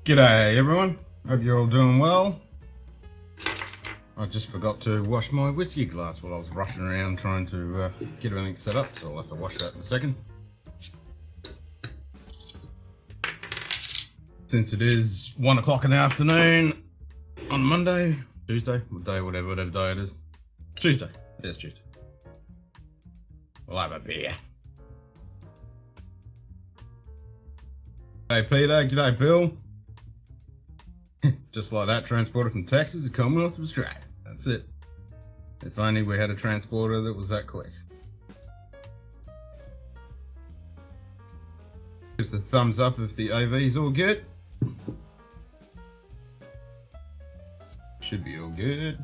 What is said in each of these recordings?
G'day everyone, hope you're all doing well. I just forgot to wash my whiskey glass while I was rushing around trying to get everything set up, so I'll have to wash that in a second. Since it is 1 o'clock in the afternoon on Monday, Tuesday, whatever day it is. Tuesday, it is Tuesday. We'll have a beer. G'day Peter, g'day Bill. Just like that, transporter from Texas to Commonwealth of Australia. That's it. If only we had a transporter that was that quick. Gives a thumbs up if the AV's all good. Should be all good.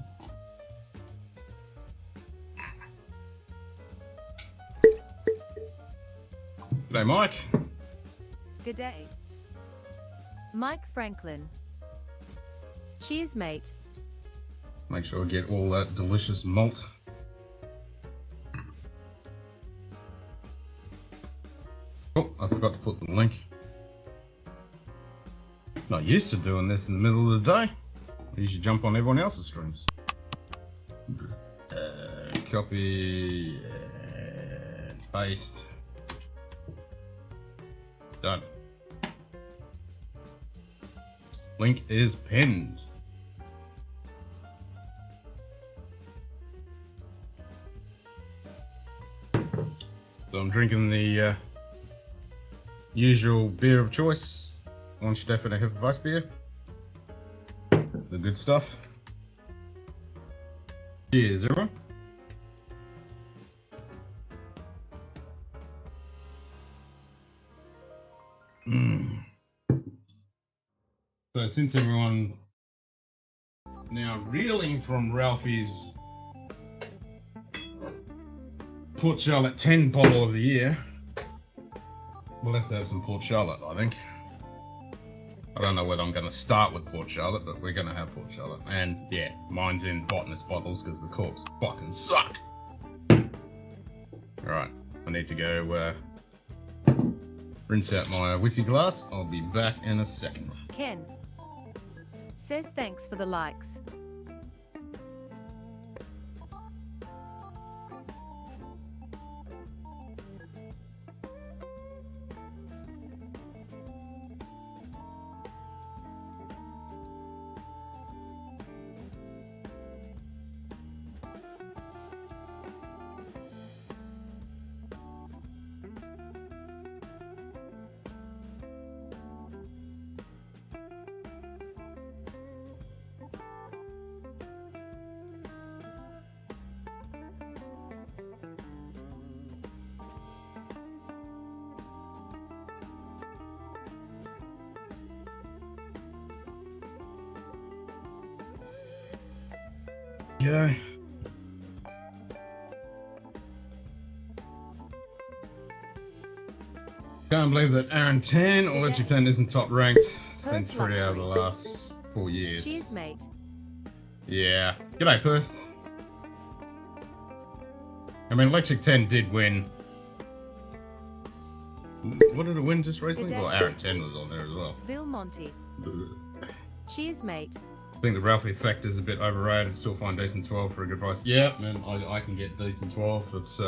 G'day Mike. Good day. Mike Franklin. Cheers, mate. Make sure I get all that delicious malt. Oh, I forgot to put the link. Not used to doing this in the middle of the day. I usually jump on everyone else's streams. Copy and paste. Done. Link is pinned. So I'm drinking the usual beer of choice, One Step and a Hefeweizen beer. The good stuff. Cheers, everyone. So since everyone now reeling from Ralphie's Port Charlotte 10 bottle of the year, we'll have to have some Port Charlotte, I think. I don't know whether I'm going to start with Port Charlotte, but we're going to have Port Charlotte. And yeah, mine's in botanist bottles because the corks fucking suck. Alright, I need to go rinse out my whiskey glass. I'll be back in a second. Ken says thanks for the likes. Yeah. Can't believe that Aaron 10 or Electric 10 isn't top ranked. It's been 3 out of the last 4 years. Cheers, mate. Yeah. G'day, Perth. I mean, Electric 10 did win. What did it win just recently? Well, Aaron 10 was on there as well. Bill Monty. Cheers, mate. I think the Ralphie effect is a bit overrated. Still find decent 12 for a good price. Yeah, man, I can get decent 12. It's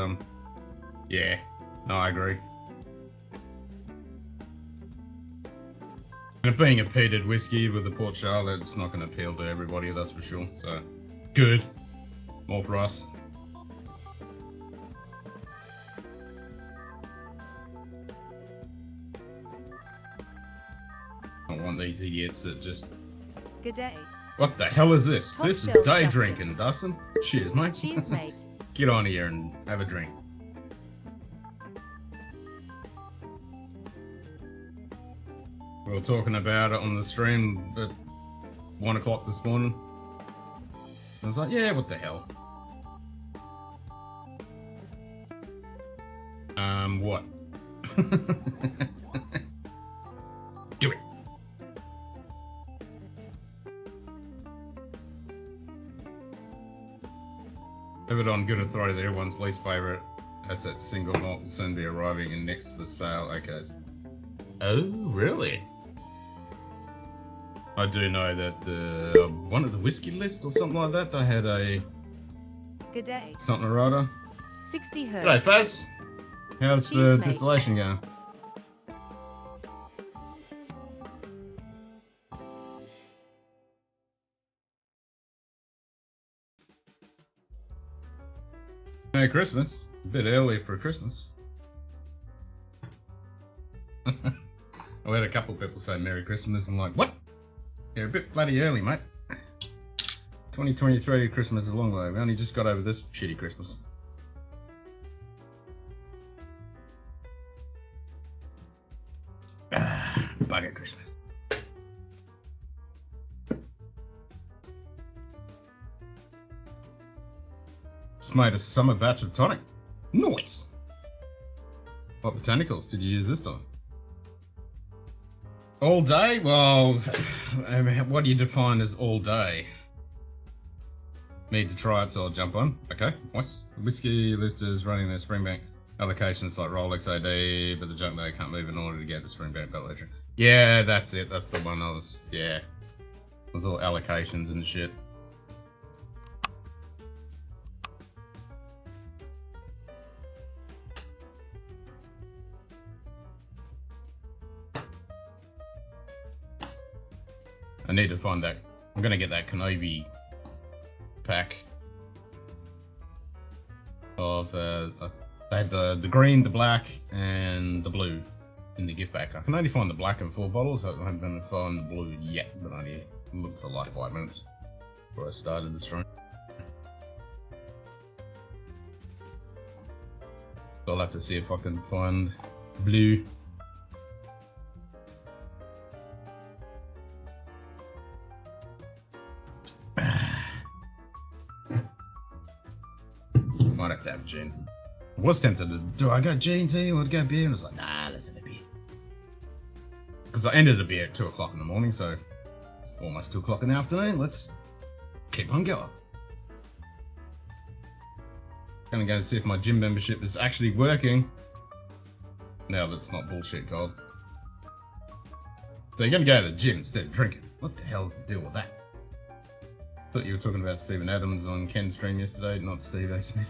yeah, no, I agree. And it being a peated whiskey with the Port Charlotte, it's not going to appeal to everybody, that's for sure. So, good. More for us. I don't want these idiots that just... Good day. What the hell is this? Top This is shelf, day Dustin. drinking, Dustin. Cheers, mate. Cheers, mate. Get on here and have a drink. We were talking about it on the stream at 1 o'clock this morning. I was like, yeah, what the hell? What? Do it. Have it on good authority that everyone's least favourite asset single malt will soon be arriving in next for sale. Okay. Oh, really? I do know that the one of the whiskey list or something like that, they had a Good day. something or other. 60 hertz. G'day, Faz. How's the Cheers, mate. distillation going? Merry Christmas. A bit early for Christmas. I had a couple of people say Merry Christmas and like, what? You're a bit bloody early, mate. 2023 Christmas is a long way. We only just got over this shitty Christmas. Bugger Christmas. Just made a summer batch of tonic. Nice. What botanicals did you use this time? All day? Well, what do you define as all day? Need to try it, so I'll jump on. Okay, nice. Whiskey listers running their Springbank allocations like Rolex AD, but the junk they can't move in order to get the Springbank belt ledger. Yeah, that's it. That's the one I was. Yeah, it was all allocations and shit. I need to find that. I'm gonna get that Kenobi pack of they had the green, the black, and the blue in the gift pack. I can only find the black in 4 bottles. I haven't been able to find the blue yet, but I only looked for like 5 minutes before I started the stream. So I'll have to see if I can find blue. Might have to have gin. I was tempted to, do I go G&T or go beer? And I was like, nah, let's have a beer. Because I ended the beer at 2 o'clock in the morning, so it's almost 2 o'clock in the afternoon. Let's keep on going. Gonna go and see if my gym membership is actually working. Now that it's not bullshit gold. So you're gonna go to the gym instead of drinking. What the hell's the deal with that? Thought you were talking about Stephen Adams on Ken's stream yesterday, not Steve A. Smith.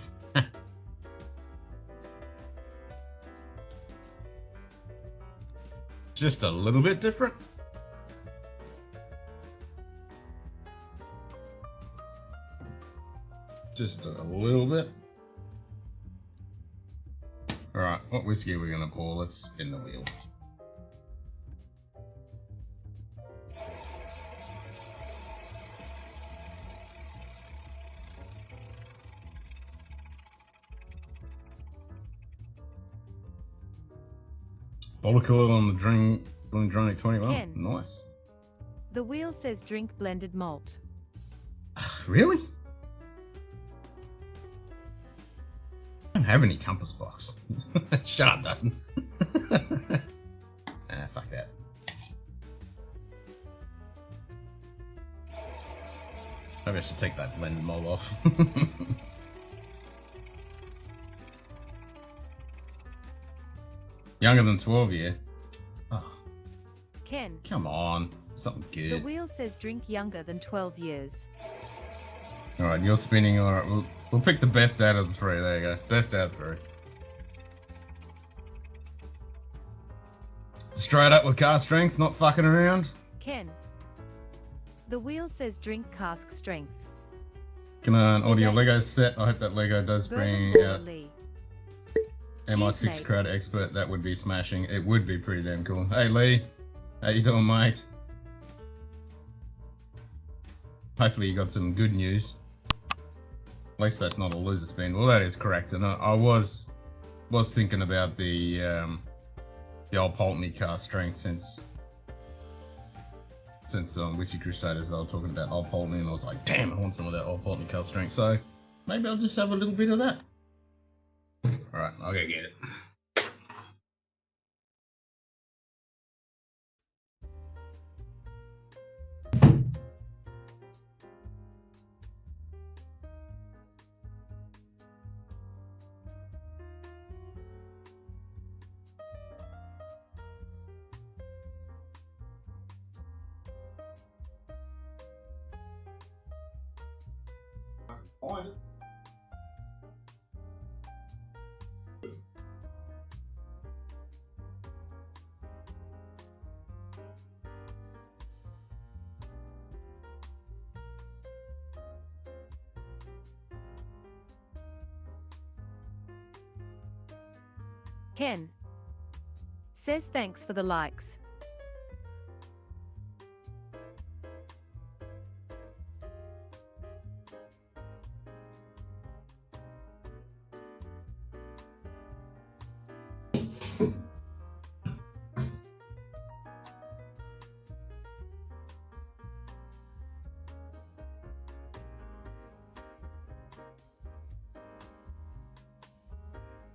Just a little bit different. Just a little bit. Alright, what whiskey are we gonna pour? Let's spin the wheel. Bottle on the drink 21. Ken. Nice. The wheel says drink blended malt. Really? I don't have any compass box. Shut up, Dustin. Fuck that. Maybe I should take that blended malt off. Younger than 12, yeah. Oh, Ken. come on. Something The good. wheel says drink younger than 12 years. Alright, you're spinning. Alright, we'll pick the best out of the 3. There you go. Best out of 3. Straight up with car strength, not fucking around. Ken. The wheel says drink cask strength. Can I order your Lego set? I hope that Lego does bring Bourbon out Lee. MI6 Cheers, mate. crowd expert. That would be smashing. It would be pretty damn cool. Hey Lee, how you doing, mate? Hopefully you got some good news. At least that's not a loser spin. Well, that is correct. And I was thinking about the old Pulteney cast strength since Whiskey Crusaders they were talking about old Pulteney, and I was like, damn, I want some of that old Pulteney cast strength. So maybe I'll just have a little bit of that. Alright, I'll go get it. Find it. Ken says thanks for the likes.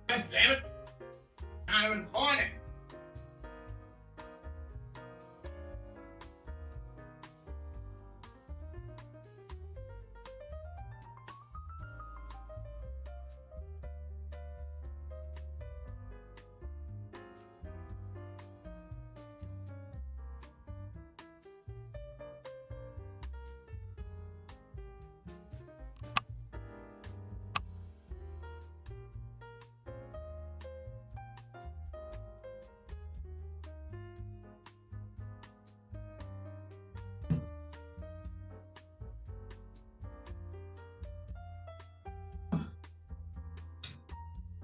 God damn it! Can't even find it.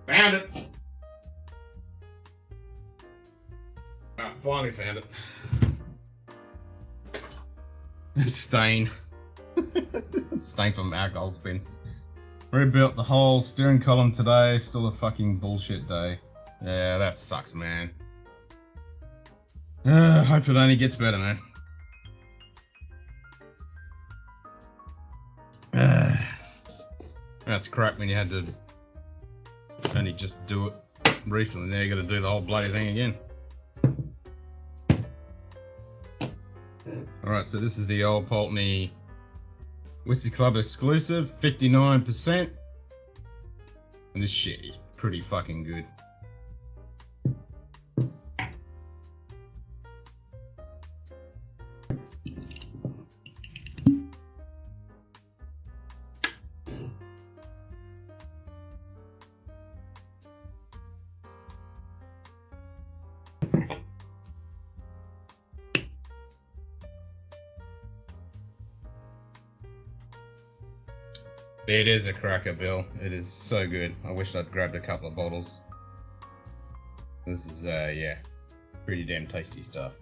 Found it. Finally found it. It's stain. Stain from alcohol spin. Rebuilt the whole steering column today. Still a fucking bullshit day. Yeah, that sucks, man. Hope it only gets better, man. That's crap when you had to only just do it recently. Now you got to do the whole bloody thing again. Alright, so this is the Old Pulteney Whiskey Club exclusive, 59%. And this shit is pretty fucking good. It is a cracker, Bill. It is so good. I wish I'd grabbed a couple of bottles. This is, yeah, pretty damn tasty stuff.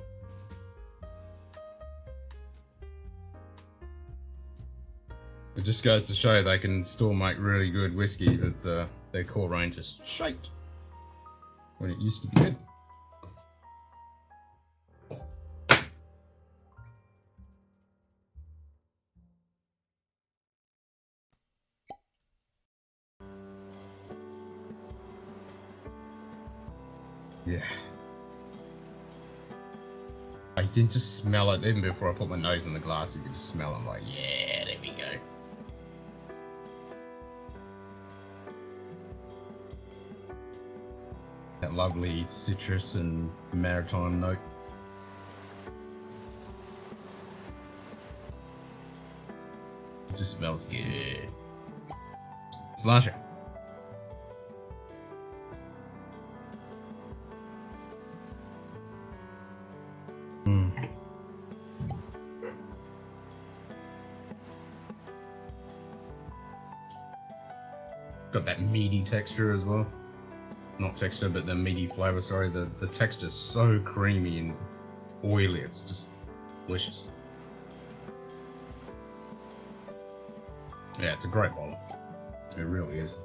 It just goes to show they can still make really good whiskey, but their core range is shite when it used to be good. Yeah. I can just smell it, even before I put my nose in the glass, you can just smell it. I'm like, yeah, there we go. That lovely citrus and maritime note. It just smells good. Slasher. Got that meaty texture as well. Not texture, but the meaty flavour, sorry. The texture's so creamy and oily, it's just delicious. Yeah, it's a great bottle. It really is.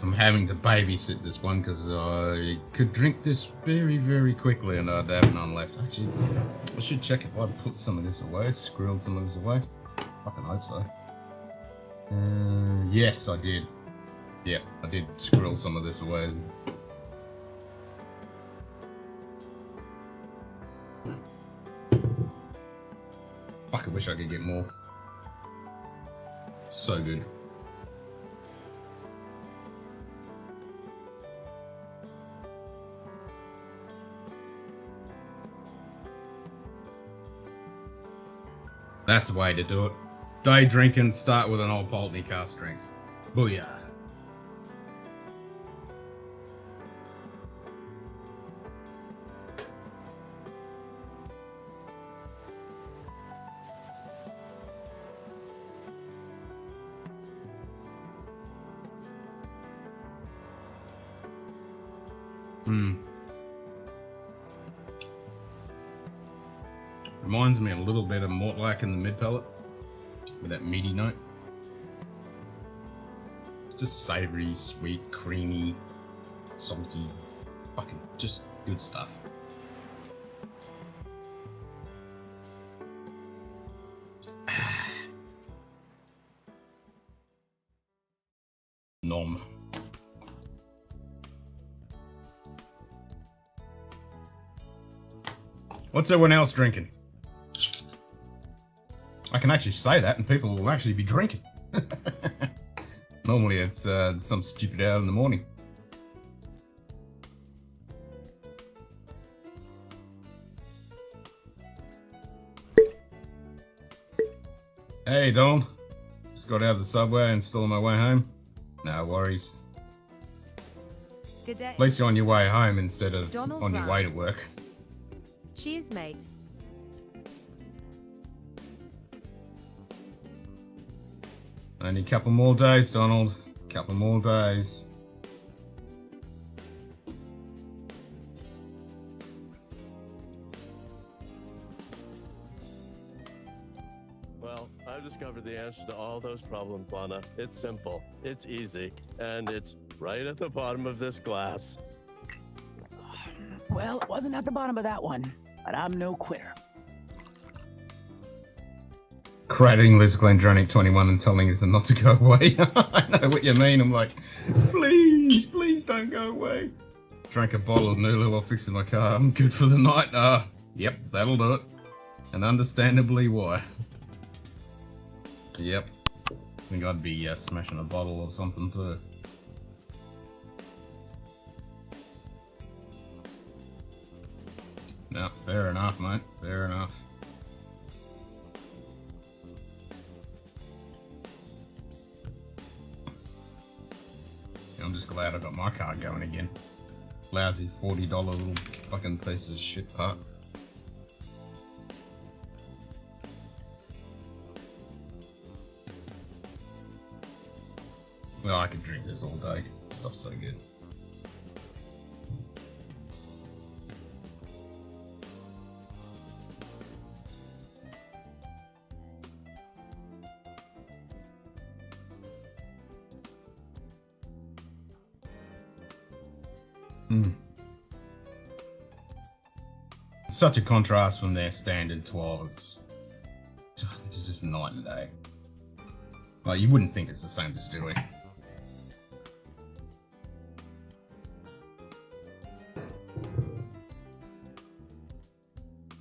I'm having to babysit this one because I could drink this very, very quickly and I'd have none left. Actually, I should check if I'd put some of this away, squirreled some of this away. Fucking hope so. Yes, I did. Yeah, I did squirrel some of this away. Fuck, I wish I could get more. So good. That's the way to do it. Day drinking, start with an old Polteny cask strength. Booyah. Reminds me a little bit of Mortlach in the mid palate, with that meaty note. It's just savoury, sweet, creamy, salty, fucking just good stuff. Nom. What's everyone else drinking? I can actually say that and people will actually be drinking. Normally it's some stupid hour in the morning. Hey Don, just got out of the subway and still on my way home. No worries. Good day. At least you're on your way home instead of Donald on your way to Drams. work. Cheers, mate. Only a couple more days, Donald. Couple more days. Well, I've discovered the answer to all those problems, Lana. It's simple, it's easy, and it's right at the bottom of this glass. Well, it wasn't at the bottom of that one, but I'm no quitter. Creating Liz Glendronach 21 and telling us not to go away. I know what you mean. I'm like, please, please don't go away. Drank a bottle of Nulu while fixing my car. I'm good for the night. Yep, that'll do it. And understandably why. Yep. I think I'd be smashing a bottle or something too. No, fair enough, mate. Fair enough. I'm just glad I got my car going again. Lousy $40 little fucking piece of shit part. Well, I could drink this all day. Stuff's so good. It's such a contrast from their standard 12. It's just night and day. Like, you wouldn't think it's the same distillery.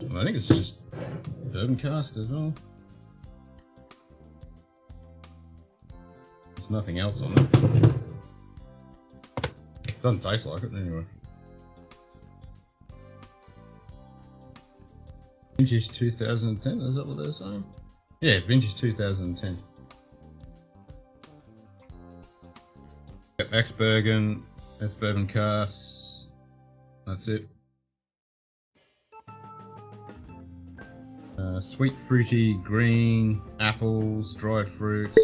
I think it's just bourbon cask as well. There's nothing else on it. Doesn't taste like it anyway. Vintage 2010, is that what they're saying? Yeah, vintage 2010. Yep, ex-bourbon, ex-bourbon casks. That's it. Sweet, fruity, green, apples, dried fruits,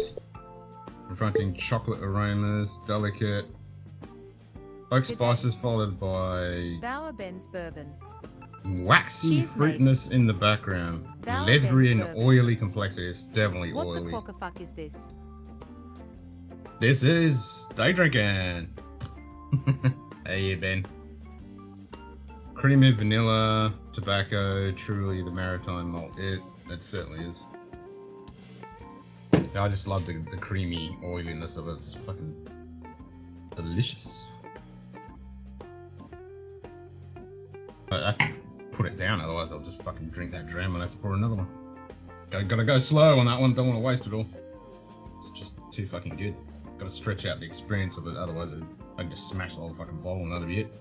confronting chocolate aromas, delicate. Oak spices followed by Bauer Ben's bourbon. waxy Cheers, mate. fruitiness in the background. Bauer Leathery and Ben's bourbon. oily complexity. It's definitely What oily. the quackerfuck is this? This is day drinking. Hey Ben. Creamy vanilla, tobacco, truly the maritime malt. It certainly is. Yeah, I just love the creamy oiliness of it. It's fucking delicious. I have to put it down, otherwise I'll just fucking drink that dram and have to pour another one. Gotta go slow on that one, don't want to waste it all. It's just too fucking good. Gotta stretch out the experience of it, otherwise I can just smash the whole fucking bottle and that'll be it.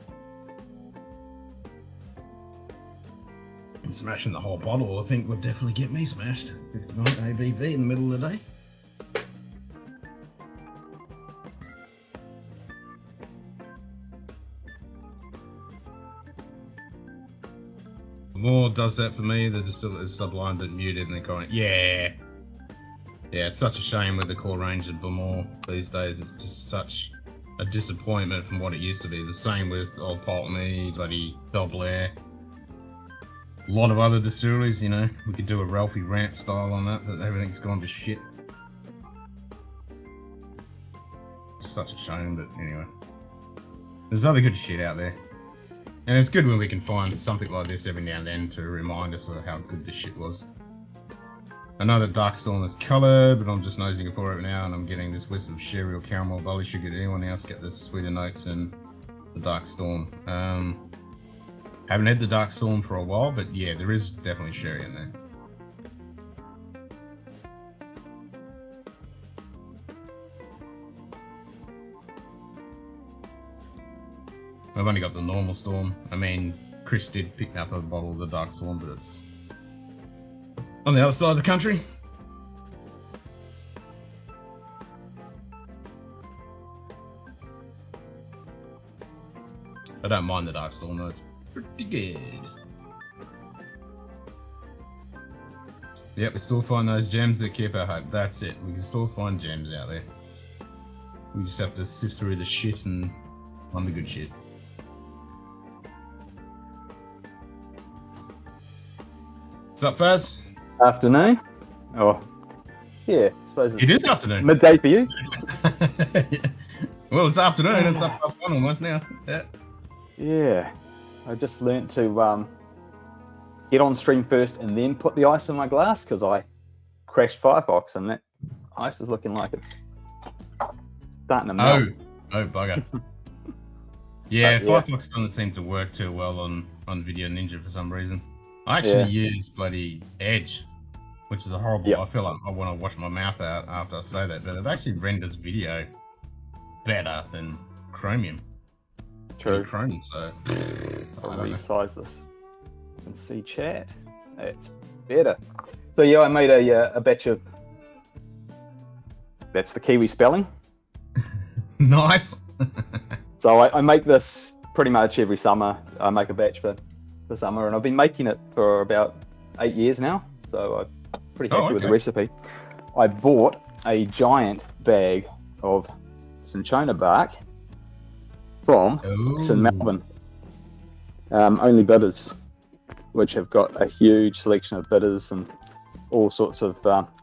And smashing the whole bottle, I think, would definitely get me smashed. 59 ABV in the middle of the day. The more it does that for me, the distiller is sublimed and muted and they're going, yeah. Yeah, it's such a shame with the core range of Vermont these days. It's just such a disappointment from what it used to be. The same with Old Pulteney, bloody Bel Blair. A lot of other distilleries, you know, we could do a Ralphie rant style on that, but everything's gone to shit. Such a shame, but anyway. There's other good shit out there. And it's good when we can find something like this every now and then to remind us of how good this shit was. I know that Darkstorm is coloured, but I'm just nosing it for it now, and I'm getting this whiff of sherry or caramel barley sugar. Did anyone else get the sweeter notes in the Darkstorm? Haven't had the Darkstorm for a while, but yeah, there is definitely sherry in there. I've only got the normal Storm. I mean, Chris did pick up a bottle of the Darkstorm, but it's on the other side of the country. I don't mind the Darkstorm though, it's pretty good. Yep, we still find those gems that keep our hope. That's it, we can still find gems out there. We just have to sift through the shit and find the good shit. What's up, Faz? Afternoon. Oh, yeah, I suppose It is afternoon. midday for you. Well, it's afternoon. It's up past 1 almost now. Yeah. Yeah, I just learnt to get on stream first and then put the ice in my glass because I crashed Firefox and that ice is looking like it's starting to melt. Oh, bugger. Yeah, But, yeah. Firefox doesn't seem to work too well on Video Ninja for some reason. I actually use bloody Edge, which is a horrible. Yep. I feel like I want to wash my mouth out after I say that, but it actually renders video better than Chromium. True. Chromium, so I'll I don't know. resize this and see chat. It's better. So yeah, I made a batch of. That's the Kiwi spelling. Nice. So I make this pretty much every summer. I make a batch for summer, and I've been making it for about 8 years now. So I'm pretty happy with the recipe. I bought a giant bag of cinchona bark from St Melbourne. Only bitters, which have got a huge selection of bitters and all sorts of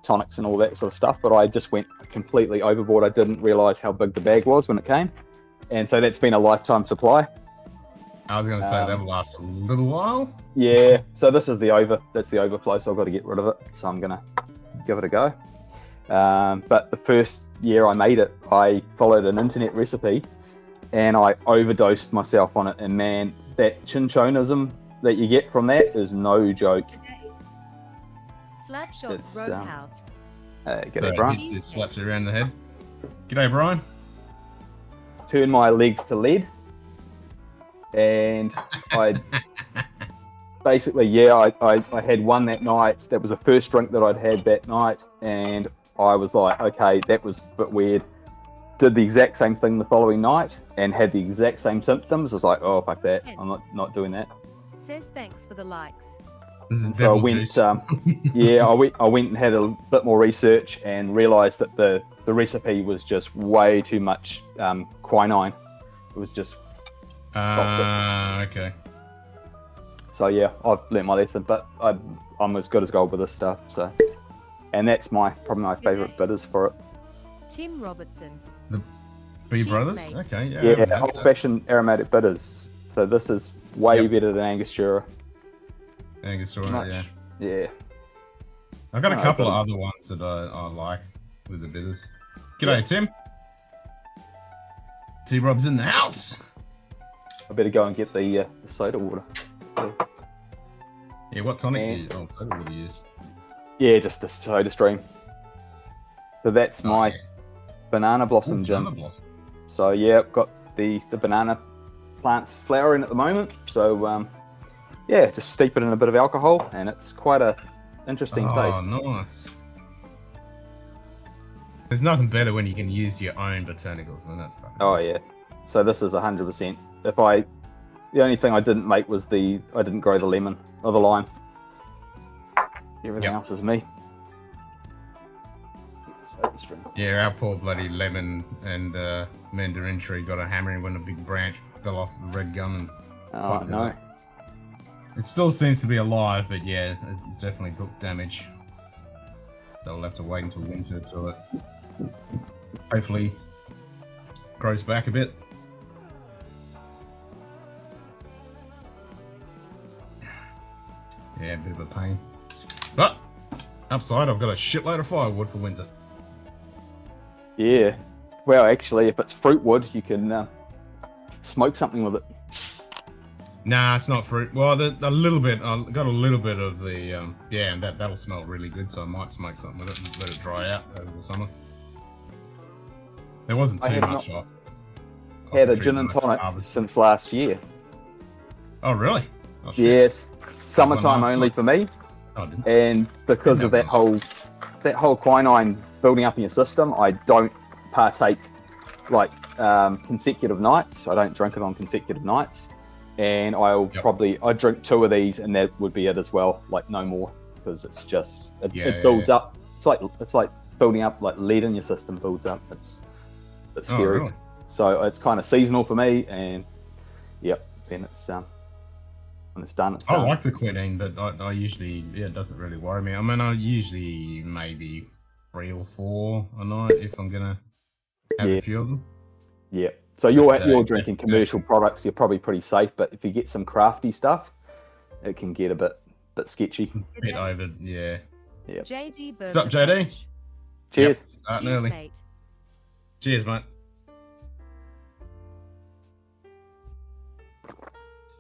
tonics and all that sort of stuff. But I just went completely overboard. I didn't realise how big the bag was when it came. And so that's been a lifetime supply. I was going to say that'll last a little while. Yeah, so this is that's the overflow, so I've got to get rid of it. So I'm going to give it a go. But the first year I made it, I followed an internet recipe and I overdosed myself on it. And man, that cinchonism that you get from that is no joke. Slapshot It's, Roadhouse. G'day, Brian. It slaps you around the head. G'day, Brian. Turn my legs to lead. And I basically, I had one that night. That was the first drink that I'd had that night. And I was like, okay, that was a bit weird. Did the exact same thing the following night and had the exact same symptoms. I was like, oh, fuck that. I'm not doing that. Says thanks for the likes. So I went, I went and had a bit more research and realised that the recipe was just way too much quinine. It was just toxic. Okay. So yeah, I've learnt my lesson, but I'm as good as gold with this stuff. So, and that's probably my favourite bitters for it. Tim Robertson. The B Cheers, Brothers? mate. Okay, yeah. Yeah, old-fashioned aromatic bitters. So this is way better than Angostura. Angostura, yeah. Yeah. I've got a couple of other ones that I like with the bitters. G'day, Tim. T-Rob's in the house. I better go and get the soda water. Yeah, what tonic do you use? Oh, soda water you use. Yeah, just the soda stream. So that's my banana blossom gin. Banana blossom. So yeah, I've got the banana plants flowering at the moment. So yeah, just steep it in a bit of alcohol, and it's quite a interesting Oh, taste. nice. There's nothing better when you can use your own botanicals, and that's fucking Oh awesome. yeah. So this is 100%. The only thing I didn't make was I didn't grow the lemon or the lime. Everything Yep. else is me. So this drink. Yeah, our poor bloody lemon and mandarin tree got a hammering when a big branch fell off the red gum and Oh fucked it no. up. It still seems to be alive, but yeah, it definitely took damage. So we'll have to wait until winter till it hopefully grows back a bit. Yeah, a bit of a pain. But upside, I've got a shitload of firewood for winter. Yeah. Well, actually, if it's fruit wood, you can smoke something with it. Nah, it's not fruit. Well, a little bit. I got a little bit of the yeah, and that'll smell really good. So I might smoke something with it and let it dry out over the summer. There wasn't I too have much not off. Had a gin and tonic since last year. Oh, really? Oh, shit. Yes, summertime nice only one. for me, Oh, I didn't. and because of that whole quinine building up in your system, I don't partake like consecutive nights. I don't drink it on consecutive nights, and I'll I drink 2 of these, and that would be it as well. Like no more, because it's just it builds up. It's like building up, like lead in your system builds up. It's scary. Oh, really? So it's kind of seasonal for me, and yep, then it's when it's done, it's I done. like the quinine, but I usually, it doesn't really worry me. I mean, I usually maybe 3 or 4 a night if I'm gonna have a few of them. Yeah. So you're But, drinking commercial products, you're probably pretty safe. But if you get some crafty stuff, it can get a bit sketchy. Bit over, yeah. JD Burger. What's up, JD? Punch. Cheers. Yep, starting Cheers, early. mate. Cheers, mate.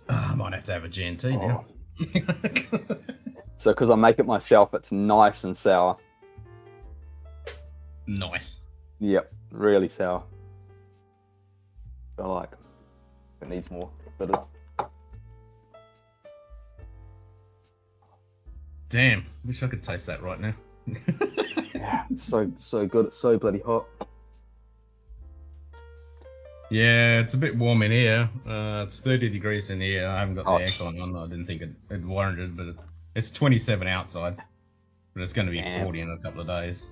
I might have to have a G&T now. So because I make it myself, it's nice and sour. Nice. Yep, really sour. I like it. Needs more bitters. Damn, wish I could taste that right now. Yeah, it's so good. It's so bloody hot. Yeah, it's a bit warm in here. It's 30 degrees in here. I haven't got the Oh, aircon on. I didn't think it warranted, but it's 27 outside. But it's going to be Damn. 40 in a couple of days.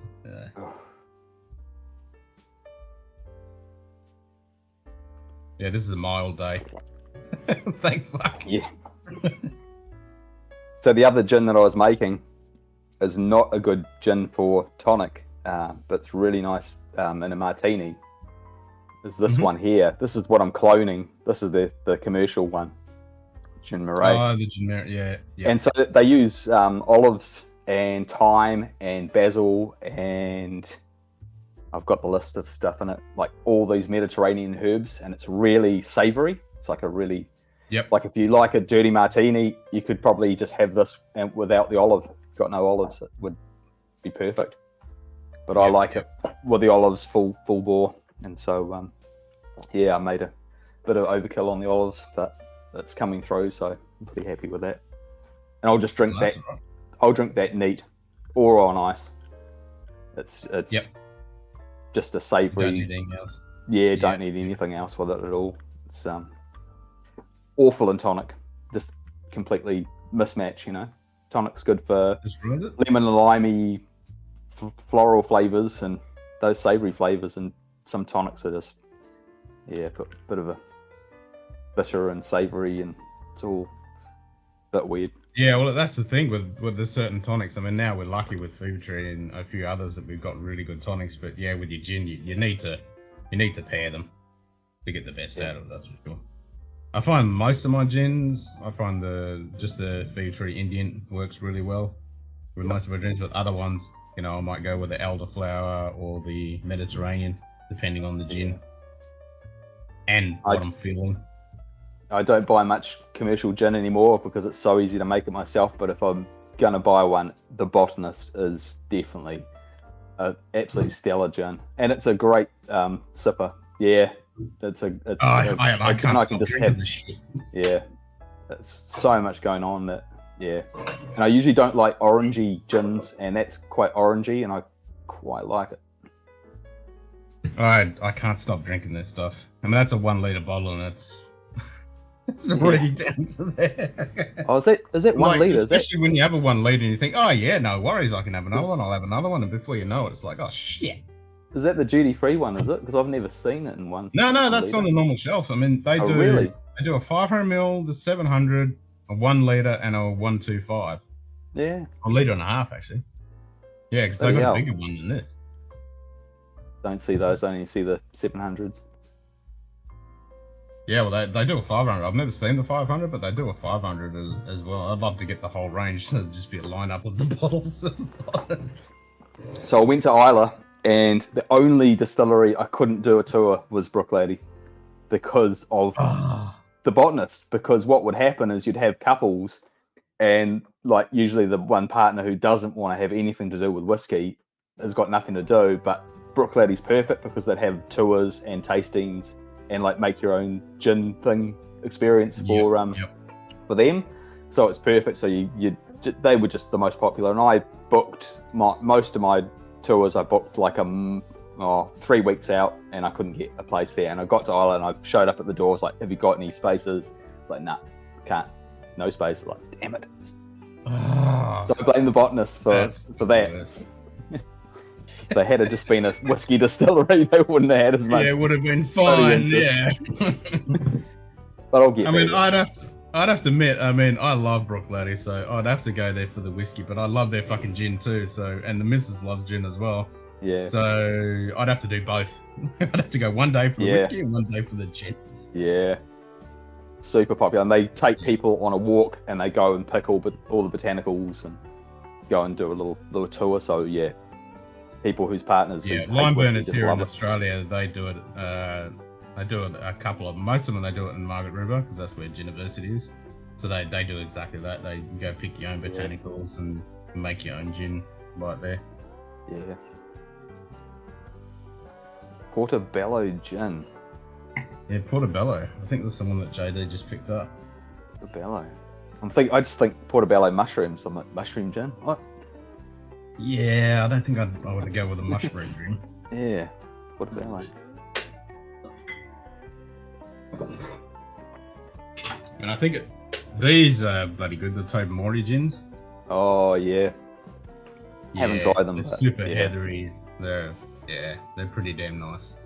Yeah, this is a mild day. Thank fuck. Yeah. So the other gin that I was making is not a good gin for tonic, but it's really nice in a martini. Is this one here? This is what I'm cloning. This is the commercial one, Gin Murray. Oh, the generic, yeah. And so they use olives and thyme and basil, and I've got the list of stuff in it, like all these Mediterranean herbs, and it's really savory. It's like a really, like if you like a dirty martini, you could probably just have this and without the olive. If you've got no olives, it would be perfect. But I like it with the olives full bore, and so I made a bit of overkill on the olives, but it's coming through, so I'm pretty happy with that. And I'll just drink that. Right. I'll drink that neat or on ice. It's just a savoury. Don't need anything else. Yeah, don't need anything else with it at all. It's awful in tonic, just completely mismatch. You know, tonic's good for lemon and limey floral flavors and those savory flavors, and some tonics are just put a bit of a bitter and savory, and it's all a bit weird. Yeah, well, that's the thing with the certain tonics. I mean, now we're lucky with Food Tree and a few others that we've got really good tonics. But yeah, with your gin, you need to pair them to get the best out of it. That's for sure. I find most of my gins, I find the Food Tree Indian works really well with most of my gins. But other ones, you know, I might go with the elderflower or the Mediterranean, depending on the gin and what I'm feeling. I don't buy much commercial gin anymore because it's so easy to make it myself. But if I'm gonna buy one, the Botanist is definitely an absolute stellar gin, and it's a great sipper. Yeah, I can just have. Yeah, It's so much going on that, yeah. And I usually don't like orangey gins, and that's quite orangey, and I quite like it. I can't stop drinking this stuff. I mean, that's a 1 litre bottle, and it's already down to there. Oh, is that 1 litre? Especially when you have a 1 litre and you think, oh yeah, no worries, I can have another one, I'll have another one, and before you know it, it's like, oh shit. Is that the duty-free one, is it? Because I've never seen it in one. No, that's on the normal shelf. I mean, they do. Really? They do a 500ml, the 700, a 1 litre, and a 125. Yeah. A litre and a half, actually. Yeah, because they've got a bigger one than this. Don't see those, only see the 700s. Yeah, well, they do a 500. I've never seen the 500, but they do a 500 as well. I'd love to get the whole range, so it'd just be a lineup of the bottles. So I went to Isla, and the only distillery I couldn't do a tour was Brooklady because of the botanist. Because what would happen is you'd have couples, and like usually the one partner who doesn't want to have anything to do with whiskey has got nothing to do, but Brooklady's perfect because they'd have tours and tastings and like make your own gin thing experience for them. So it's perfect. So they were just the most popular, and I booked most of my tours. I booked like 3 weeks out, and I couldn't get a place there. And I got to Ireland, and I showed up at the doors like, "Have you got any spaces?" It's like, "Nah, can't, no space." Like, damn it. So I blame the botanist for that. If they had just been a whiskey distillery, they wouldn't have had as much. Yeah, it would have been fine. Yeah. But I'll get. I mean, I'd have to admit, I mean, I love Brooklady, so I'd have to go there for the whiskey. But I love their fucking gin too. So, and the missus loves gin as well. Yeah. So I'd have to do both. I'd have to go 1 day for the whiskey and 1 day for the gin. Yeah. Super popular, and they take people on a walk, and they go and pick all the botanicals and go and do a little tour. So yeah. People whose partners lime burners here in Australia, they do it. They do it a couple of them. Most of them they do it in Margaret River because that's where Giniversity is. So they do exactly that. They go pick your own botanicals and make your own gin right there. Yeah. Portobello gin. Yeah, Portobello. I think that's the one that JD just picked up. Portobello. I just think Portobello mushrooms. I'm like, mushroom gin? What? Yeah, I don't think I would go with a mushroom drink. Yeah, Portobello. And I think these are bloody good, the Tobermory gins. Oh, yeah. Haven't tried them. They're super heathery. They're pretty damn nice.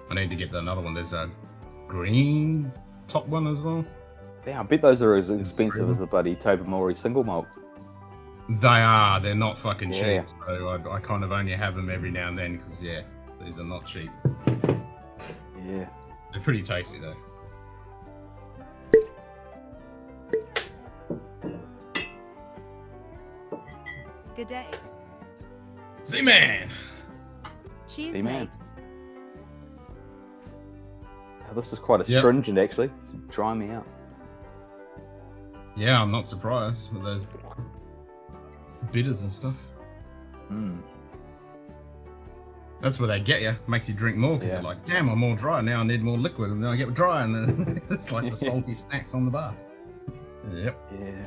I need to get another one. There's a green top one as well. Yeah, I bet those are as expensive as the bloody Tobermory single malt. They are. They're not fucking cheap. So I kind of only have them every now and then because, these are not cheap. Yeah. They're pretty tasty, though. Good day. Z-Man! Cheers, Z-Man. mate. Oh, this is quite astringent, actually. It's dry me out. Yeah, I'm not surprised with those bitters and stuff. That's where they get you. Makes you drink more because you're like, damn, I'm all dry. Now I need more liquid, and then I get dry, and then it's like the salty snacks on the bar. Yep. Yeah.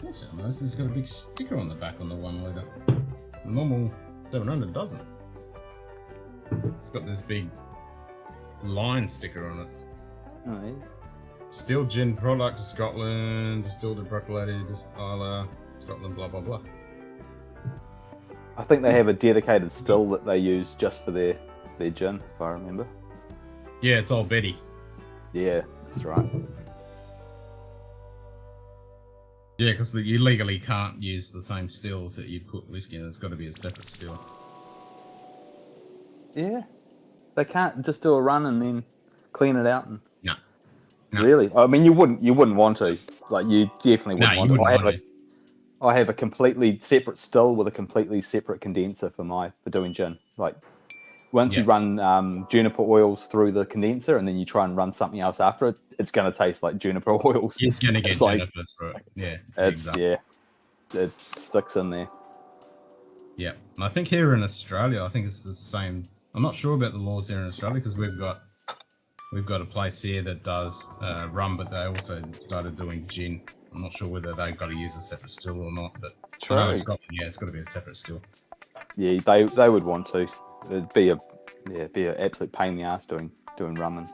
That's nice. It's got a big sticker on the back on the 1 litre. The normal 700 doesn't. It's got this big line sticker on it. Oh, yeah. Still gin product of Scotland, distilled at Brooklady, Isla, Scotland, blah blah blah. I think they have a dedicated still that they use just for their gin, if I remember. Yeah, it's Old Betty. Yeah, that's right. Yeah, because you legally can't use the same stills that you put whiskey in. It's got to be a separate still. Yeah. They can't just do a run and then clean it out and... No. Really? I mean, you wouldn't want to. Like, you definitely wouldn't want to. I have a completely separate still with a completely separate condenser for doing gin. Like, once you run juniper oils through the condenser and then you try and run something else after it, it's going to taste like juniper oils. It's going to get juniper through it. Yeah. Yeah. It sticks in there. Yeah. And I think here in Australia, I think it's the same. I'm not sure about the laws here in Australia because we've got a place here that does rum, but they also started doing gin. I'm not sure whether they've got to use a separate still or not, but I know in Scotland, yeah, it's got to be a separate still. Yeah, they would want to. It'd be an absolute pain in the ass doing rum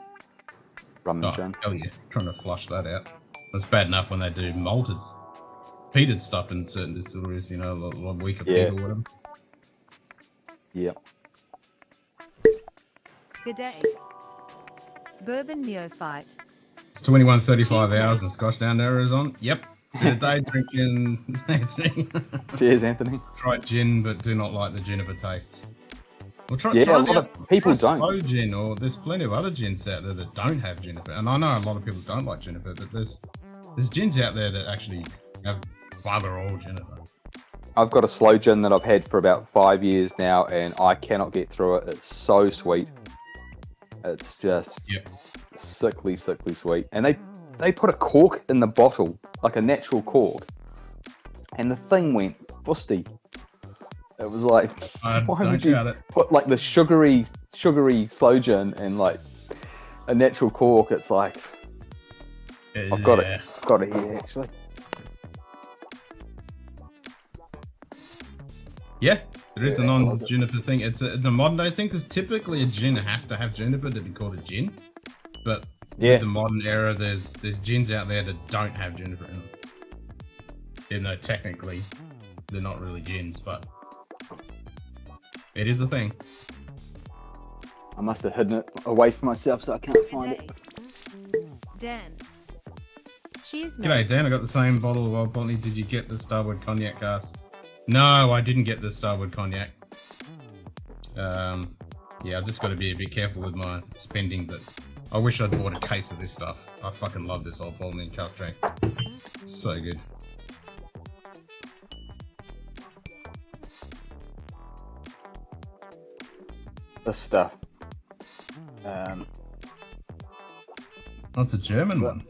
and gin. Hell yeah, trying to flush that out. It's bad enough when they do malted, peated stuff in certain distilleries, you know, a lot weaker peat or whatever. Yeah. Good day. Bourbon neophyte. It's 21:35 hours and Scotchdownunder is on. Yep. Good day drinking. Cheers, Anthony. Try gin, but do not like the juniper taste. Well, try a lot of people don't. Slow gin, or there's plenty of other gins out there that don't have juniper. And I know a lot of people don't like juniper, but there's gins out there that actually have father or juniper. I've got a slow gin that I've had for about 5 years now, and I cannot get through it. It's so sweet. It's just sickly sweet. And they put a cork in the bottle, like a natural cork, and the thing went busty. It was like, why would you put like the sugary slow gin and like a natural cork? It's like, I've got it here actually. Yeah, there is a non-juniper thing. It's the modern day thing because typically a gin has to have juniper to be called a gin. But with the modern era, there's gins out there that don't have juniper in them. Even though technically they're not really gins, but it is a thing. I must have hidden it away from myself so I can't find it. Dan. Cheers, G'day, mate. Dan. I got the same bottle of Old Boltney. Did you get the Starwood Cognac cask? No, I didn't get the Starwood Cognac. Yeah, I've just got to be a bit careful with my spending, but I wish I'd bought a case of this stuff. I fucking love this Old Boltney cask strength. It's so good. This stuff. That's a German one.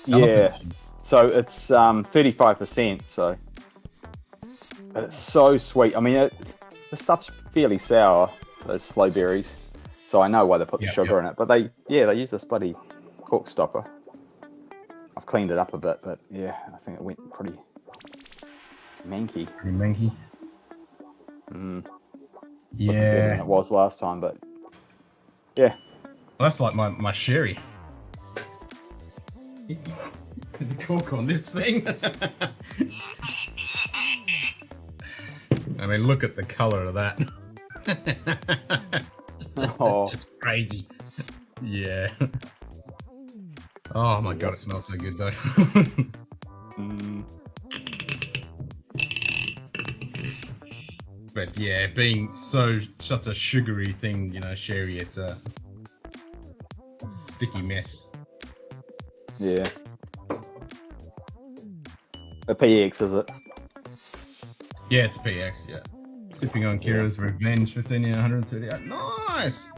Yeah, so it's 35%. So, but it's so sweet. I mean, the stuff's fairly sour. Those slow berries. So I know why they put the sugar in it. But they use this bloody cork stopper. I've cleaned it up a bit, but yeah, I think it went pretty manky. Pretty manky. Yeah, better than it was last time, but yeah. Well, that's like my sherry. The cork on this thing. I mean, look at the color of that. It's crazy. Yeah. Oh my god, it smells so good though. But yeah, being such a sugary thing, you know, sherry, it's a sticky mess. Yeah. A PX, is it? Yeah, it's a PX, yeah. Sipping on Kira's Revenge, 15 and 138. Nice!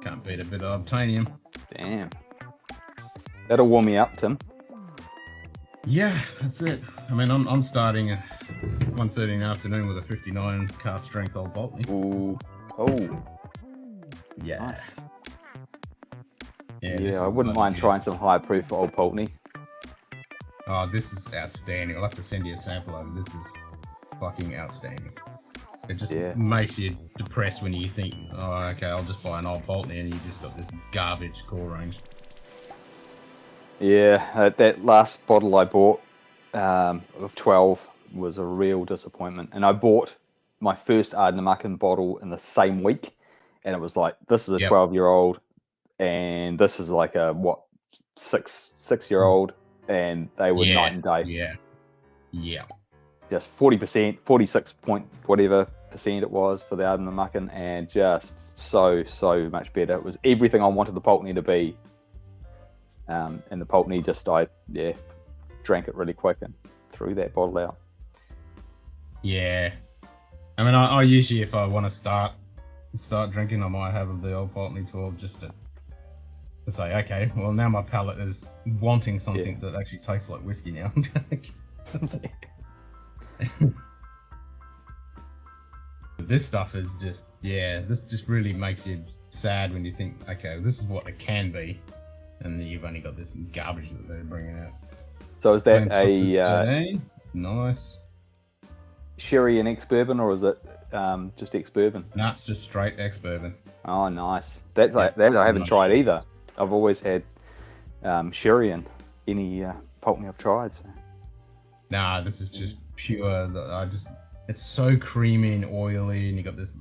Can't beat a bit of obtainium. Damn. That'll warm me up, Tim. Yeah, that's it. I mean, I'm starting at 1:30 in the afternoon with a 59 cask strength Old Boltney. Ooh. Oh. Yeah. Nice. Yeah, I wouldn't mind trying some high proof Old Boltney. Oh, this is outstanding. I'll have to send you a sample over. This is fucking outstanding. It just makes you depressed when you think, oh, okay, I'll just buy an Old Boltney, and you just got this garbage core range. Yeah, that last bottle I bought of 12 was a real disappointment. And I bought my first Ardnamurchan bottle in the same week, and it was like, this is a 12-year-old, and this is like a, six-year-old, and they were night and day. Yeah. Just 40%, 46 point whatever percent it was for the Ardnamurchan, and just so much better. It was everything I wanted the Boltney to be. And the Boltney I drank it really quick and threw that bottle out. Yeah. I mean, I usually, if I want to start drinking, I might have the Old Boltney 12 just to say, okay, well, now my palate is wanting something that actually tastes like whiskey now. this stuff is just, this just really makes you sad when you think, okay, this is what it can be, and then you've only got this garbage that they're bringing out. So is that Plain a today. Nice. sherry and ex-bourbon, or is it just ex-bourbon? No, it's just straight ex-bourbon. Oh, nice. That I haven't Nice. tried either. I've always had sherry in any Pulteney I've tried. So. Nah, this is just pure. It's so creamy and oily, and you got this.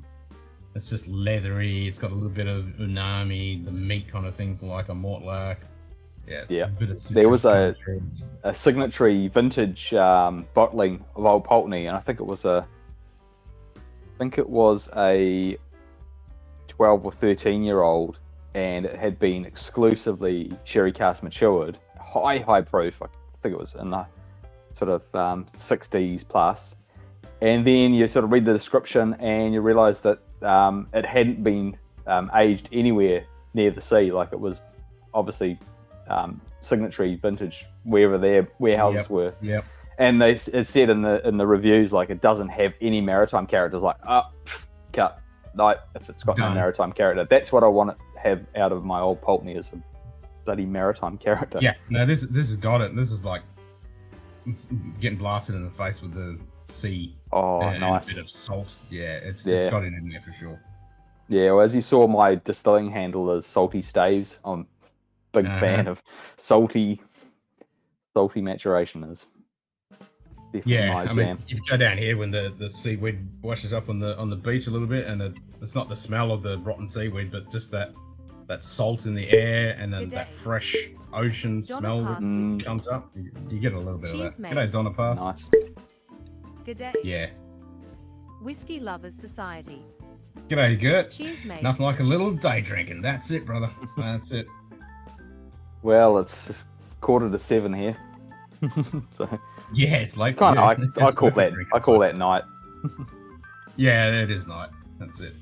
It's just leathery. It's got a little bit of umami, the meat kind of thing, like a mortlack. Yeah. A bit of There was citrus a concentrates. signatory vintage bottling of Old Pulteney, and I think it was a 12 or 13-year-old, and it had been exclusively sherry cask matured, high proof. I think it was in the sort of 60s plus. And then you sort of read the description and you realise that it hadn't been aged anywhere near the sea. Like, it was obviously signatory vintage wherever their warehouses were. Yep. And it said in the reviews, like, it doesn't have any maritime characters. Like, cut. Like, if it's got no Done. maritime character, that's what I want to have out of my Old Pulteney, is a bloody maritime character. Yeah. No, this has got it. This is like it's getting blasted in the face with the sea. Oh, and nice. a bit of salt. It's Yeah. got it in there for sure. Yeah, well, as you saw, my distilling handle is Salty Staves. I'm a big fan of salty maturation. Is definitely Yeah, my I jam. mean, if you go down here when the seaweed washes up on the beach a little bit, and it's not the smell of the rotten seaweed, but just that salt in the air, and then Good that day. fresh ocean Donna smell Pass that Whiskey. comes up. You get a little bit Cheers, of that. mate. G'day, Donna Pass. Nice. Good day. Yeah. Whiskey Lovers Society. G'day, Gert. Cheers, mate. Nothing like a little day drinking. That's it, brother. That's it. Well, it's 6:45 here, so Yeah, it's late. kind yeah, of. I it's call perfect that. drinking. I call that night. Yeah, it is night. That's it.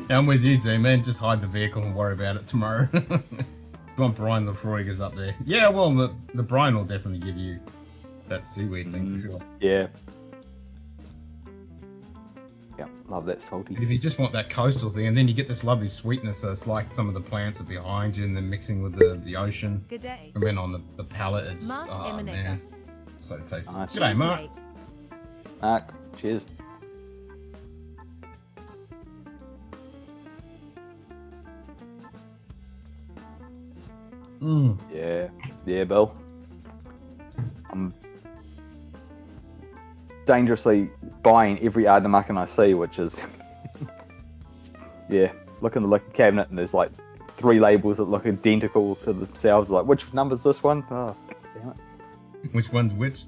I'm with you, G, man. Just hide the vehicle and worry about it tomorrow. You want brine before he goes up there. Yeah, well, the brine will definitely give you that seaweed thing for sure. Yeah. Yeah, love that salty. If you just want that coastal thing, and then you get this lovely sweetness, so it's like some of the plants are behind you and then mixing with the ocean. Good day. And then on the palate, it's just, Mark oh Emenega. man, so tasty. Nice. G'day, Cheers, Mark. mate. Mark, cheers. Mm. Yeah, Bill. I'm dangerously buying every Ardnamurchan I see, which is, yeah, look in the liquor cabinet and there's like 3 labels that look identical to themselves. Like, which number's this one? Oh, damn it. Which one's which?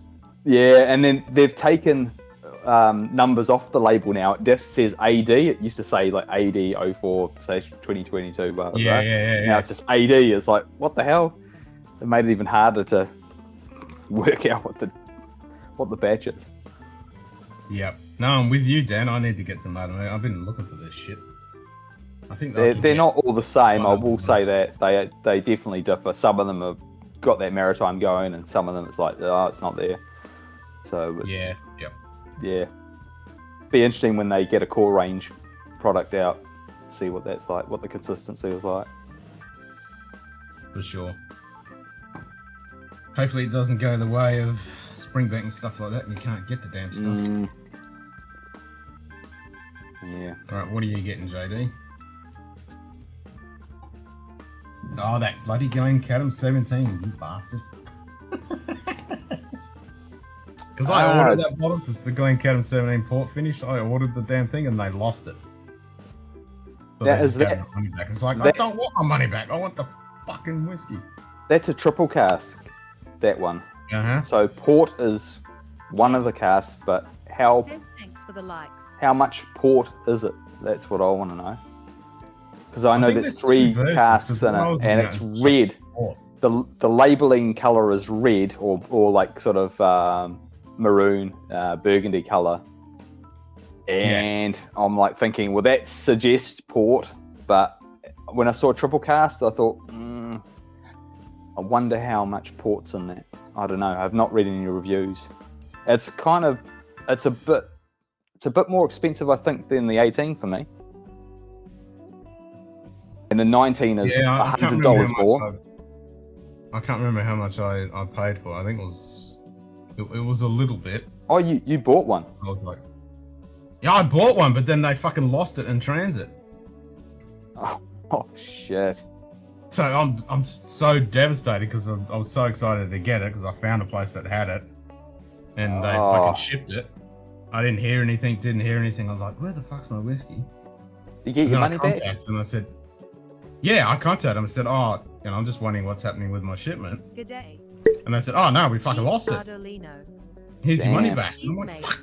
Yeah, and then they've taken numbers off the label now. It just says AD. It used to say like AD 04 2022. Blah, blah, Yeah, blah. yeah. Now it's just AD. It's like, what the hell? It made it even harder to work out what the batch is. Yep. No, I'm with you, Dan. I need to get some Ardnamurchan. I've been looking for this shit. I think They're not all the same. I one of will them say is. that they definitely differ. Some of them have got that maritime going, and some of them it's like, oh, it's not there. So it's, Yeah. Yep. yeah. Be interesting when they get a core range product out, see what that's like, what the consistency is like. For sure. Hopefully it doesn't go the way of Springbank and stuff like that, and you can't get the damn stuff. Yeah. Alright, what are you getting, JD? Oh, that bloody Glen Cadam 17, you bastard. Because I ordered that bottle, because the Glen Cadam 17 port finished, I ordered the damn thing and they lost it. So That they is just gave that- me my money back. It's like, I that- don't want my money back, I want the fucking whiskey. That's a triple cask, that one. Uh-huh. So port is one of the casks, but how Says thanks for the likes. much port is it? That's what I want to know. Because I know think there's there's 3 two versions, casks because in when I it, was and looking it's at it, red. Port. The labeling color is red, or like sort of maroon, burgundy color. And I'm like thinking, well, that suggests port, but when I saw triple cast, I thought, I wonder how much port's in that. I don't know. I've not read any reviews. It's a bit more expensive, I think, than the 18 for me. And the 19 is I can't remember $100 how more. much I can't remember how much I paid for. I think it was a little bit. Oh, you bought one? I was like, yeah, I bought one, but then they fucking lost it in transit. Oh shit. So I'm so devastated because I was so excited to get it because I found a place that had it, and they fucking shipped it. I didn't hear anything. I was like, where the fuck's my whiskey? You get your money back? And I said, yeah, I contacted them. I said, I'm just wondering what's happening with my shipment. Good day. And they said, oh no, we fucking lost it. Here's your money back. I'm like, fuck,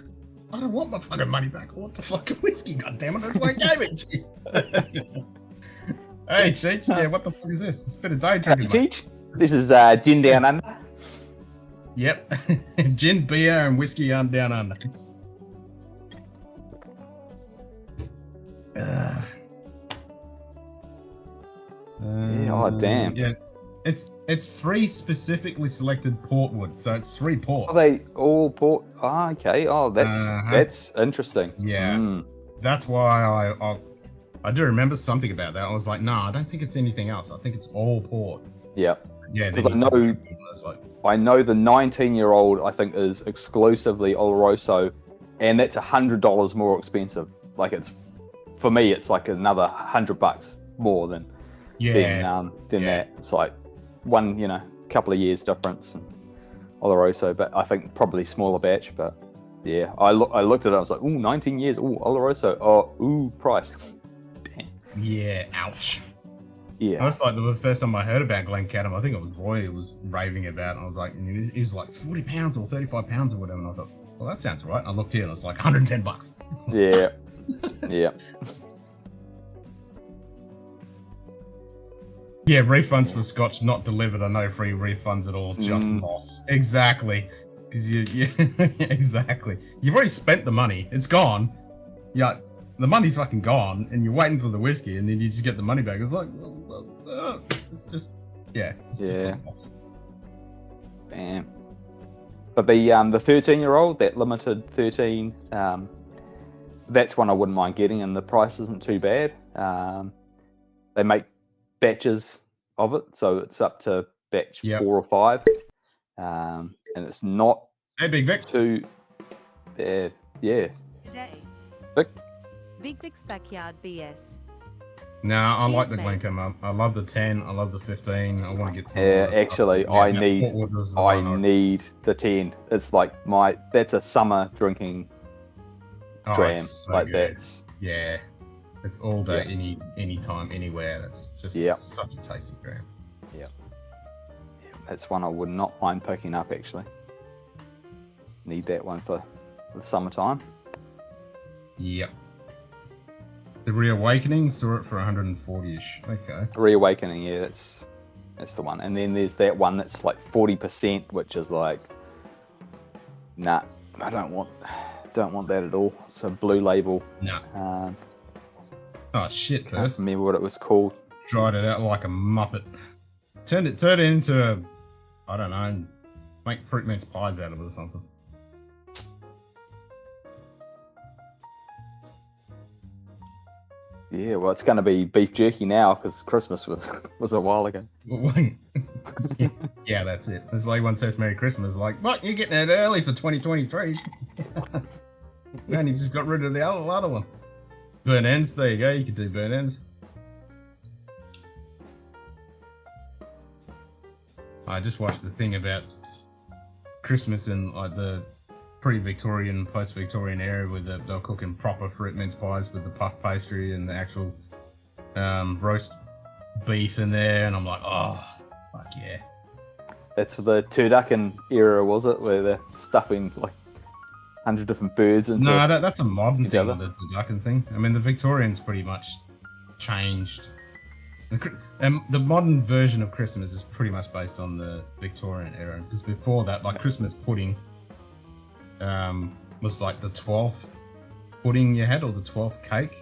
I don't want my fucking money back. I want the fucking whiskey, goddammit. That's why I gave it to you. Hey, Cheech, yeah, what the fuck is this? It's been a day drinking. Cheech, this is Gin Down Under. Yep. Gin, beer, and whiskey on down under. Oh damn. Yeah, it's 3 specifically selected portwood, so it's 3 port. Are they all port? Oh, okay. Oh, that's interesting. Yeah, that's why I do remember something about that. I was like, no, I don't think it's anything else. I think it's all port. Yeah. Yeah, because I know the 19-year-old I think is exclusively Oloroso, and that's $100 more expensive. Like for me, it's like another $100 more than that. It's like one, couple of years difference in Oloroso, but I think probably smaller batch. But yeah, I looked at it. I was like, ooh, 19 years. Ooh, Oloroso. Oh, ooh, price. Damn. Yeah, ouch. Yeah. That's like the first time I heard about Glencairn. I think it was Roy who was raving about it. And I was like, and he was like, it's 40 pounds or 35 pounds or whatever. And I thought, well, that sounds right. I looked here and it's like $110. Yeah. Yeah. Yeah, refunds for Scotch not delivered are no free refunds at all, just loss. Exactly. Because exactly. You've already spent the money. It's gone. Yeah, the money's fucking gone, and you're waiting for the whiskey, and then you just get the money back. It's like, it's just, it's just a loss. Damn. But the 13-year-old, that limited 13, that's one I wouldn't mind getting, and the price isn't too bad. They make batches of it, so it's up to batch 4 or 5, and it's not Big Vic too bad. Yeah. Today. Vic? Big Vic's Backyard BS. Nah, I like the Cheers, mate. Glencairn. I love the 10. I love the 15. I want to get some. Actually, I need the 10. It's like that's a summer drinking dram. So like good. that's it's all day, anytime, anywhere. That's just such a tasty dram. Yeah, that's one I would not mind picking up. Actually, need that one for the summertime. Yep. The Reawakening saw it for 140-ish. Okay. Reawakening, yeah, that's the one. And then there's that one that's like 40%, which is like, nah, I don't want that at all. It's a blue label. No. Oh shit, I Perth. can't remember what it was called. Dried it out like a muppet. Turned it into I don't know, make fruit mince pies out of it or something. Yeah, well, it's going to be beef jerky now because Christmas was a while ago. Yeah, that's it. It's like one says Merry Christmas, like, what? You're getting it early for 2023. Man, you just got rid of the other one. Burn ends, there you go. You could do burn ends. I just watched the thing about Christmas in like the pre-Victorian, post-Victorian era where they were cooking proper fruit mince pies with the puff pastry and the actual roast beef in there, and I'm like, oh, fuck yeah. That's the turducken era, was it? Where they're stuffing like 100 different birds into No, that's a modern thing, the turducken thing. I mean, the Victorians pretty much changed. The modern version of Christmas is pretty much based on the Victorian era, because before that, like Christmas pudding was like the 12th pudding you had, or the 12th cake.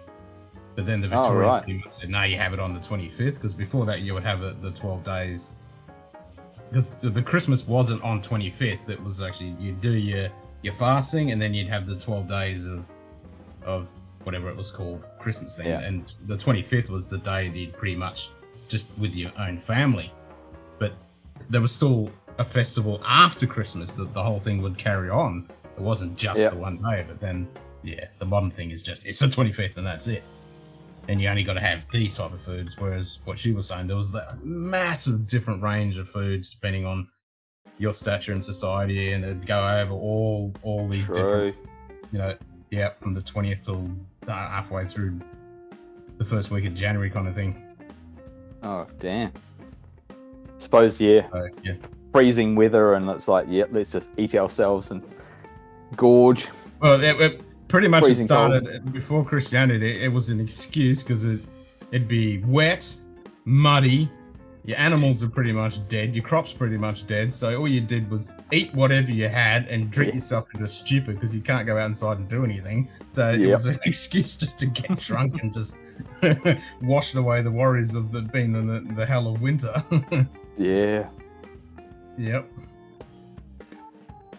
But then the Victorian pretty much said, no, you have it on the 25th, because before that you would have it the 12 days because the Christmas wasn't on 25th. It was actually you'd do your fasting, and then you'd have the 12 days of whatever it was called, Christmas then. Yeah. And the 25th was the day that you'd pretty much just with your own family. But there was still a festival after Christmas that the whole thing would carry on. It wasn't just the one day, but then the modern thing is just it's the 25th and that's it. And you only got to have these type of foods. Whereas what she was saying, there was that massive different range of foods depending on your stature in society, and it'd go over all these different, from the 20th till halfway through the first week of January kind of thing. Oh damn! Suppose freezing weather, and it's like let's just eat ourselves and gorge. Well, it pretty much Freezing started before Christianity. It was an excuse because it'd be wet, muddy. Your animals are pretty much dead. Your crops pretty much dead. So all you did was eat whatever you had and drink yourself into stupid because you can't go outside and do anything. So it was an excuse just to get drunk and just wash away the worries of being in the hell of winter. Yeah. Yep.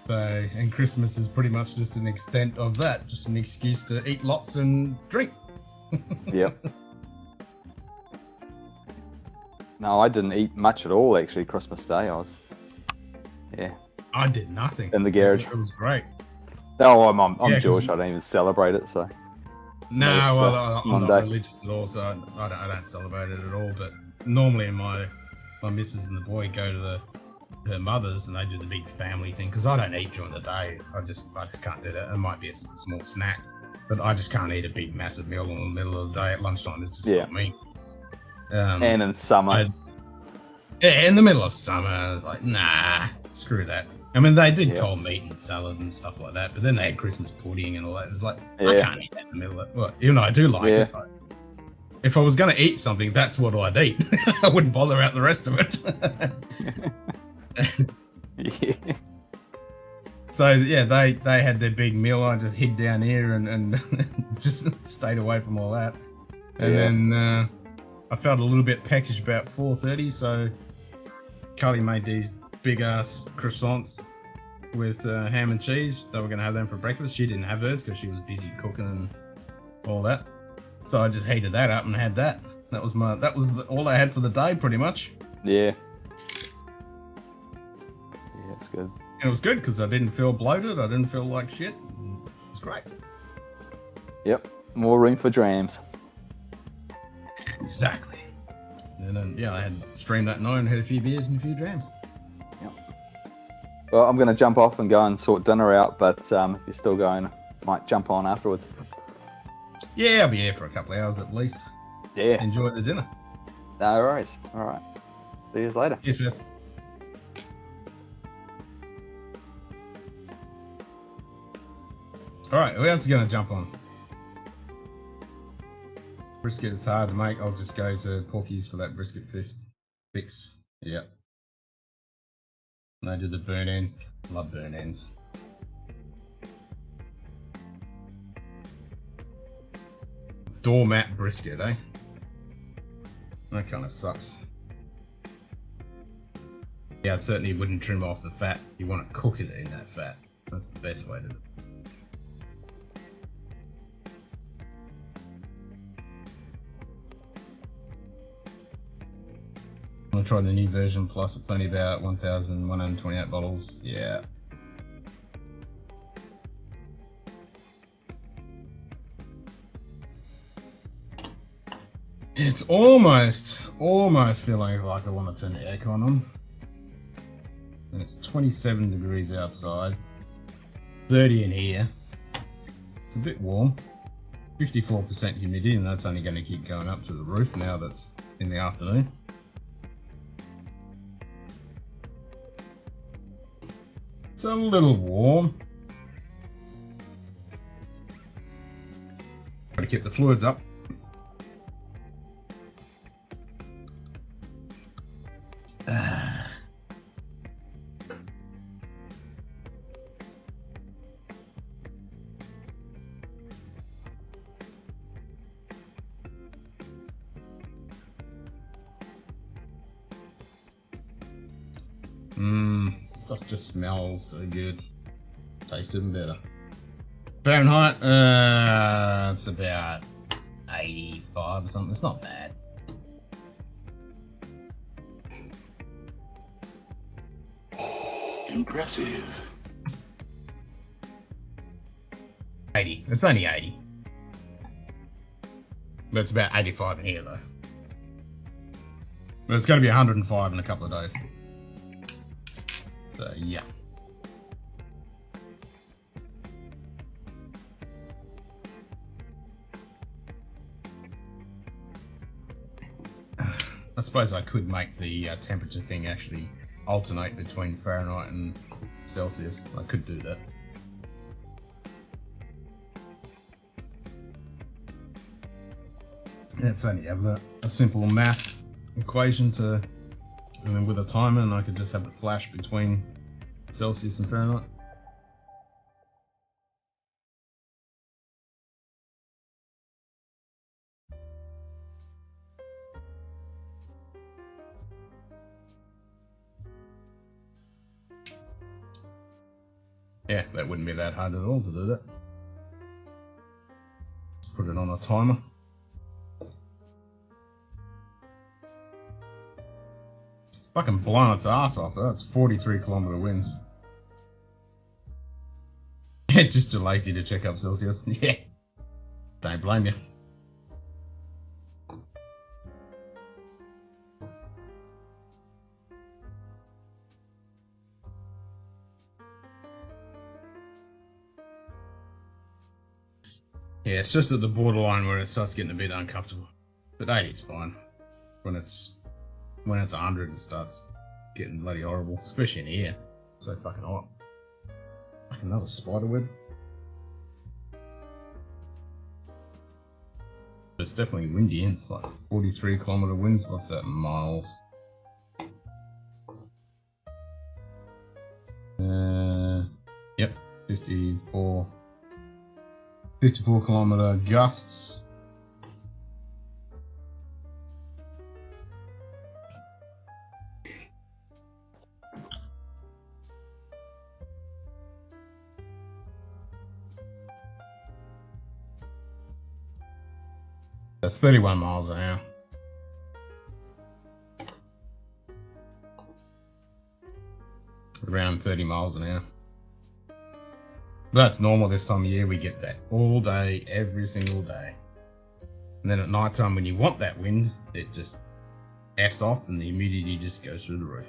So, and Christmas is pretty much just an extent of that, just an excuse to eat lots and drink. Yep. No, I didn't eat much at all actually. Christmas Day, I did nothing in the garage. It was great. Oh, I'm Jewish. I don't even celebrate it. So no, I'm not religious at all, so I don't celebrate it at all. But normally, my missus and the boy go to her mother's, and they do the big family thing because I don't eat during the day. I just can't do that. It might be a small snack, but I just can't eat a big massive meal in the middle of the day at lunchtime. It's just not me. And in summer. In the middle of summer, I was like, nah, screw that. I mean, they did cold meat and salad and stuff like that, but then they had Christmas pudding and all that. It's like, I can't eat that in the middle of it. Well, even though I do like it. If I was going to eat something, that's what I'd eat. I wouldn't bother out the rest of it. So, they had their big meal. I just hid down here and just stayed away from all that. And then I felt a little bit peckish about 4:30, so Carly made these big-ass croissants with ham and cheese. They were going to have them for breakfast. She didn't have hers because she was busy cooking and all that. So I just heated that up and had that. That was all I had for the day, pretty much. Yeah. Yeah, it's good. And it was good because I didn't feel bloated. I didn't feel like shit. It was great. Yep. More room for drams. Exactly. And then, I had streamed that night and had a few beers and a few drams. Yep. Well, I'm going to jump off and go and sort dinner out, but if you're still going, I might jump on afterwards. Yeah, I'll be here for a couple of hours at least. Yeah. Enjoy the dinner. No worries. All right. See you later. Cheers, Jess. All right, who else is going to jump on? Brisket is hard to make. I'll just go to Porky's for that brisket fix. Yeah. And they do the burn ends. Love burn ends. Doormat brisket, eh? That kind of sucks. Yeah, it certainly wouldn't trim off the fat. You want to cook it in that fat. That's the best way to do it. I'll try the new version, plus it's only about 1,128 bottles. Yeah. It's almost feeling like I want to turn the aircon on. And it's 27 degrees outside, 30 in here. It's a bit warm. 54% humidity, and that's only going to keep going up to the roof now that's in the afternoon. It's a little warm. Got to keep the fluids up. stuff just smells so good. Tastes even better. Fahrenheit, it's about 85 or something. It's not bad. Impressive. 80. It's only 80. But it's about 85 in here though. But it's going to be 105 in a couple of days. So yeah. I suppose I could make the temperature thing actually alternate between Fahrenheit and Celsius. I could do that. It's only have a simple math equation to, and then with a timer, and I could just have the flash between Celsius and Fahrenheit. Yeah, that wouldn't be that hard at all to do that. Let's put it on a timer. It's fucking blowing its ass off. That's 43-kilometer winds. Just too lazy to check up Celsius. Yeah, don't blame you. Yeah, it's just at the borderline where it starts getting a bit uncomfortable. But 80 is fine. When it's 100, it starts getting bloody horrible, especially in here. It's so fucking hot. Like another spider web. It's definitely windy. It's like 43-kilometer winds. What's that in miles? Yep, 54-kilometer gusts. That's 31 miles an hour. Around 30 miles an hour. That's normal this time of year. We get that all day, every single day. And then at night time, when you want that wind, it just F's off and the humidity just goes through the roof.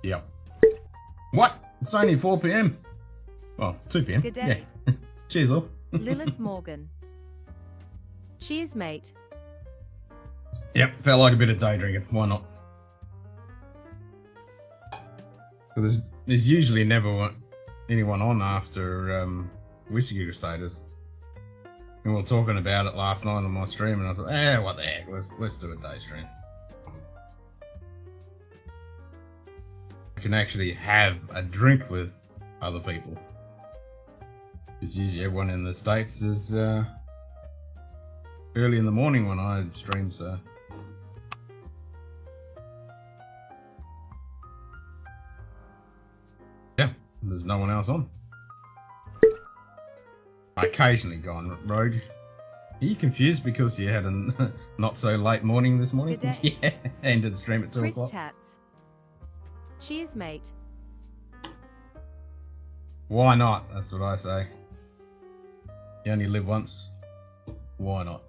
Yep. What? It's only 4 p.m. Well, 2 p.m. Good day. Yeah. Cheers, Lil. Lilith Morgan. Cheers, mate. Yep, felt like a bit of day drinking. Why not? There's usually never anyone on after Whiskey Crusaders. And we were talking about it last night on my stream, and I thought, what the heck, let's do a day stream. Can actually have a drink with other people. Because usually everyone in the States is early in the morning when I stream, so. Yeah, there's no one else on. I occasionally go on rogue. Are you confused because you had a not so late morning this morning? Good day. Yeah, ended the stream at 2 Chris o'clock. Tats. Cheers, mate. Why not? That's what I say. You only live once. Why not?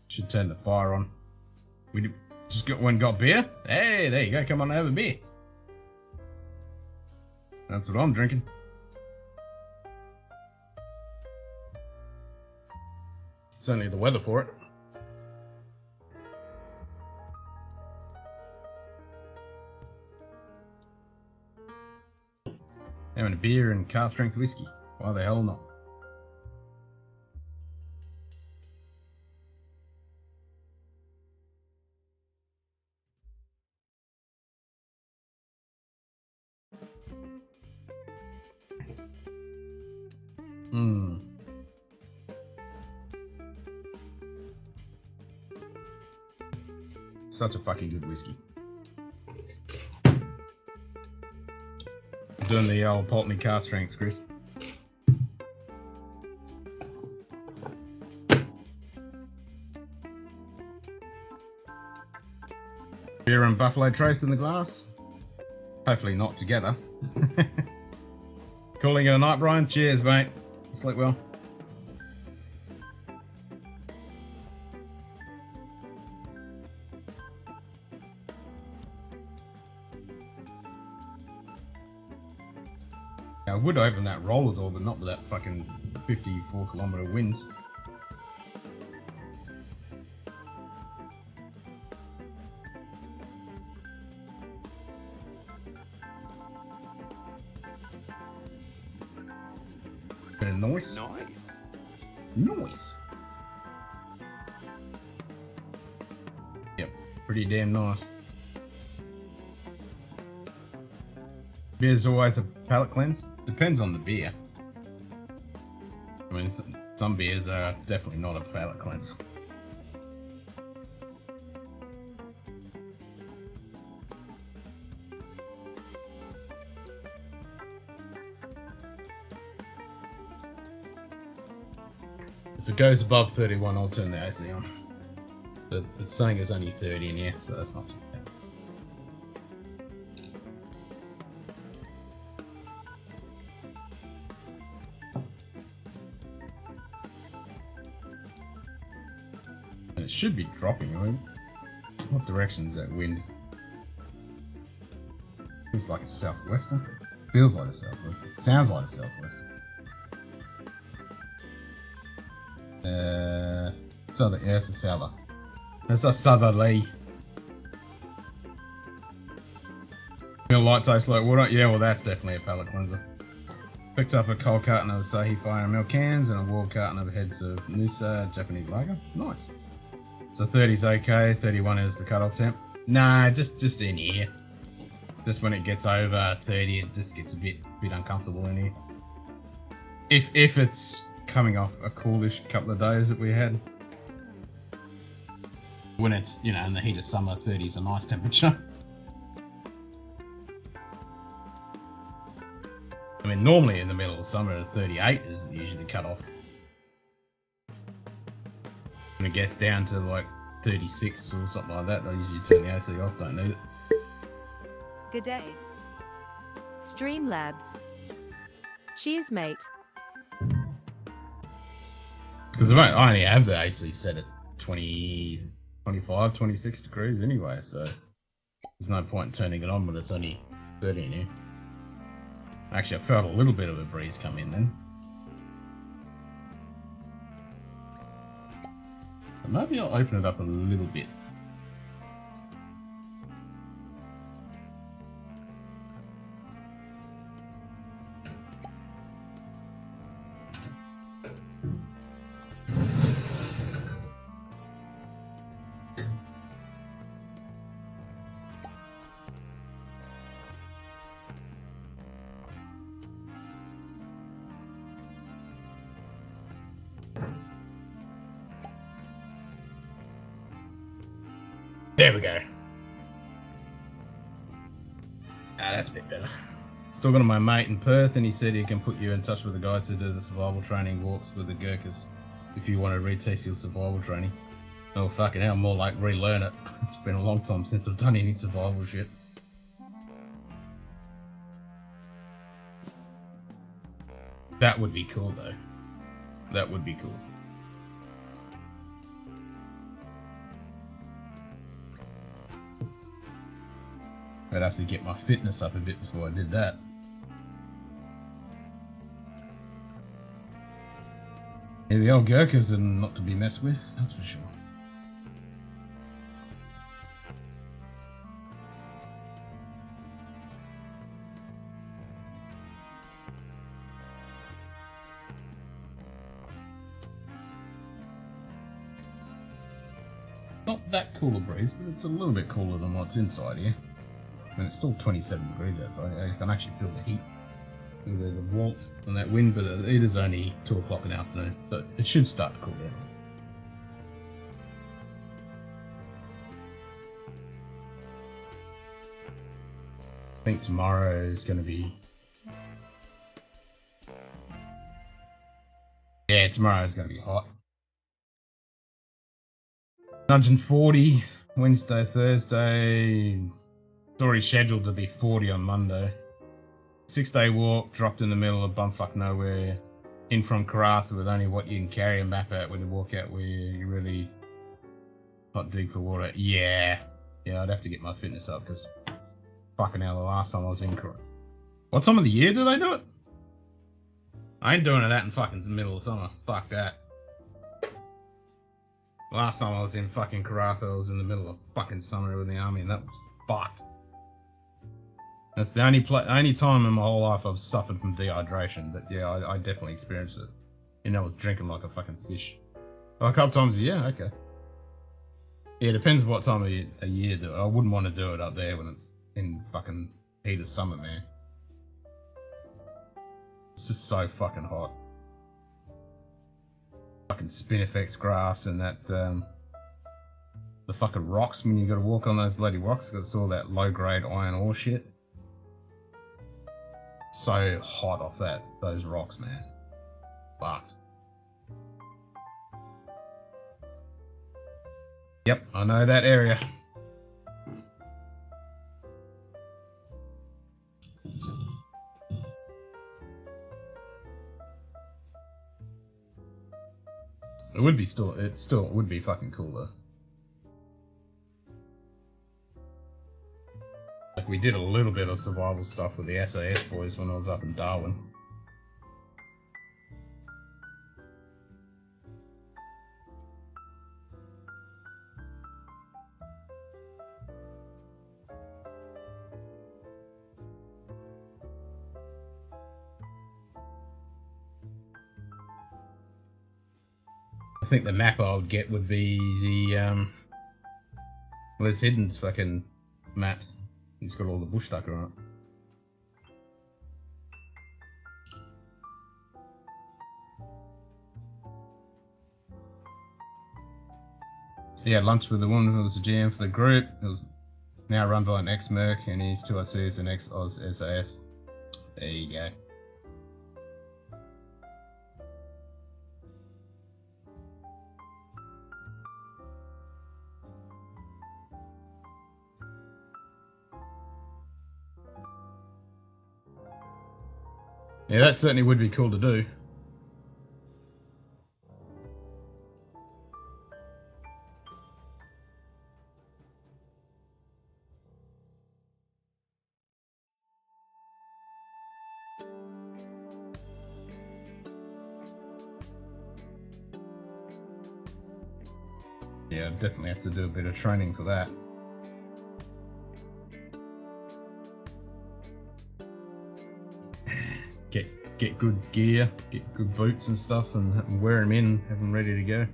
Should turn the fire on. We just got beer. Hey, there you go. Come on, have a beer. That's what I'm drinking. Certainly the weather for it. Having a beer and car strength whiskey. Why the hell not? Hmm. Such a fucking good whiskey. Doing the old Pulteney car strength, Chris. Beer and Buffalo Trace in the glass. Hopefully not together. Calling it a night, Brian. Cheers, mate. Sleep well. I would open that roller door, but not with that fucking 54-kilometer winds. Bit of noise. Noise. Yep, pretty damn nice. Beer's always a palate cleanse. Depends on the beer. I mean, some beers are definitely not a palate cleanse. If it goes above 31, I'll turn the AC on. But it's saying it's only 30 in here, so that's not too bad. It should be dropping. I mean, what direction is that wind? Feels like a southwester. Feels like a southwester. Sounds like a southwester. Southern, yeah, it's a souther. It's a southerly. Feel light tastes like water. Yeah, well, that's definitely a palate cleanser. Picked up a cold carton of Asahi Fire Milk cans and a warm carton of heads of Noosa Japanese lager. Nice. So 30's okay, 31 is the cutoff temp. Nah, just in here. Just when it gets over 30, it just gets a bit uncomfortable in here. If it's coming off a coolish couple of days that we had. When it's, you know, in the heat of summer, 30's a nice temperature. I mean, normally in the middle of summer, 38 is usually cut off. When it gets down to like 36 or something like that, I usually turn the AC off, don't need it. Good day. Streamlabs. Cheers, mate. Because I only have the AC set at 20, 25, 26 degrees anyway, so there's no point in turning it on when it's only 30 in here. Actually, I felt a little bit of a breeze come in then. So maybe I'll open it up a little bit. There we go. That's a bit better. Still got my mate in Perth, and he said he can put you in touch with the guys who do the survival training walks with the Gurkhas if you want to retest your survival training. Oh fucking hell, more like relearn it. It's been a long time since I've done any survival shit. That would be cool though. That would be cool. I'd have to get my fitness up a bit before I did that. Yeah, the old Gurkhas are not to be messed with, that's for sure. not that cool a breeze, but it's a little bit cooler than what's inside here. And it's still 27 degrees outside. I can actually feel the heat. There's a warmth and that wind, but it is only 2 o'clock in the afternoon, so it should start to cool down. I think tomorrow is going to be... Yeah, tomorrow is going to be hot. 140 Wednesday, Thursday. It's already scheduled to be 40 on Monday. 6-day walk, dropped in the middle of bumfuck nowhere, in from Karratha with only what you can carry a map out when you walk out where you're really not deep for water. Yeah, I'd have to get my fitness up because fucking hell, the last time I was in Karratha. What time of the year do they do it? I ain't doing that in fucking the middle of summer. Fuck that. Last time I was in fucking Karratha, I was in the middle of fucking summer with the army, and that was fucked. That's the only time in my whole life I've suffered from dehydration, but yeah, I definitely experienced it. I was drinking like a fucking fish. Oh, a couple times a year? Okay. Yeah, it depends what time of a year do it. I wouldn't want to do it up there when it's in fucking heat of summer, man. It's just so fucking hot. Fucking spinifex grass and that, the fucking rocks when you gotta walk on those bloody rocks, because it's all that low-grade iron ore shit. So hot off those rocks, man. Fucked. Yep, I know that area. It would be it would be fucking cool though. Like we did a little bit of survival stuff with the SAS boys when I was up in Darwin. I think the map I would get would be the Les Hidden's fucking maps. He's got all the bush ducker on it. Yeah, lunch with the woman who was the GM for the group. It was now run by an ex-Merc and his 2ICs and ex-Oz SAS. There you go. Yeah, that certainly would be cool to do. Yeah, I'd definitely have to do a bit of training for that. Get good gear, get good boots and stuff, and wear them in, have them ready to go.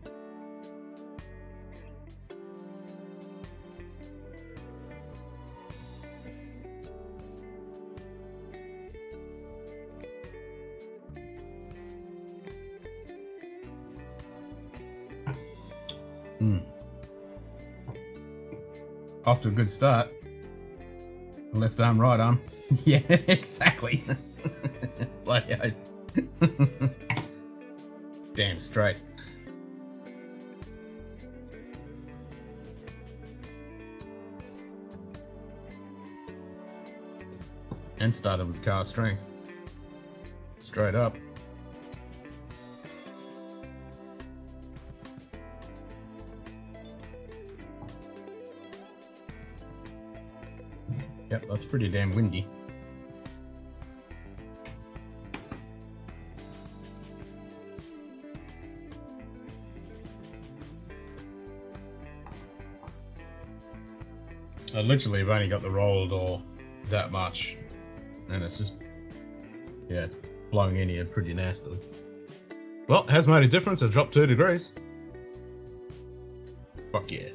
Off to a good start. Left arm, right arm. Yeah, exactly. Bloody oath. Damn straight. And started with car strength. Straight up. Yep, that's pretty damn windy. I literally have only got the roller door that much, and it's just, yeah, blowing in here pretty nastily. Well, it has made a difference. It dropped 2 degrees. Fuck yeah.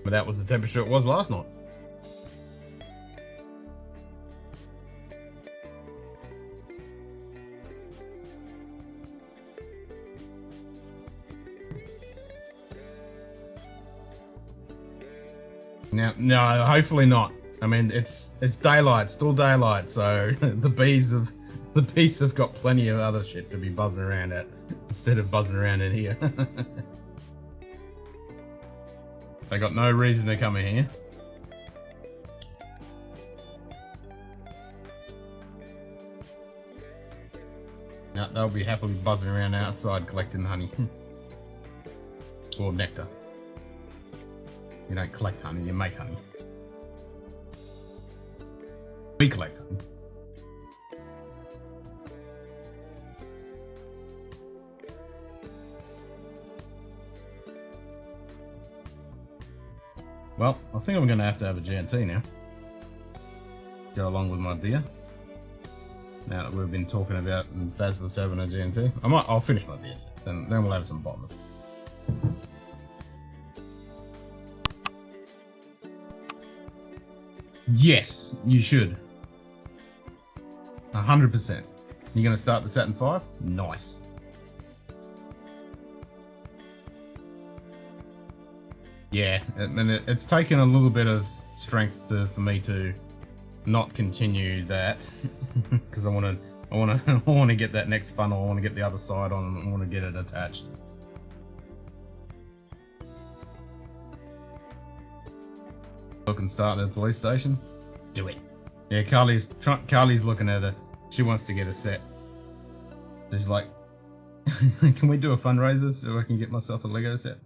But that was the temperature it was last night. Now, no, hopefully not. I mean, it's daylight, still daylight, so the bees have got plenty of other shit to be buzzing around at instead of buzzing around in here. They got no reason to come in here. No, they'll be happily buzzing around outside collecting honey. Or nectar. You don't collect honey, you make honey. We collect honey. Well, I think I'm going to have a G&T now. Go along with my beer. Now that we've been talking about and Baz was having a G&T. I'll finish my beer, then we'll have some bombers. Yes, you should. 100%. You're going to start the Saturn 5? Nice. Yeah, and it's taken a little bit of strength for me to not continue that because I want to get that next funnel. I want to get the other side on and I want to get it attached. Look and start at the police station. Do it. Yeah, Carly's looking at it. She wants to get a set. She's like, can we do a fundraiser so I can get myself a Lego set?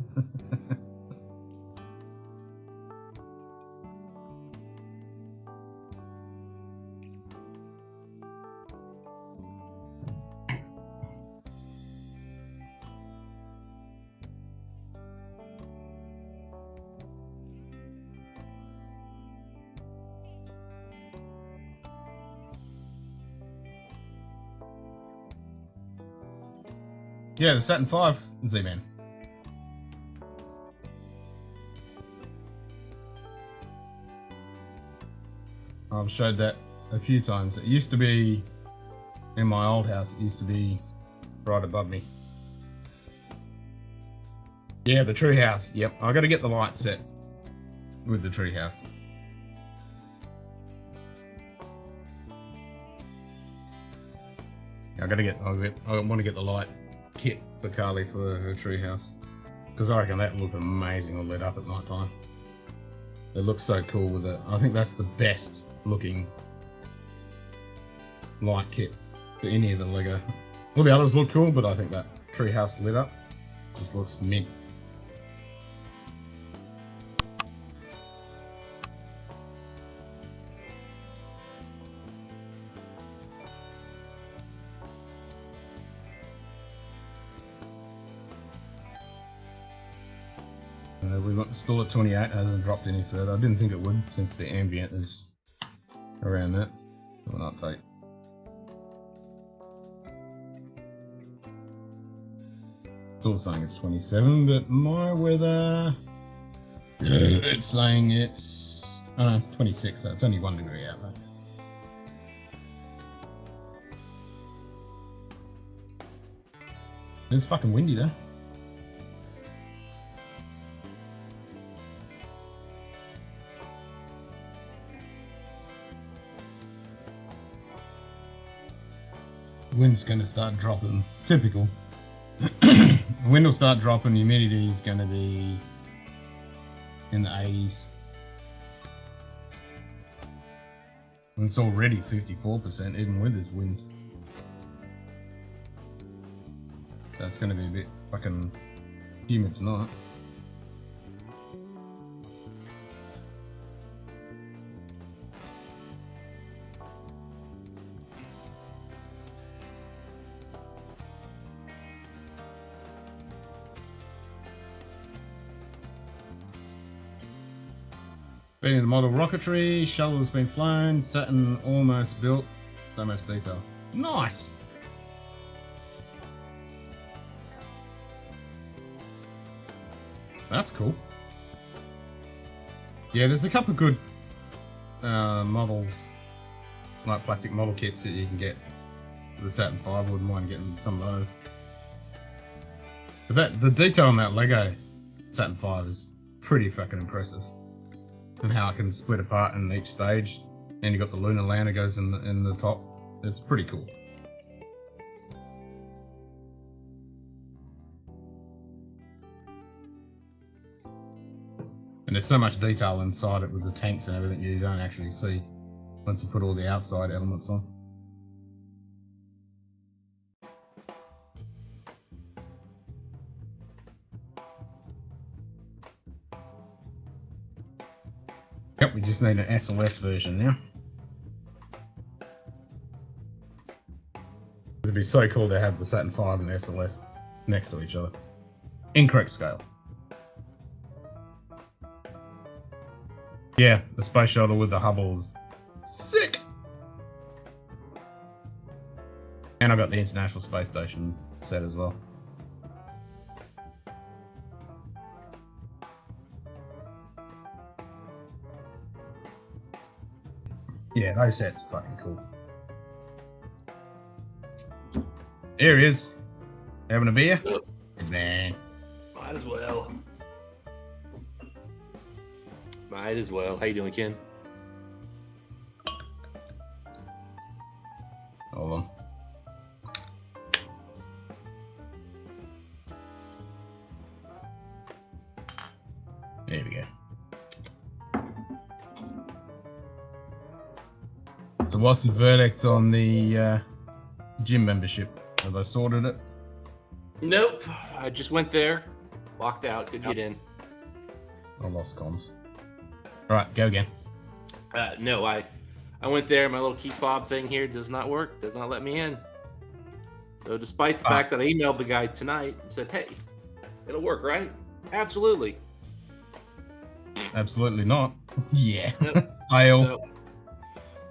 Yeah, the Saturn 5 Z-Man. I've showed that a few times. It used to be in my old house. It used to be right above me. Yeah, the tree house. Yep, I got to get the light set with the tree house. I want to get the light kit for Carly for her treehouse because I reckon that would look amazing all lit up at night time. It looks so cool with it. I think that's the best looking light kit for any of the Lego. All the others look cool, but I think that treehouse lit up just looks mint. We're still at 28, hasn't dropped any further. I didn't think it would since the ambient is around that. An update. Still saying it's 27, but my weather, it's saying it's 26, so it's only 1 degree out though. It's fucking windy though. Wind's going to start dropping. Typical. The wind will start dropping. Humidity is going to be in the 80s. And it's already 54%, even with this wind. So it's going to be a bit fucking humid tonight. Been in the model rocketry, shuttle has been flown, Saturn almost built, so much detail. Nice! That's cool. Yeah, there's a couple of good models, like plastic model kits that you can get for the Saturn V. I wouldn't mind getting some of those. But the detail on that Lego Saturn V is pretty fucking impressive. And how it can split apart in each stage. And you've got the lunar lander goes in the top. It's pretty cool. And there's so much detail inside it with the tanks and everything you don't actually see once you put all the outside elements on. Yep, we just need an SLS version now. It'd be so cool to have the Saturn V and the SLS next to each other. Incorrect scale. Yeah, the space shuttle with the Hubble is sick. And I got the International Space Station set as well. Yeah, those sets are fucking cool. Here he is. Having a beer? Man. Might as well. Might as well. How you doing, Ken? Hold on. There we go. So what's the verdict on the gym membership? Have I sorted it? Nope. I just went there. Locked out. Couldn't get in. I lost comms. Alright, go again. No, I went there. My little key fob thing here does not work. Does not let me in. So despite the fact that I emailed the guy tonight and said, hey, it'll work, right? Absolutely. Absolutely not. Yeah. Yep. Fail.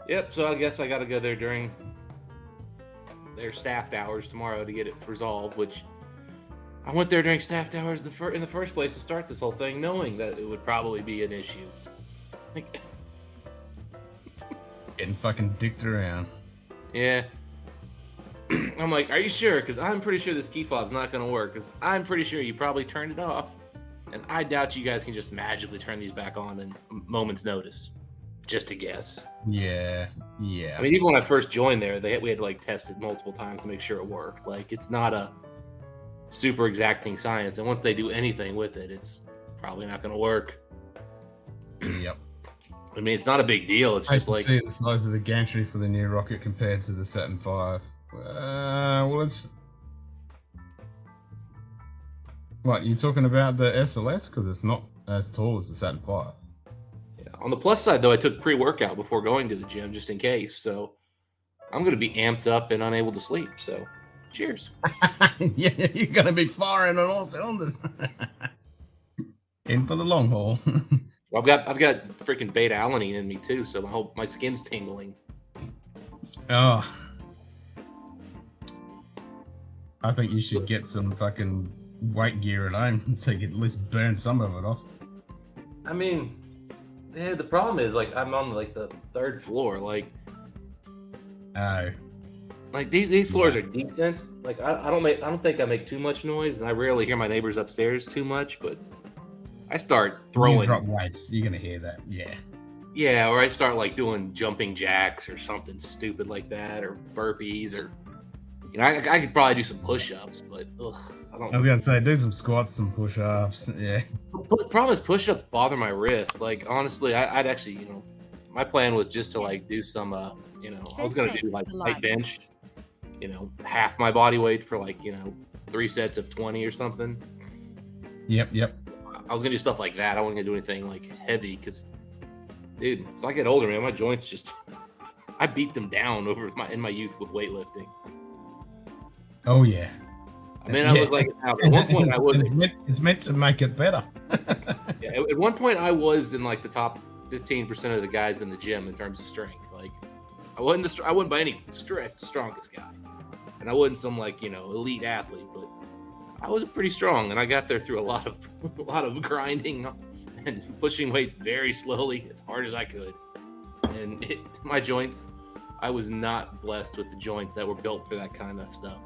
Yep, so I guess I got to go there during their staffed hours tomorrow to get it resolved, which I went there during staffed hours in the first place to start this whole thing, knowing that it would probably be an issue. Like, getting fucking dicked around. Yeah. I'm like, are you sure? Because I'm pretty sure this key fob's not going to work, because I'm pretty sure you probably turned it off, and I doubt you guys can just magically turn these back on in a moment's notice. Just a guess. Yeah. I mean, even when I first joined there, we had to like test it multiple times to make sure it worked. Like, it's not a super exacting science, and once they do anything with it, it's probably not going to work. Yep. I mean, it's not a big deal. It's just like, see the size of the gantry for the new rocket compared to the Saturn V. Well, it's what you talking about the SLS, because it's not as tall as the Saturn V. yeah. On the plus side, though, I took pre-workout before going to the gym just in case, so I'm going to be amped up and unable to sleep. So, cheers. Yeah, you're gonna be firing on all cylinders. In for the long haul. Well, I've got freaking beta alanine in me too, so my skin's tingling. Oh, I think you should get some fucking weight gear at home so you can at least burn some of it off. I mean, yeah, the problem is like I'm on like the third floor, like these floors are decent. Like I don't think I make too much noise, and I rarely hear my neighbors upstairs too much, but I start throwing. You drop weights, you're gonna hear that, yeah. Yeah, or I start like doing jumping jacks or something stupid like that, or burpees, or I could probably do some push-ups, but I don't. I was gonna say do some squats, some push-ups, yeah. But the problem is push-ups bother my wrist. Like honestly, I'd actually, my plan was just to like do some, I was gonna do like light bench, half my body weight for like 3 sets of 20 or something. Yep. I was gonna do stuff like that. I wasn't gonna do anything like heavy because, dude, as I get older, man, my joints just I beat them down in my youth with weightlifting. Oh yeah. I mean, I look like it now, but at one point I was. It's meant to make it better. Yeah, at one point I was in like the top 15% of the guys in the gym in terms of strength. Like, I wasn't by any stretch the strongest guy, and I wasn't some like elite athlete, but I was pretty strong, and I got there through a lot of grinding and pushing weights very slowly, as hard as I could. And my joints, I was not blessed with the joints that were built for that kind of stuff.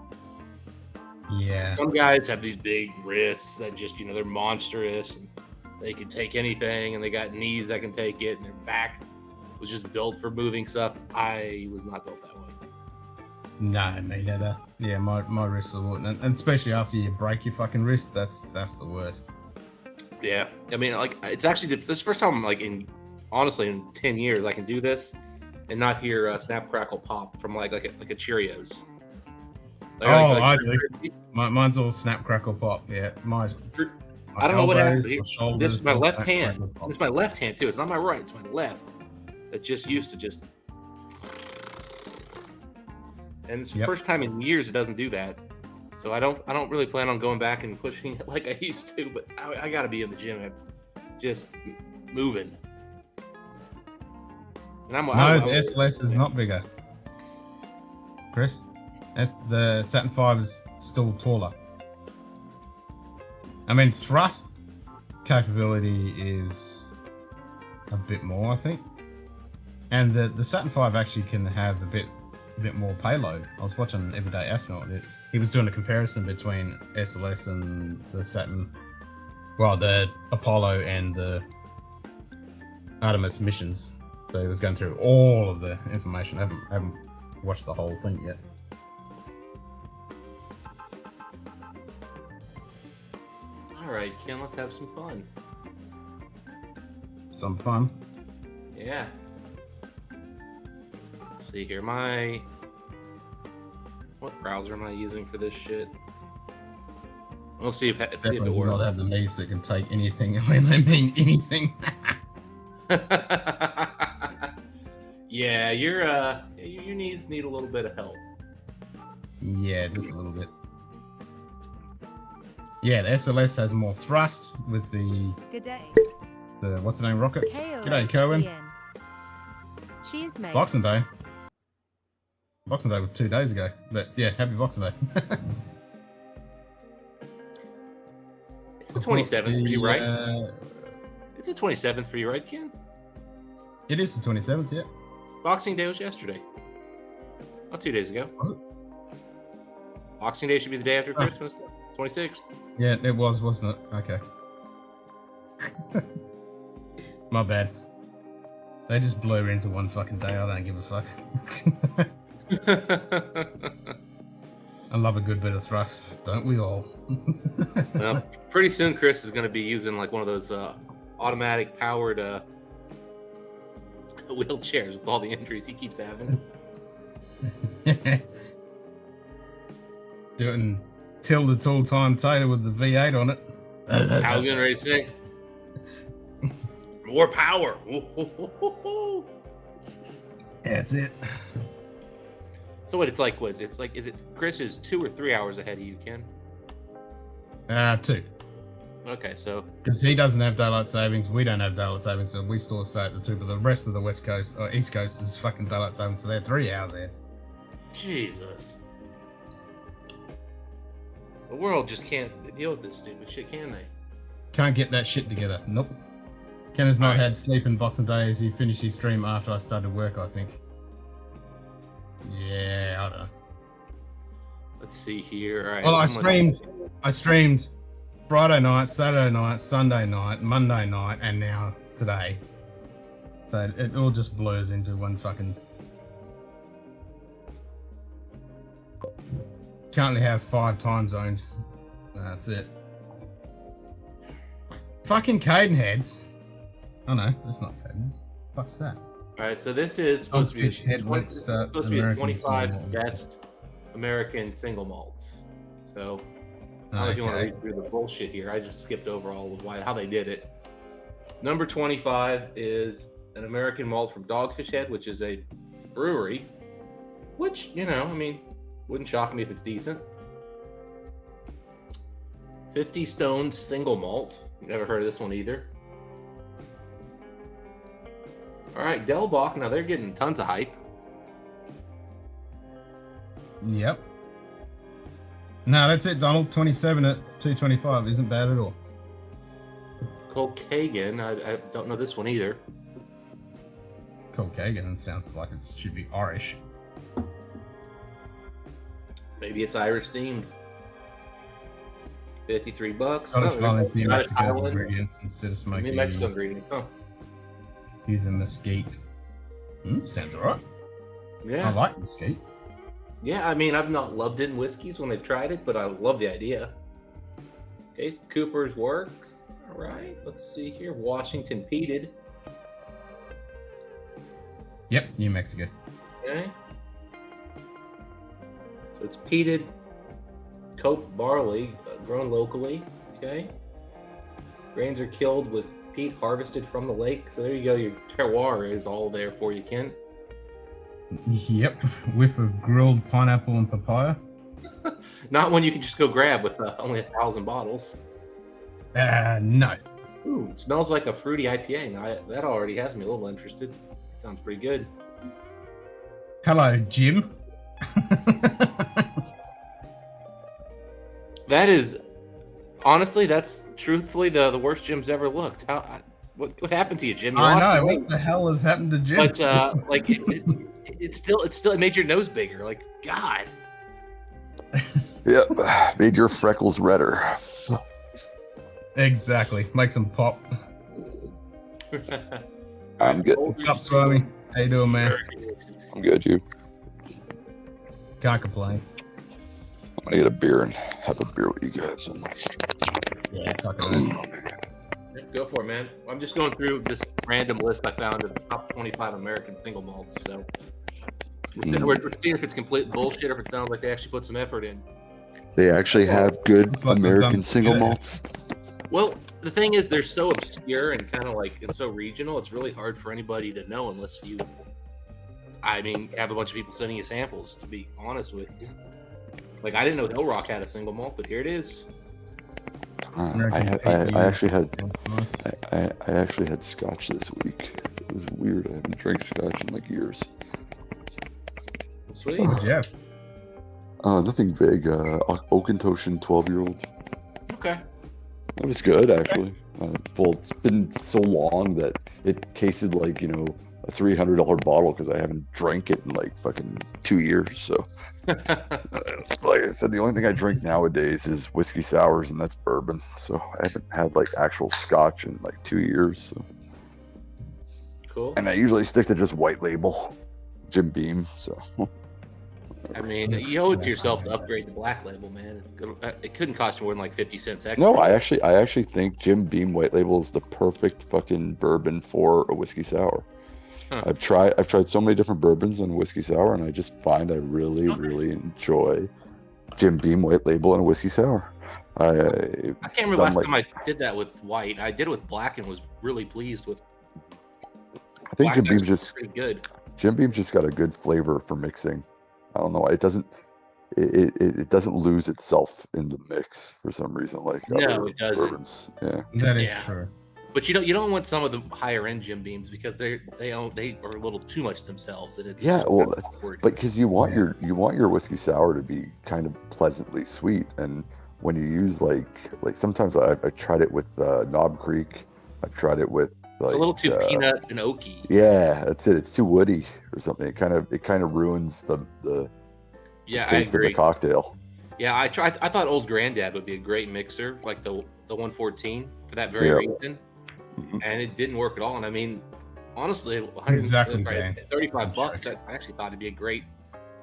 Yeah. Some guys have these big wrists that just, they're monstrous and they can take anything, and they got knees that can take it, and their back was just built for moving stuff. I was not built that way. No, me neither. Yeah, my wrists are wouldn't, and especially after you break your fucking wrist, that's the worst. Yeah, I mean, like, it's actually this is the first time, like, honestly, in 10 years, I can do this and not hear snap, crackle, pop from like a Cheerios. Like, I do. Mine's all snap, crackle, pop. Yeah, I don't know what happened. This is my all left snap, hand. crackle, pop. This is my left hand too. It's not my right. It's my left. That just used to just. And it's the first time in years it doesn't do that. So I don't really plan on going back and pushing it like I used to. But I got to be in the gym, just moving. And the SLS is not bigger, Chris. The Saturn 5 is still taller. I mean, thrust capability is a bit more, I think. And the Saturn 5 actually can have a bit more payload. I was watching Everyday Astronaut. He was doing a comparison between SLS and the Saturn, well, the Apollo and the Artemis missions. So he was going through all of the information. I haven't watched the whole thing yet. All right, Ken, let's have some fun. Some fun. Yeah. Let's see here. What browser am I using for this shit? We'll see if it Definitely do works. not have the knees that can take anything when they mean anything. Yeah, your knees need a little bit of help. Yeah, just a little bit. Yeah, the SLS has more thrust with the Good day. what's the name, rockets. G'day, KOHBN. Cohen. Cheers, mate. Boxing Day. Boxing Day was 2 days ago, but yeah, happy Boxing Day. It's the 27th for you, right? It's the 27th for you, right, Ken? It is the 27th, yeah. Boxing Day was yesterday. Not 2 days ago. Was it? Boxing Day should be the day after Christmas, 26th. Yeah, it was, wasn't it? Okay. My bad. They just blur into one fucking day. I don't give a fuck. I love a good bit of thrust, don't we all? Well, pretty soon Chris is going to be using like one of those automatic powered wheelchairs with all the injuries he keeps having. Doing Tilda Tool Time Tater with the V8 on it. I was getting ready to say, more power. That's it. So what? It's like is it Chris is 2 or 3 hours ahead of you, Ken? 2. Okay, so Because he doesn't have daylight savings, we don't have daylight savings, so we still stay at the 2. But the rest of the West Coast or East Coast is fucking daylight savings, so they're 3 hours ahead. Jesus. The world just can't deal with this stupid shit, can they? Can't get that shit together. Nope. Ken has not Alright. had sleep in Boxing Day as he finished his stream after I started work, I think. Yeah, I don't know. Let's see here. All right. Well, I streamed Friday night, Saturday night, Sunday night, Monday night, and now today. So it all just blurs into one fucking... Currently have 5 time zones. That's it. Fucking Caden heads. Oh no, that's not Caden. What's that? All right, so this is supposed to be the 25 American best American single malts. So I don't know if you want to read through the bullshit here. I just skipped over all of how they did it. Number 25 is an American malt from Dogfish Head, which is a brewery, which, I mean, wouldn't shock me if it's decent. 50 Stone single malt. Never heard of this one either. All right, Delbach. Now they're getting tons of hype. Yep. No, that's it, Donald. 27 at 225 isn't bad at all. Colkagan. I don't know this one either. Colkagan sounds like it should be Irish. Maybe it's Irish themed. $53. Scottish Islands, New Scottish Mexico's Island. ingredients instead of smoking. New Mexico ingredients, huh? Using mesquite. Sounds alright. Yeah. I like mesquite. Yeah, I mean, I've not loved it in whiskeys when they've tried it, but I love the idea. Okay, Cooper's work. All right, let's see here. Washington peated. Yep, New Mexico. Okay. So it's peated cope barley grown locally. Okay. Grains are killed with peat harvested from the lake. So there you go. Your terroir is all there for you, Ken. Yep, whiff of grilled pineapple and papaya. Not one you can just go grab with only 1,000 bottles. No. Ooh, it smells like a fruity IPA. Now, that already has me a little interested. Sounds pretty good. Hello, Jim. That is, honestly, that's truthfully the worst Jim's ever looked. What happened to you, Jim? You I lost know. the weight. What the hell has happened to Jim? But like it made your nose bigger. Like God. Yep, made your freckles redder. Exactly. Makes them pop. I'm good. What's up, Swami? How you doing, man? I'm good, you. Can't complain. I'm gonna get a beer and have a beer with you guys. Yeah, talking about Go for it, man. I'm just going through this random list I found of top 25 American single malts. So we're seeing if it's complete bullshit or if it sounds like they actually put some effort in. They actually have good It's like American those single yeah. malts. Well, the thing is, they're so obscure and kind of like and so regional. It's really hard for anybody to know unless you, I mean, have a bunch of people sending you samples. To be honest with you, like I didn't know Hill Rock had a single malt, but here it is. I actually had Scotch this week. It was weird. I haven't drank Scotch in like years. Sweet. Yeah. Nothing big. Oakentoshan 12-year-old. Okay. It was good, actually. Well, it's been so long that it tasted like, a $300 bottle because I haven't drank it in like fucking 2 years. So, like I said, the only thing I drink nowadays is whiskey sours, and that's bourbon. So I haven't had like actual Scotch in like 2 years. So. Cool. And I usually stick to just white label, Jim Beam. So. I mean, you owe it to yourself to upgrade to Black Label, man. It couldn't cost you more than like 50 cents extra. No, I actually think Jim Beam White Label is the perfect fucking bourbon for a whiskey sour. Huh. I've tried so many different bourbons and whiskey sour, and I just find I really enjoy Jim Beam White Label and a whiskey sour. I can't remember last time I did that with white. I did it with black and was really pleased with. I think Black Jim Beam's actually just pretty good. Jim Beam's just got a good flavor for mixing. I don't know. It doesn't lose itself in the mix for some reason. Like No, other it doesn't. bourbons. Yeah. That is Yeah. true. But you don't want some of the higher end Jim Beams because they are a little too much themselves, and it's Yeah, well, awkward. But because you want your whiskey sour to be kind of pleasantly sweet, and when you use like sometimes I tried it with Knob Creek, I've tried it with like, it's a little too peanut and oaky. Yeah, that's it. It's too woody or something. It kind of ruins the Yeah, I taste of agree. the cocktail. Yeah, I thought Old Granddad would be a great mixer, like the 114 for that very reason, and it didn't work at all. And I mean, honestly, Exactly, $35. I actually thought it'd be a great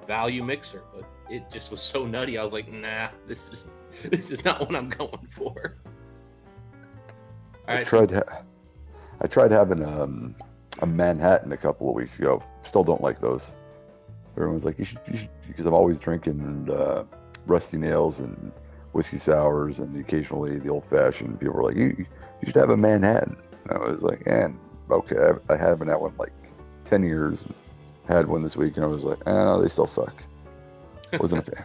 value mixer, but it just was so nutty. I was like, nah, this is not what I'm going for. All right, I tried having a Manhattan a couple of weeks ago. Still don't like those. Everyone's like, you should, because I'm always drinking Rusty Nails and whiskey sours and occasionally the old fashioned. People were like, you should have a Manhattan. And I was like, okay, I haven't had one like 10 years. And had one this week, and I was like, no, they still suck. Wasn't a fan.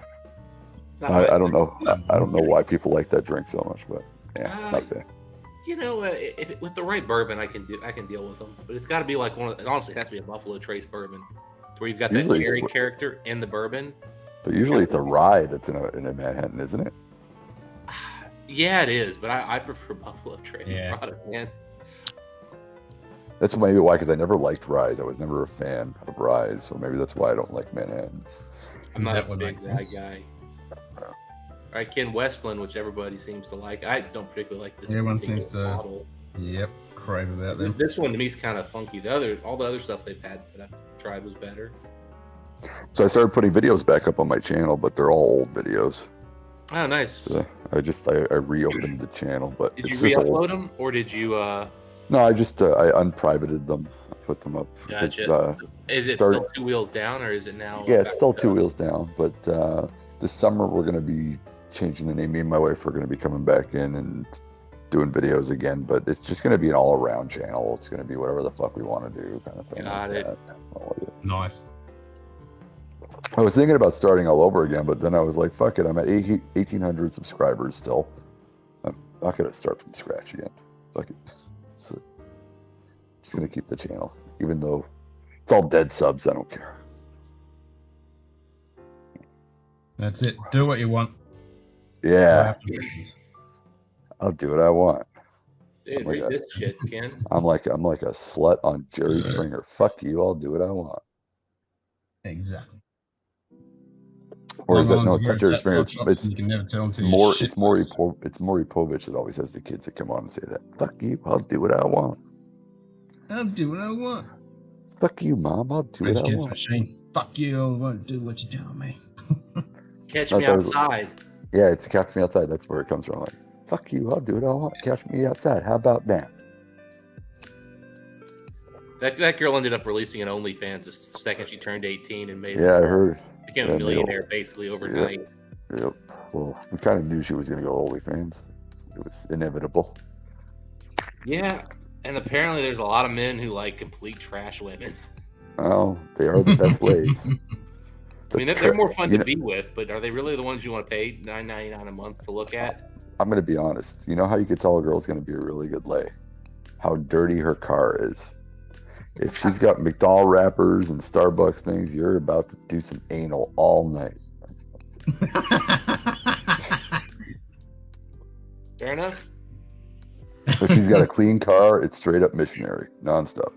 I don't know. I don't know why people like that drink so much, but yeah, not a fan. With the right bourbon, I can deal with them. But it's got to be like honestly, it has to be a Buffalo Trace bourbon, where you've got that Usually cherry character in the bourbon. But usually it's a rye that's in a Manhattan, isn't it? Yeah, it is, but I prefer Buffalo Trace product, man. That's maybe why, because I never liked ryes. I was never a fan of ryes, so maybe that's why I don't like Manhattans. I'm not That a would big make rye sense. guy. All right, Ken Westland, which everybody seems to like. I don't particularly like this. Everyone particular seems to- model. Yep, crave about them. This one to me is kind of funky. All the other stuff they've had that I've tried was better. So I started putting videos back up on my channel, but they're all old videos. Oh, nice. So I reopened the channel, but Did you it's just old. re-upload them, or did you? No, I just I unprivated them. I put them up. Gotcha. Is it started- still 2 wheels down, or is it now? Yeah, it's back still to- 2 wheels down, but this summer we're going to be changing the name. Me and my wife are going to be coming back in and doing videos again, but it's just going to be an all-around channel. It's going to be whatever the fuck we want to do, kind of thing. Got like it. that. Nice. I was thinking about starting all over again, but then I was like, fuck it, I'm at 1,800 subscribers still. I'm not going to start from scratch again. Fuck it. So, just going to keep the channel, even though it's all dead subs. I don't care. That's it. Do what you want. Yeah, Yeah. I'll do what I want. Dude, my read God. this shit, Ken. I'm like a slut on Jerry Springer. Fuck you, I'll do what I want. Exactly. Or is that Long no? as It's you not go Jerry to Springer. that shops and you can never tell It's until you more. shit It's more. yourself. It's Maury Povich that always has the kids that come on and say that. Fuck you, I'll do what I want. I'll do what I want. Fuck you, mom, I'll do what Rich I Kids want. Machine. Fuck you, I won't do what you tell me. Catch That's me always- outside. Yeah, it's Catch Me Outside. That's where it comes from. Like, fuck you, I'll do what I want. Catch me outside. How about that? That girl ended up releasing an OnlyFans the second she turned 18 and made Yeah, I heard. became Yeah, a millionaire basically overnight. Yep. Well, we kind of knew she was gonna go OnlyFans. It was inevitable. Yeah, and apparently there's a lot of men who like complete trash women. Well, they are the best lays. I mean, they're more fun to be with, but are they really the ones you want to pay $9.99 a month to look at? I'm gonna be honest. You know how you could tell a girl's gonna be a really good lay? How dirty her car is. If she's got McDonald's wrappers and Starbucks things, you're about to do some anal all night. Fair enough. If she's got a clean car, it's straight up missionary, nonstop.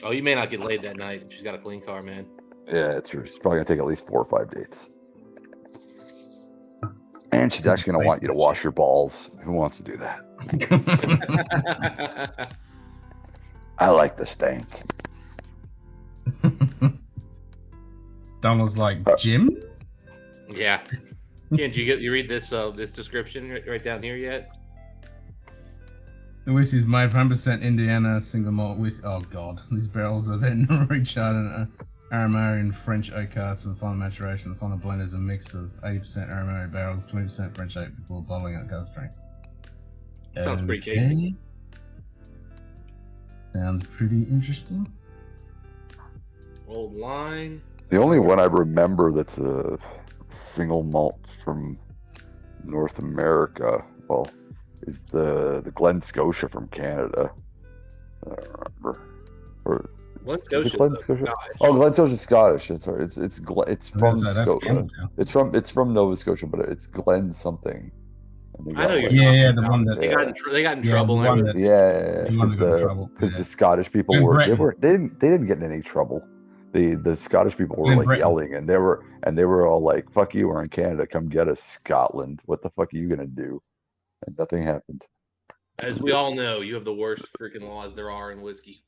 Oh, you may not get laid that night if she's got a clean car, man. Yeah, it's true. She's probably gonna take at least 4 or 5 dates. And she's actually gonna want you to wash your balls. Who wants to do that? I like the stank. Donald's like, Jim? Yeah. Ken, did you read this this description right down here yet? The whiskey is made from 100% Indiana single malt whiskey. Oh god, these barrels are then recharred Aromatherapy and French oak casks for the final maturation. The final blend is a mix of 80% Aromatherapy barrels, 20% French oak before bottling at cask strength. Sounds pretty tasty. Sounds pretty interesting. Old line. The only one I remember that's a single malt from North America, well, is the Glen Scotia from Canada. I don't remember. Or Glen is it Scotia's Glen a Scotia? Scotch. Oh, Glen Scotia's Scottish. It's sorry. It's from That's Scotia. Canada. It's from Nova Scotia, but it's Glen something. And they I know got, you're like- Yeah, talking the one about. that They got in Yeah, trouble. the and one everything. Yeah, the one that got in trouble. because Yeah. the Scottish people In were Britain. they didn't get in any trouble. The Scottish people were In like Britain. yelling, and they were all like, "Fuck you, we're in Canada. Come get us, Scotland. What the fuck are you gonna do?" And nothing happened. As we all know, you have the worst freaking laws there are in whiskey.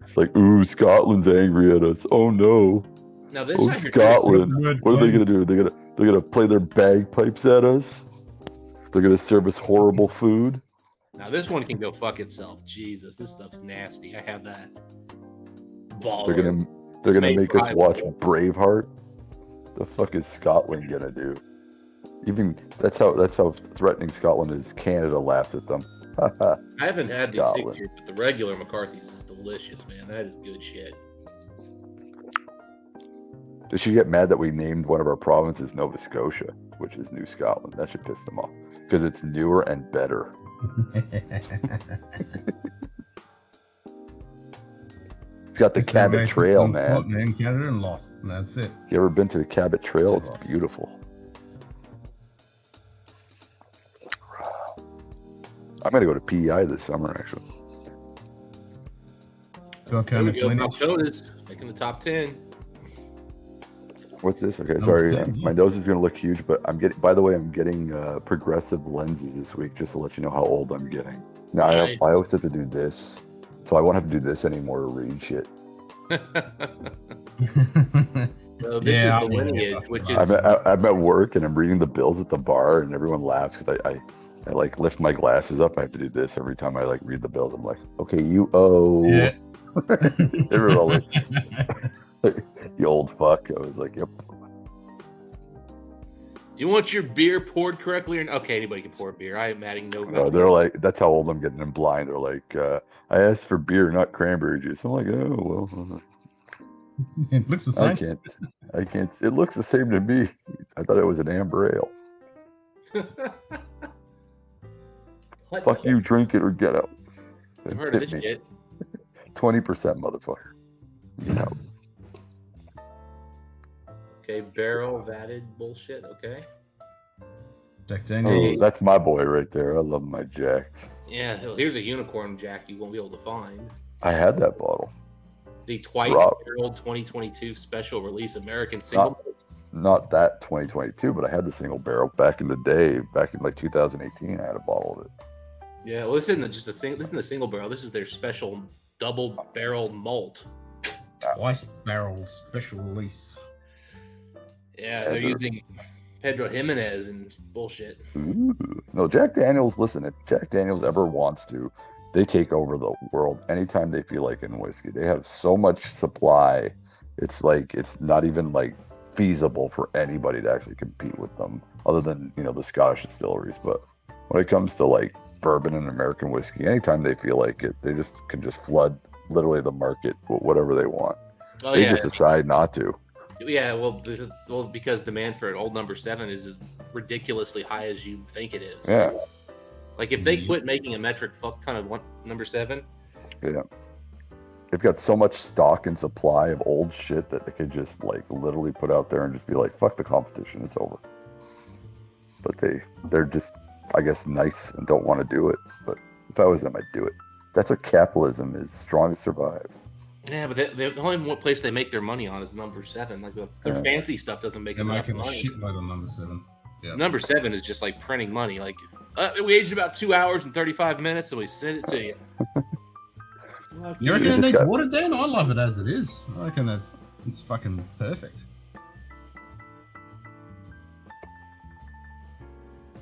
It's like, ooh, Scotland's angry at us. Oh no, Now this oh time you're Scotland. What are they gonna do? They're gonna play their bagpipes at us. They're gonna serve us horrible food. Now this one can go fuck itself. Jesus, this stuff's nasty. I have that. Baller. They're gonna made make us by watch Will. Braveheart. The fuck is Scotland gonna do? Even that's how threatening Scotland is. Canada laughs at them. I haven't had these Scotland. 6 years, but the regular McCarthy's is delicious, man. That is good shit. They should get mad that we named one of our provinces Nova Scotia, which is New Scotland. That should piss them off because it's newer and better. It's got the Cabot Trail, man. In Canada and lost. And that's it. You ever been to the Cabot Trail? It's Lost. beautiful. I'm gonna go to PEI this summer actually. So There we okay, go. Miss Balcones making the top 10. What's this? Okay, Number sorry. 10, yeah. My nose is gonna look huge, but I'm getting. By the way, I'm getting progressive lenses this week, just to let you know how old I'm getting. Now Nice. I always have to do this, so I won't have to do this anymore to read shit. So this Yeah, is the I mean, lineage, which I'm is I'm at work and I'm reading the bills at the bar, and everyone laughs because I like lift my glasses up. I have to do this every time I like read the bills. I'm like, okay, you owe. Yeah. Everyone like, you old fuck. I was like, yep. Do you want your beer poured correctly or okay? Anybody can pour beer. I am adding no. No, they're like, that's how old I'm getting. I'm blind. They're like, I asked for beer, not cranberry juice. I'm like, oh well. It looks the I same. can't. It looks the same to me. I thought it was an amber ale. What? Fuck you, drink it or get out. I've And heard of tip this me. shit. 20%, motherfucker. You know. Okay, barrel vatted bullshit. Okay. Jack Oh, Daniels. that's my boy right there. I love my Jacks. Yeah, hell, here's a unicorn Jack you won't be able to find. I had that bottle. The twice Rob. barreled 2022 special release American single. Not that 2022, but I had the single barrel back in the day. Back in like 2018, I had a bottle of it. Yeah, well, this isn't just a single. This isn't a single barrel. This is their special double barreled malt. Twice barrel special release. Yeah, they're using Pedro Jimenez and bullshit. Ooh. No, Jack Daniels, listen, if Jack Daniels ever wants to, they take over the world anytime they feel like in whiskey. They have so much supply. It's like, it's not even like feasible for anybody to actually compete with them other than, you know, the Scottish distilleries. But when it comes to like bourbon and American whiskey, anytime they feel like it, they just can just flood literally the market with whatever they want. Oh They yeah, just decide not to. yeah. Well, because demand for an old number 7 is as ridiculously high as you think it is. Yeah. Like if they quit making a metric fuck ton of number 7, Yeah. They've got so much stock and supply of old shit that they could just like literally put out there and just be like, fuck the competition, it's over. But they're just, I guess, nice and don't want to do it. But if I was them, I'd do it. That's what capitalism is, strong to survive. yeah, but the only place they make their money on is number 7. Like their Yeah. fancy stuff doesn't make They're enough making a money. shitload on number 7. Yeah. Number 7 is just like printing money. Like we aged about 2 hours and 35 minutes, and we sent it to you. Fuck You reckon you. it just needs got- watered down? I love it as it is. I reckon it's fucking perfect.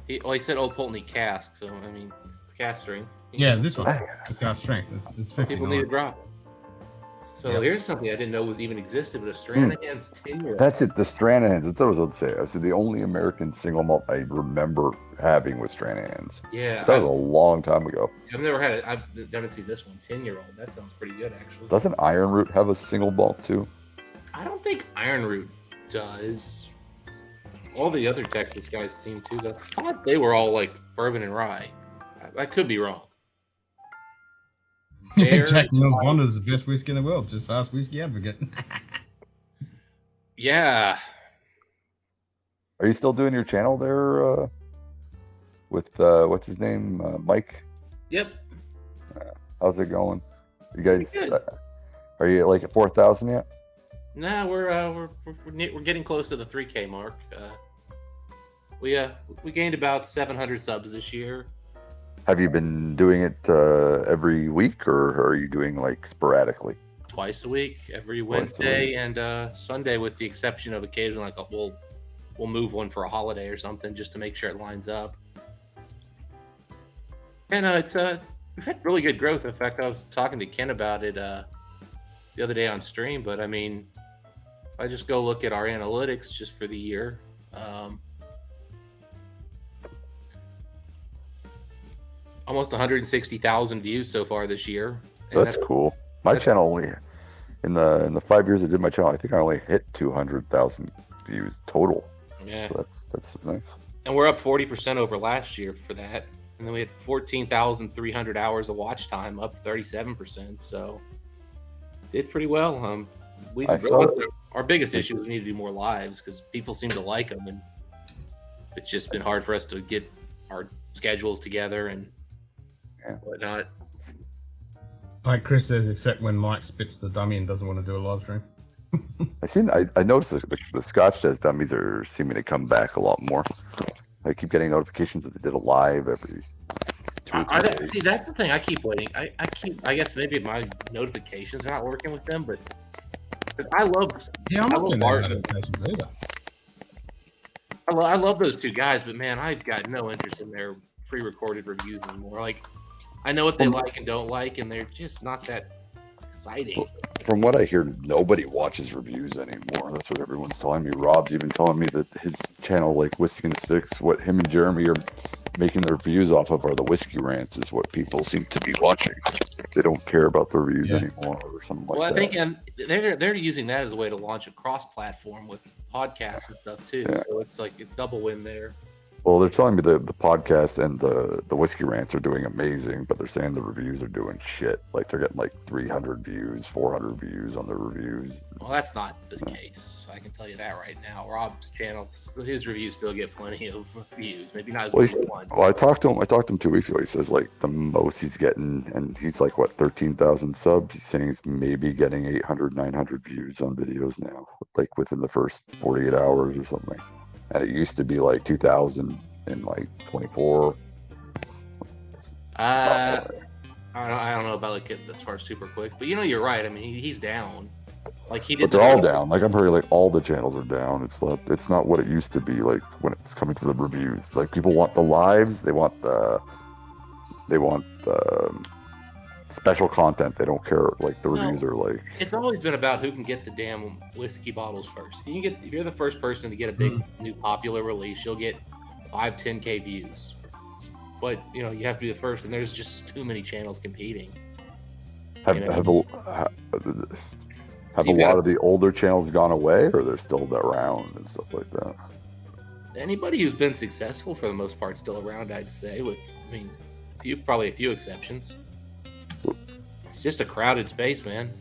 He said Old Pulteney cask, so I mean it's cask strength. Yeah, this one. The cast strength. It's 59. People need to drop it. So Yep. here's something I didn't know was even existed, but a Stranahan's 10-year. That's it, the Stranahan's. That's what I was about to say. I said the only American single malt I remember having was Stranahan's. Yeah, That was a long time ago. I've never had it. I haven't seen this one. 10-year-old. That sounds pretty good, actually. Doesn't Iron Root have a single malt too? I don't think Iron Root does. All the other Texas guys seem to. I thought they were all like bourbon and rye. I could be wrong. Bears, Jack Daniels Bond is the best whiskey in the world. Just ask Whiskey Advocate. Yeah. Are you still doing your channel there with what's his name, Mike? Yep. How's it going? You guys, Pretty good. are you like at 4,000 yet? Nah, we're getting close to the 3K mark. We gained about 700 subs this year. Have you been doing it every week, or are you doing like sporadically? Twice a week, every Twice a Wednesday and Sunday, with the exception of occasionally like we'll move one for a holiday or something just to make sure it lines up. And we've had really good growth. In fact, I was talking to Ken about it the other day on stream. But I mean, if I just go look at our analytics just for the year. Almost 160,000 views so far this year. And That's cool. My channel only in the 5 years I did my channel, I think I only hit 200,000 views total. Yeah. So that's nice. And we're up 40% over last year for that. And then we had 14,300 hours of watch time, up 37%. So did pretty well. We I saw realized that our biggest issue is we need to do more lives because people seem to like them, and it's just been hard for us to get our schedules together. And whatnot. Like Chris says, except when Mike spits the dummy and doesn't want to do a live stream. I noticed that the Scotch Test dummies are seeming to come back a lot more. I keep getting notifications that they did a live every 2 or 3 days. See, that's the thing. I keep waiting. I guess maybe my notifications are not working with them, but because I love Bart. Either. I love those two guys, but man, I've got no interest in their pre-recorded reviews anymore. Like, I know what they like and don't like, and they're just not that exciting. From what I hear, nobody watches reviews anymore. That's what everyone's telling me. Rob's even telling me that his channel, like Whiskey and Six, what him and Jeremy are making their reviews off of are the whiskey rants, is what people seem to be watching. They don't care about the reviews anymore, or something like that. Well, I think, and they're using that as a way to launch a cross-platform with podcasts and stuff too. Yeah. So it's like a double win there. Well, they're telling me the podcast and the whiskey rants are doing amazing, but they're saying the reviews are doing shit. Like they're getting like 300 views, 400 views on their reviews. Well, that's not the case. I can tell you that right now. Rob's channel, his reviews still get plenty of views. Maybe not as many ones. Well, I talked to him 2 weeks ago. He says like the most he's getting, and he's like what 13,000 subs. He's saying he's maybe getting 800, 900 views on videos now, like within the first 48 hours or something. And it used to be like 2,000 in like 24. I don't know about like as far as super quick, but you're right. I mean, he's down. Like he did. But they're all down. Like I'm hearing like all the channels are down. It's not what it used to be like when it's coming to the reviews. Like people want the lives. They want the special content. They don't care. Like the reviews are like. It's always been about who can get the damn whiskey bottles first. If you're the first person to get a big new popular release, you'll get 5-10K views. But you have to be the first, and there's just too many channels competing. Have a lot of the older channels gone away, or they're still around and stuff like that? Anybody who's been successful for the most part still around, I'd say. Probably a few exceptions. It's just a crowded space, man.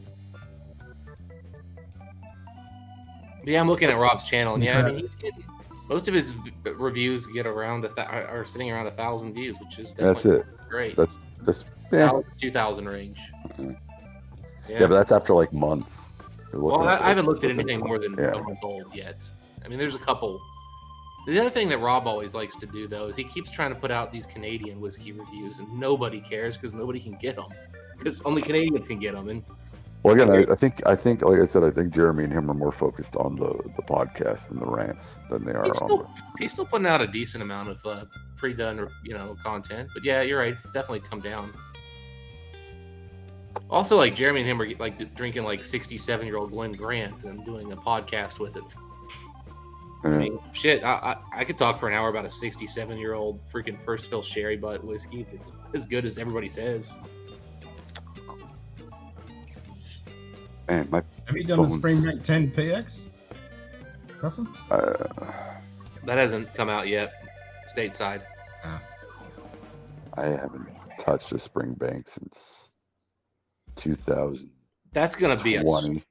But yeah, I'm looking at Rob's channel, and he's getting most of his reviews get around are sitting around 1,000 views, which is definitely great. That's 2,000 range. Yeah, but that's after like months. Well, I haven't looked at anything more than a month old yet. I mean, there's a couple. The other thing that Rob always likes to do, though, is he keeps trying to put out these Canadian whiskey reviews, and nobody cares because nobody can get them. Because only Canadians can get them. And well, again, I think, like I said, I think Jeremy and him are more focused on the podcast and the rants than they are he's still putting out a decent amount of pre-done, content. But yeah, you're right. It's definitely come down. Also, like Jeremy and him are like drinking like 67-year-old Glen Grant and doing a podcast with it. I mean, shit, I could talk for an hour about a 67-year-old freaking first fill sherry butt whiskey. It's as good as everybody says. Man, have you done the Springbank 10 PX? Custom? That hasn't come out yet, stateside. I haven't touched a Springbank since 2000. That's gonna be a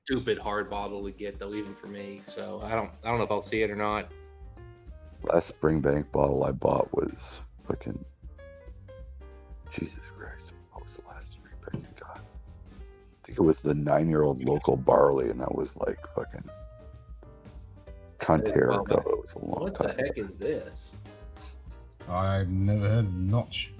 stupid hard bottle to get, though, even for me. So I don't know if I'll see it or not. Last Springbank bottle I bought was fucking Jesus Christ. What was the last Springbank I got? I think it was the 9-year-old local barley, and that was like fucking Conterra. It was a long time. What the heck is this? I've never heard of Notch.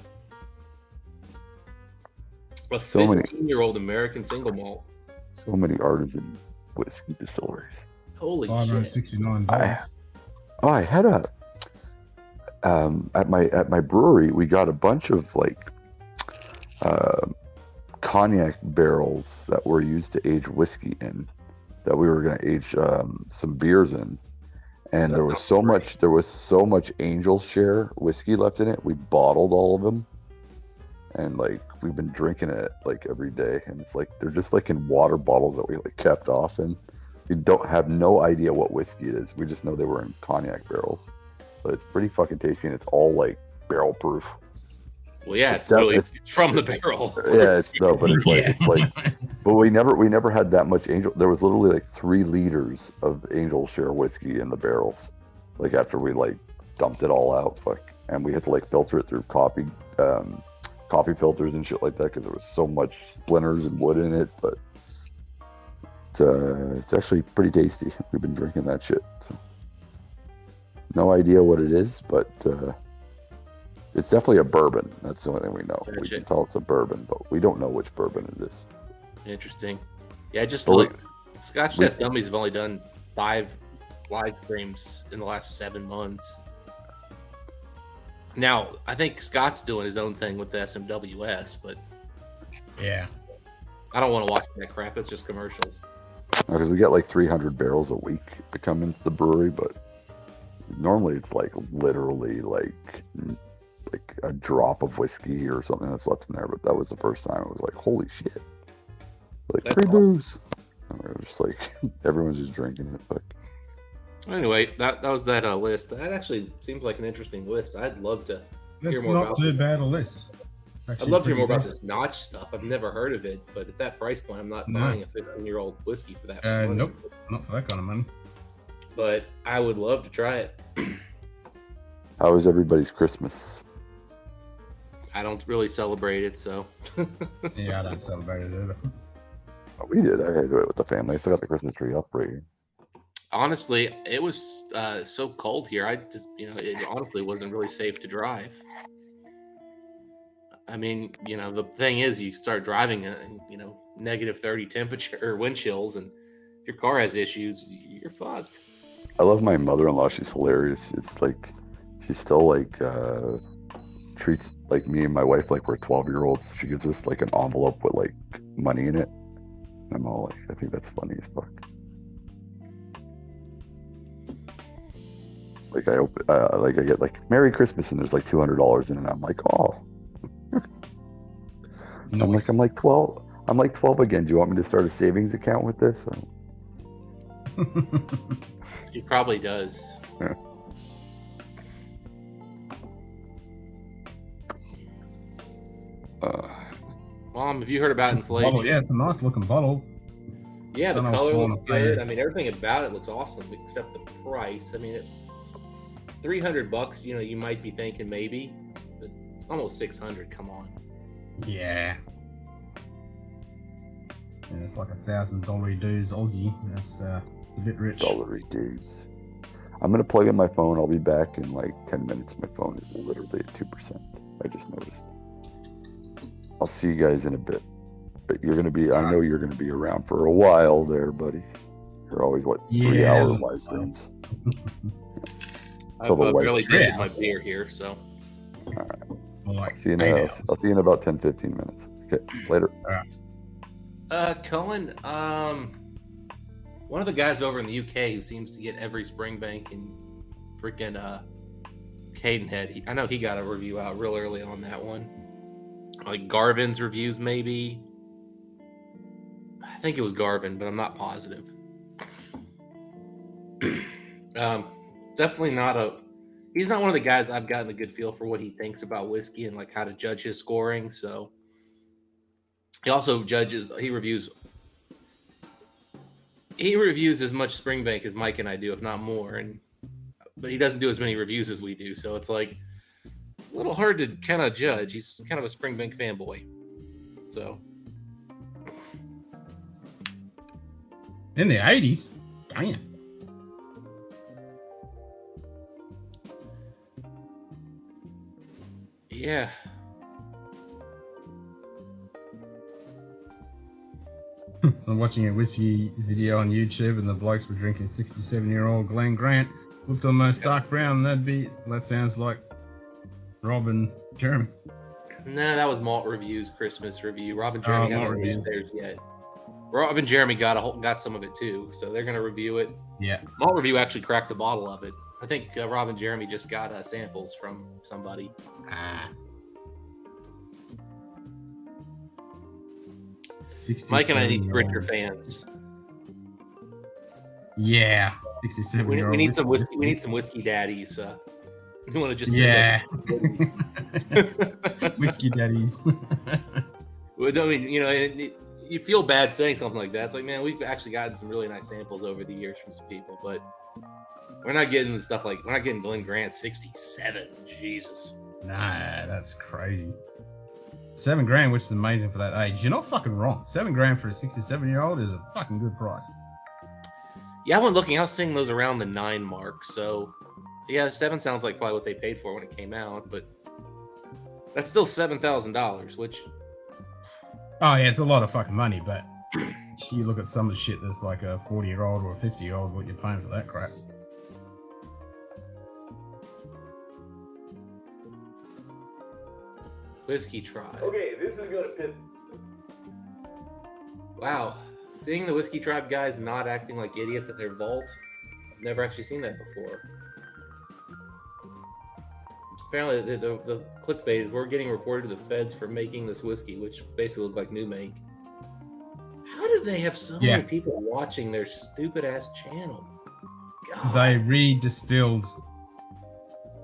A 15-year-old American single malt. So many artisan whiskey distilleries. Holy shit! $569. I had at my brewery we got a bunch of like cognac barrels that were used to age whiskey in, that we were going to age some beers in, and there was so much Angel Share whiskey left in it. We bottled all of them, and like we've been drinking it like every day, and it's like they're just like in water bottles that we like kept off in. We don't have no idea what whiskey it is. We just know they were in cognac barrels, but it's pretty fucking tasty, and it's all like barrel proof. Well, yeah, it's from the barrel. Yeah, but we never had that much Angel. There was literally like 3 liters of Angel Share whiskey in the barrels, like after we like dumped it all out, and we had to like filter it through coffee filters and shit like that because there was so much splinters and wood in it. But it's actually pretty tasty. We've been drinking that shit. So. No idea what it is, but it's definitely a bourbon. That's the only thing we know. Gotcha. We can tell it's a bourbon, but we don't know which bourbon it is. Interesting. Yeah, just But like Scotch Test Gummies have only done 5 live streams in the last 7 months. Now, I think Scott's doing his own thing with the SMWS, but Yeah. I don't want to watch that crap. It's just commercials. Because we get like 300 barrels a week to come into the brewery, but normally it's like literally like a drop of whiskey or something that's left in there. But that was the first time it was like, holy shit. Like That's free awesome. booze. And we're just like, everyone's just drinking it. Like, Anyway, that was that list. That actually seems like an interesting list. I'd love to hear It's more not about too this. bad a list. I'd love to hear more about this notch stuff. I've never heard of it, but at that price point, I'm not No. buying a 15-year-old whiskey for that money. Nope, not for that kind of money. But I would love to try it. how was everybody's Christmas? I don't really celebrate it, so Yeah, I don't celebrate it either. Oh, we did. I had to do it with the family. I still got the Christmas tree up right here. honestly, it was so cold here. I just, it honestly wasn't really safe to drive. I mean, the thing is, you start driving at, negative 30 temperature or wind chills, and if your car has issues, you're fucked. I love my mother-in-law. She's hilarious. It's like she's still like treats like me and my wife like we're 12-year-olds. She gives us like an envelope with like money in it. And I'm all like, I think that's funny as fuck. Like I get like Merry Christmas and there's like $200 in it. And I'm like, oh. Nice. I'm like 12. I'm like 12 again. Do you want me to start a savings account with this? He probably does. Yeah. Mom, have you heard about inflation? Bottle, yeah, it's a nice looking bottle. Yeah, the I don't know color if I looks wanna pay good. it. I mean, everything about it looks awesome except the price. I mean, $300, you might be thinking maybe, but it's almost 600. Come on. Yeah. And it's like $1,000 dues Aussie. That's a bit rich. $1 dues. I'm gonna plug in my phone. I'll be back in like 10 minutes. My phone is literally at 2%. I just noticed. I'll see you guys in a bit. But I know you're gonna be around for a while there, buddy. You're always 3-hour live streams. I've the lights- barely drinking my Yeah. beer here, so. Well, like I'll see you in 8 I'll hours. see you in about 10-15 minutes. Okay, later. Cohen, one of the guys over in the UK who seems to get every Springbank and freaking Cadenhead, I know he got a review out real early on that one. Like Garvin's reviews, maybe. I think it was Garvin, but I'm not positive. Definitely he's not one of the guys I've gotten a good feel for what he thinks about whiskey and like how to judge his scoring. So he also he reviews as much Springbank as Mike and I do, if not more. But he doesn't do as many reviews as we do. So it's like a little hard to kind of judge. He's kind of a Springbank fanboy. So In the 80s? Damn. yeah. I'm watching a whiskey video on YouTube and the blokes were drinking 67-year-old Glen Grant. Looked almost dark brown. That sounds like Rob and Jeremy. No, that was Malt Review's Christmas review. Rob and Jeremy Malt haven't released theirs yet. Rob and Jeremy got some of it too, so they're gonna review it. Yeah. Malt Review actually cracked a bottle of it. I think Rob and Jeremy just got samples from somebody. Ah. Mike and I need 67-year-old. Bridger fans. Yeah. 67-year-old. We need some whiskey. We need some whiskey daddies. We want to just Yeah. send us Whiskey daddies. I mean, you feel bad saying something like that. It's like, man, we've actually gotten some really nice samples over the years from some people, but we're not getting the stuff we're not getting Glen Grant 67. Jesus. Nah, that's crazy. $7,000, which is amazing for that age. You're not fucking wrong. $7,000 for a 67-year-old is a fucking good price. Yeah, I went looking. I was seeing those around the 9 mark. So, yeah, 7 sounds like probably what they paid for when it came out, but that's still $7,000, which. Oh yeah, it's a lot of fucking money, but you look at some of the shit that's like a 40-year-old or a 50-year-old, what you're paying for that crap. Whiskey Tribe. Okay, this is gonna piss. Wow. Seeing the Whiskey Tribe guys not acting like idiots at their vault, I've never actually seen that before. Apparently, the clickbait is we're getting reported to the feds for making this whiskey, which basically looked like new make. How do they have so many people watching their stupid ass channel? God. They re-distilled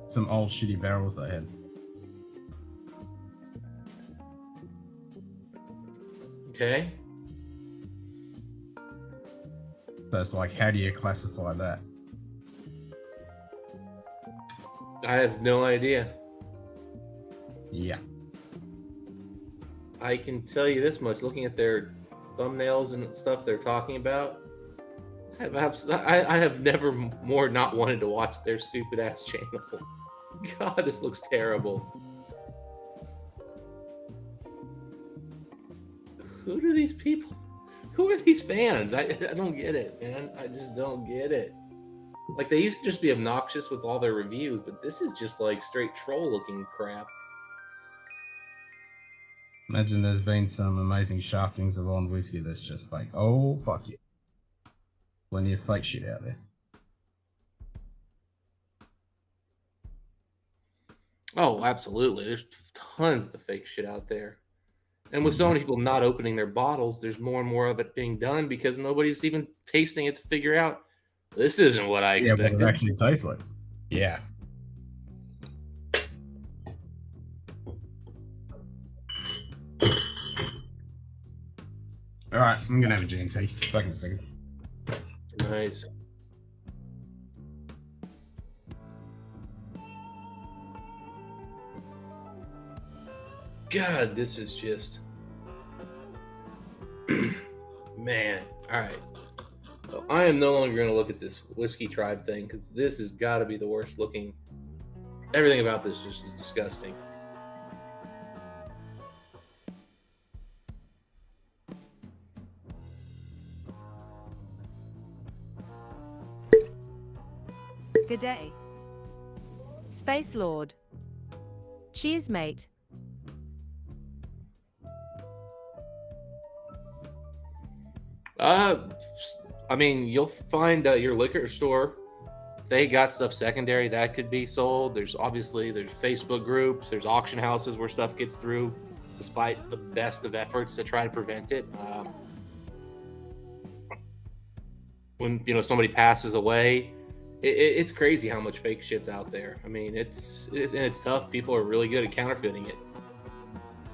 some old shitty barrels they had. Okay. So it's like, how do you classify that? I have no idea. Yeah. I can tell you this much, looking at their thumbnails and stuff they're talking about, I have never more not wanted to watch their stupid ass channel. God, this looks terrible. Who do these people? Who are these fans? I don't get it, man. I just don't get it. Like, they used to just be obnoxious with all their reviews, but this is just like straight troll looking crap. Imagine there's been some amazing shaftings of on whiskey that's just fake. Oh, fuck you. Plenty of fake shit out there. Oh, absolutely. There's tons of fake shit out there. And with so many people not opening their bottles, there's more and more of it being done because nobody's even tasting it to figure out this isn't what I expected. What it actually tastes like. Yeah. All right, I'm gonna have a G&T. Back in a second. Nice. God, this is just man. All right. So I am no longer going to look at this Whiskey Tribe thing because this has got to be the worst looking. Everything about this is just disgusting. Good day. Space Lord. Cheers, mate. I mean, you'll find your liquor store. They got stuff secondary that could be sold. There's Facebook groups. There's auction houses where stuff gets through, despite the best of efforts to try to prevent it. When somebody passes away, it's crazy how much fake shit's out there. I mean, it's tough. People are really good at counterfeiting it.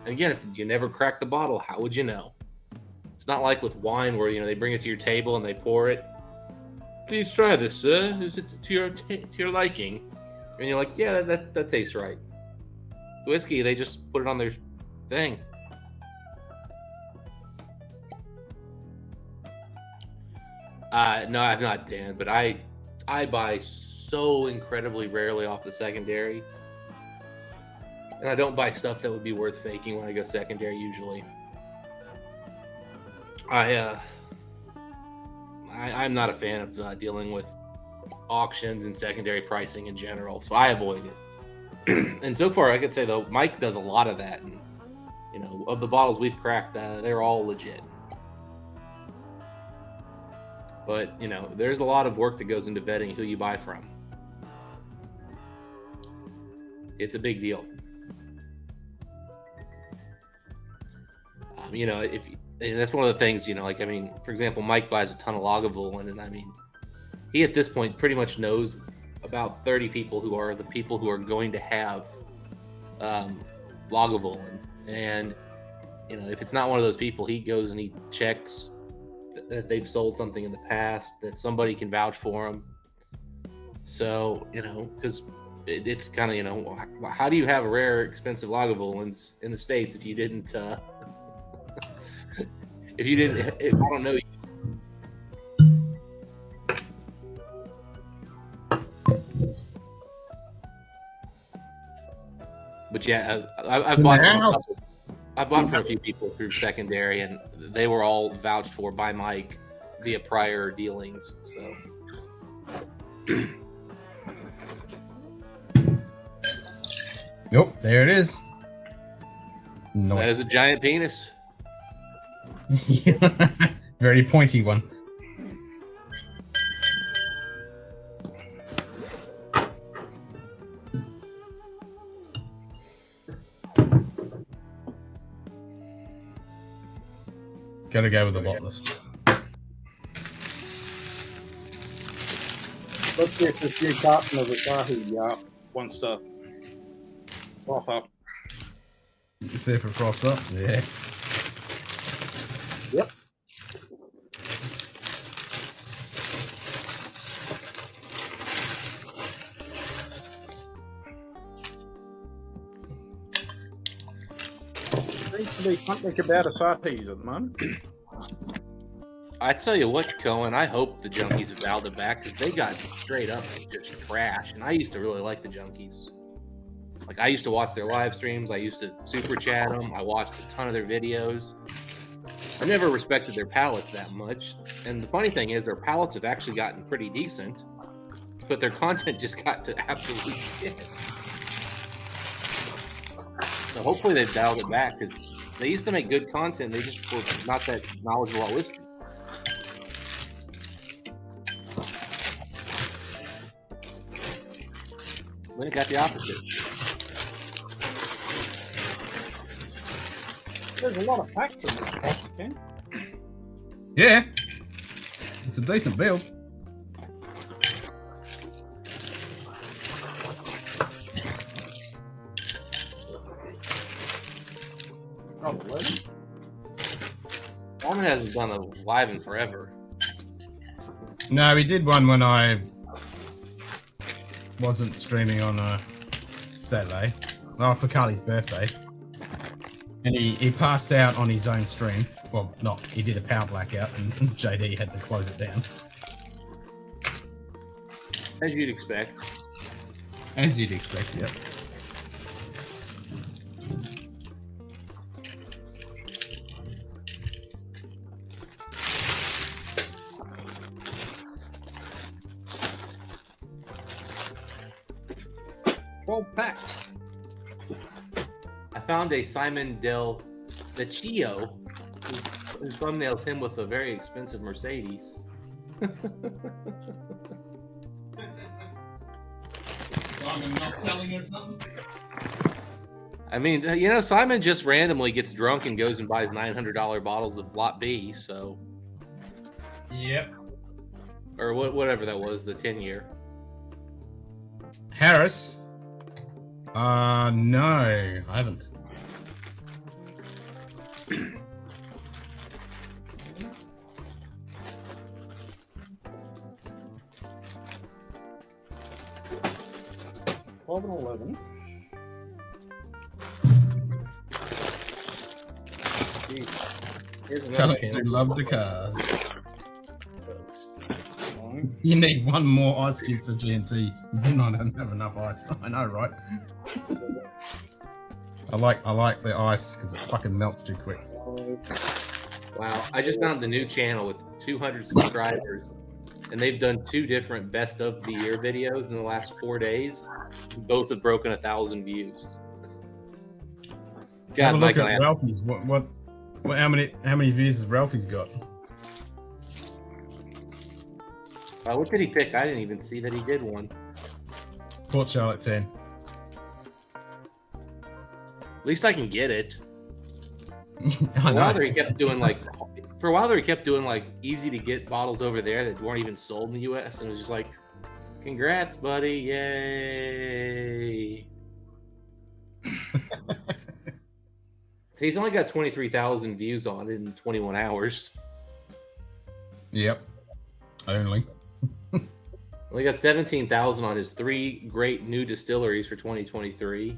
And again, if you never crack the bottle, how would you know? It's not like with wine where they bring it to your table and they pour it. Please try this, sir. Is it to your liking? And you're like, yeah, that tastes right. The whiskey, they just put it on their thing. No, I'm not Dan, but I buy so incredibly rarely off the secondary, and I don't buy stuff that would be worth faking when I go secondary usually. I'm not a fan of dealing with auctions and secondary pricing in general, so I avoid it. And so far, I could say though, Mike does a lot of that, and of the bottles we've cracked, they're all legit. But there's a lot of work that goes into vetting who you buy from. It's a big deal. And that's one of the things, for example, Mike buys a ton of Lagavulin, and he at this point pretty much knows about 30 people who are the people who are going to have Lagavulin. And, if it's not one of those people, he goes and he checks that they've sold something in the past, that somebody can vouch for them. So, because it's kind of, you know, how do you have rare, expensive Lagavulins in the States if you didn't, I don't know. But yeah, I've bought from a few people through secondary, and they were all vouched for by Mike via prior dealings. So. Yep, there it is. Nice. That is a giant penis. Very pointy one. Gotta go with the botanist. Let's see if this new carton of Asahi wants to froth up. See if it froths up. Yeah. Yep. Seems to be something about Asahi's at the moment. I tell you what, Cohen, I hope the Junkies have dialed it back because they got straight up just trash. And I used to really like the Junkies. Like, I used to watch their live streams. I used to super chat them. I watched a ton of their videos. I never respected their palettes that much. And the funny thing is, their palettes have actually gotten pretty decent, but their content just got to absolute shit. So hopefully they've dialed it back because they used to make good content. They just were not that knowledgeable at whiskey. Then it got the opposite. There's a lot of facts in this box, Ken. Yeah. It's a decent build. Probably. Norman hasn't done a live in forever. No, we did one when I wasn't streaming on a Saturday. Oh, for Carly's birthday. And he passed out on his own stream. Well, not. He did a power blackout, and JD had to close it down. As you'd expect. As you'd expect, yeah. Pack. I found a Simon Del Vecchio whose thumbnails him with a very expensive Mercedes. Simon not selling or something? I mean, you know, Simon just randomly gets drunk and goes and buys $900 bottles of Lot B, so. Yep. Or whatever that was, the 10-year. Harris? No, I haven't. $12 and $11. Tell us you love the cars. You need one more ice cube for GNT. You do not have enough ice. I know, right? I like the ice because it fucking melts too quick. Wow, I just found the new channel with 200 subscribers, and they've done 2 different best of the year videos in the last 4 days. Both have broken 1,000 views. Have God, a Mike, look at Ralphie's. How many views has Ralphie's got? what did he pick? I didn't even see that he did one. Port Charlotte 10. At least I can get it. I For a know. while there, he kept doing like easy to get bottles over there that weren't even sold in the U.S. and it was just like, congrats, buddy, yay! So he's only got 23,000 views on it in 21 hours. Yep. Only. Well, he got 17,000 on his 3 great new distilleries for 2023.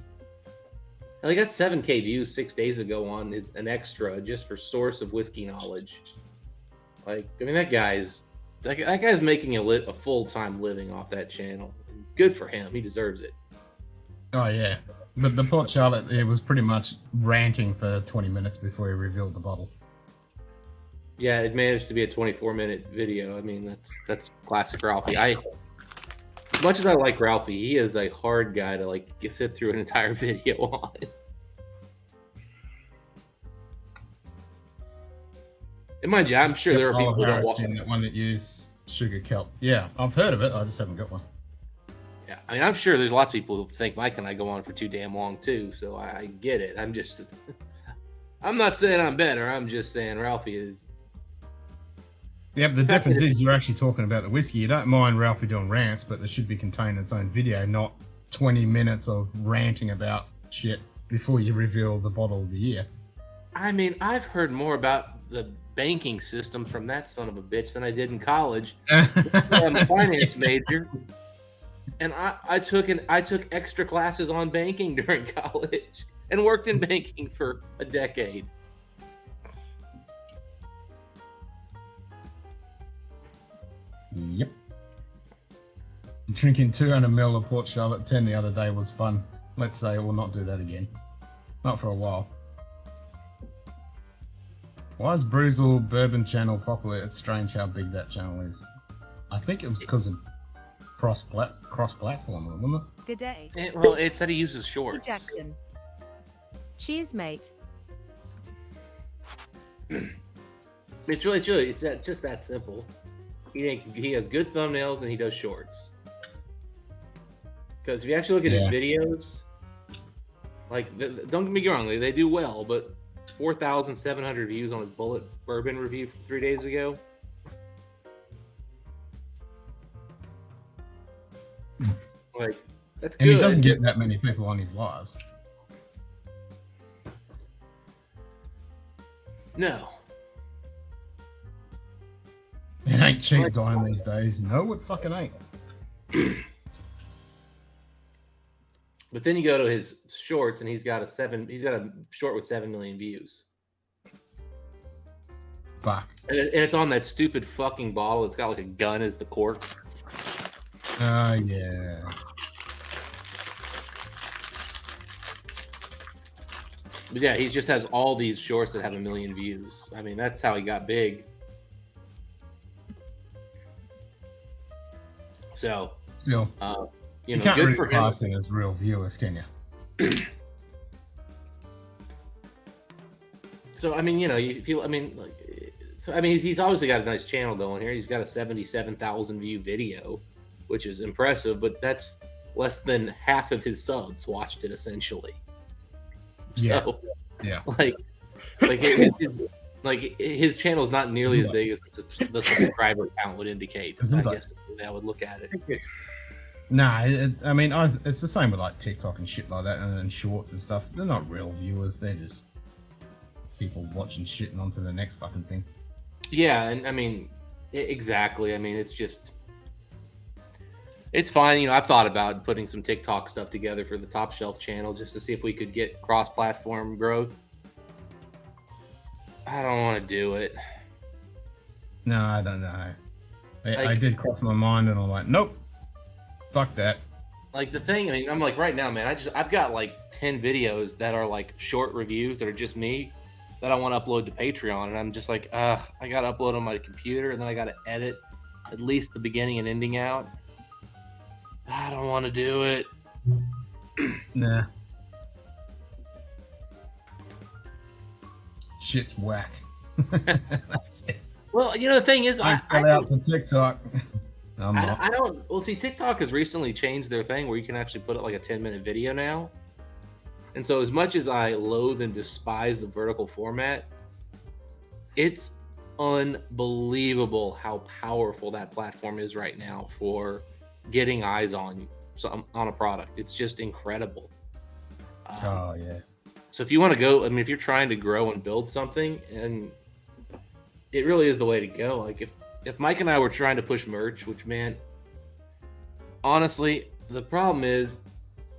And he got 7K views 6 days ago on an extra just for source of whiskey knowledge. Like, I mean, that guy's making a full-time living off that channel. Good for him. He deserves it. Oh yeah, but the Port Charlotte, it was pretty much ranting for 20 minutes before he revealed the bottle. Yeah, it managed to be a 24-minute video. I mean, that's classic Ralphie. As much as I like Ralphie, he is a hard guy to like sit through an entire video on. And mind you, I'm sure there are people who don't walk. That one that use sugar kelp. Yeah, I've heard of it. I just haven't got one. Yeah, I mean, I'm sure there's lots of people who think Mike and I go on for too damn long too. So I get it. I'm not saying I'm better. I'm just saying Ralphie is. Yeah, but the difference is you're actually talking about the whiskey. You don't mind Ralphie doing rants, but they should be contained in its own video, not 20 minutes of ranting about shit before you reveal the bottle of the year. I mean, I've heard more about the banking system from that son of a bitch than I did in college. I'm a finance major, and I took extra classes on banking during college and worked in banking for a decade. Yep. Drinking 200 ml of Port Charlotte 10 the other day was fun. Let's say we'll not do that again. Not for a while. Why is Bruzel Bourbon channel popular? It's strange how big that channel is. I think it was because of cross-platform, wasn't it? Good day. Well, it's that he uses shorts. Jackson. Cheers, mate. It's just that simple. He thinks he has good thumbnails and he does shorts. Because if you actually look at his videos, like, don't get me wrong, they do well, but 4,700 views on his Bullet Bourbon review from 3 days ago. Like, that's good. And he doesn't get that many people on his lives. No. It ain't cheap dying these days. No, it fucking ain't. But then you go to his shorts, and he's got a short with 7 million views. Fuck. And it's on that stupid fucking bottle. It's got like a gun as the cork. Oh yeah. But yeah, he just has all these shorts that have 1 million views. I mean, that's how he got big. So, still, you can't good really for class him. it as real viewers, can you? So, I mean, he's obviously got a nice channel going here. He's got a 77,000 view video, which is impressive, but that's less than half of his subs watched it essentially. Yeah. So, yeah. Like his channel is not nearly as big as the subscriber count would indicate. I guess I would look at it. Nah, it's the same with like TikTok and shit like that, and shorts and stuff. They're not real viewers. They're just people watching shit and onto the next fucking thing. Yeah, and I mean, exactly. I mean, it's fine. I've thought about putting some TikTok stuff together for the Top Shelf channel just to see if we could get cross-platform growth. I don't want to do it. No, I don't know. I did cross my mind, and I'm like, nope, fuck that. Like the thing, I mean, I'm like right now, man. I've got like 10 videos that are like short reviews that are just me that I want to upload to Patreon, and I'm just like, I gotta upload on my computer, and then I gotta edit at least the beginning and ending out. I don't want to do it. Nah. Shit's whack. That's it. Well, the thing is, I sell out to TikTok. I don't. Well, see, TikTok has recently changed their thing where you can actually put it like a 10-minute video now. And so, as much as I loathe and despise the vertical format, it's unbelievable how powerful that platform is right now for getting eyes on a product. It's just incredible. Oh yeah. So if you want to go, if you're trying to grow and build something, and it really is the way to go. Like if Mike and I were trying to push merch, which, man, honestly, the problem is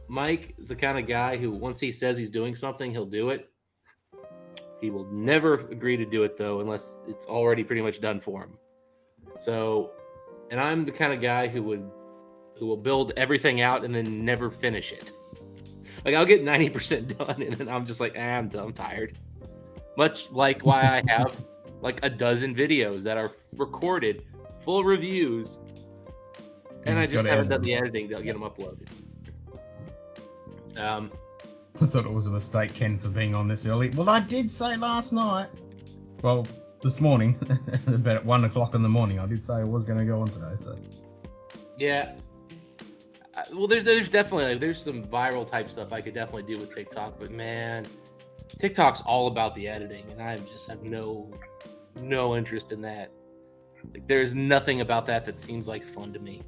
Mike is the kind of guy who, once he says he's doing something, he'll do it. He will never agree to do it, though, unless it's already pretty much done for him. So, and I'm the kind of guy who will build everything out and then never finish it. Like, I'll get 90% done, and then I'm just like, I'm tired. Much like why I have like a dozen videos that are recorded, full reviews, and I just haven't done the editing to get them uploaded. I thought it was a mistake, Ken, for being on this early. Well, I did say last night. Well, this morning, about 1 o'clock in the morning, I did say I was going to go on today. So. Yeah. Well, there's definitely there's some viral type stuff I could definitely do with TikTok, but man, TikTok's all about the editing, and I just have no interest in that. Like, there's nothing about that seems like fun to me.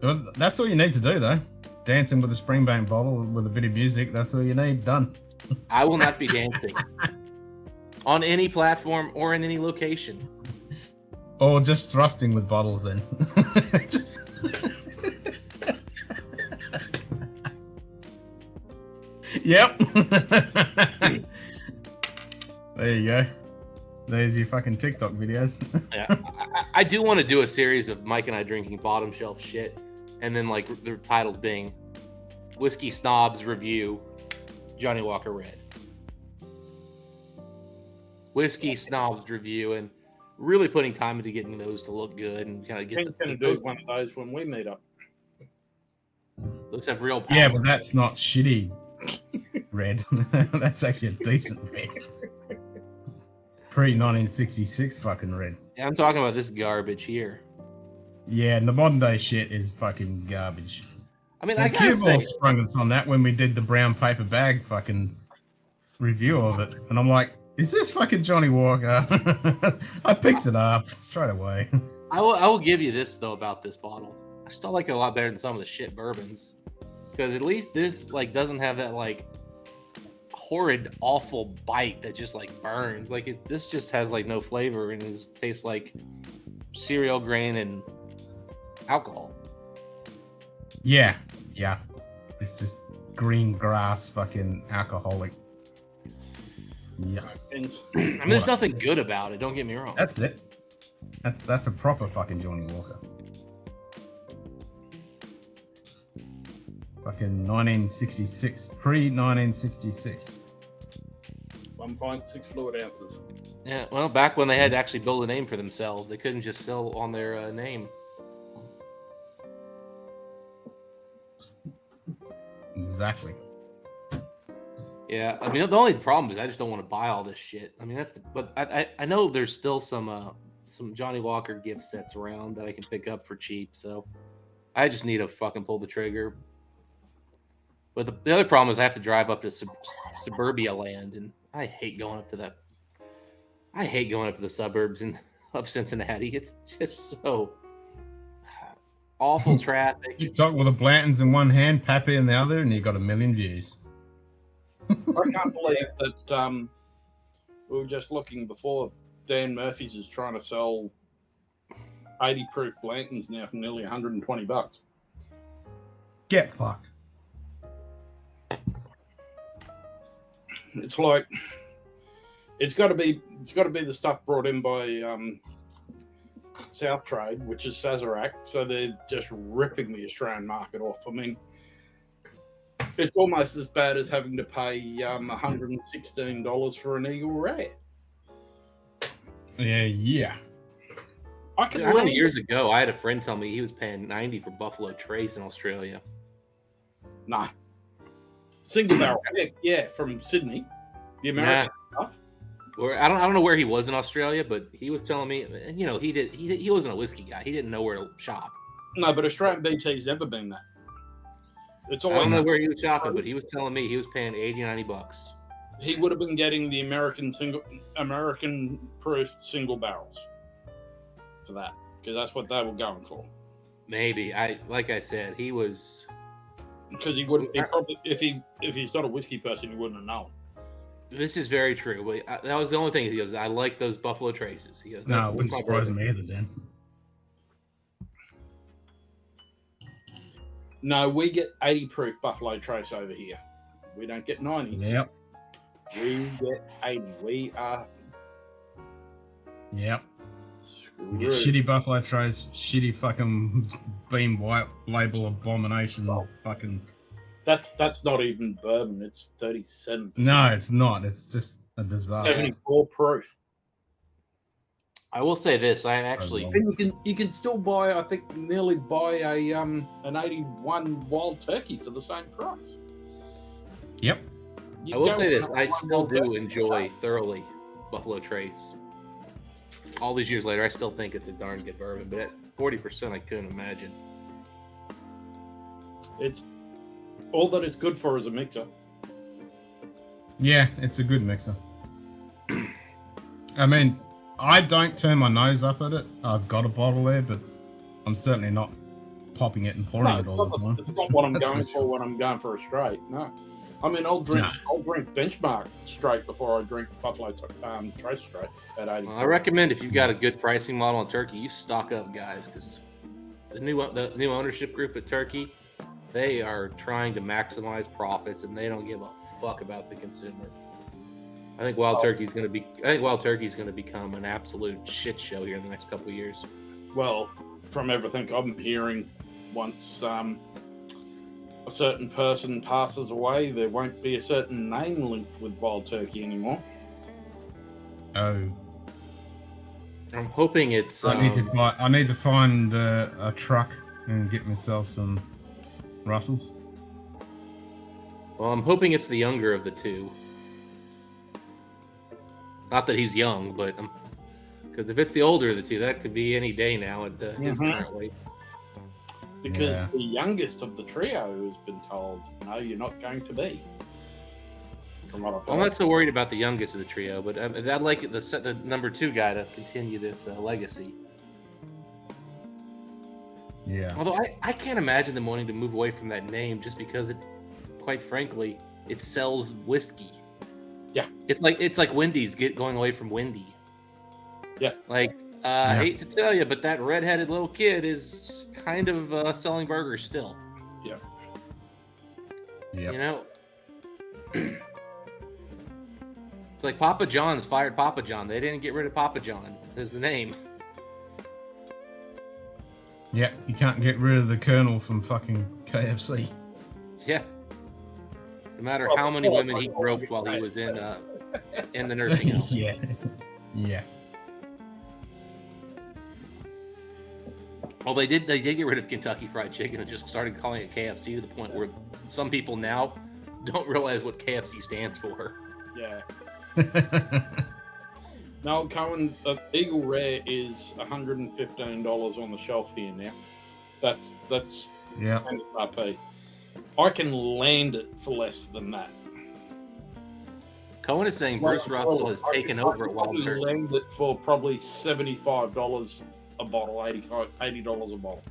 Well, that's all you need to do, though. Dancing with a Springbank bottle with a bit of music, that's all you need. Done. I will not be dancing on any platform or in any location. Or just thrusting with bottles, then. Yep. There you go. There's your fucking TikTok videos. Yeah, I do want to do a series of Mike and I drinking bottom shelf shit, and then like the titles being Whiskey Snobs Review Johnny Walker Red, Whiskey Snobs Review, and really putting time into getting those to look good and kind of get. Ken's going to do one of those when we meet up. Those have real power. Yeah, but that's not shitty red. That's actually a decent red. Pre-1966 fucking red. Yeah, I'm talking about this garbage here. Yeah, and the modern day shit is fucking garbage. I mean, And I gotta say, sprung us on that when we did the brown paper bag fucking review of it. And I'm like, is this fucking Johnny Walker? I picked it up straight away. I will give you this though about this bottle. I still like it a lot better than some of the shit bourbons, because at least this like doesn't have that like horrid, awful bite that just like burns. Like this just has like no flavor and tastes like cereal grain and alcohol. Yeah. It's just green grass fucking alcoholic. Yeah. I mean, there's nothing good about it. Don't get me wrong. That's it. That's a proper fucking Johnny Walker. Fucking 1966, pre-1966. 1.6 fluid ounces. Yeah, well, back when they had to actually build a name for themselves, they couldn't just sell on their name. Exactly. Yeah, I mean, the only problem is I just don't want to buy all this shit. I mean, but I know there's still some Johnny Walker gift sets around that I can pick up for cheap, so I just need to fucking pull the trigger. But the other problem is I have to drive up to suburbia land, and I hate going up to that. I hate going up to the suburbs of Cincinnati. It's just so awful traffic. You talk with the Blantons in one hand, Pappy in the other, and you got 1 million views. I can't believe that we were just looking before. Dan Murphy's is trying to sell 80 proof Blantons now for nearly $120. Get fucked. It's like it's got to be the stuff brought in by South Trade, which is Sazerac. So they're just ripping the Australian market off. I mean, it's almost as bad as having to pay $116 for an Eagle Rare. Yeah. I can I remember years ago, I had a friend tell me he was paying $90 for Buffalo Trace in Australia. Nah. Single barrel. Yeah, from Sydney. The American stuff. Or I don't know where he was in Australia, but he was telling me, you know, he wasn't a whiskey guy. He didn't know where to shop. No, but Australian BT's never been that. It's I always don't know where he was shopping, but he was telling me he was paying $80-$90. He would have been getting the American proof single barrels for that, because that's what they were going for. Maybe like I said, he was because he wouldn't. He probably, if he's not a whiskey person, he wouldn't have known. This is very true. But that was the only thing he goes. I like those Buffalo Traces. He goes. No, it wouldn't surprise me either, then. No, we get 80 proof Buffalo Trace over here. We don't get 90. Yep. We get 80. We are Yep. screwed. You get shitty Buffalo Trace, shitty fucking Beam White Label abomination. Fucking. That's not even bourbon. It's 37%. No, it's not. It's just a disaster. 74 proof. I will say this: I actually, And you can still buy, I think, nearly buy a an 81 Wild Turkey for the same price. Yep. You I will go say with this: an I 81 still Wild do Turkey. enjoy thoroughly Buffalo Trace. All these years later, I still think it's a darn good bourbon, but at 40%, I couldn't imagine. It's all that it's good for is a mixer. Yeah, it's a good mixer. I mean, I don't turn my nose up at it. I've got a bottle there, but I'm certainly not popping it and pouring No, it it's all the time. it's not what I'm That's going for for when I'm going for a straight. No, I mean I'll drink Benchmark straight before I drink Buffalo Trace straight at 80. Well, I recommend if you've got a good pricing model on Turkey, you stock up, guys, because the new ownership group at Turkey, they are trying to maximize profits, and they don't give a fuck about the consumer. I think Wild Turkey's going to become an absolute shit show here in the next couple of years. Well, from everything I'm hearing, once a certain person passes away, there won't be a certain name linked with Wild Turkey anymore. Oh, I'm hoping it's. I need to find a truck and get myself some Russells. Well, I'm hoping it's the younger of the two. Not that he's young, but because if it's the older of the two, that could be any day now at his current weight. Because the youngest of the trio has been told, no, you're not going to be. From what I've heard. I'm not so worried about the youngest of the trio, but I'd like the number 2 guy to continue this legacy. Yeah. Although I can't imagine them wanting to move away from that name just because quite frankly, it sells whiskey. Yeah. It's like Wendy's going away from Wendy. Yeah. Like, I hate to tell you, but that redheaded little kid is kind of selling burgers still. Yeah. Yeah. You know? It's like Papa John's fired Papa John. They didn't get rid of Papa John as the name. Yeah, you can't get rid of the Colonel from fucking KFC. Yeah. No matter how many women he groped while he was in the nursing home. Yeah. Yeah. Well, they did get rid of Kentucky Fried Chicken and just started calling it KFC to the point where some people now don't realize what KFC stands for. Yeah. Now, Cohen, Eagle Rare is $115 on the shelf here now. That's Yeah. MSRP. I can land it for less than that. Cohen is saying Bruce Russell has taken over at Wild Turkey. Land it for probably $75 a bottle, $80 a bottle.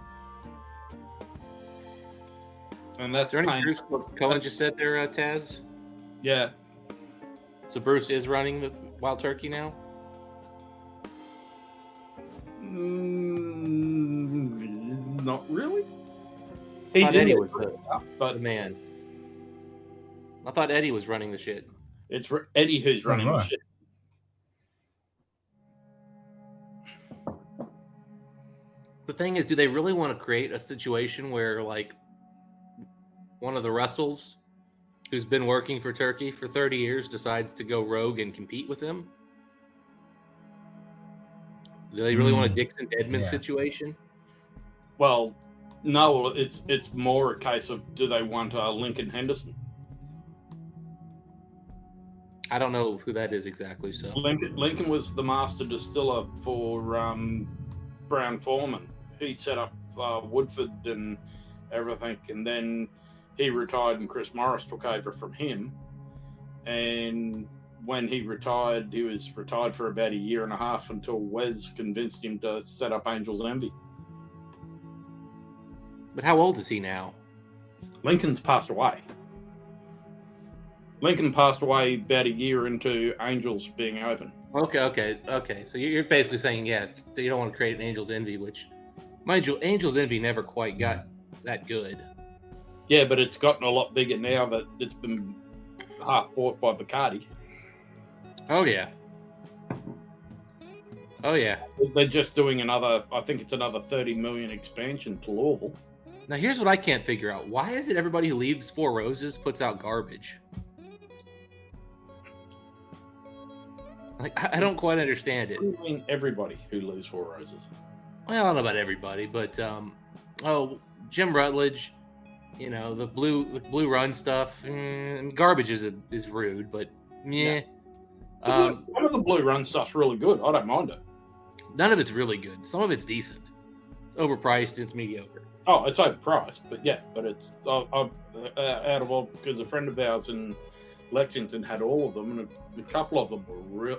And that's Is there any paying- truth to what Cohen just said there, Taz? Yeah. So Bruce is running the Wild Turkey now? Not really. I He's thought in Eddie it, was the but man. I thought Eddie was running the shit. it's Eddie who's running the right. shit. The thing is, do they really want to create a situation where, like, one of the Russells, who's been working for Turkey for 30 years, decides to go rogue and compete with him? Do they really want a Dixon Edmonds Yeah. situation? Well, no, it's more a case of do they want Lincoln Henderson? I don't know who that is exactly. So Lincoln was the master distiller for Brown Foreman. He set up Woodford and everything, and then he retired, and Chris Morris took over from him. And when he retired, he was retired for about a year and a half until Wes convinced him to set up Angel's Envy. But how old is he now? Lincoln's passed away. Lincoln passed away about a year into Angels being open. Okay. So you're basically saying, yeah, that you don't want to create an Angel's Envy, which, mind you, Angel's Envy never quite got that good. Yeah, but it's gotten a lot bigger now that it's been half bought by Bacardi. Oh yeah. Oh yeah. They're just doing another. I think it's another 30 million expansion to Louisville. Now here's what I can't figure out. Why is it everybody who leaves Four Roses puts out garbage? Like I don't quite understand it. I mean, everybody who leaves Four Roses. Well, I don't know about everybody, but Jim Rutledge, you know, the blue run stuff. Garbage is rude, but yeah. Some of the Blue Run stuff's really good. I don't mind it. None of it's really good. Some of it's decent. It's overpriced and it's mediocre. Oh, it's overpriced, but yeah, but it's out of all, because a friend of ours in Lexington had all of them, and a couple of them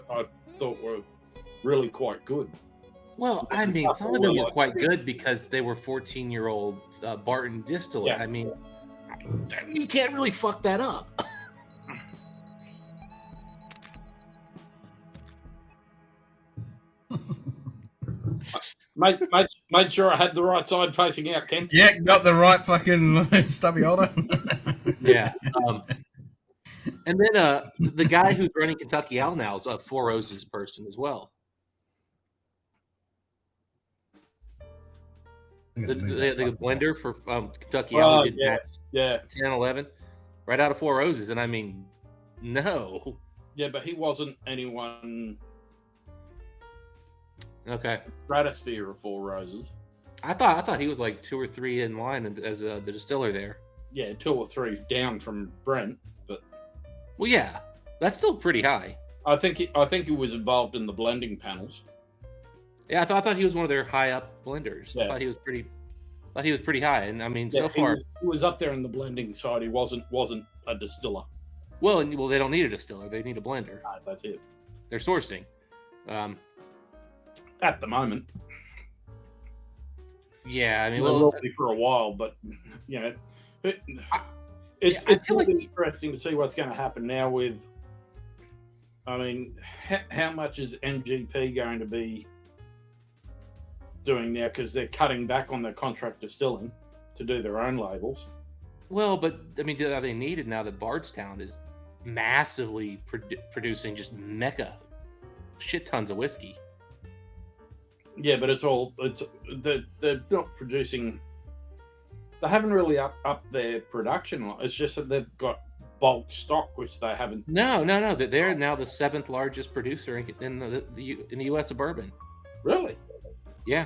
I thought were really quite good. Well, I mean, some of them were quite good because they were 14-year-old Barton distillate. Yeah. I mean, you can't really fuck that up. Made sure I had the right side facing out, Ken. Yeah, got the right fucking stubby holder. Yeah. And then the guy who's running Kentucky Owl now is a Four Roses person as well. The blender for Kentucky Owl did yeah. 10, 11, right out of Four Roses. And I mean, no. Yeah, but he wasn't anyone Okay. stratosphere of Four Roses. I thought he was like 2 or 3 in line as the distiller there. Yeah, 2 or 3 down from Brent, but Well, yeah, that's still pretty high. I think he was involved in the blending panels. Yeah, I thought he was one of their high up blenders. Yeah. I thought he was pretty high, and I mean, Yeah, so far, he was up there in the blending side. He wasn't a distiller. well, they don't need a distiller; they need a blender. That's it. They're sourcing. At the moment, Yeah, I mean, it well, will be for a while, but you know, it's feel like- really interesting to see what's going to happen now with. I mean, how much is MGP going to be doing now, because they're cutting back on their contract distilling to do their own labels? well, but I mean, are they needed now that Bardstown is massively producing just mecca shit tons of whiskey? Yeah, but they're not producing. They haven't really up their production. It's just that they've got bulk stock, which they haven't. No. They're now the 7th largest producer in the U.S. of bourbon. Really? Yeah.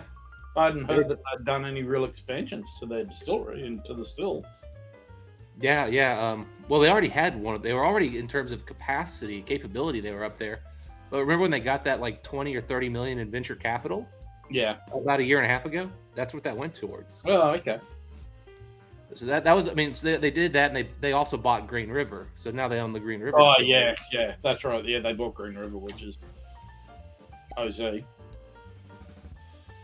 I hadn't heard that they'd done any real expansions to their distillery and to the still. Yeah. Well, they already had one. They were already, in terms of capability, they were up there. But remember when they got that like 20 or 30 million in venture capital? Yeah. About a year and a half ago? That's what that went towards. Oh, okay. So that was, I mean, so they did that, and they also bought Green River. So now they own the Green River. Oh, distillery. yeah, that's right. Yeah, they bought Green River, which is OZ.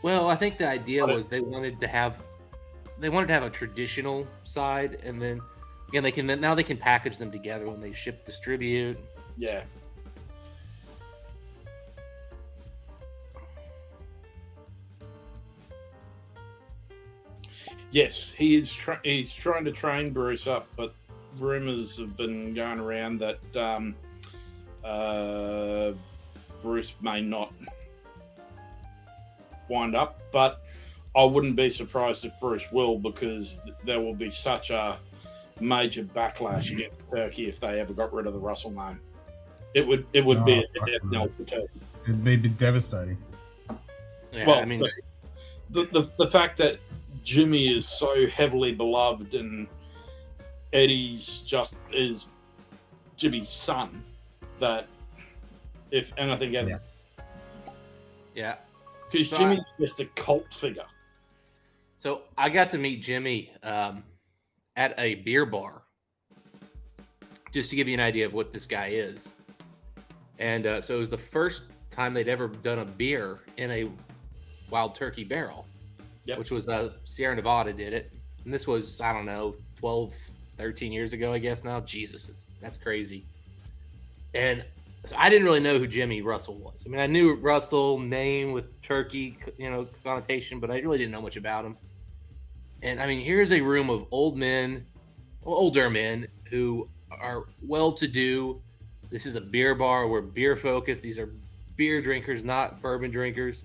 Well, I think the idea was they wanted to have a traditional side, and then again they can package them together when they ship, distribute. Yeah. Yes, he's trying to train Bruce up, but rumors have been going around that Bruce may not wind up, but I wouldn't be surprised if Bruce will, because there will be such a major backlash against Turkey if they ever got rid of the Russell name. It would be a death knell for Turkey. It'd be devastating. Yeah, Well, I mean, the fact that Jimmy is so heavily beloved and Eddie's just is Jimmy's son, that if anything, yeah. because So Jimmy's just a cult figure. So I got to meet Jimmy at a beer bar, just to give you an idea of what this guy is. And so it was the first time they'd ever done a beer in a wild turkey barrel, which was Sierra Nevada did it. And this was, I don't know, 12, 13 years ago, I guess now. Jesus, that's crazy. And so I didn't really know who Jimmy Russell was. I mean, I knew Russell, name with turkey, connotation, but I really didn't know much about him. And I mean, here's a room of old men older men who are well-to-do. This is a beer bar. We're beer focused. These are beer drinkers, not bourbon drinkers.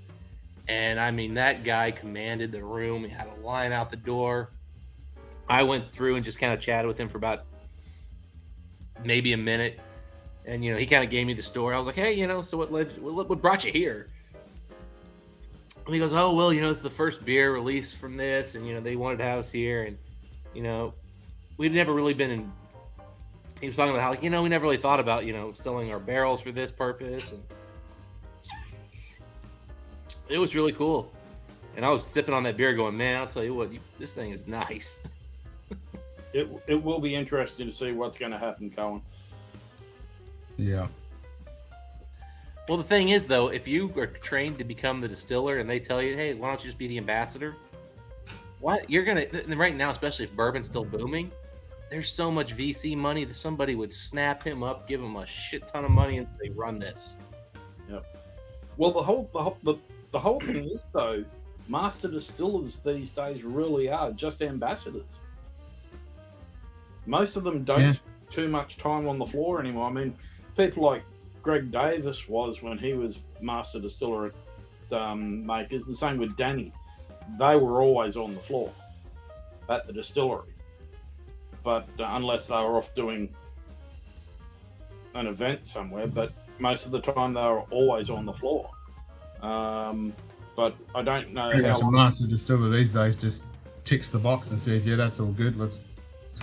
And I mean, that guy commanded the room. He had a line out the door. I went through and just kind of chatted with him for about maybe a minute. And, he kind of gave me the story. I was like, hey, so what brought you here? And he goes, oh, well, it's the first beer release from this. And, they wanted to have us here. And, we'd never really been in. He was talking about how, we never really thought about, selling our barrels for this purpose. And it was really cool. And I was sipping on that beer going, man, I'll tell you what, this thing is nice. It will be interesting to see what's going to happen, Colin. Yeah. Well, the thing is, though, if you are trained to become the distiller and they tell you, hey, why don't you just be the ambassador? What? You're going to, right now, especially if bourbon's still booming, there's so much VC money that somebody would snap him up, give him a shit ton of money, and they run this. Yep. Well, the whole thing is, though, master distillers these days really are just ambassadors. Most of them don't spend too much time on the floor anymore. I mean, people like Greg Davis was when he was master distiller at Makers, and same with Danny. They were always on the floor at the distillery. But unless they were off doing an event somewhere, but most of the time they were always on the floor. But I don't know Yeah, how so master distiller these days just ticks the box and says, yeah, that's all good, let's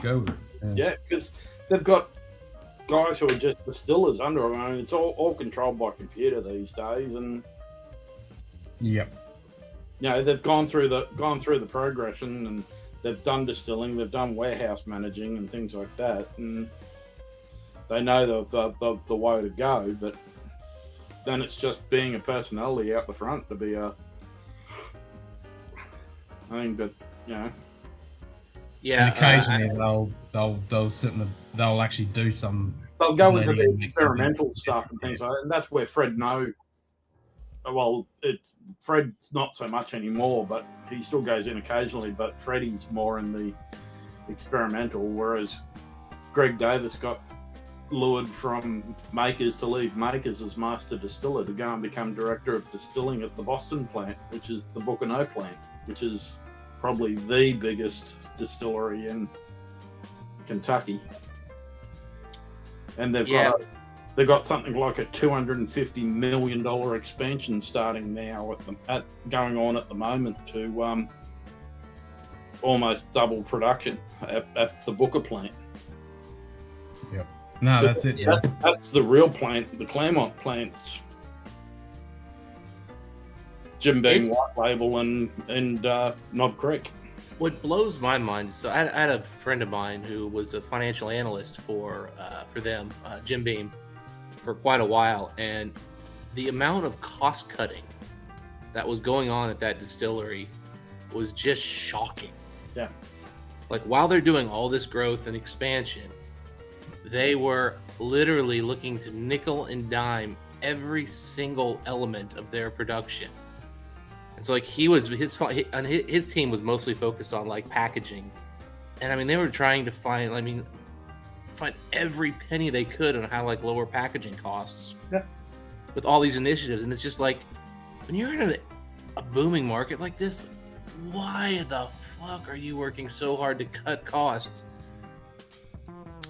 go with it. Yeah, because they've got guys who are just distillers under them. I mean, it's all controlled by computer these days, and Yep. they've gone through the progression, and they've done distilling, they've done warehouse managing and things like that, and they know the way to go. But then it's just being a personality out the front to be a. I think that Yeah. And occasionally they'll sit in they'll actually do some. They'll go into the blending and experimental stuff and things like that, and that's where Fred Fred's not so much anymore, but he still goes in occasionally. But Freddie's more in the experimental, whereas Greg Davis got lured from Makers to leave Makers as master distiller to go and become director of distilling at the Boston plant, which is the Bucano plant, which is probably the biggest distillery in Kentucky. And they've got something like a $250 million expansion starting now going on at the moment to almost double production at the Booker plant. Yep. No, that's it. Yeah. That's the real plant. The Claremont plant's Jim Beam White Label and Knob Creek. What blows my mind, so I had a friend of mine who was a financial analyst for them, Jim Beam, for quite a while, and the amount of cost cutting that was going on at that distillery was just shocking. Yeah. Like, while they're doing all this growth and expansion, they were literally looking to nickel and dime every single element of their production. And so, like, his team was mostly focused on like packaging, and I mean, they were trying to find every penny they could on how like lower packaging costs. Yeah. With all these initiatives, and it's just like, when you're in a booming market like this, why the fuck are you working so hard to cut costs?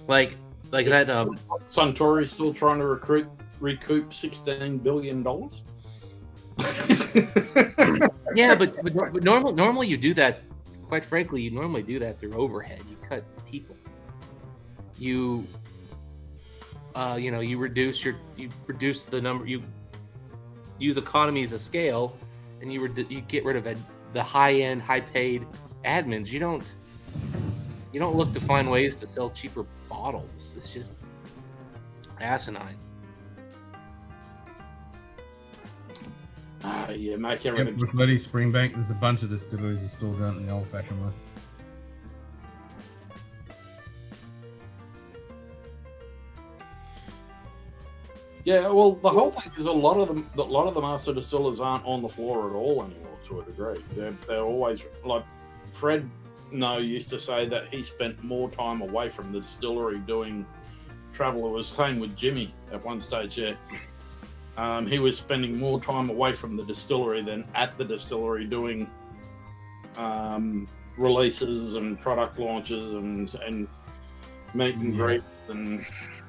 Like that. Suntory's still trying to recoup $16 billion. Yeah, but normally you do that. Quite frankly, you normally do that through overhead. You cut people. You reduce the number. You use economies of scale, and you get rid of the high-end, high-paid admins. You don't look to find ways to sell cheaper bottles. It's just asinine. Make everything. With Liddy Springbank, there's a bunch of distilleries that still doing it in the old-fashioned way. Yeah, well, the whole thing is a lot of the master distillers aren't on the floor at all anymore. To a degree, they're always like Fred No used to say that he spent more time away from the distillery doing travel. It was the same with Jimmy at one stage. Yeah, he was spending more time away from the distillery than at the distillery doing releases and product launches and meet and greets and.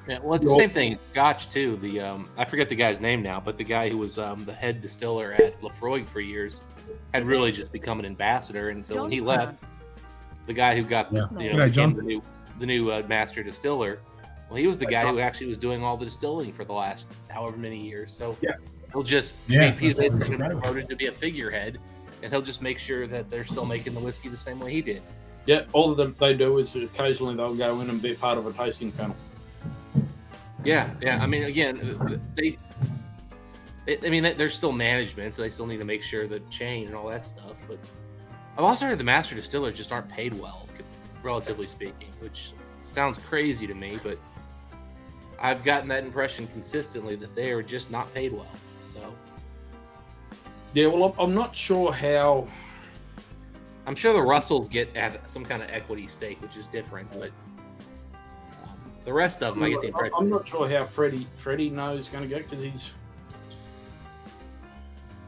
Yeah, well, it's the same thing. Scotch too. The I forget the guy's name now, but the guy who was the head distiller at Lafroig for years had really just become an ambassador, and so when he left, the guy who got became the new master distiller, well, he was the guy who actually was doing all the distilling for the last however many years. So he'll just he's promoted to be a figurehead, and he'll just make sure that they're still making the whiskey the same way he did. Yeah, all that they do is occasionally they'll go in and be part of a tasting panel. Yeah. I mean, again, they're still management, so they still need to make sure the chain and all that stuff. But I've also heard the master distillers just aren't paid well, relatively speaking, which sounds crazy to me, but I've gotten that impression consistently that they are just not paid well. So, yeah, well, I'm not sure how. I'm sure the Russells have some kind of equity stake, which is different, but. The rest of them, I get the impression. I'm not sure how Freddie knows going to go because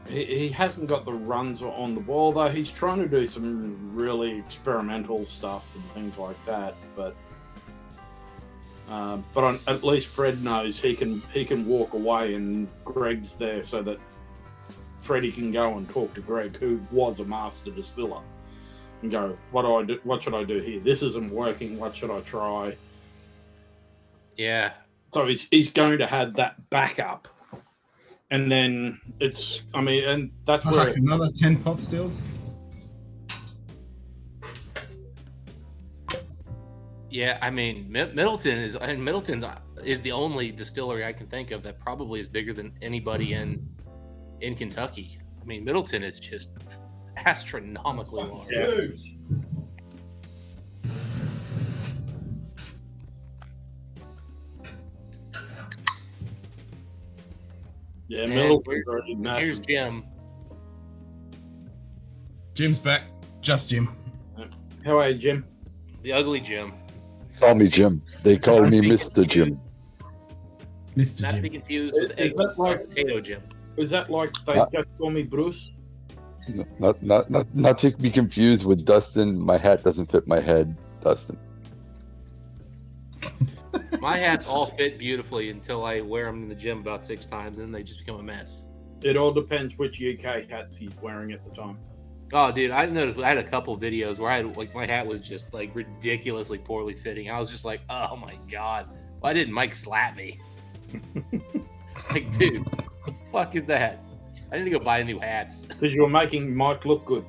he hasn't got the runs on the ball, though. He's trying to do some really experimental stuff and things like that. But at least Fred knows he can walk away and Greg's there so that Freddie can go and talk to Greg, who was a master distiller, and go, what do I do? What should I do here? This isn't working. What should I try? Yeah. So he's going to have that backup, and then and that's where another 10 pot stills. Yeah, I mean Middleton is the only distillery I can think of that probably is bigger than anybody in Kentucky. I mean Middleton is just astronomically large. Huge. Yeah, here's Jim. Jim's back. Just Jim. How are you, Jim? The ugly Jim. Call me Jim. They call me Mr. Jim. Mr. Not to Jim. be confused with potato Jim. Is that like they just call me Bruce? Not to be confused with Dustin. My hat doesn't fit my head, Dustin. My hats all fit beautifully until I wear them in the gym about 6 times, and then they just become a mess. It all depends which UK hats he's wearing at the time. Oh, dude, I noticed I had a couple of videos where I had my hat was just ridiculously poorly fitting. I was just like, oh my god, why didn't Mike slap me? Dude, what the fuck is that? I need to go buy new hats. Because you're making Mike look good.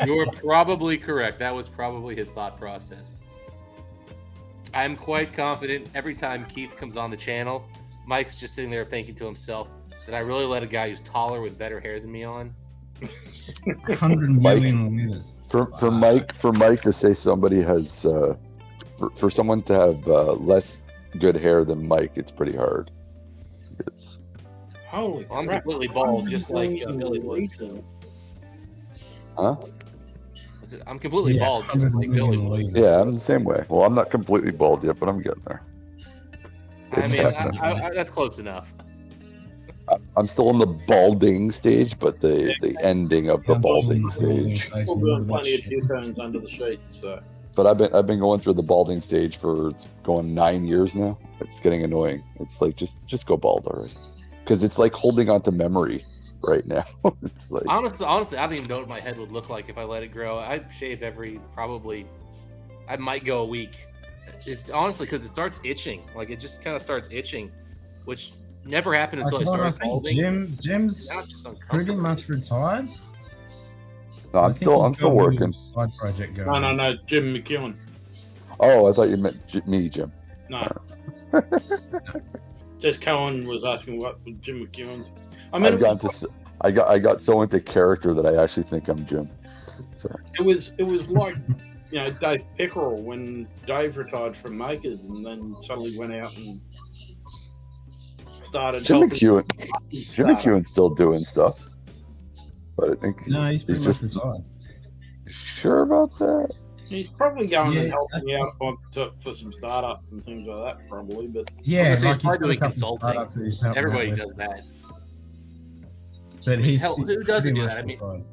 You're probably correct. That was probably his thought process. I'm quite confident every time Keith comes on the channel, Mike's just sitting there thinking to himself, did I really let a guy who's taller with better hair than me on? 100 million liters. For Mike to say somebody has for someone to have less good hair than Mike, it's pretty hard. It's holy I'm crap. completely bald, just like Billy was. Huh? I'm completely bald, just like Billy was. Yeah, I'm the same way. Well, I'm not completely bald yet, but I'm getting there. I mean, that's close enough. I'm still in the balding stage, but the ending of the balding stage. We're doing plenty of U-turns under the sheets, so. But I've been going through the balding stage for going 9 years now. It's getting annoying. It's like just go bald already, because it's like holding on to memory right now. It's like honestly, I don't even know what my head would look like if I let it grow. I'd shave I might go a week. It's honestly because it starts itching. Like it just kind of starts itching, which never happened until I started balding. Jim's pretty much retired. No, I'm still working. Side project going. No, Jim McEwen. Oh, I thought you meant me, Jim. No. Just Cohen was asking what Jim McEwen's. I mean, I got so into character that I actually think I'm Jim. So it was like Dave Pickerel when Dave retired from Makers and then suddenly went out and started. Jim McEwen's still doing stuff. but I think No, he's pretty just much retired. sure about that. He's probably going and Yeah, helping out for some startups and things like that, probably. But Yeah, He's like probably got a doing couple of consulting. startups that he's helping out Everybody with. does that. But he's, hell, he's who doesn't pretty do much that? I mean, retired.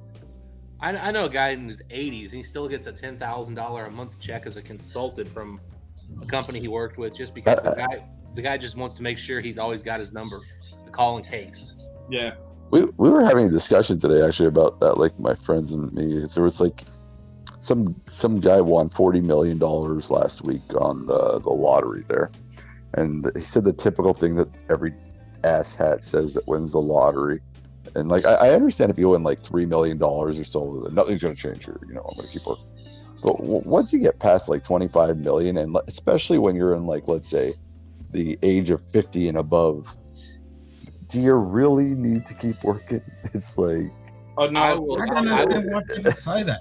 I know a guy in his 80s, and he still gets a $10,000 a month check as a consultant from a company he worked with, just because the guy just wants to make sure he's always got his number to call in case. yeah, We were having a discussion today actually about that, like my friends and me. There was like some guy won $40 million last week on the lottery there, and he said the typical thing that every asshat says that wins the lottery. And like I understand if you win like $3 million or so, nothing's going to change here. You know, I'm going to keep working. But once you get past like 25 million, and especially when you're in like, let's say, the age of 50 and above, do you really need to keep working? It's like, oh no, I will- I don't know why people say that.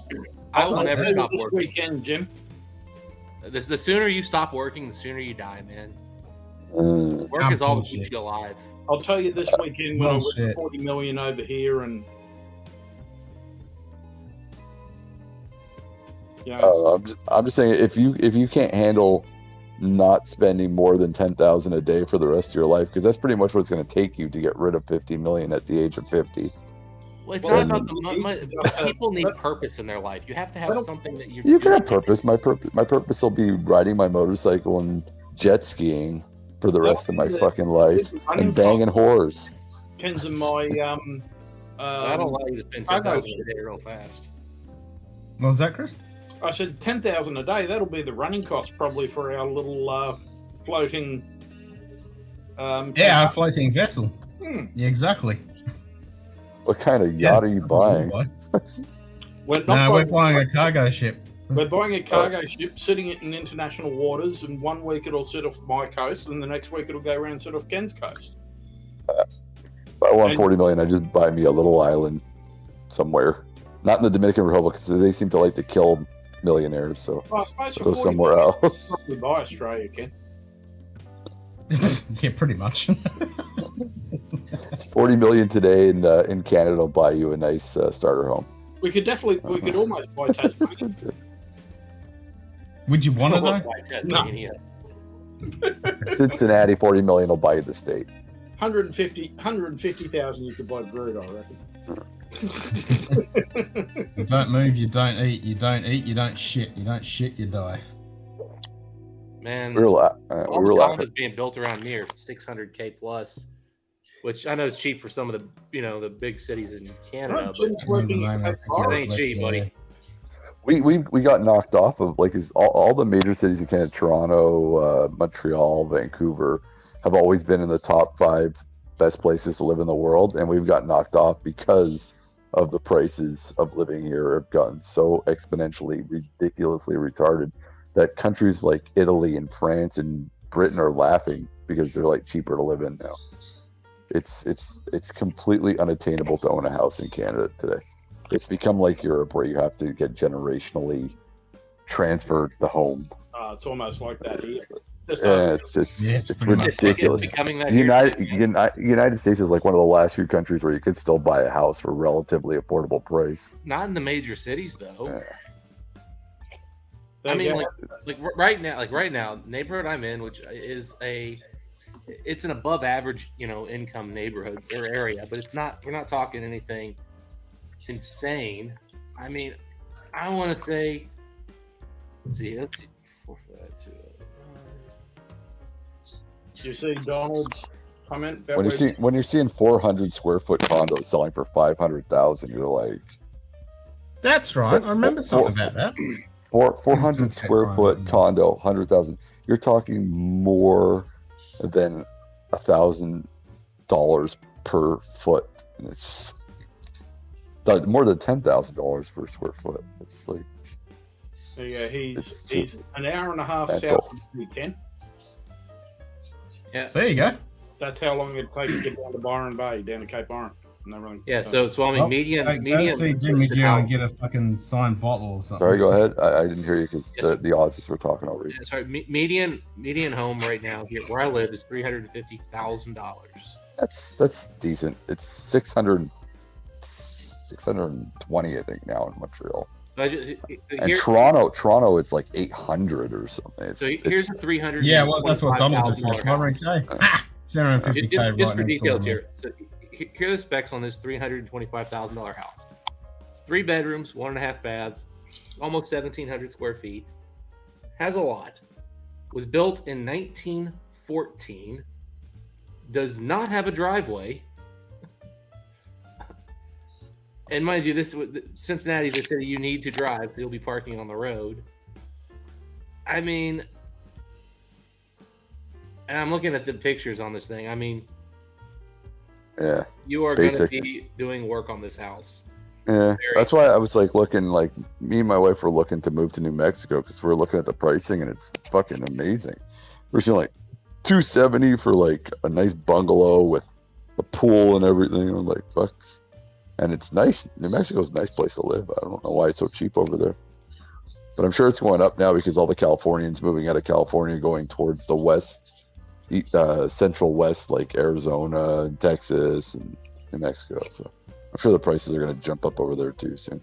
I will never this stop working. weekend, Jim. The sooner you stop working, the sooner you die, man. Work I'm is all that bullshit. keeps you alive. I'll tell you this weekend when I win Bullshit. 40 million over here, and I'm just saying, if you can't handle not spending more than 10,000 a day for the rest of your life, because that's pretty much what it's going to take you to get rid of 50 million at the age of 50. Well, it's Well, not about the money. People need purpose in their life. You have to have something that You can have purpose. My purpose will be riding my motorcycle and jet skiing for the rest of my fucking life and banging whores. Ken's in my That'll allow you to spend I know. 10,000 a day real fast. What was that, Chris? I said 10,000 a day. That'll be the running cost probably for our little floating. Yeah, a floating vessel. Hmm. Yeah, exactly. What kind of yacht are you buying? We're not No, we're buying- buying a cargo ship. We're buying a cargo ship sitting in international waters, and one week it'll sit off my coast, and the next week it'll go around and sit off Ken's coast. If I won 40 million, I just buy me a little island somewhere, not in the Dominican Republic, because they seem to like to kill millionaires. So Well, I suppose for go 40 somewhere million, else. probably buy Australia, Ken. Yeah, pretty much. 40 million today in Canada will buy you a nice starter home. We could almost buy Tasmania. Would you want to Almost though? like Tasmania. Cincinnati, 40 million will buy you the state. 150,000 you could buy brood, I reckon. You don't move, you don't eat. You don't eat, you don't shit. You don't shit, you die. Man, We were all we were the laughing. condos being built around me are 600K plus, which I know is cheap for some of the the big cities in Canada, Right, Jim's but working at it Bar. ain't cheap, buddy. We got knocked off of like all the major cities in Canada. Toronto, Montreal, Vancouver have always been in the top 5 best places to live in the world, and we've got knocked off because of the prices of living here have gotten so exponentially ridiculously retarded that countries like Italy and France and Britain are laughing because they're like cheaper to live in now. It's completely unattainable to own a house in Canada today. It's become like Europe, where you have to get generationally transferred the home. It's almost like that here. Just Yeah, us. it's pretty much. ridiculous. It's becoming that The United States is like one of the last few countries where you could still buy a house for a relatively affordable price. Not in the major cities though. Yeah. I mean, Yeah. like right now, neighborhood I'm in, which is it's an above average, income neighborhood or area, but it's not. We're not talking anything insane. I mean, I want to say, let's see, 4, 5, 2, Did you see Donald's comment? About When you're seeing 400 square foot condos selling for 500,000, you're like, That's right. I remember something about that. 400 square foot condo, 100,000. You're talking more than $1,000 per foot, and it's just more than $10,000 per square foot. It's like, Yeah, It's he's an hour and a half mental. south of Sydney, Ken. There you go. That's how long it takes to get down to Byron Bay, down to Cape Byron. And everything. yeah. So I mean, Well, median. Go see Jimmy Gill and get a fucking signed bottle or something. sorry, go ahead. I didn't hear you because Yes, sir. the Aussies were talking over you. Sorry, median home right now here where I live is $350,000. That's decent. It's 600 620, I think, now in Montreal. And And Toronto, it's like 800 or something. So here's a 300. Yeah, well, that's what Donald just said. house. 750K. Just for details here. So here are the specs on this $325,000 house. It's 3 bedrooms, 1.5 baths, almost 1,700 square feet. Has a lot. Was built in 1914. Does not have a driveway. And mind you, Cincinnati's a city you need to drive. You'll be parking on the road. I mean, and I'm looking at the pictures on this thing. I mean, Yeah. you are going to be doing work on this house. Yeah, that's why I was like looking, like me and my wife were looking to move to New Mexico because we're looking at the pricing and it's fucking amazing. We're seeing like $270 for like a nice bungalow with a pool and everything. I'm like, fuck. And it's nice. New Mexico's a nice place to live. I don't know why it's so cheap over there. But I'm sure it's going up now because all the Californians moving out of California going towards the west, central west, like Arizona and Texas and New Mexico. So I'm sure the prices are going to jump up over there too soon.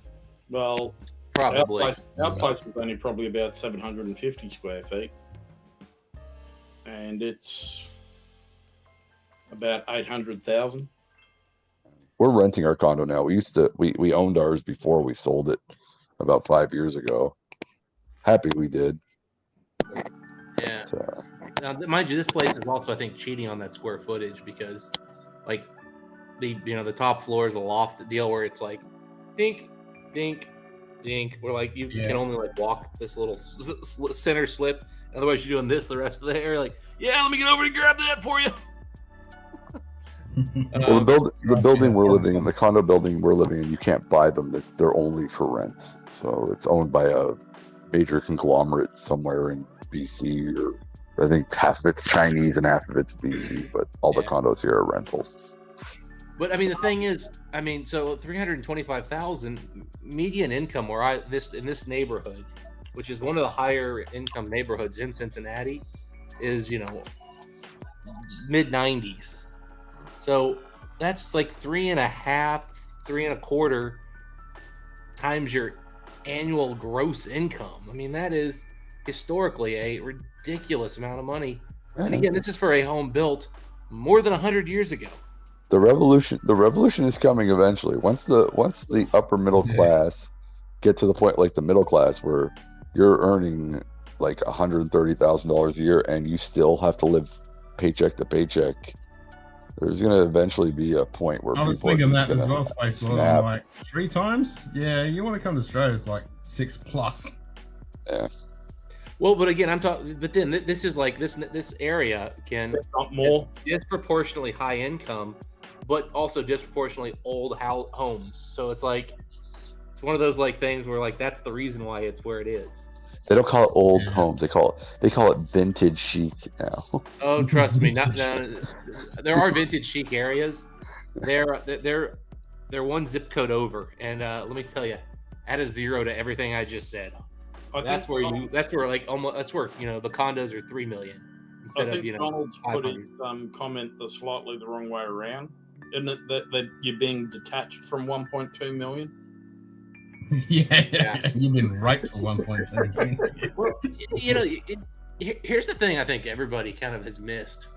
Well, Probably. Our place is only probably about 750 square feet. And it's about 800,000. We're renting our condo now. We owned ours before we sold it about 5 years ago. Happy we did. Yeah. But, Now, mind you, this place is also, I think, cheating on that square footage because, like, the top floor is a loft deal where it's like, dink, dink, dink. Where like you can only like walk this little center slip. Otherwise, you're doing this the rest of the day. Like, yeah, let me get over and grab that for you. well, the building we're living in, the condo building we're living in, you can't buy them. They're only for rent. So it's owned by a major conglomerate somewhere in BC, or I think half of it's Chinese and half of it's BC. But all the condos here are rentals. But I mean, the thing is, I mean, so 325,000 median income in this neighborhood, which is one of the higher income neighborhoods in Cincinnati, is mid 90s. So that's like 3.25 times your annual gross income. I mean, that is historically a ridiculous amount of money. And again, this is for a home built more than 100 years ago. The revolution is coming eventually. Once the upper middle class get to the point like the middle class where you're earning like $130,000 a year and you still have to live paycheck to paycheck, there's gonna eventually be a point where I was people thinking are just that as gonna well, Space Lord. snap. I'm like 3 times? Yeah, you want to come to Australia, it's like 6+. Yeah. Well, but again, I'm talking. But then this is like this area can Not more. disproportionately high income, but also disproportionately old homes. So it's like it's one of those like things where like that's the reason why it's where it is. They don't call it old homes. They call it vintage chic now. Oh, trust me, there are vintage chic areas. They're one zip code over, and let me tell you, add a 0 to everything I just said. That's where the condos are $3 million instead of Donald's put 500. his comment slightly the wrong way around. Isn't it that you're being detached from 1.2 million? Yeah, you've been raped for 1.2. Well, here's the thing I think everybody kind of has missed.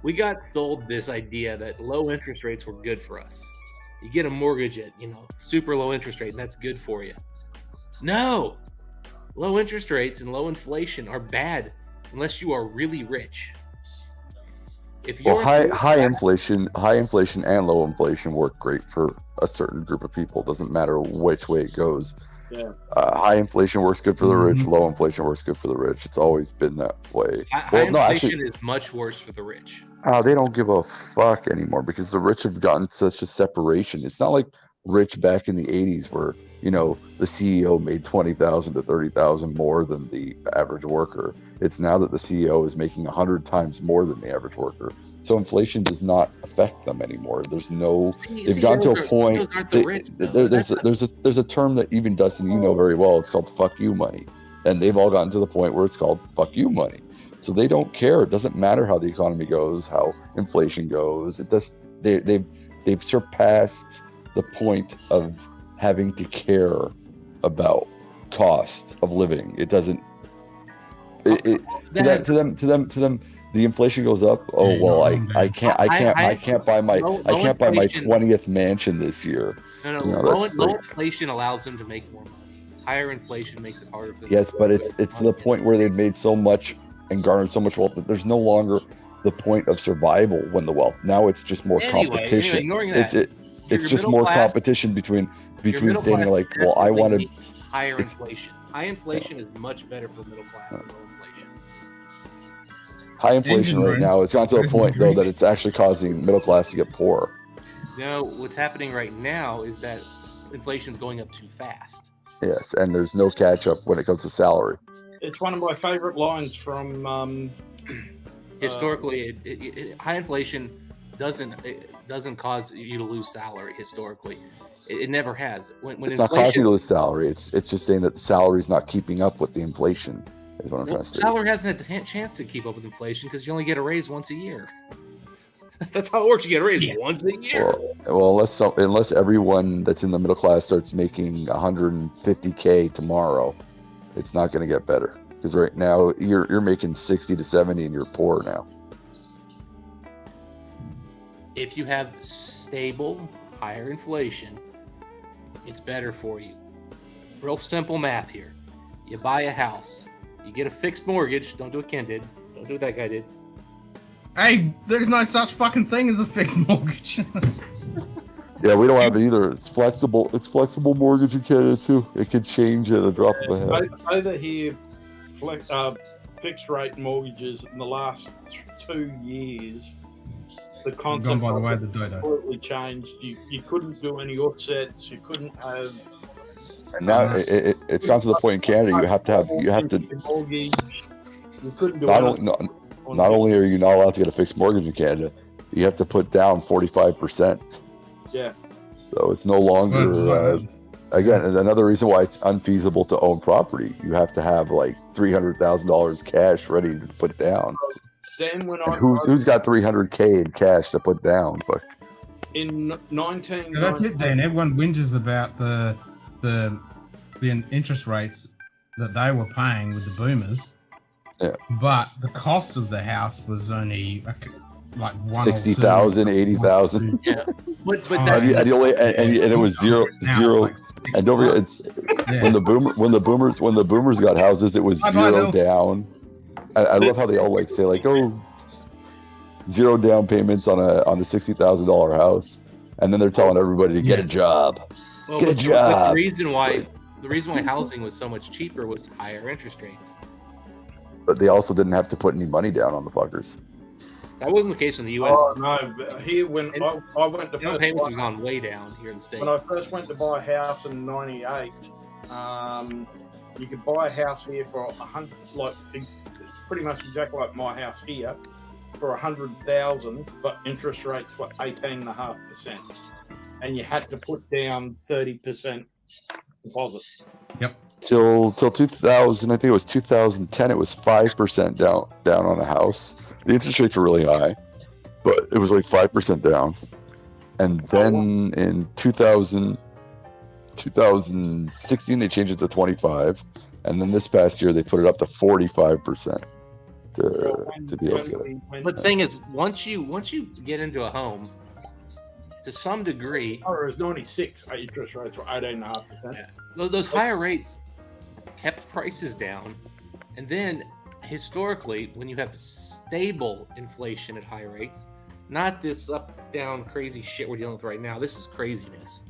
We got sold this idea that low interest rates were good for us. You get a mortgage at, super low interest rate, and that's good for you. No, low interest rates and low inflation are bad unless you are really rich. If you're high inflation and low inflation work great for a certain group of people. Doesn't matter which way it goes. Yeah. High inflation works good for the rich. Low inflation works good for the rich. It's always been that way. High inflation is much worse for the rich. They don't give a fuck anymore because the rich have gotten such a separation. It's not like rich back in the 80s where the CEO made 20,000 to 30,000 more than the average worker. It's now that the CEO is making 100 times more than the average worker. So inflation does not affect them anymore. There's no. They've gotten to a point. There's a term that even Dustin, you know very well. It's called "fuck you money," and they've all gotten to the point where it's called "fuck you money." So they don't care. It doesn't matter how the economy goes, how inflation goes. It does. They've surpassed the point of having to care about cost of living. It doesn't. To them, the inflation goes up. Oh Yeah, well, no, I can't buy my low 20th mansion this year. No, You know, low, that's low like- inflation allows them to make more money. Higher inflation makes it harder for them. Yes, but it's to the point where they've made so much and garnered so much wealth that there's no longer the point of survival when the wealth. Now it's just more competition. Ignoring that, It's your just middle more class- competition between your middle saying class like, well, I desperately wanted needs higher it's- inflation. High inflation is much better for the middle class than low inflation. high inflation Engine right room. now. It's gone to a Engine point though room. that it's actually causing middle class to get poorer. No, what's happening right now is that inflation's going up too fast. Yes, and there's no catch up when it comes to salary. It's one of my favorite lines from. Historically, high inflation doesn't cause you to lose salary. Historically, it never has. When It's not causing you to lose salary. It's just saying that the salary's not keeping up with the inflation. Is what I'm trying to say. salary hasn't had the chance to keep up with inflation because you only get a raise once a year. That's how it works. You get a raise once a year. Well, unless everyone that's in the middle class starts making 150K tomorrow, it's not going to get better. Because right now you're making 60 to 70 and you're poor now. If you have stable, higher inflation, it's better for you. Real simple math here. You buy a house, you get a fixed mortgage. Don't do what Ken did. Don't do what that guy did. Hey, there's no such fucking thing as a fixed mortgage. Yeah, we don't have it either. It's flexible. It's flexible mortgage in Canada too. It could change at a drop of a hat. Over here, fixed rate mortgages in the last 2 years, the concept by the way of the it dodo. completely changed. You couldn't do any offsets. You couldn't have. And now it's gone to the point in Canada you have to mortgage. You couldn't do not anything only on not only are you not allowed to get a fixed mortgage in Canada, you have to put down 45%. Yeah. So it's no longer again another reason why it's unfeasible to own property. You have to have like $300,000 cash ready to put down. Then when And I who's got 300K in cash to put down? But in 19, Yeah, that's it, Dan. Everyone whinges about the interest rates that they were paying with the boomers. Yeah. But the cost of the house was only like 60,000, 80,000. Yeah, but Oh, that's And it was zero. And don't forget, Yeah. when the boomers got houses, it was Bye-bye, zero Bill. down. I love how they all like say like, oh, 0 down payments on a $60,000 house, and then they're telling everybody to get a job. well, Get a but job. the reason why housing was so much cheaper was higher interest rates. But they also didn't have to put any money down on the fuckers. That wasn't the case in the U.S. Oh no! But here when I went to Down first payments buy- have gone way down here in the States. when I first went to buy a house in '98, you could buy a house here for pretty much exactly like my house here, for 100,000, but interest rates were 18.5%, and you had to put down 30% deposit. Till 2000, I think it was 2010. It was 5% down on a house. The interest rates were really high, but it was like 5% down. And then in 2016, they changed it to 25, and then this past year they put it up to 45% to be able to get it. But the thing is, once you get into a home, to some degree, Or it was 96, interest rates were 18.5%. Yeah. Those higher rates kept prices down, and then historically, when you have stable inflation at high rates, not this up down crazy shit we're dealing with right now, this is craziness.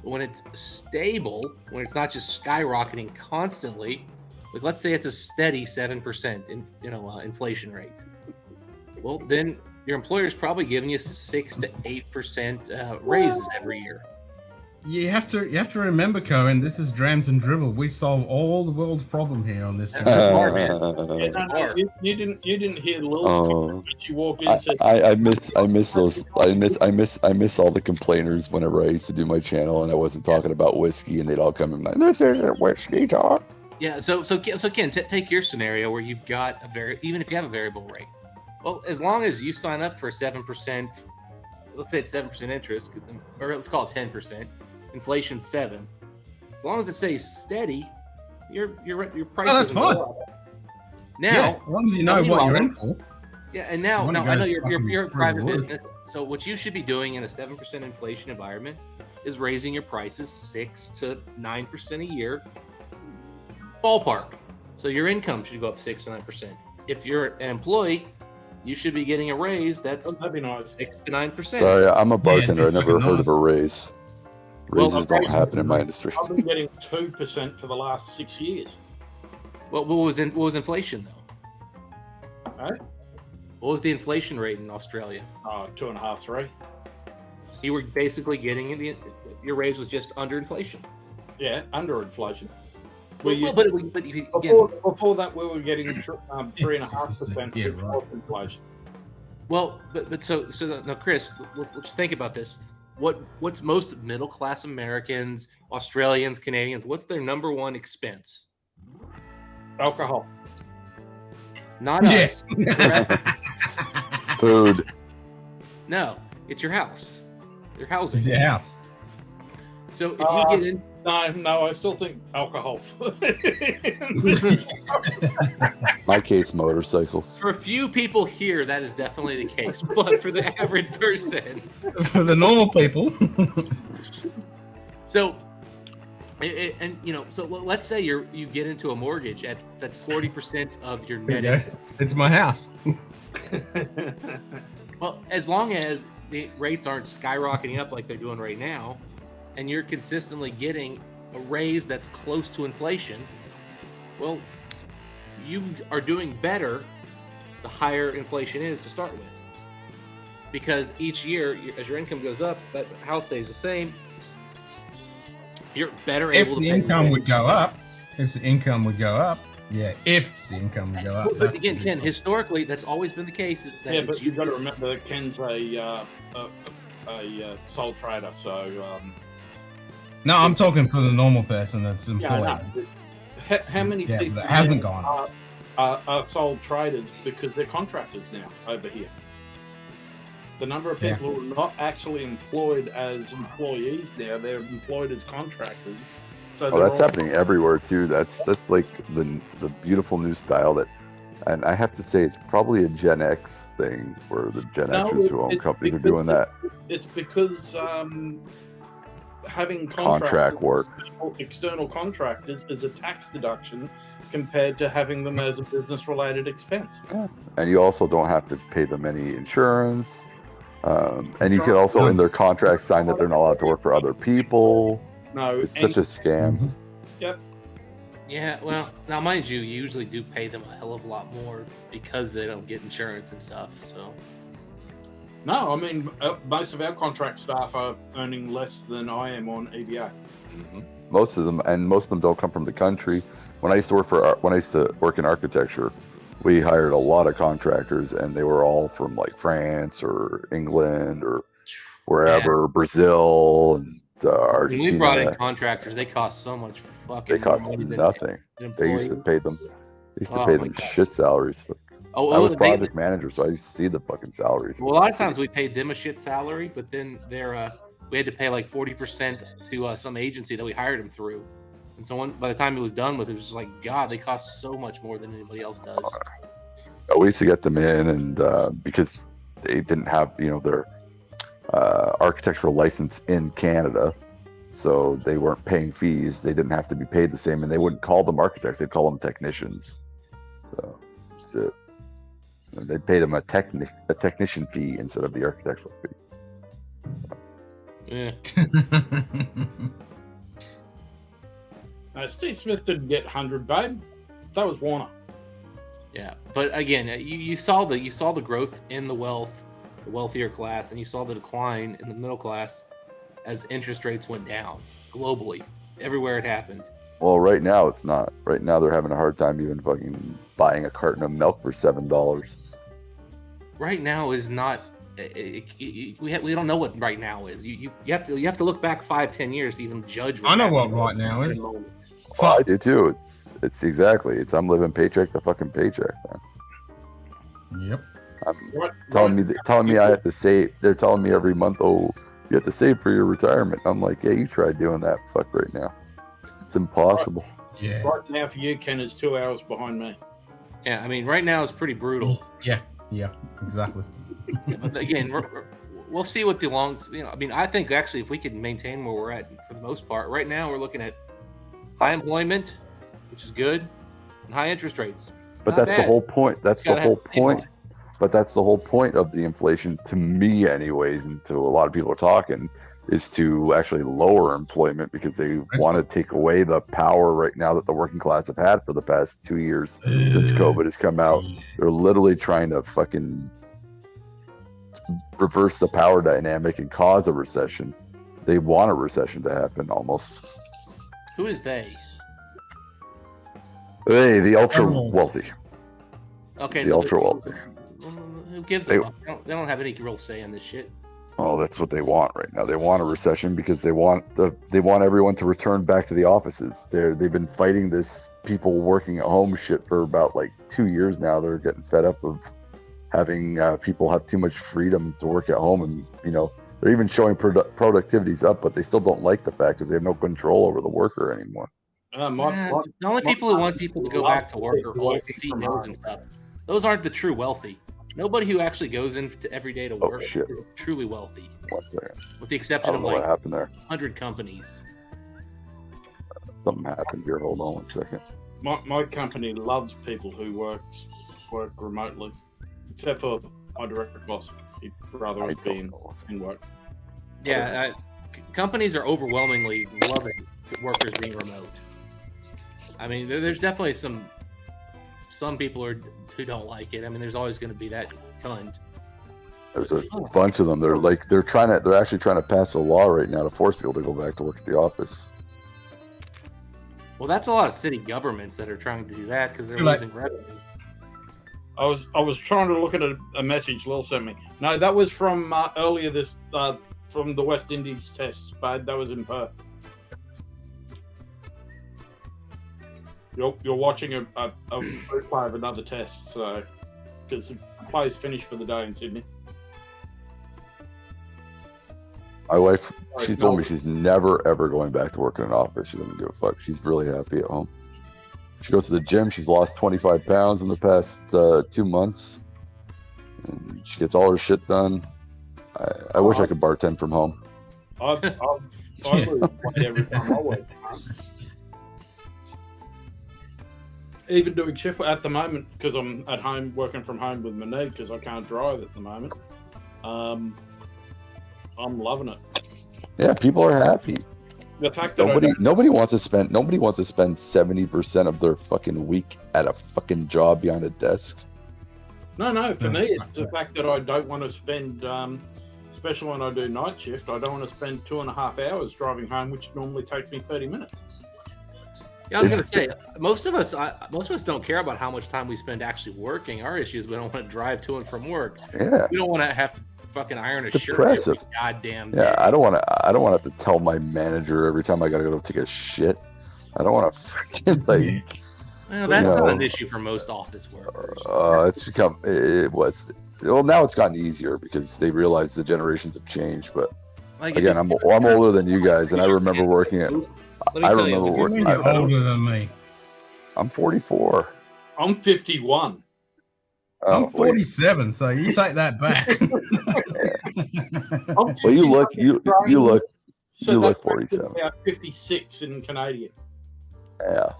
But when it's stable, when it's not just skyrocketing constantly, like let's say it's a steady 7% inflation rate, well then your employer's probably giving you 6 to 8% raises every year. You have to remember, Cohen, this is Drams and Dribble. We solve all the world's problem here on this. That's hard, man. Yeah, no, you didn't hear Lil's Oh. comment, but you walk in and say, I miss those. I miss all the complainers whenever I used to do my channel and I wasn't talking about whiskey, and they'd all come in like, this isn't whiskey talk. Yeah, so Ken, take your scenario where you've got even if you have a variable rate. Well, as long as you sign up for a 7% let's say it's 7% interest, or let's call it 10%. Inflation's 7%. As long as it stays steady, your price. Oh, that's doesn't fine. go up. Now, Yeah, as long as you know what you're in for. Yeah, and now Money I know goes you're fucking a through private the roof. business. So what you should be doing in a 7% inflation environment is raising your prices 6 to 9% a year, ballpark. So your income should go up 6 to 9%. If you're an employee, you should be getting a raise that's That'd be nice. 6 to 9%. Sorry, I'm a bartender. I it's never fucking heard of a nice. raise. Well, Raises the don't price- happen in my industry. I've been getting 2% for the last 6 years. What was inflation though? Right? What was the inflation rate in Australia? 2.5, 3. You were basically getting your raise was just under inflation. Yeah, under inflation. But again, Before that, we were getting 3.5% Yeah, before right. inflation. well, but so now, Chris, let's think about this. What's most middle class Americans, Australians, Canadians? What's their number one expense? Alcohol. Not Yeah. us. Correct? Food. No, it's your house, your housing. It's your house. So if you get in, No, I still think alcohol. My case, motorcycles. for a few people here, that is definitely the case. But for the average person, For the normal people. so so let's say you get into a mortgage that's 40% of your net There you income. go. It's my house. Well, as long as the rates aren't skyrocketing up like they're doing right now, and you're consistently getting a raise that's close to inflation, well, you are doing better the higher inflation is to start with. Because each year, as your income goes up, that house stays the same. You're better If able to the pay income rent. would go up, if the income would go up, yeah, if the income would go up. But that's again, the Ken, difference. historically, that's always been the case. Is that Yeah, it's but you've got to remember that Ken's a sole trader, so No, I'm talking for the normal person that's employed. yeah, no. How many Yeah, people that hasn't gone up. are sole traders because they're contractors now over here? The number of Yeah. people who are not actually employed as employees now, they're employed as contractors. So Oh, they're that's all- happening everywhere too. That's like the beautiful new style that, and I have to say it's probably a Gen X thing where the Gen No, Xers who own it's companies are because doing that It's because having contract work. external contractors is a tax deduction compared to having them as a business-related expense. And you also don't have to pay them any insurance. And you can also in their contract sign that they're not allowed to work for other people. No, It's such a scam. Yeah, well, now mind you usually do pay them a hell of a lot more because they don't get insurance and stuff. So no. I mean, most of our contract staff are earning less than I am on EBA. Most of them don't come from the country. When I used to work in architecture, we hired a lot of contractors, and they were all from like France or England or wherever, Brazil and when Argentina. we brought in contractors, they cost so much fucking They cost money than nothing. an They used to employee. pay them. They used to Oh pay my them God. shit salaries. I was they- project manager, so I used to see the fucking salaries. Well, a lot of times we paid them a shit salary, but then we had to pay like 40% to some agency that we hired them through. And so by the time it was done with, it was just like, God, they cost so much more than anybody else does. We used to get them in, and because they didn't have their architectural license in Canada, so they weren't paying fees. They didn't have to be paid the same, and they wouldn't call them architects; they'd call them technicians. So that's it. And they'd pay them a technician fee instead of the architectural fee. Yeah. Steve Smith didn't get 100, babe. That was Warner. Yeah, but again, you saw the growth in the wealthier class, and you saw the decline in the middle class as interest rates went down globally, everywhere it happened. Well, right now it's not. Right now they're having a hard time even fucking buying a carton of milk for $7. Right now is not. We don't know what right now is. You have to look back 5-10 years to even judge. I know what happening right now in is. the moment. Well, I do too. It's exactly. I'm living paycheck to fucking paycheck, man. Yep. telling me I have to save. They're telling me every month, oh, you have to save for your retirement. I'm like, yeah, you try doing that. Fuck right now. It's impossible. Yeah. Right now for you, Ken, is 2 hours behind me. Yeah, I mean, right now it's pretty brutal. Yeah, exactly. But again, we'll see what the long. I mean, I think actually if we can maintain where we're at for the most part, right now we're looking at high employment, which is good, and high interest rates. But Not that's the bad. whole point. That's You the gotta whole have the point. same But that's the whole point of the inflation, to me, anyways, and to a lot of people are talking, is to actually lower employment because they want to take away the power right now that the working class have had for the past 2 years since COVID has come out. They're literally trying to fucking reverse the power dynamic and cause a recession. They want a recession to happen almost. Who is they? Hey, the ultra wealthy. Okay, The ultra wealthy. Who gives a fuck? They don't have any real say in this shit. Oh, that's what they want right now. They want a recession because they want everyone to return back to the offices. They've been fighting this people working at home shit for about like 2 years now. They're getting fed up of having people have too much freedom to work at home, and they're even showing productivity's up, but they still don't like the fact because they have no control over the worker anymore. The only people who want people to go back to work are old CEOs and stuff. Those aren't the true wealthy. Nobody who actually goes in every day to work is truly wealthy. 1 second. With the I exception don't of know what like happened there. 100 companies. Something happened here. Hold on 1 second. My company loves people who work remotely, except for my direct boss. He'd rather us be in work. Yeah, companies are overwhelmingly loving workers being remote. I mean, there's definitely some people who don't like it. I mean, there's always going to be that kind. There's a bunch of them. They're actually trying to pass a law right now to force people to go back to work at the office. Well, that's a lot of city governments that are trying to do that because they're losing revenue. I was trying to look at a message Lil sent me. No, that was from earlier from the West Indies tests, but that was in Perth. You're watching a replay of another test, so because the play's finished for the day in Sydney. My wife, she told me she's never ever going back to work in an office. She doesn't give a fuck. She's really happy at home. She goes to the gym. She's lost 25 pounds in the past 2 months. And she gets all her shit done. I wish I could bartend from home. I really play every time I work. Even doing shift at the moment, because I'm at home working from home with my knee because I can't drive at the moment. I'm loving it. Yeah, people are happy. The fact that nobody wants to spend 70% of their fucking week at a fucking job behind a desk. No, for me it's the fact that I don't want to spend, especially when I do night shift, I don't want to spend 2.5 hours driving home, which normally takes me 30 minutes. Yeah, I was gonna say most of us don't care about how much time we spend actually working. Our issue is we don't want to drive to and from work. Yeah, we don't want to have to fucking iron a shirt depressive. every goddamn day. Yeah, I don't want to have to tell my manager every time I gotta go take a shit. I don't want to freaking like. Well, that's not an issue for most office workers. Well, now it's gotten easier because they realize the generations have changed. But like again, I'm older than you guys, and I remember working at. You're older than me. I'm 44. I'm 51. I'm 47, so you take that back. Well, you look 47. About 56 in Canadian. Yeah.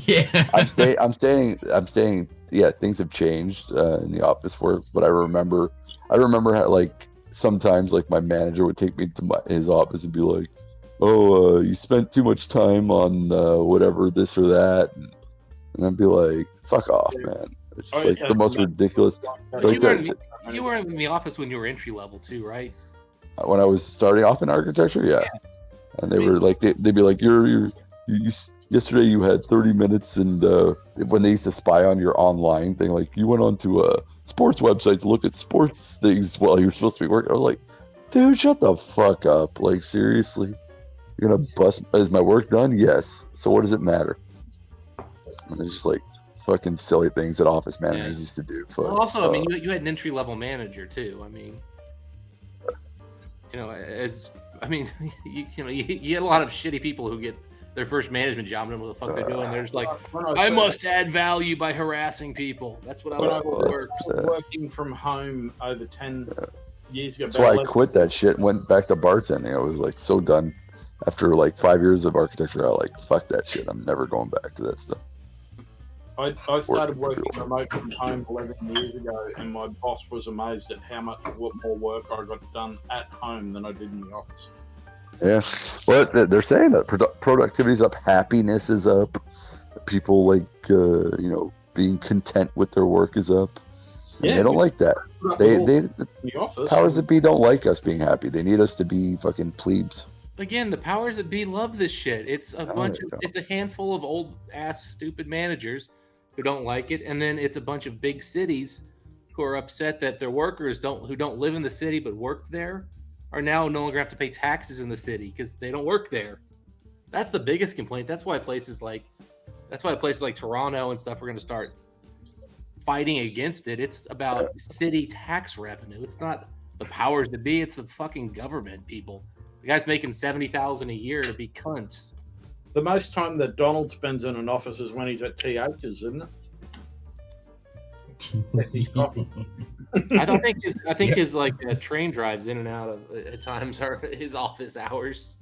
Yeah. I'm staying. Yeah, things have changed in the office work, but I remember how like sometimes like my manager would take me to his office and be like, "Oh, you spent too much time on whatever this or that," and I'd be like, "Fuck off, man." It's just like the most ridiculous. You were in the office when you were entry level too, right? When I was starting off in architecture, yeah. And they were like, they'd be like, you yesterday you had 30 minutes, and when they used to spy on your online thing, like you went onto a sports website to look at sports things while you were supposed to be working. I was like, dude, shut the fuck up. Like, seriously? You're gonna bust? Is my work done? Yes. So what does it matter? And it's just like, fucking silly things that office managers used to do. Well, also, I mean, you had an entry level manager too. I mean, you know, you get a lot of shitty people who get their first management job and don't know what the fuck they're doing. They're just like, I must add value by harassing people. That's what I was working from home over 10 years ago. That's why I quit that shit and went back to bartending. I was like so done. After like 5 years of architecture, I like, fuck that shit. I'm never going back to that stuff. I started working remote from home 11 years ago, and my boss was amazed at how much more work I got done at home than I did in the office. Yeah, well, they're saying that productivity's up, happiness is up, people like being content with their work is up. And they don't like that. The powers that be don't like us being happy. They need us to be fucking plebes. Again, the powers that be love this shit. It's it's a handful of old ass stupid managers who don't like it, and then it's a bunch of big cities who are upset that their workers who don't live in the city but work there are now no longer have to pay taxes in the city because they don't work there. That's the biggest complaint. That's why places like Toronto and stuff are going to start fighting against it. It's about city tax revenue. It's not the powers that be. It's the fucking government people. The guy's making $70,000 a year to be cunts. The most time that Donald spends in an office is when he's at TH's, isn't it? I think his like train drives in and out of at times are his office hours.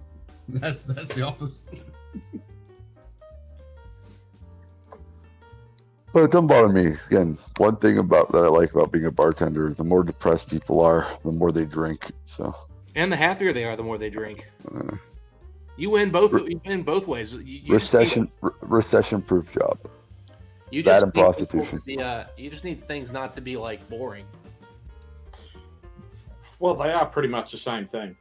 That's the office. But it doesn't bother me. Again, one thing that I like about being a bartender is the more depressed people are, the more they drink. So. And the happier they are, the more they drink. You win both. You win both ways. Recession-proof job. You that just and prostitution. You just need things not to be like boring. Well, they are pretty much the same thing.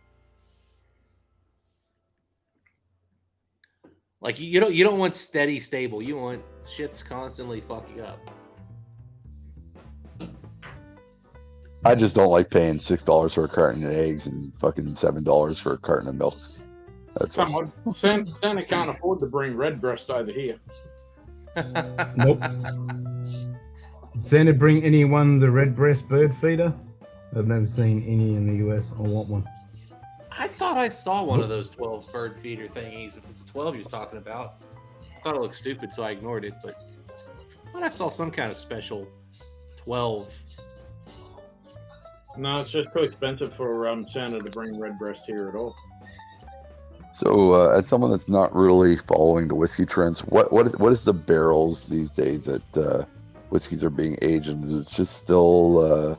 Like you don't want steady, stable. You want shit's constantly fucking up. I just don't like paying $6 for a carton of eggs and fucking $7 for a carton of milk. That's Santa can't afford to bring Redbreast over here. Nope. Santa bring anyone the Redbreast bird feeder? I've never seen any in the US. I want one. I thought I saw one of those 12 bird feeder thingies. If it's 12 you're talking about, I thought it looked stupid, so I ignored it. But I thought I saw some kind of special 12. No, it's just too expensive for Santa to bring Redbreast here at all. So, as someone that's not really following the whiskey trends, what is the barrels these days that whiskeys are being aged in? Is it just still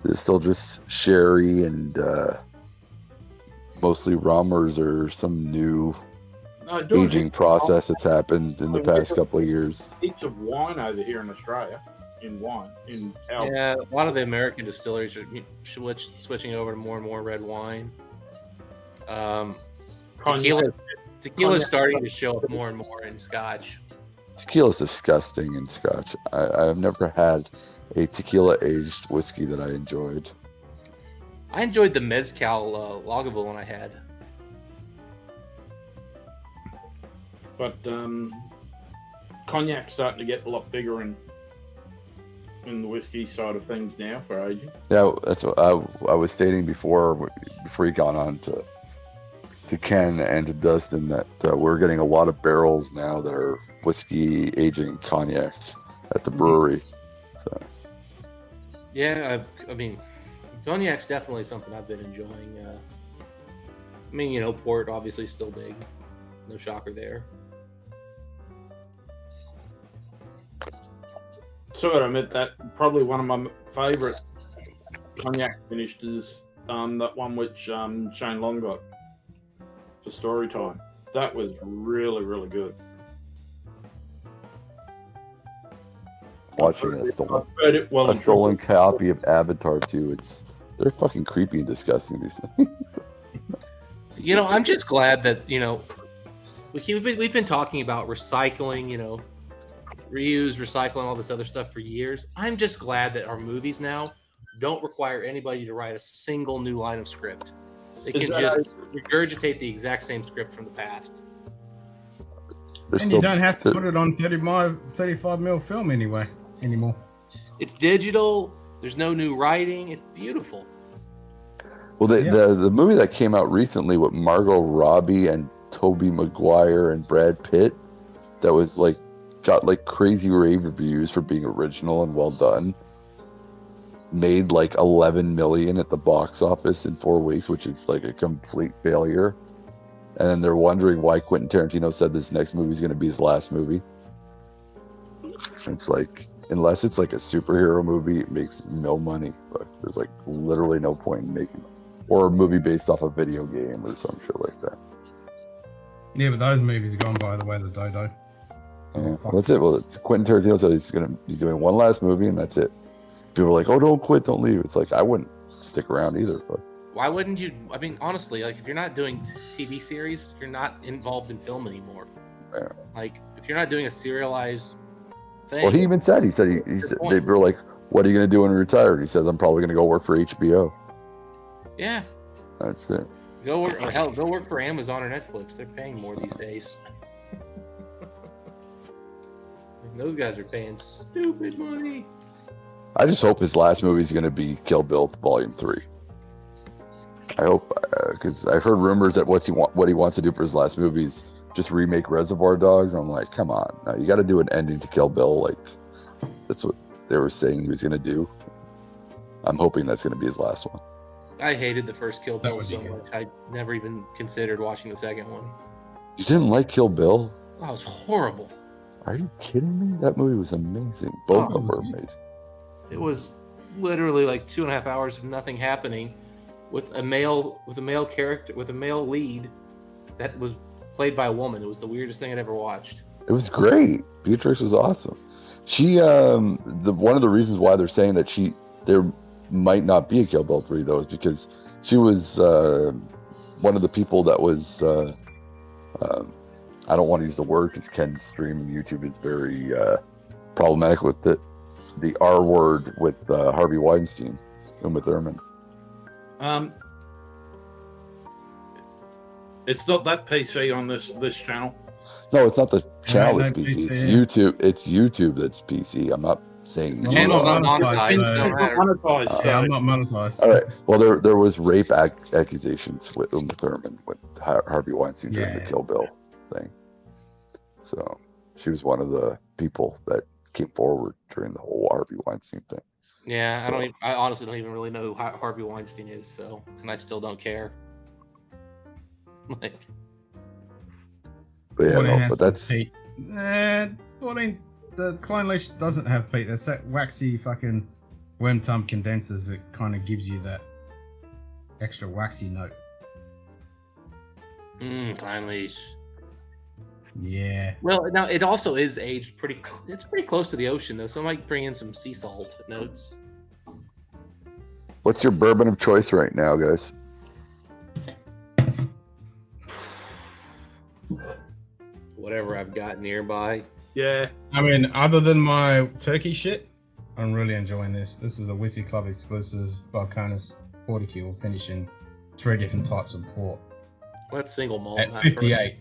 just sherry and mostly rum, or is there some new aging process that's happened in the past couple of years? Heaps of wine over here in Australia. A lot of the American distilleries are switching over to more and more red wine. Tequila is starting to show up more and more in Scotch. Tequila is disgusting in Scotch. I've never had a tequila aged whiskey that I enjoyed. I enjoyed the Mezcal Lagavulin one I had. But cognac's starting to get a lot bigger in the whiskey side of things now for aging. Yeah, that's what I was stating before you got on to Ken and to Dustin that we're getting a lot of barrels now that are whiskey aging cognac at the brewery. So. Yeah, I mean, cognac's definitely something I've been enjoying. I mean, port obviously still big. No shocker there. So I admit that probably one of my favourite cognac finished is that one which Shane Long got for story time. That was really, really good. Watching a stolen copy of Avatar 2, they're fucking creepy and disgusting, these things. I'm just glad that we've been talking about recycling, reuse, recycling, all this other stuff for years. I'm just glad that our movies now don't require anybody to write a single new line of script. They can just regurgitate the exact same script from the past. And you don't have to put it on 35mm film anymore. It's digital. There's no new writing. It's beautiful. Well, the movie that came out recently with Margot Robbie and Tobey Maguire and Brad Pitt, that was like got like crazy rave reviews for being original and well done, made like 11 million at the box office in 4 weeks, which is like a complete failure. And then they're wondering why Quentin Tarantino said this next movie is going to be his last movie. It's like, unless it's like a superhero movie, it makes no money. But there's like literally no point in making it. Or a movie based off a video game or some shit like that. Yeah, but those movies are gone by the way of the dodo. Yeah, well, that's it. Well, it's Quentin Tarantino said he's doing one last movie and that's it. People are like, "Oh, don't quit, don't leave." It's like I wouldn't stick around either. But Why wouldn't you? I mean, honestly, like if you're not doing TV series, you're not involved in film anymore. Yeah. Like if you're not doing a serialized thing. well, he even said he said they were like, "What are you going to do when you retire?" He says, "I'm probably going to go work for HBO." Yeah. That's it. Go work, or hell, go work for Amazon or Netflix. They're paying more these days. Those guys are paying stupid money. I just hope his last movie is going to be Kill Bill Volume 3. I hope, because I've heard rumors that what he wants to do for his last movie is just remake Reservoir Dogs. I'm like, come on, now you got to do an ending to Kill Bill. Like that's what they were saying he was going to do. I'm hoping that's going to be his last one. I hated the first Kill Bill so much. I never even considered watching the second one. You didn't like Kill Bill? That was horrible. Are you kidding me? That movie was amazing. Both of them were amazing. It was literally like 2.5 hours of nothing happening, with a male character, with a male lead that was played by a woman. It was the weirdest thing I'd ever watched. It was great. Beatrix was awesome. She one of the reasons why they're saying that there might not be a Kill Bill 3 though is because she was one of the people that was I don't want to use the word because Ken's stream on YouTube is very problematic with the R word with Harvey Weinstein, Uma Thurman. It's not that PC on this channel. No, it's not the channel that's no PC. PC, It's yeah. YouTube. It's YouTube that's PC. I'm not saying. The channel's not monetized. so- It don't matter. Monetized, Yeah, I'm so not monetized. All right. Well, there was rape accusations with Uma Thurman with Harvey Weinstein during the Yeah. Kill Bill thing. So she was one of the people that came forward during the whole Harvey Weinstein thing. Yeah, So- I honestly don't even really know who Harvey Weinstein is, so, and I still don't care. Like, But yeah, Well, it no, has but some that's peat. The Clone Leash doesn't have peat. There's that waxy fucking worm tongue condensers that kind of gives you that extra waxy note. Climb leash. Yeah. Well, now it also is aged pretty. It's pretty close to the ocean though, so I might bring in some sea salt notes. what's your bourbon of choice right now, guys? Whatever I've got nearby. yeah. I mean, other than my turkey shit, I'm really enjoying this. This is a Whiskey Club exclusive Balcones 40 fuel finishing 3 different types of port Well, that's single malt. at not 58.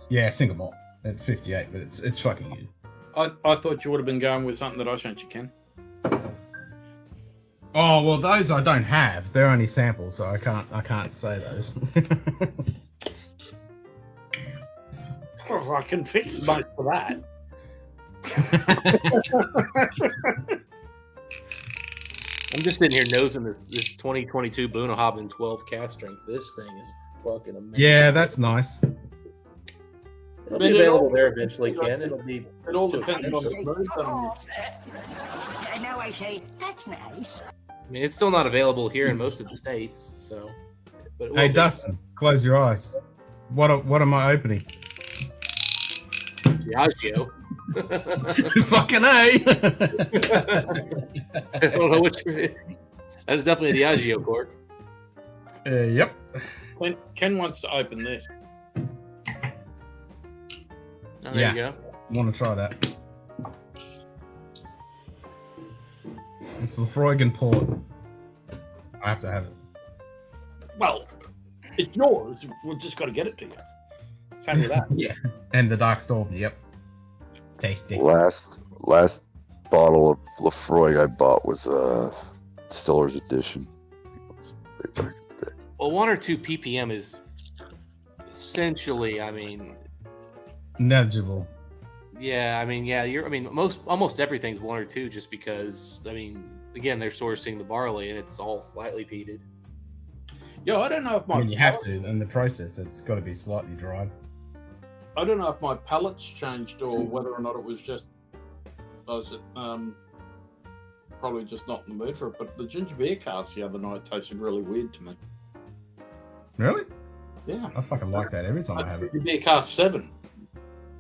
Yeah, single malt at 58, but it's fucking good. I thought you would have been going with something that I sent you, Ken. Oh well, those I don't have. They're only samples, so I can't say those. Oh, I can fix most of that. I'm just sitting here nosing this 2022 Bunnahabhain 12 cast strength. This thing is fucking amazing. Yeah, that's nice. It'll be available there eventually, Ken. It'll be. It all depends on the Say, mood. now I say, that's nice. I mean, it's still not available here in most of the states, so. But it will Hey be. Dustin, close your eyes. What am I opening? Diageo. Fucking A. I don't know which. That is definitely a Diageo cork. Yep. Ken wants to open this. Oh, there Yeah. you go. Want to try that? It's Lafroigan port. I have to have it. Well, it's yours. We've just got to get it to you. Same with that. Yeah. And the Dark Storm, yep. Tasty. Last bottle of Lefroy I bought was Distiller's Edition. Well, 1 or 2 ppm is essentially, I mean, Negligible. yeah, almost everything's 1 or 2, just because, I mean, again, they're sourcing the barley and it's all slightly peated. Yeah, I don't know if my You have to, in the process, it's got to be slightly dry. I don't know if my palate's changed or whether or not it was just I was probably just not in the mood for it. But the ginger beer cask the other night tasted really weird to me. Really? Yeah, I fucking like that every time I have it. Ginger beer cask 7.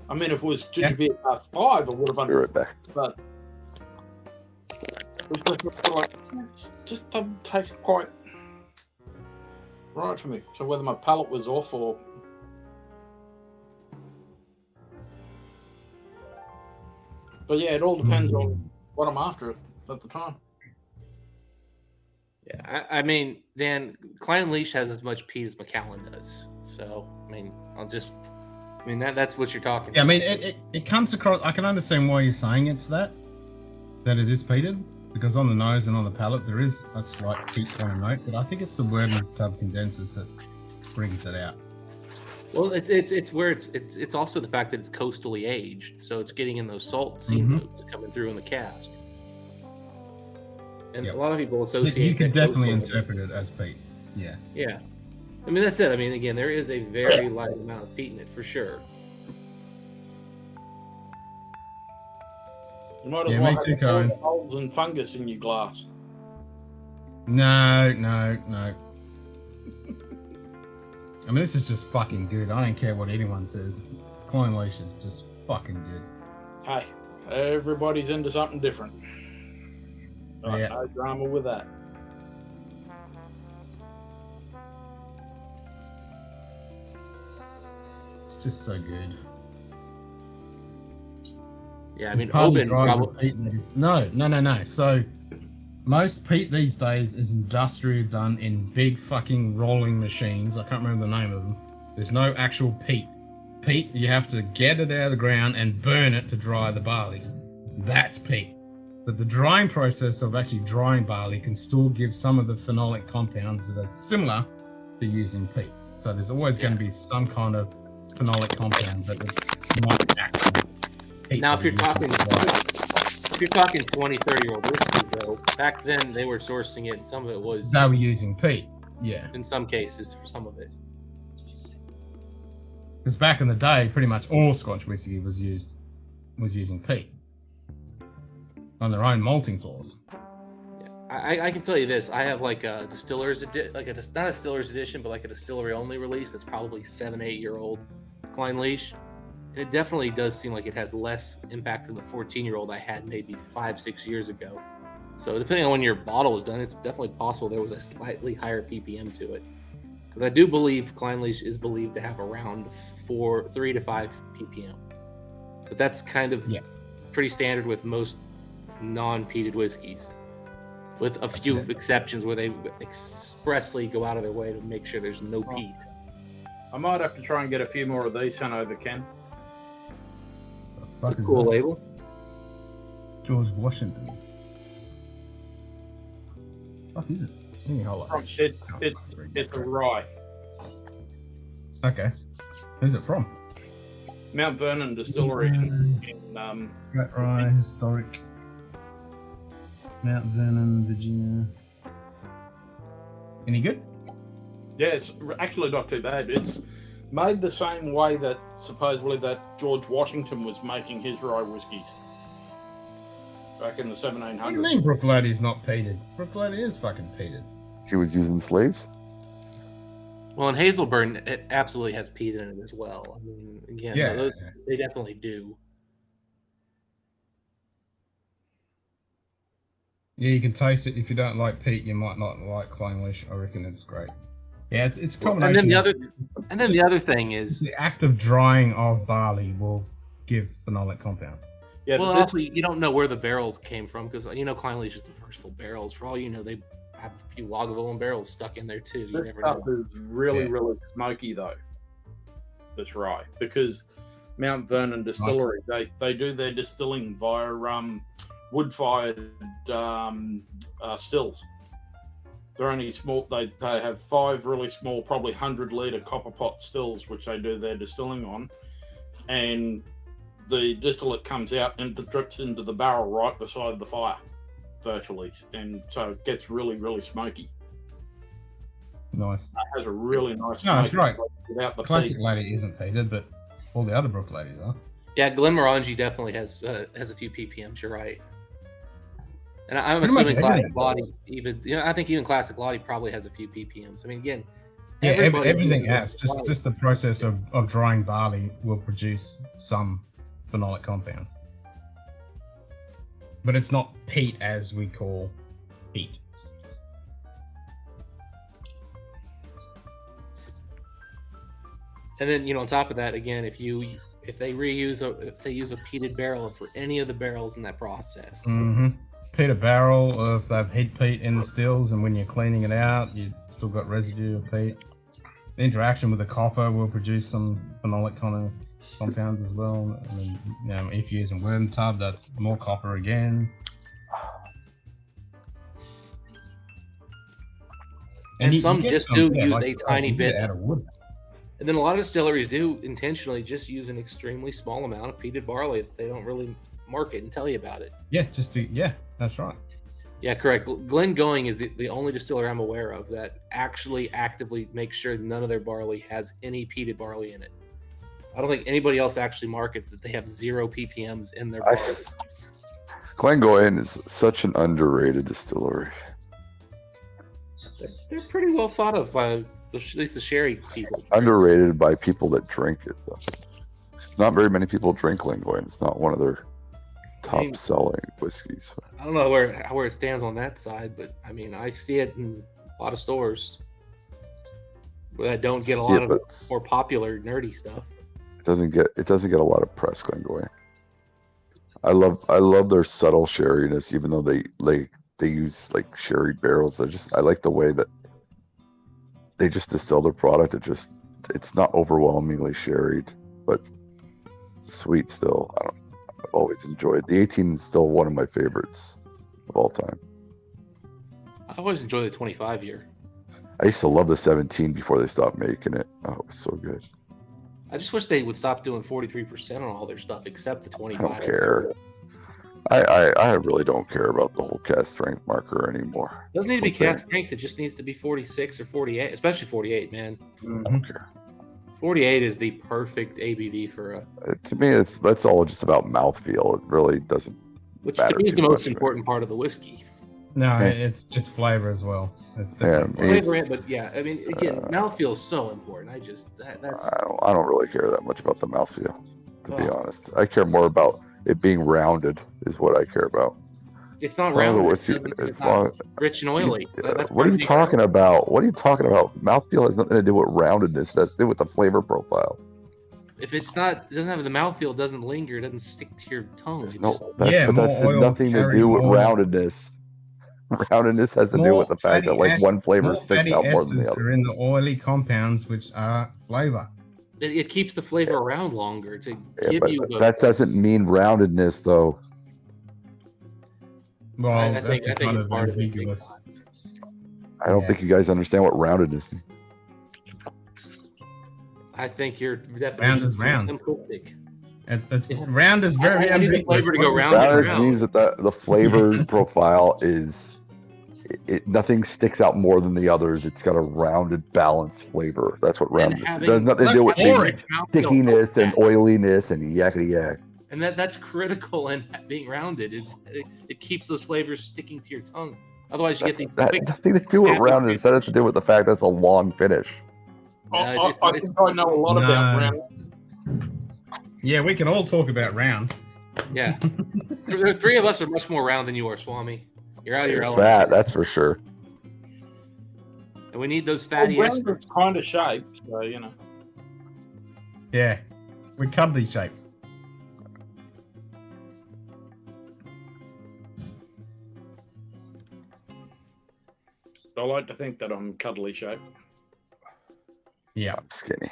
I mean, if it was ginger beer cask 5, I would have Be right back. But it just doesn't taste quite right for me. So whether my palate was off or but yeah, it all depends on what I'm after at the time. Yeah, I mean, Dan, Klein Leash has as much peat as Macallan does. So, I mean, that's what you're talking Yeah, I about. mean, it comes across. I can understand why you're saying it's that it is peated, because on the nose and on the palate there is a slight peat kind of note, but I think it's the word tub condensers that brings it out. Well, it's where it's also the fact that it's coastally aged, so it's getting in those salt seam notes coming through in the cask. And a lot of people associate. You could that definitely coastal interpret it as peat. Yeah. Yeah. I mean, that's it. I mean, again, there is a very light amount of peat in it for sure. You might as Yeah, well me too, have all Cohen. the holes and fungus in your glass. No. I mean, this is just fucking good. I don't care what anyone says. Klein Leash is just fucking good. Hey, everybody's into something different. Yeah. No drama with that. It's just so good. Yeah, I mean, It's partly Oban dry with probably. peat that is- No. So, most peat these days is industrial done in big fucking rolling machines. I can't remember the name of them. There's no actual peat. Peat, you have to get it out of the ground and burn it to dry the barley. That's peat. But the drying process of actually drying barley can still give some of the phenolic compounds that are similar to using peat. So there's always going to be some kind of phenolic compound that it's not actually peat. Now, if you're that using. talking 20, 30-year-old whiskey, though, back then they were sourcing it, and some of it was, They were using peat, yeah. in some cases, for some of it. Because back in the day, pretty much all Scotch whiskey was using peat on their own malting floors. I can tell you this: I have like a distiller's not a distiller's edition, but like a distillery only release that's probably 7-8-year-old Klein Leash, and it definitely does seem like it has less impact than the 14-year-old I had maybe 5-6 years ago. So depending on when your bottle was done, it's definitely possible there was a slightly higher ppm to it. Because I do believe Klein Leash is believed to have around 3 to 5 ppm, but that's kind of pretty standard with most non-peated whiskeys, with a few exceptions where they expressly go out of their way to make sure there's no peat. I might have to try and get a few more of these sent over, Ken. It's a cool label. George Washington. What is it? Give me a whole lot. It's a rye. Okay. Who's it from? Mount Vernon Distillery in Rat Rye, historic. Mount Vernon, Virginia. Any good? yeah, it's actually not too bad. It's made the same way that supposedly that George Washington was making his rye whiskies back in the 1700s. What do you mean Brook Lady's not peated? Brook Lady is fucking peated. He was using slaves. Well, in Hazelburn, it absolutely has peat in it as well. I mean, again, Yeah. they definitely do. Yeah, you can taste it. If you don't like peat, you might not like Klein Leash. I reckon it's great. Yeah, it's a combination. And then the other thing is the act of drying of barley will give phenolic compounds. Yeah, well, this, also you don't know where the barrels came from because Klein Leash is the first full barrels. For all you know, they have a few Lagavulin barrels stuck in there too. You this never stuff know. is really, really smoky though. that's rye, because Mount Vernon Distillery, they do their distilling via wood-fired stills. They're only small. They have 5 really small, probably 100-liter copper pot stills, which they do their distilling on, and the distillate comes out and drips into the barrel right beside the fire, virtually, and so it gets really, really smoky. Nice. It has a really nice. No, that's right. Without the Classic peat. Lady isn't peated, but all the other Brook Ladies are. Yeah, Glenmorangie definitely has a few ppms. You're right. And I'm Pretty much assuming Classic everything Lottie, does. I think even Classic Lottie probably has a few ppms. I mean, again, Yeah, everybody everything knows has. Lottie. Just the process of drying barley will produce some phenolic compound. But it's not peat as we call peat. And then, on top of that, again, if they use a peated barrel for any of the barrels in that process, Mm-hmm. Peat a barrel, if they've heat peat in the stills, and when you're cleaning it out, you've still got residue of peat. The interaction with the copper will produce some phenolic kind of compounds as well. And then, if you're using worm tub, that's more copper again. And you some get just some, do use like a you say, tiny you get bit. out of wood. And then a lot of distilleries do intentionally just use an extremely small amount of peated barley that they don't really market and tell you about it. Yeah, that's right. Yeah, correct. Glengoyne is the only distiller I'm aware of that actually actively makes sure none of their barley has any peated barley in it. I don't think anybody else actually markets that they have 0 ppms in their barley. Glengoyne is such an underrated distillery. They're pretty well thought of by at least the sherry people. Underrated by people that drink it, though. It's not very many people drink Glengoyne. It's not one of their top-selling whiskeys. I don't know where it stands on that side, but I mean, I see it in a lot of stores where that don't get a lot of more popular nerdy stuff. It doesn't get a lot of press, Glengoyne. I love their subtle sherryness, even though they use like sherry barrels. I like the way that they just distill their product. It's not overwhelmingly sherried, but sweet still. I've always enjoyed the 18. Is still one of my favorites of all time. I always enjoy the 25 year. I used to love the 17 before they stopped making it. Oh, it was so good. I just wish they would stop doing 43% on all their stuff except the 25. I don't care. I really don't care about the whole cast strength marker anymore. It doesn't need to be cast strength. It just needs to be 46 or 48, especially 48, man. I don't care. 48 is the perfect ABV for a. To me, that's all just about mouthfeel. It really doesn't. Which to me is the most important part of the whiskey. No, it's flavor as well. It's Flavor, but yeah, I mean, again, mouthfeel is so important. That's. I don't really care that much about the mouthfeel, to be honest. I care more about it being rounded. Is what I care about. It's not rounded. It's not rich and oily. What are you talking about? What are you talking about? Mouthfeel has nothing to do with roundedness. It has to do with the flavor profile. If it doesn't have the mouthfeel, it doesn't linger, it doesn't stick to your tongue. That has nothing to do with roundedness. Roundedness has to do with the fact that one flavor sticks out more than the other. Are in the oily compounds, which are flavor. It keeps the flavor around longer to give you. That doesn't mean roundedness, though. Well, I think kind it's of part ambiguous. I don't think you guys understand what roundedness means. I think you're definitely round is round. simplistic. Round is very I need the flavor to go round and round. Means that the flavor profile is nothing sticks out more than the others. It's got a rounded, balanced flavor. That's what roundedness is. It has nothing to do with stickiness and oiliness and yakety yak. And that's critical in being rounded. It keeps those flavors sticking to your tongue. Otherwise, you get these quick. Nothing to do with roundedness. That has to do with the fact that it's a long finish. I think I know a lot about round. Yeah, we can all talk about round. Yeah. The three of us are much more round than you are, Swami. You're out of your element. Fat, that's for sure. And we need those fatty round is kind of shaped, so you know. Yeah, we're cuddly shaped. I like to think that I'm cuddly shaped. Yeah, I'm skinny.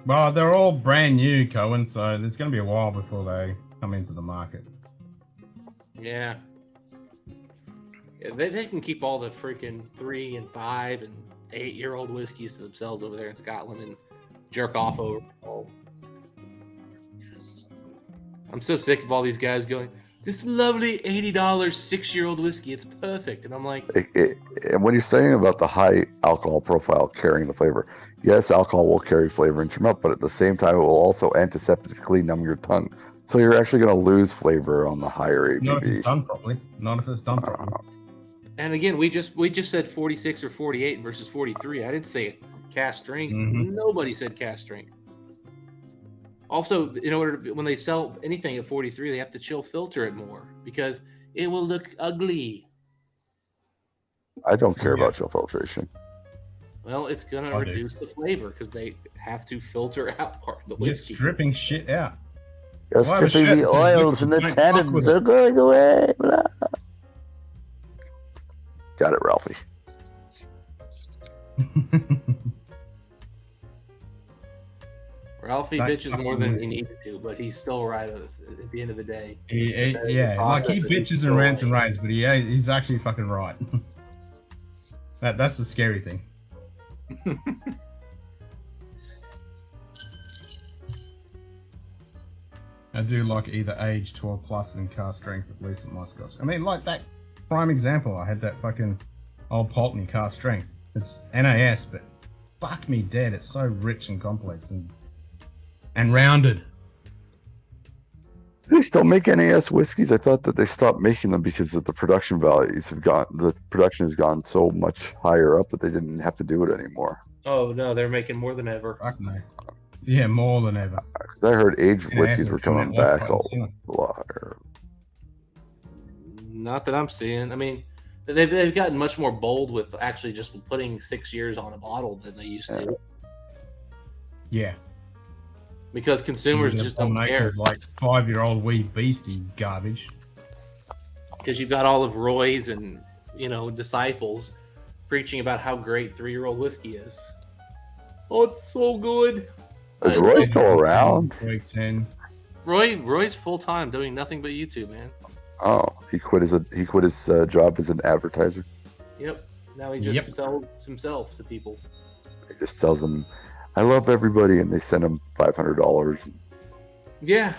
Well, they're all brand new, Cohen, so there's going to be a while before they come into the market. Yeah. They can keep all the freaking 3 and 5 and 8-year-old whiskeys to themselves over there in Scotland and jerk off over it all. I'm so sick of all these guys going, this lovely $80 6-year-old whiskey, it's perfect. And I'm like, and when you're saying about the high alcohol profile carrying the flavor, yes, alcohol will carry flavor into your mouth, but at the same time, it will also antiseptically numb your tongue. So you're actually going to lose flavor on the higher ABV. Not if it's done properly. Not if it's done properly. and again, we just said 46 or 48 versus 43. I didn't say it cast strength. Mhm. Nobody said cast strength. Also, in order to, when they sell anything at 43, they have to chill filter it more because it will look ugly. I don't care about chill filtration. Well, it's going to I do. reduce the flavor because they have to filter out part of the You're whiskey. stripping shit out. You're Well, I have a stripping shirt the that says oils whiskey, and the don't fuck with tannins are it. going away. Blah. Got it, Ralphie. Ralphie That bitches more fucking than he whiskey. needed to, but he's still right at the end of the day. Yeah, like he bitches and rants and raves, but he's actually fucking right. That's the scary thing. I do like either age 12 plus and cast strength, at least with my Scotch. I mean, like that prime example, I had that fucking old Pulteney cast strength. It's NAS, but fuck me dead, it's so rich and complex and rounded. They still make NAS whiskeys. I thought that they stopped making them because of the production values the production has gone so much higher up that they didn't have to do it anymore. Oh no, they're making more than ever. Fuck no. Yeah, more than ever. Because I heard aged NAS whiskeys is were coming coming out back quite a soon. lot higher. Not that I'm seeing. I mean, they've gotten much more bold with actually just putting 6 years on a bottle than they used to. Yeah. Because consumers just don't care. Like 5-year-old wee beastie garbage. Because you've got all of Roy's and disciples preaching about how great 3-year-old whiskey is. Oh, it's so good. Is Roy still around? Week 10. Roy's full time doing nothing but YouTube, man. Oh, he quit his job as an advertiser. Yep. Now he just sells himself to people. He just tells them, "I love everybody," and they send him $500. Yeah.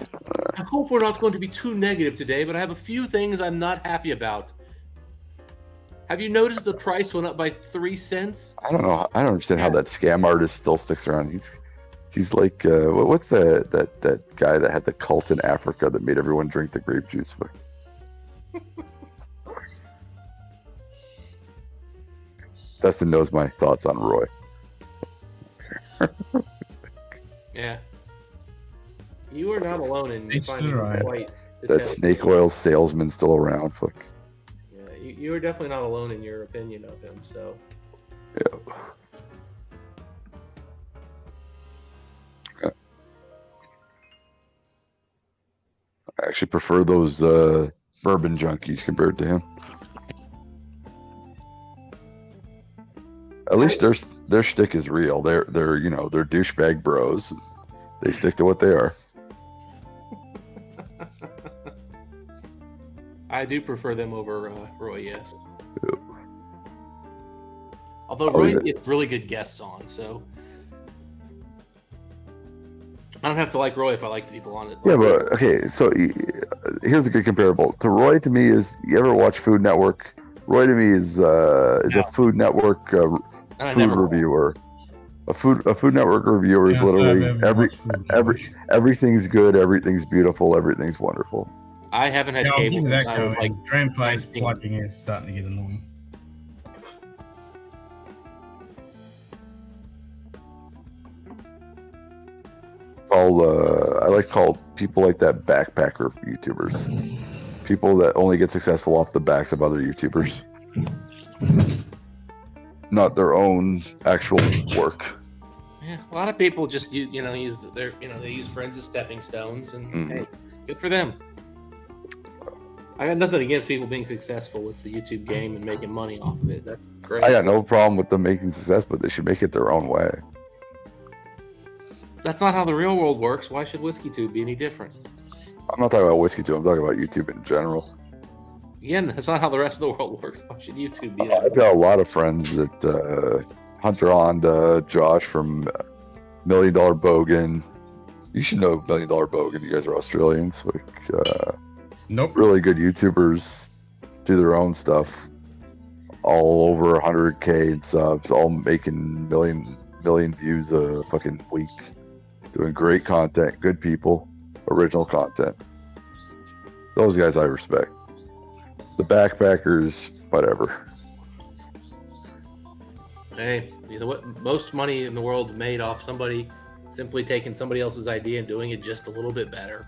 I hope we're not going to be too negative today, but I have a few things I'm not happy about. Have you noticed the price went up by 3 cents? I don't know. I don't understand how that scam artist still sticks around. He's like, what's that guy that had the cult in Africa that made everyone drink the grape juice? Dustin knows my thoughts on Roy. Yeah. You are not alone in It's finding right. quite That detestable. snake oil salesman still around. Fuck. Yeah, you are definitely not alone in your opinion of him. So Yeah. I actually prefer those bourbon junkies compared to him. At least their shtick is real. They're douchebag bros. They stick to what they are. I do prefer them over Roy. Yes. Yep. Although I'll leave Roy it. gets really good guests on, so I don't have to like Roy if I like the people on it. Yeah, but okay. So here's a good comparable. To Roy, to me, is you ever watch Food Network? Roy to me is a Food Network And I food never reviewer. A Food Network reviewer is Yeah, so I've literally ever watched Food Network. everything's good, everything's beautiful, everything's wonderful. I haven't had Yeah, I'll give cable you that since I was going. like Dram face 19. plugging is starting to get annoying. I like called people like that backpacker YouTubers. People that only get successful off the backs of other YouTubers. Not their own actual work. Yeah, a lot of people just use they use friends as stepping stones, and Mhm. hey, good for them. I got nothing against people being successful with the YouTube game and making money off of it. That's great. I got no problem with them making success, but they should make it their own way. That's not how the real world works. Why should WhiskeyTube be any different? I'm not talking about WhiskeyTube. I'm talking about YouTube in general. Again, that's not how the rest of the world works. Why should YouTube be I've that? got a lot of friends that Hunter Honda, Josh from $1 Million Bogan. You should know $1 Million Bogan. You guys are Australians. Like, Nope. really good YouTubers, do their own stuff. All over 100K in subs, all making million views a fucking week. Doing great content, good people, original content. Those guys I respect. The backpackers, whatever. Hey, you know what? Most money in the world is made off somebody simply taking somebody else's idea and doing it just a little bit better.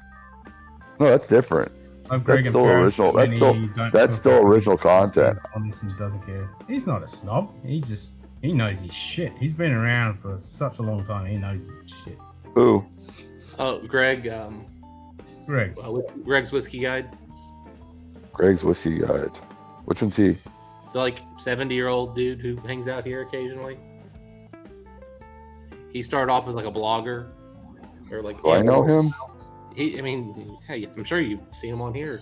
No, that's different. That's still original. That's still original content. Honestly, doesn't care. He's not a snob. He knows his shit. He's been around for such a long time. He knows his shit. Who? Oh, Greg. Greg. Greg's Whiskey Guide. Greg's Whiskey Guide. Which one's he? The like 70-year-old dude who hangs out here occasionally. He started off as like a blogger, or like. Do I know him? I mean, hey, I'm sure you've seen him on here.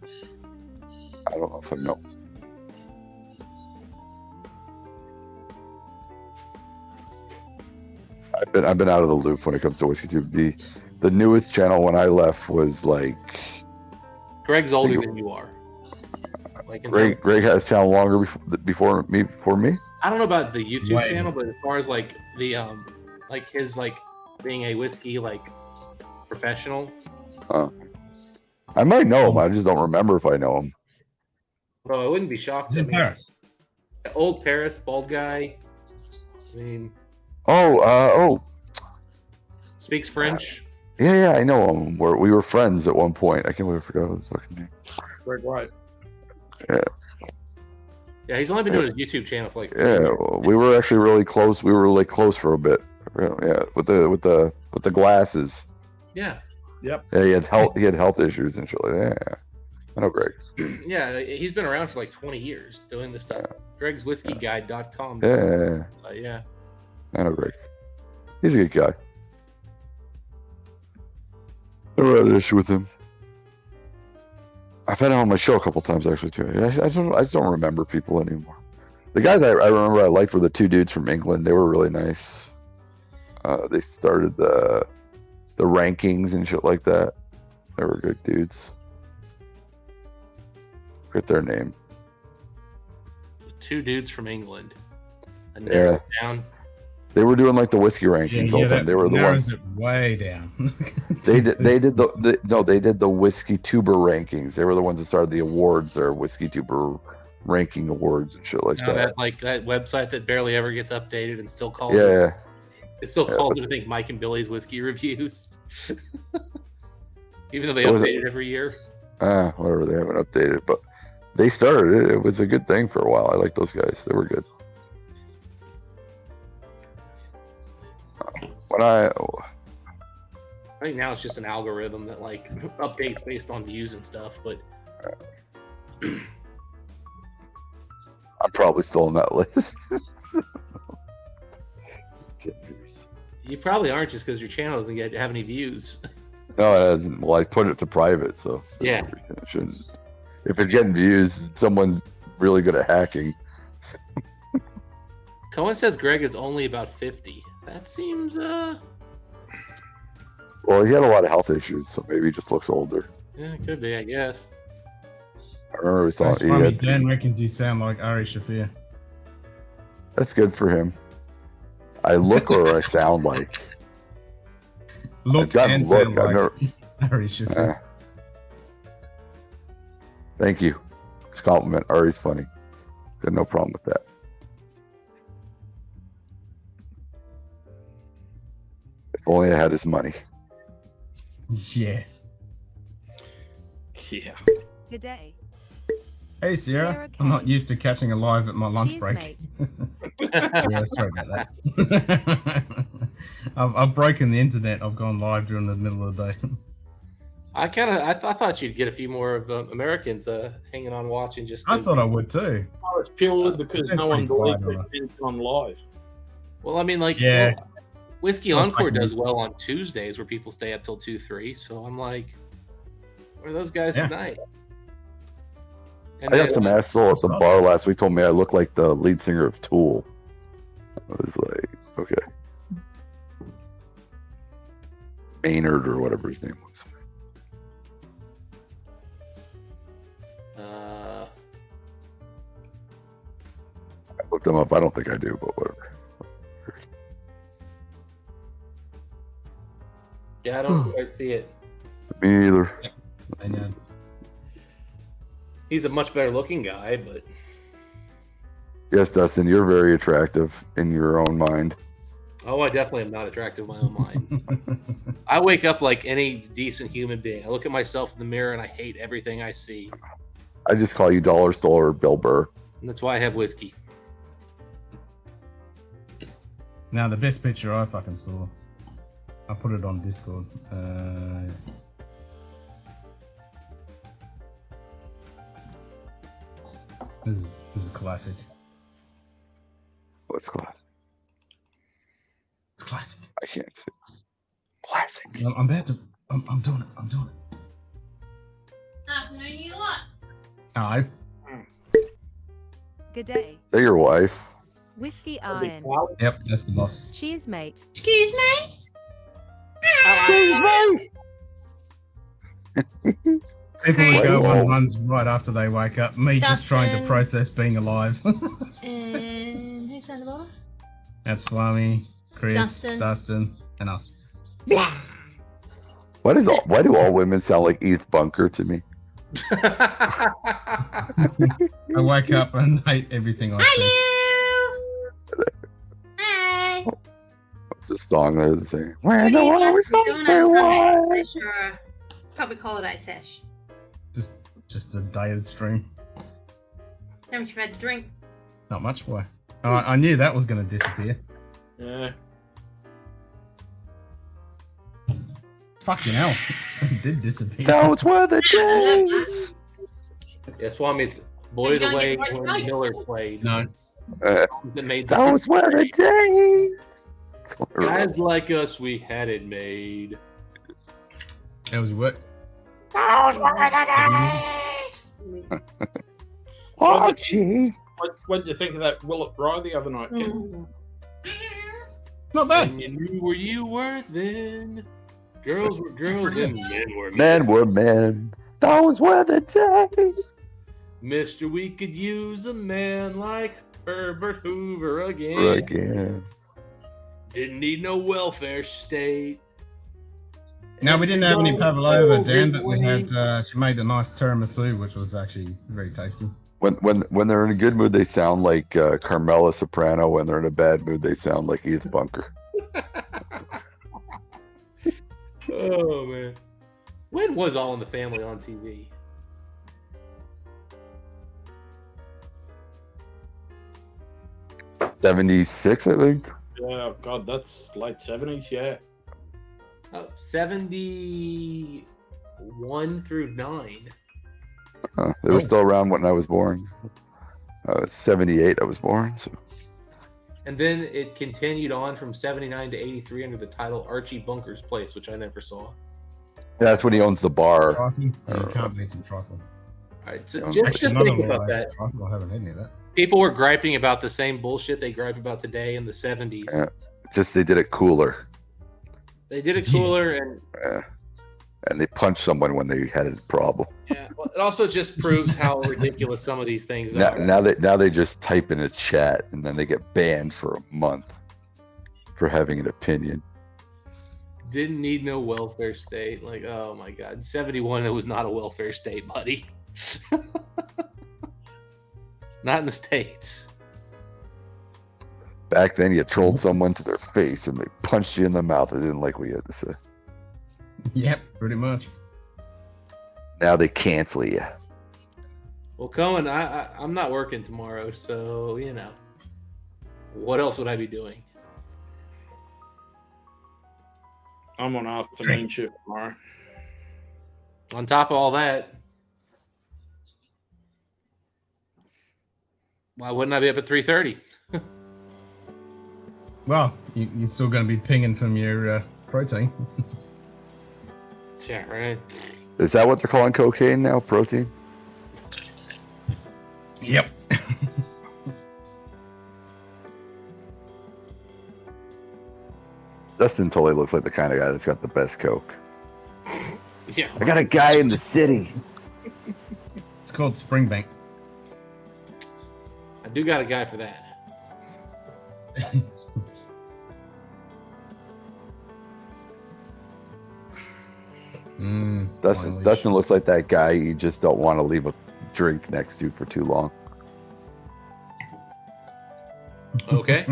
I don't know if I know. I've been out of the loop when it comes to WhiskeyTube. The newest channel when I left was like. Greg's older than you are. Like Greg has channel longer before me. I don't know about the YouTube channel, but as far as like the like his like being a whiskey like professional. I might know him. I just don't remember if I know him. Well, I wouldn't be shocked. He's in Paris. Old Paris, bald guy. I mean. Speaks French. Yeah, I know him. We were friends at one point. I can't believe I forgot his fucking name. Greg White. Yeah. Yeah, he's only been doing his YouTube channel for like. Yeah, we were actually really close. We were like close for a bit. Yeah, with the glasses. Yeah. Yep. Yeah, he had health issues and shit like that. Yeah. I know Greg. Yeah, he's been around for like 20 years doing this stuff. Greg'sWhiskeyGuide.com. Yeah. Yeah. I know Greg. He's a good guy. Never had an issue with him. I've had him on my show a couple times actually too. I just don't remember people anymore. The guys I remember I liked were the two dudes from England. They were really nice. They started the rankings and shit like that. They were good dudes. Forget their name. Two dudes from England. I narrowed it down. They were doing like the whiskey rankings all the time. They were the ones. It way down. They did the whiskey tuber rankings. They were the ones that started the awards, their whiskey tuber ranking awards and shit like that. That website that barely ever gets updated and still calls it calls it, I think, Mike and Billy's Whiskey Reviews. Even though they update it every year. Whatever, they haven't updated, but they started it. It was a good thing for a while. I like those guys. They were good. I think now it's just an algorithm that like updates based on views and stuff, but I'm probably still on that list. You probably aren't, just because your channel doesn't have any views. No, it hasn't. Well, I put it to private, so yeah. It shouldn't. If it's getting views, someone's really good at hacking. Cohen says Greg is only about 50. That seems Well, he had a lot of health issues, so maybe he just looks older. Yeah, it could be, I guess. I remember we thought he had. Dan reckons you sound like Ari Shafir. That's good for him. I look or I sound like. Look and sound like Ari Shafir. Thank you. It's a compliment. Ari's funny. Got no problem with that. If only I had his money. Yeah. Yeah. Good day. Hey, Sarah. I'm not used to catching a live at my lunch Cheers, break. Yeah, sorry about that. I've broken the internet. I've gone live during the middle of the day. I thought you'd get a few more of Americans hanging on watching. I thought I would too. Oh, it's purely because no one believes it's on live. Well, I mean, like, yeah. Whiskey Oh, Encore fucking does whiskey. well on Tuesdays where people stay up till 2, 3. So I'm like, where are those guys Yeah. tonight? And I got some asshole at the bar last week told me I look like the lead singer of Tool. I was like, okay. Maynard or whatever his name was. I looked him up. I don't think I do, but whatever. Yeah, I don't quite see it. Me either. I know. He's a much better looking guy, but Yes, Dustin, you're very attractive in your own mind. I definitely am not attractive in my own mind. I wake up like any decent human being. I look at myself in the mirror and I hate everything I see. I just call you Dollar Store or Bill Burr. And that's why I have whiskey. Now, the best picture I fucking saw, I put it on Discord. This is classic. What's class? It's classic. I can't see. Classic. I'm about to. I'm doing it. I'm doing it. Afternoon, you lot. Aye. Good day. Is that your wife? Whiskey Iron. Yep, that's the boss. Cheers, mate. Excuse me? People who Right. go on runs right after they wake up. Me just trying to Dustin. process being alive. And who's down the bottom? That's Swami, Chris, Dustin. Dustin, and us. Why do all women sound like Edith Bunker to me? I wake up and hate everything I see. Hello. Hi. What's the song that is saying? Where What the are you world guys was doing so outside? wide. Sure. Public holiday sesh. Just a dated stream. How much you've had to drink? Not much, boy. I knew that was going to disappear. Yeah. Fucking hell. It did disappear. Those were the days. Yeah, Swami, it's Boy Are the you Way gonna get when right? Miller played. No. That made the Those were the days. guys like us, we had it made. How was your work? Those were the days. Oh, gee. What did you think of that Willet Rye the other night, Ken? Mm. Not bad. And you knew where you were then. Girls were girls and men were men. Men were men. Those were the days. Mister, we could use a man like Herbert Hoover again. Again. Didn't need no welfare state. No, we didn't have any pavlova, Dan, but we Wayne. had. She made a nice tiramisu, which was actually very tasty. When they're in a good mood, they sound like Carmela Soprano. When they're in a bad mood, they sound like Edith Bunker. Oh man, when was All in the Family on TV? '76, I think. Yeah, God, that's late 70s, yeah. 71 through 9. They were still around when I was born. 78, I was born. So And then it continued on from 79 to 83 under the title Archie Bunker's Place, which I never saw. All that's when he owns the bar. Trifle? Yeah, you can't beat some trifle. right, so Actually, just Not think all about the way that. Trifle, I haven't had any of that. People were griping about the same bullshit they gripe about today in the 70s. Yeah. Just they did it cooler. They did it cooler, and And they punched someone when they had a problem. yeah, well, it also just proves how ridiculous some of these things Now, are. now they just type in a chat and then they get banned for a month for having an opinion. Didn't need no welfare state. Like, oh my god, in 71 it was not a welfare state, buddy. Not in the States. Back then, you trolled someone to their face and they punched you in the mouth. They didn't like what you had to say. Yep, pretty much. Now they cancel you. Well, Cohen, I'm not working tomorrow, so you know, what else would I be doing? I'm on afternoon shift tomorrow. On top of all that, why wouldn't I be up at 3:30? Well, you're still going to be pinging from your protein. Yeah, right. Is that what they're calling cocaine now? Protein? Yep. Dustin totally looks like the kind of guy that's got the best coke. Yeah. I got a guy in the city. It's called Springbank. I do got a guy for that. Dustin looks like that guy you just don't want to leave a drink next to for too long. Okay.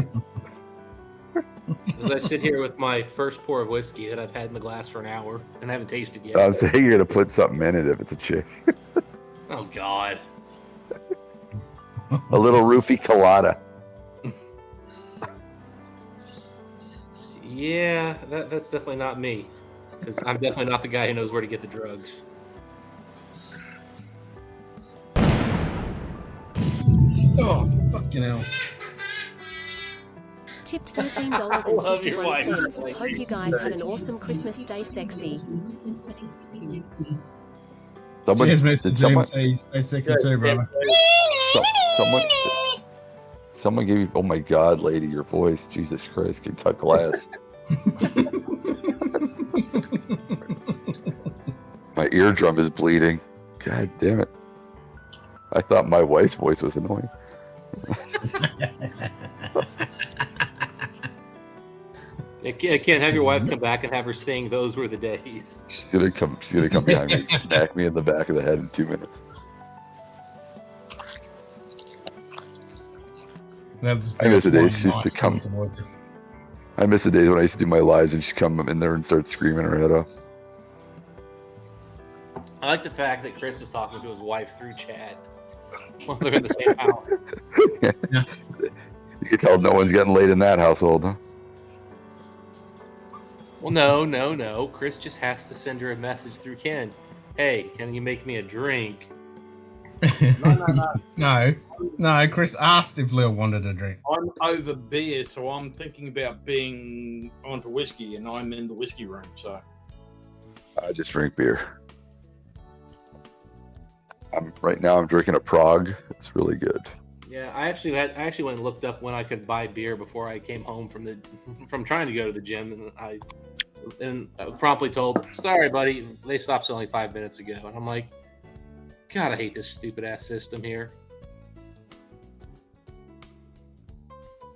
As I sit here with my first pour of whiskey that I've had in the glass for an hour and haven't tasted yet. I'm saying you're gonna put something in it if it's a chick. Oh God. A little roofie colada. Yeah, that's definitely not me. Because I'm definitely not the guy who knows where to get the drugs. Oh, fucking hell. Tipped $13.51. Hope you guys had an awesome Christmas. Stay sexy. Cheers, Mr. James. Stay sexy too, brother. Someone gave you, oh my God, lady, your voice, Jesus Christ, can cut glass. My eardrum is bleeding. God damn it. I thought my wife's voice was annoying. I can't have your wife come back and have her sing "Those Were the Days." She's gonna come behind me, and smack me in the back of the head in 2 minutes. I miss the days she used to come. I miss the days when I used to do my lives and she'd come in there and start screaming her head off. I like the fact that Chris is talking to his wife through chat while they're in the same house. Yeah. You can tell no one's getting laid in that household, huh? Well, no. Chris just has to send her a message through Ken. Hey, can you make me a drink? No, Chris asked if Lil wanted a drink. I'm over beer, so I'm thinking about being onto whiskey, and I'm in the whiskey room, so. I just drink beer. Right now I'm drinking a Prague. It's really good. Yeah, I actually went and looked up when I could buy beer before I came home from trying to go to the gym, and I promptly told, "Sorry, buddy, they stopped selling 5 minutes ago." And I'm like, God, I hate this stupid ass system here.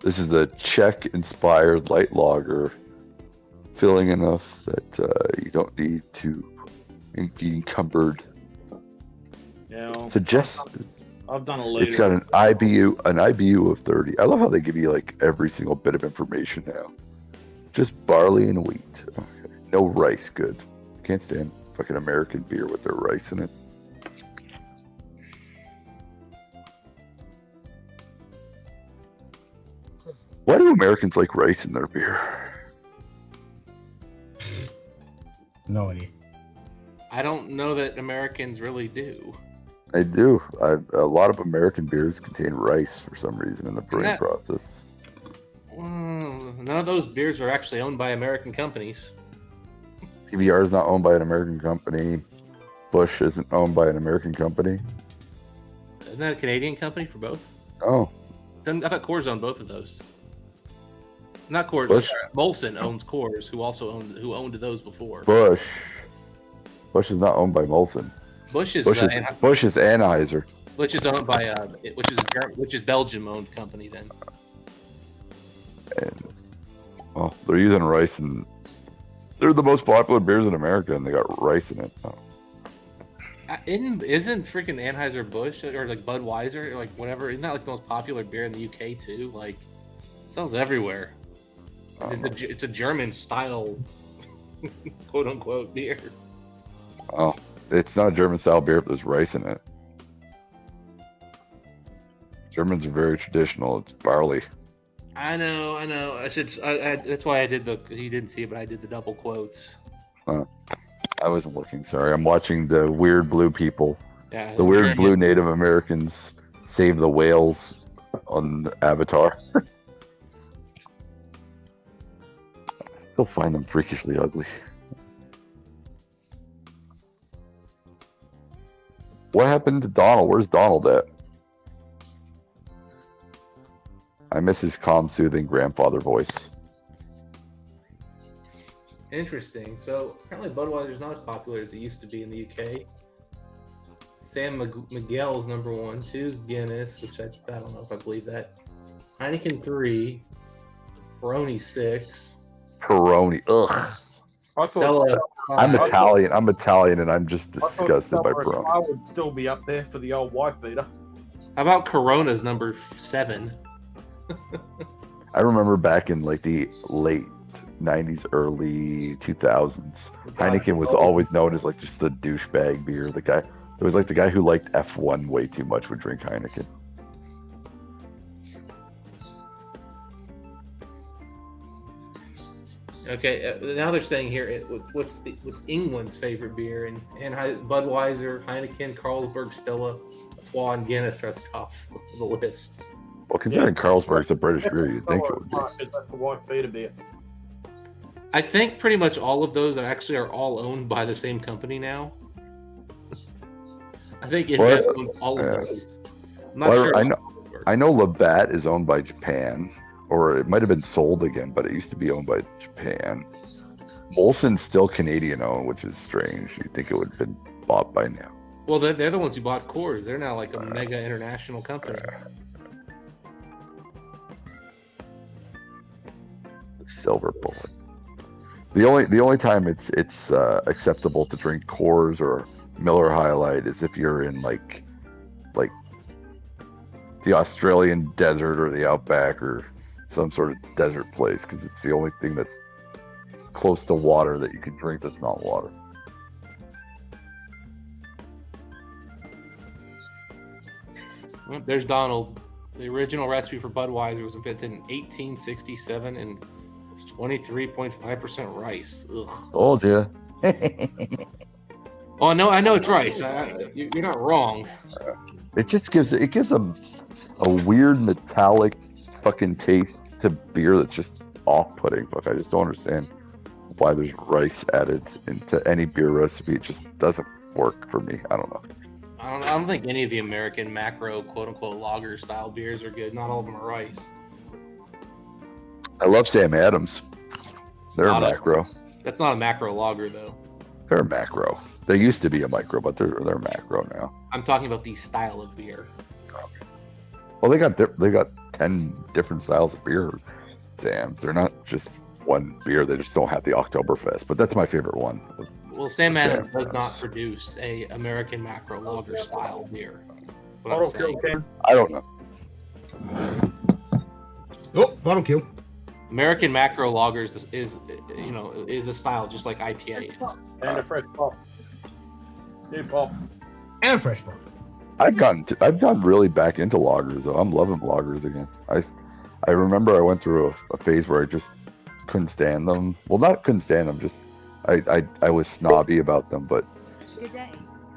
This is the Czech-inspired light lager, filling enough that you don't need to be encumbered. Yeah. I've done a liter. It's got an IBU of 30. I love how they give you like every single bit of information now. Just barley and wheat. Okay. No rice, good. Can't stand fucking American beer with their rice in it. Why do Americans like rice in their beer? No idea. I don't know that Americans really do. I do. A lot of American beers contain rice for some reason in the brewing process. None of those beers are actually owned by American companies. PBR is not owned by an American company. Busch isn't owned by an American company. Isn't that a Canadian company for both? Oh. I thought Coors owned both of those. Not Coors. Busch. Molson owns Coors, who owned those before. Busch is not owned by Molson. Busch is Anheuser. Which is owned by which is Belgium-owned company then. And well, they're using rice, and they're the most popular beers in America, and they got rice in it. Oh. Isn't freaking Anheuser-Busch or like Budweiser or like whatever? Isn't that like the most popular beer in the UK too? Like, it sells everywhere. It's a German style, quote unquote, beer. Oh, it's not a German style beer, but there's rice in it. Germans are very traditional. It's barley. I know. That's why I did you didn't see it, but I did the double quotes. I wasn't looking. Sorry, I'm watching the weird blue people. Yeah, the weird blue Native Americans save the whales on Avatar. still find them freakishly ugly. What happened to Donald? Where's Donald at? I miss his calm, soothing grandfather voice. Interesting. So apparently Budweiser's not as popular as it used to be in the UK. San Miguel's number 1. 2 is Guinness, which I don't know if I believe that. Heineken 3. Peroni 6. Peroni, ugh. Stella. I'm Italian. And I'm just disgusted by Peroni. I would still be up there for the old wife beater. How about Corona's number 7? I remember back in like the late 90s, early 2000s, Heineken was always known as like just the douchebag beer. The guy, it was like the guy who liked F1 way too much would drink Heineken. Okay, now they're saying here what's England's favorite beer, and Budweiser, Heineken, Carlsberg, Stella, Artois, and Guinness are at the top of the list. Well, considering Carlsberg's a British beer, you'd think it would be. That's the wife beater beer. I think pretty much all of those are all owned by the same company now. I think InBev owns all of those. I'm not sure. I know Labatt is owned by Japan, or it might have been sold again, but it used to be owned by Japan. Molson's still Canadian owned, which is strange. You'd think it would have been bought by now. Well, they're the ones who bought Coors. They're now like a mega international company. Silver Bullet. The only time it's acceptable to drink Coors or Miller High Light is if you're in like the Australian desert or the outback or some sort of desert place, because it's the only thing that's close to water that you can drink that's not water. There's Donald. The original recipe for Budweiser was invented in 1867 and it's 23.5% rice. Ugh. Told ya. Oh no, I know it's rice. You're not wrong. It gives a weird metallic fucking taste to beer that's just off-putting. Fuck, I just don't understand why there's rice added into any beer recipe. It just doesn't work for me. I don't know. I don't think any of the American macro quote-unquote lager style beers are good. Not all of them are rice. I love Sam Adams. They're a macro. That's not a macro lager though. They're a macro. They used to be a micro, but they're macro now. I'm talking about the style of beer. Well, they got 10 different styles of beer, Sam's. They're not just one beer. They just don't have the Oktoberfest. But that's my favorite one. Well, Sam Adams does not produce a American macro lager style beer. I don't know. Oh, bottle kill. American macro lagers is a style just like IPA is. And a fresh pop. New pop. And a fresh pop. I've gotten really back into lagers though. I'm loving lagers again. I remember I went through a phase where I just couldn't stand them. Well, not couldn't stand them, just I was snobby about them. But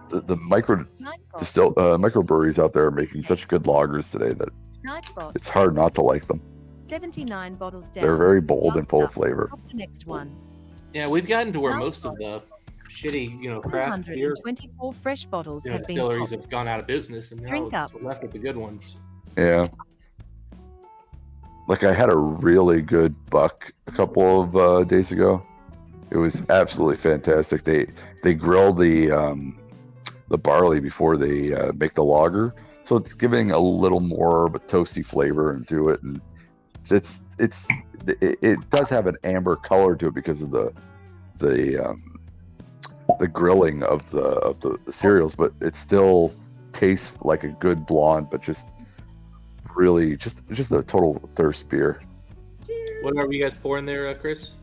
the microbreweries out there are making such good lagers today that it's hard not to like them. 79 bottles down. They're very bold and full of flavor. The next one. Yeah, we've gotten to where most of the shitty, craft beer 24 fresh bottles have been distilleries popped. have gone out of business, and Drink now up. we're left with the good ones. Yeah. Like I had a really good buck a couple of days ago. It was absolutely fantastic. They grill the barley before they make the lager, so it's giving a little more of a toasty flavor into it, and it does have an amber color to it because of the grilling of the cereals, but it still tastes like a good blonde, but just really just a total thirst beer. What are you guys pouring there, Chris?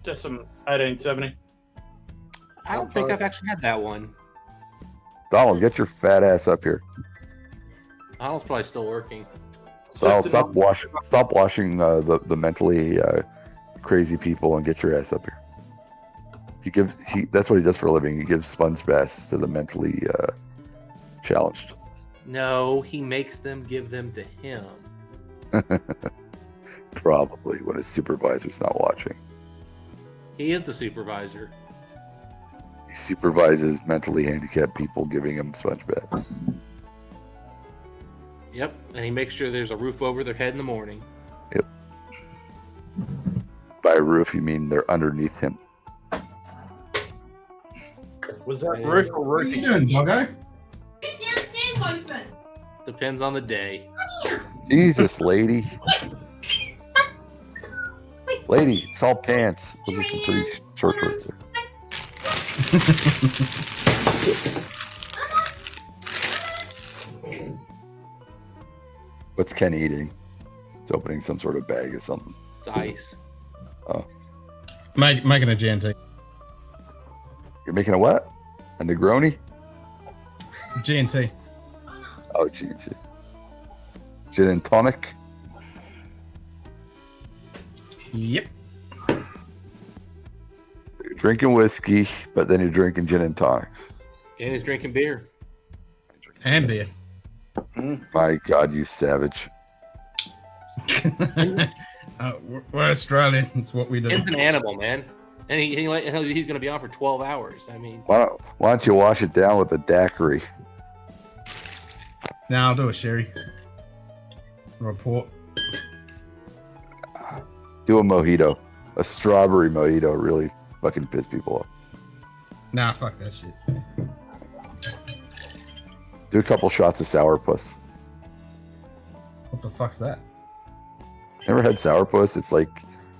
Just some 1870. I don't think I've actually had that one. Donald, get your fat ass up here. Donald's probably still working. Donald, stop washing the mentally crazy people and get your ass up here. That's what he does for a living. He gives sponge baths to the mentally challenged. No, he makes them give them to him. Probably when his supervisor's not watching. He is the supervisor. He supervises mentally handicapped people, giving them sponge baths. Yep, and he makes sure there's a roof over their head in the morning. Yep. By roof, you mean they're underneath him. Was that roof or What are you roofing? doing, doggo? Downstairs open. Depends on the day. Jesus, lady. Lady, it's called pants. Those are some pretty short shorts there. What's Ken eating? He's opening some sort of bag or something. It's ice. Oh, Making a GNT. you're making a what? A Negroni? GNT. Oh, geez. Gin and tonic? Yep. You're drinking whiskey, but then you're drinking gin and tonics. And he's drinking beer. And beer. My God, you savage. We're Australian. It's what we do. Ken's an animal, man. And he's going to be on for 12 hours. I mean, Why don't you wash it down with a daiquiri? Now I'll do a sherry. Report. Do a mojito. A strawberry mojito really fucking piss people off. Nah, fuck that shit. Do a couple shots of sourpuss. What the fuck's that? Never had sourpuss? It's like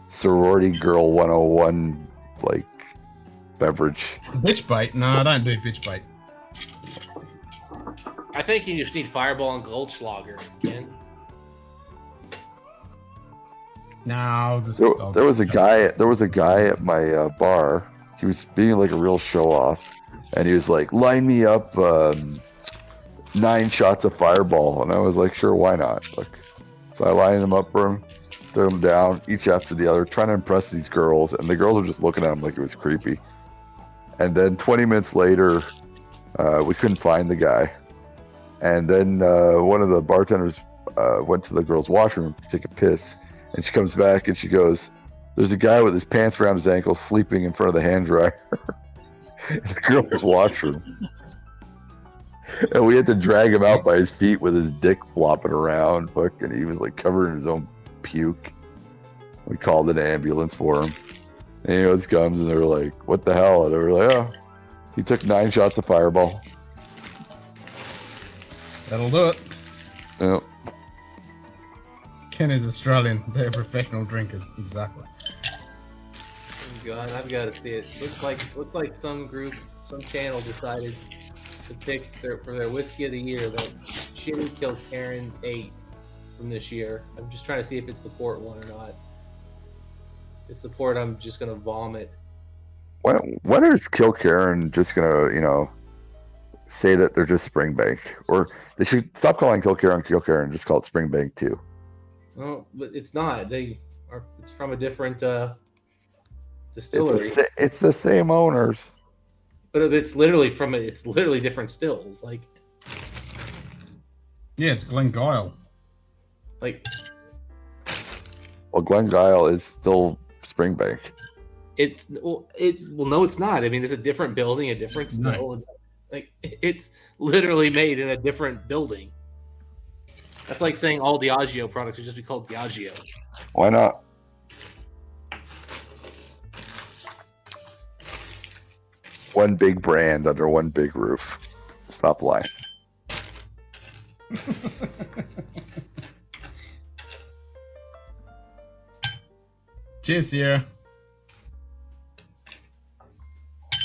sorority girl 101 like beverage. Bitch bite? No, I don't do bitch bite. I think you just need Fireball and Goldschlager, Ken. No, I'll just. There was a guy at my bar. He was being like a real show off, and he was like, "Line me up 9 shots of Fireball," and I was like, "Sure, why not?" Look, so I lined them up for him, threw them down each after the other, trying to impress these girls, and the girls were just looking at him like it was creepy. And then 20 minutes later, we couldn't find the guy, and then one of the bartenders went to the girls' washroom to take a piss. And she comes back and she goes, "There's a guy with his pants around his ankles sleeping in front of the hand dryer." In the girl's washroom. And we had to drag him out by his feet with his dick flopping around. Fucking, he was like covered in his own puke. We called an ambulance for him. And he always comes and they're like, "What the hell?" And they were like, "Oh, he took 9 shots of Fireball." That'll do it. Yep. Ken is Australian. They're professional drinkers. Exactly. Oh God, I've got to see it. Looks like some group, some channel decided to pick for their whiskey of the year that shitty Kilkerran 8 from this year. I'm just trying to see if it's the port one or not. If it's the port, I'm just gonna vomit. When is Kilkerran just gonna, say that they're just Springbank? Or they should stop calling Kilkerran and just call it Springbank too. Well, but it's not. It's from a different distillery. It's the same owners. But it's literally different stills. Like, Yeah, it's Glengyle. like Well, Glengyle is still Springbank. no, it's not. I mean, it's a different building, a different still. No. Like, it's literally made in a different building. That's like saying all Diageo products should just be called Diageo. Why not? One big brand under one big roof. Stop lying. Cheers, Sierra.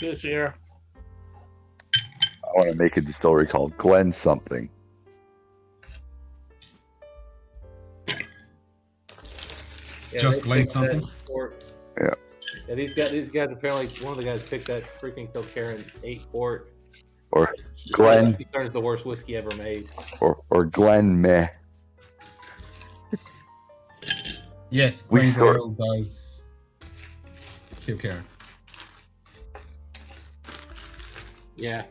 This year. I want to make a distillery called Glen something. Yeah, Just they Glen picked that something? port. Yeah. Yeah, these guys apparently, one of the guys picked that freaking Kilkerran 8 port. Or Glen He started the worst whiskey ever made. or Glen Meh. Yes, We Glengyle does Kilkerran. Yeah.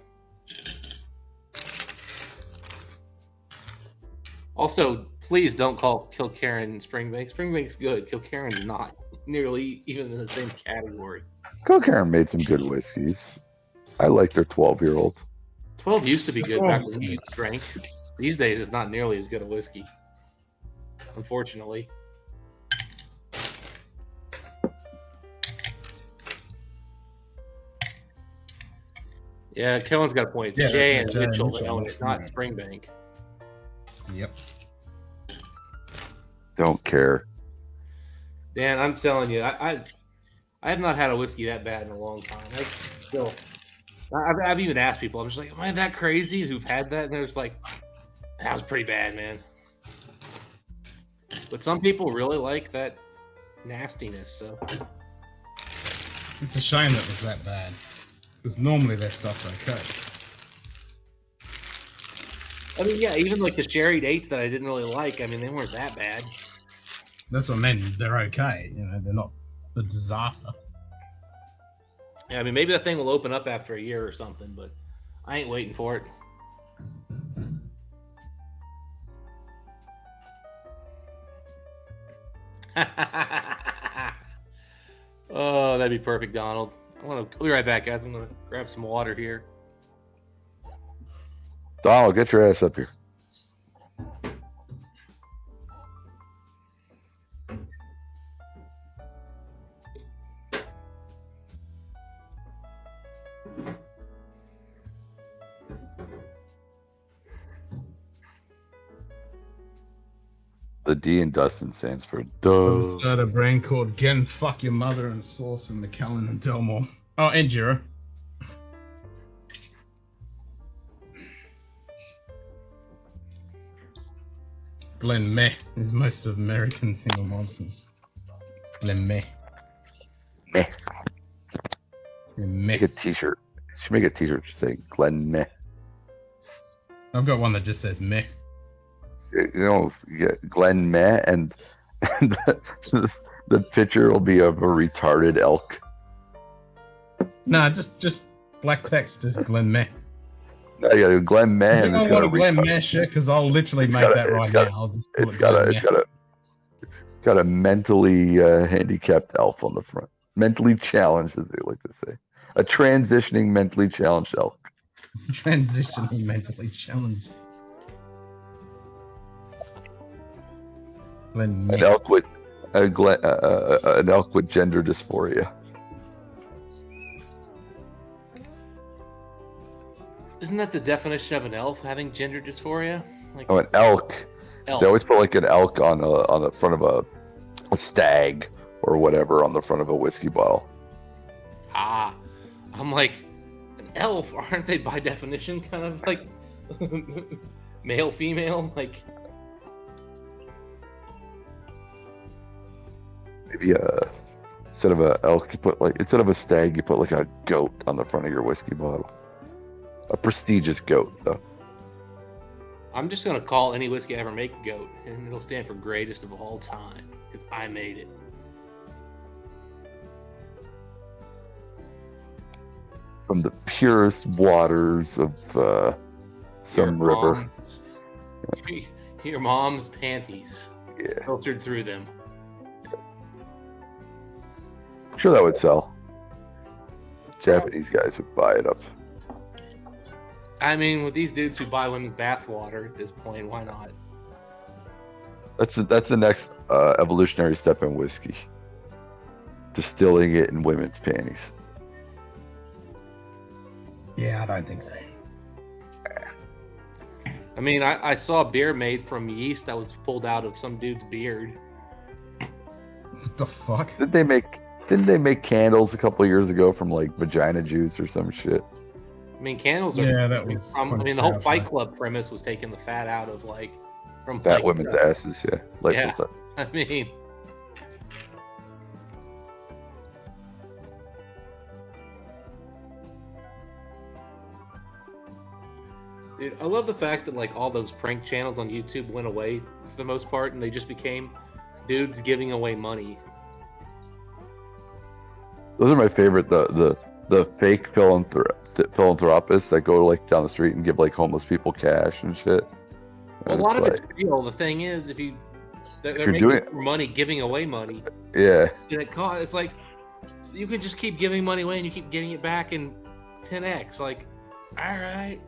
Also, Please don't call Kilkerran Springbank. Springbank's good. Kilkerran's not nearly even in the same category. Kilkerran made some good whiskeys. I like their 12-year-old. 12 used to be good back when you drank. These days, it's not nearly as good a whiskey. Unfortunately. Yeah, Kellen's got a point. It's Jay and Mitchell that own it, not Springbank. Yep. Don't care. Dan, I'm telling you, I have not had a whiskey that bad in a long time. I've even asked people, I'm just like, am I that crazy who've had that? And they're just like, that was pretty bad, man. But some people really like that nastiness, so. It's a shame that it was that bad. Because normally their stuff's okay. I mean, yeah, even like the sherry dates that I didn't really like, I mean, they weren't that bad. That's what I meant. They're okay. You know, they're not a disaster. Yeah, I mean, maybe that thing will open up after a year or something, but I ain't waiting for it. Oh, that'd be perfect, Donald. I'll be right back, guys. I'm gonna grab some water here. Donald, get your ass up here. The D in Dustin stands for duh. I started a brand called Gen Fuck Your Mother and Sauce from McAllen and Delmore. Oh, and Jira. Glen Meh is most of American single monsters. Glen Meh. Meh. Meh. Make a t-shirt. Should make a t-shirt just saying Glen Meh. I've got one that just says Meh. You know, you get Glen Meh and the picture will be of a retarded elk. Nah, just black text, just Glen Meh. No, yeah, Glen Meh. And it's got a Glen Meh shirt because I'll literally make that right now. It's got a mentally handicapped elf on the front. Mentally challenged, as they like to say. A transitioning mentally challenged elk. Transitioning mentally challenged. An elk with an elk with gender dysphoria. Isn't that the definition of an elf, having gender dysphoria? Like, Oh, an elk. elk. They always put like an elk on the front of a stag or whatever on the front of a whiskey bottle. Ah, I'm like, an elf, aren't they by definition kind of like male, female? Like, Maybe instead of a elk, you put like instead of a stag, you put like a goat on the front of your whiskey bottle. A prestigious goat, though. I'm just gonna call any whiskey I ever make goat, and it'll stand for greatest of all time because I made it. From the purest waters of some river. Your mom's panties. Yeah. Filtered through them. I'm sure that would sell. Japanese guys would buy it up. I mean, with these dudes who buy women's bathwater at this point, why not? That's the next evolutionary step in whiskey. Distilling it in women's panties. Yeah, I don't think so. I mean, I saw beer made from yeast that was pulled out of some dude's beard. What the fuck? Didn't they make candles a couple of years ago from like vagina juice or some shit? I mean, candles are. Yeah, that was. I mean, the whole Fight Club premise was taking the fat out of like from That like, women's asses, yeah. Like yeah. I mean, dude, I love the fact that like all those prank channels on YouTube went away for the most part, and they just became dudes giving away money. Those are my favorite. The fake philanthropists that go like down the street and give like homeless people cash and shit. Well, a And lot it's of it's like, real. The thing is, if you they're you're making doing- more money giving away money, yeah, and it's like you can just keep giving money away and you keep getting it back in 10x. Like, all right.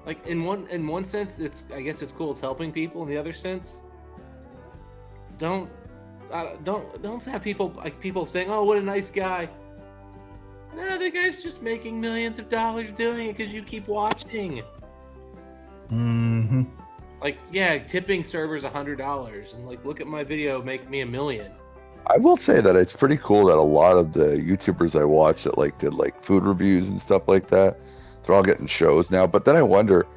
Like in one sense, I guess it's cool. It's helping people. In the other sense, don't have people saying, "Oh, what a nice guy." No, the guy's just making millions of dollars doing it because you keep watching. Mm-hmm. Like, yeah, tipping servers $100, and like, look at my video, make me $1 million. I will say that it's pretty cool that a lot of the YouTubers I watch that like did like food reviews and stuff like that, they're all getting shows now. But then I wonder,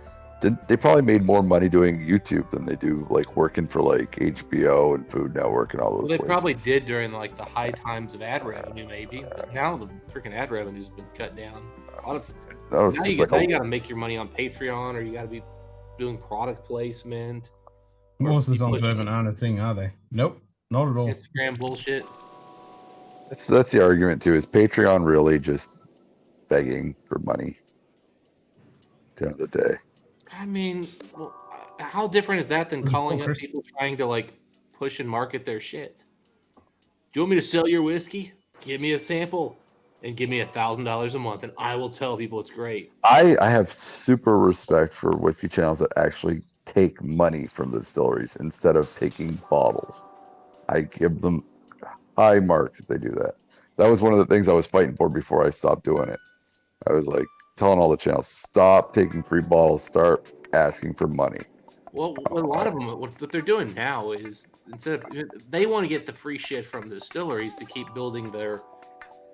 they probably made more money doing YouTube than they do like working for like HBO and Food Network and all those. Well, they places. probably did during like the high times of ad revenue, maybe. But now the freaking ad revenue's been cut down. A lot of No, it's now just you like got to make your money on Patreon, or you got to be doing product placement. or Horses people on pushing bourbon aren't a thing, are they? Nope, not at all. Instagram bullshit. that's the argument too. Is Patreon really just begging for money? At the end of the day. I mean, well, how different is that than Who's calling Paul up people trying to like push and market their shit? Do you want me to sell your whiskey? Give me a sample and give me $1,000 a month, and I will tell people it's great. I have super respect for whiskey channels that actually take money from the distilleries instead of taking bottles. I give them high marks if they do that. That was one of the things I was fighting for before I stopped doing it. I was like telling all the channels, stop taking free bottles, start asking for money. Well, a lot of them, what they're doing now is they want to get the free shit from the distilleries to keep building their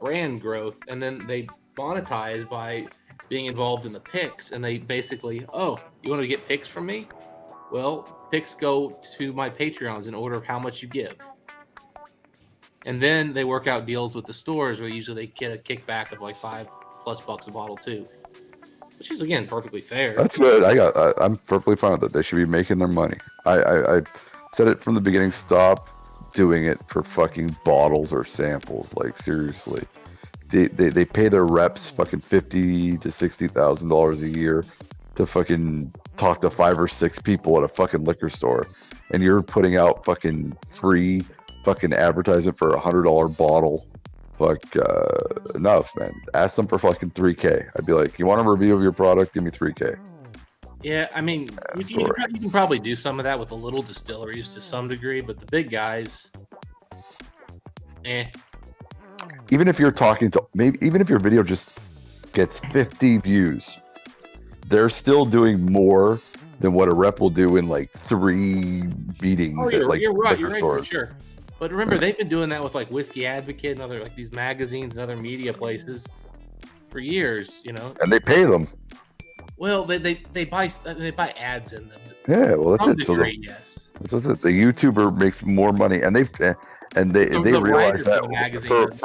brand growth, and then they monetize by being involved in the picks. And they basically, oh, you want to get picks from me? Well, picks go to my Patreons in order of how much you give. And then they work out deals with the stores where usually they get a kickback of like $5+ a bottle too, which is again perfectly fair. That's good. I'm perfectly fine with it. They should be making their money. I said it from the beginning. Stop doing it for fucking bottles or samples. Like seriously, they pay their reps fucking $50,000 to $60,000 a year to fucking talk to 5 or 6 people at a fucking liquor store, and you're putting out fucking free fucking advertisement for $100 bottle. Fuck, enough, man. Ask them for fucking $3K. I'd be like, you want a review of your product? Give me $3K. Yeah, I mean, you can probably do some of that with the little distilleries to some degree, but the big guys, Even if you're talking to, even if your video just gets 50 views, they're still doing more than what a rep will do in like 3 meetings at like you're right, liquor stores. for sure. But remember, they've been doing that with like Whiskey Advocate and other like these magazines and other media places for years, you know. And they pay them. Well, they buy ads in them. Yeah, well that's it. Degree, yes. This is it. The YouTuber makes more money, and they realize that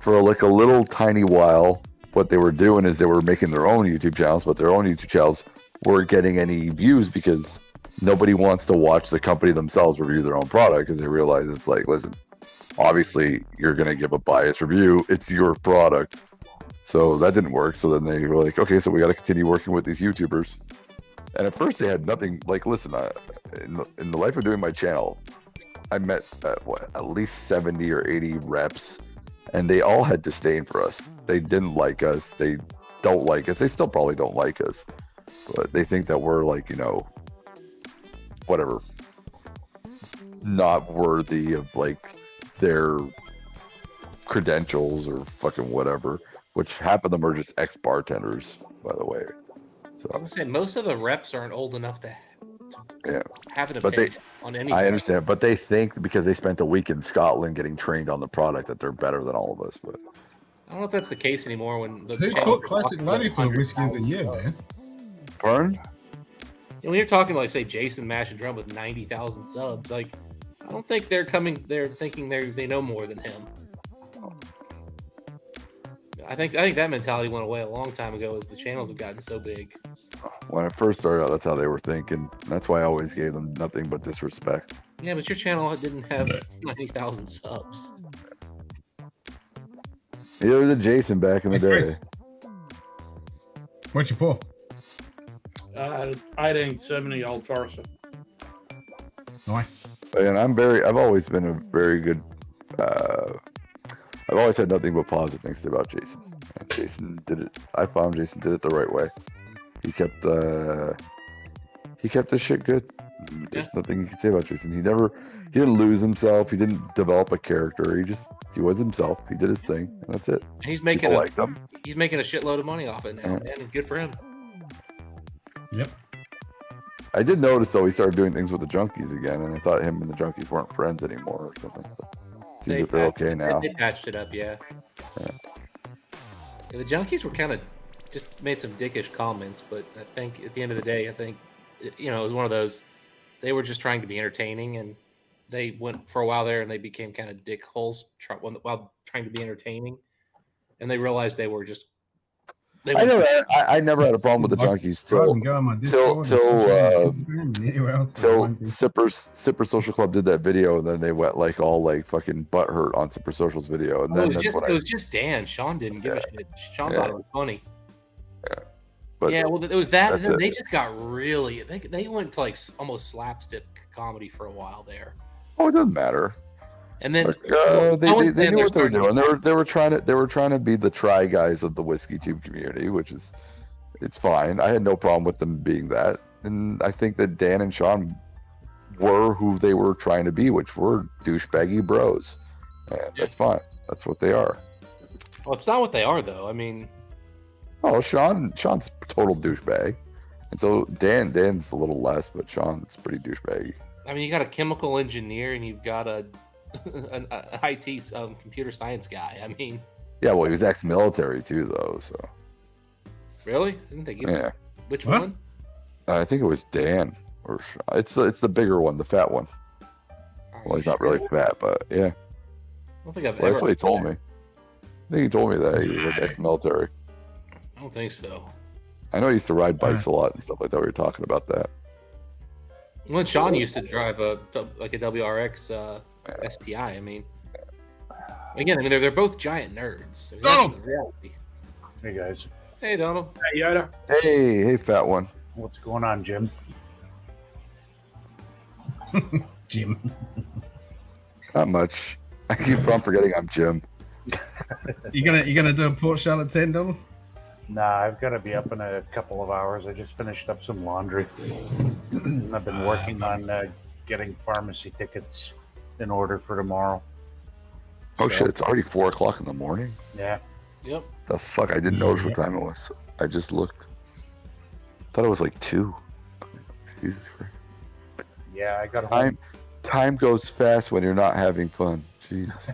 for like a little tiny while, what they were doing is they were making their own YouTube channels, but their own YouTube channels weren't getting any views because nobody wants to watch the company themselves review their own product, because they realize it's like, listen, obviously you're going to give a biased review. It's your product. So that didn't work. So then they were like, okay, so we got to continue working with these YouTubers. And at first they had nothing. Like, listen, in the life of doing my channel, I met at least 70 or 80 reps, and they all had disdain for us. They didn't like us. They don't like us. They still probably don't like us, but they think that we're like, you know, whatever, not worthy of like their credentials or fucking whatever, which half of them are just ex-bartenders, by the way. So I was gonna say, most of the reps aren't old enough to have an but opinion on anything. I understand, but they think because they spent a week in Scotland getting trained on the product that they're better than all of us. But I don't know if that's the case anymore. When the Who put Classic Laddie for Whiskey of the Year, man? Pardon? When you're talking like, say, Jason Mash and Drum with 90,000 subs, like, I don't think they're thinking they know more than him. I think that mentality went away a long time ago as the channels have gotten so big. When I first started out, that's how they were thinking. That's why I always gave them nothing but disrespect. Yeah, but your channel didn't have 90,000 subs. Neither did Jason back in the day. Chris, what'd you pour? 1870 Old Forester. Nice. And I've always been a very good. I've always had nothing but positive things to say about Jason. And Jason did it. I found Jason did it the right way. He kept his shit good. There's nothing you can say about Jason. He didn't lose himself. He didn't develop a character. He was himself. He did his thing. And that's it. He's making he's making a shitload of money off it now, Yeah. and good for him. Yep. I did notice though he started doing things with the junkies again, and I thought him and the junkies weren't friends anymore or something. But seems that they're okay now. They patched it up, yeah. The junkies were kind of just made some dickish comments, but I think at the end of the day, it was one of those. They were just trying to be entertaining, and they went for a while there, and they became kind of dick holes while trying to be entertaining, and they realized they were just. I never had a problem with the junkies till Sipper Social Club did that video, and then they went like all like fucking butthurt on Sipper Social's video, and then it was just Dan. Sean didn't give a shit. Sean thought it was funny. But it was that. And then they just got really. They went to like almost slapstick comedy for a while there. Oh, it doesn't matter. And then they knew what they were doing. They were trying to be the try guys of the whiskey tube community, which is it's fine. I had no problem with them being that, and I think that Dan and Sean were who they were trying to be, which were douchebaggy bros, and that's fine. That's what they are. Well, it's not what they are though. I mean, Sean's a total douchebag, and so Dan's a little less, but Sean's pretty douchebaggy. I mean, you got a chemical engineer, and you've got a IT computer science guy. I mean, yeah, well, he was ex-military too, though. So really, didn't they give him which one? I think it was Dan, or it's the bigger one, the fat one. Well, he's not really fat, but yeah. I don't think I've ever. That's what he told me. I think he told me that he was like ex-military. I don't think so. I know he used to ride bikes a lot and stuff like that. We were talking about that. Well, Sean used to drive a WRX STI. I mean, again, they're both giant nerds. I mean, that's the reality. Hey guys. Hey Donald. Hey Yoda. Hey fat one. What's going on, Jim? Jim. Not much. I keep on forgetting I'm Jim. You gonna do a Port Charlotte 10, Donald? Nah, I've got to be up in a couple of hours. I just finished up some laundry. I've been working on getting pharmacy tickets in order for tomorrow. Oh shit! It's already 4 o'clock in the morning. Yeah. Yep. The fuck! I didn't notice what time it was. I just looked. Thought it was like 2. Jesus Christ. Yeah, I got home. Time goes fast when you're not having fun. Jesus.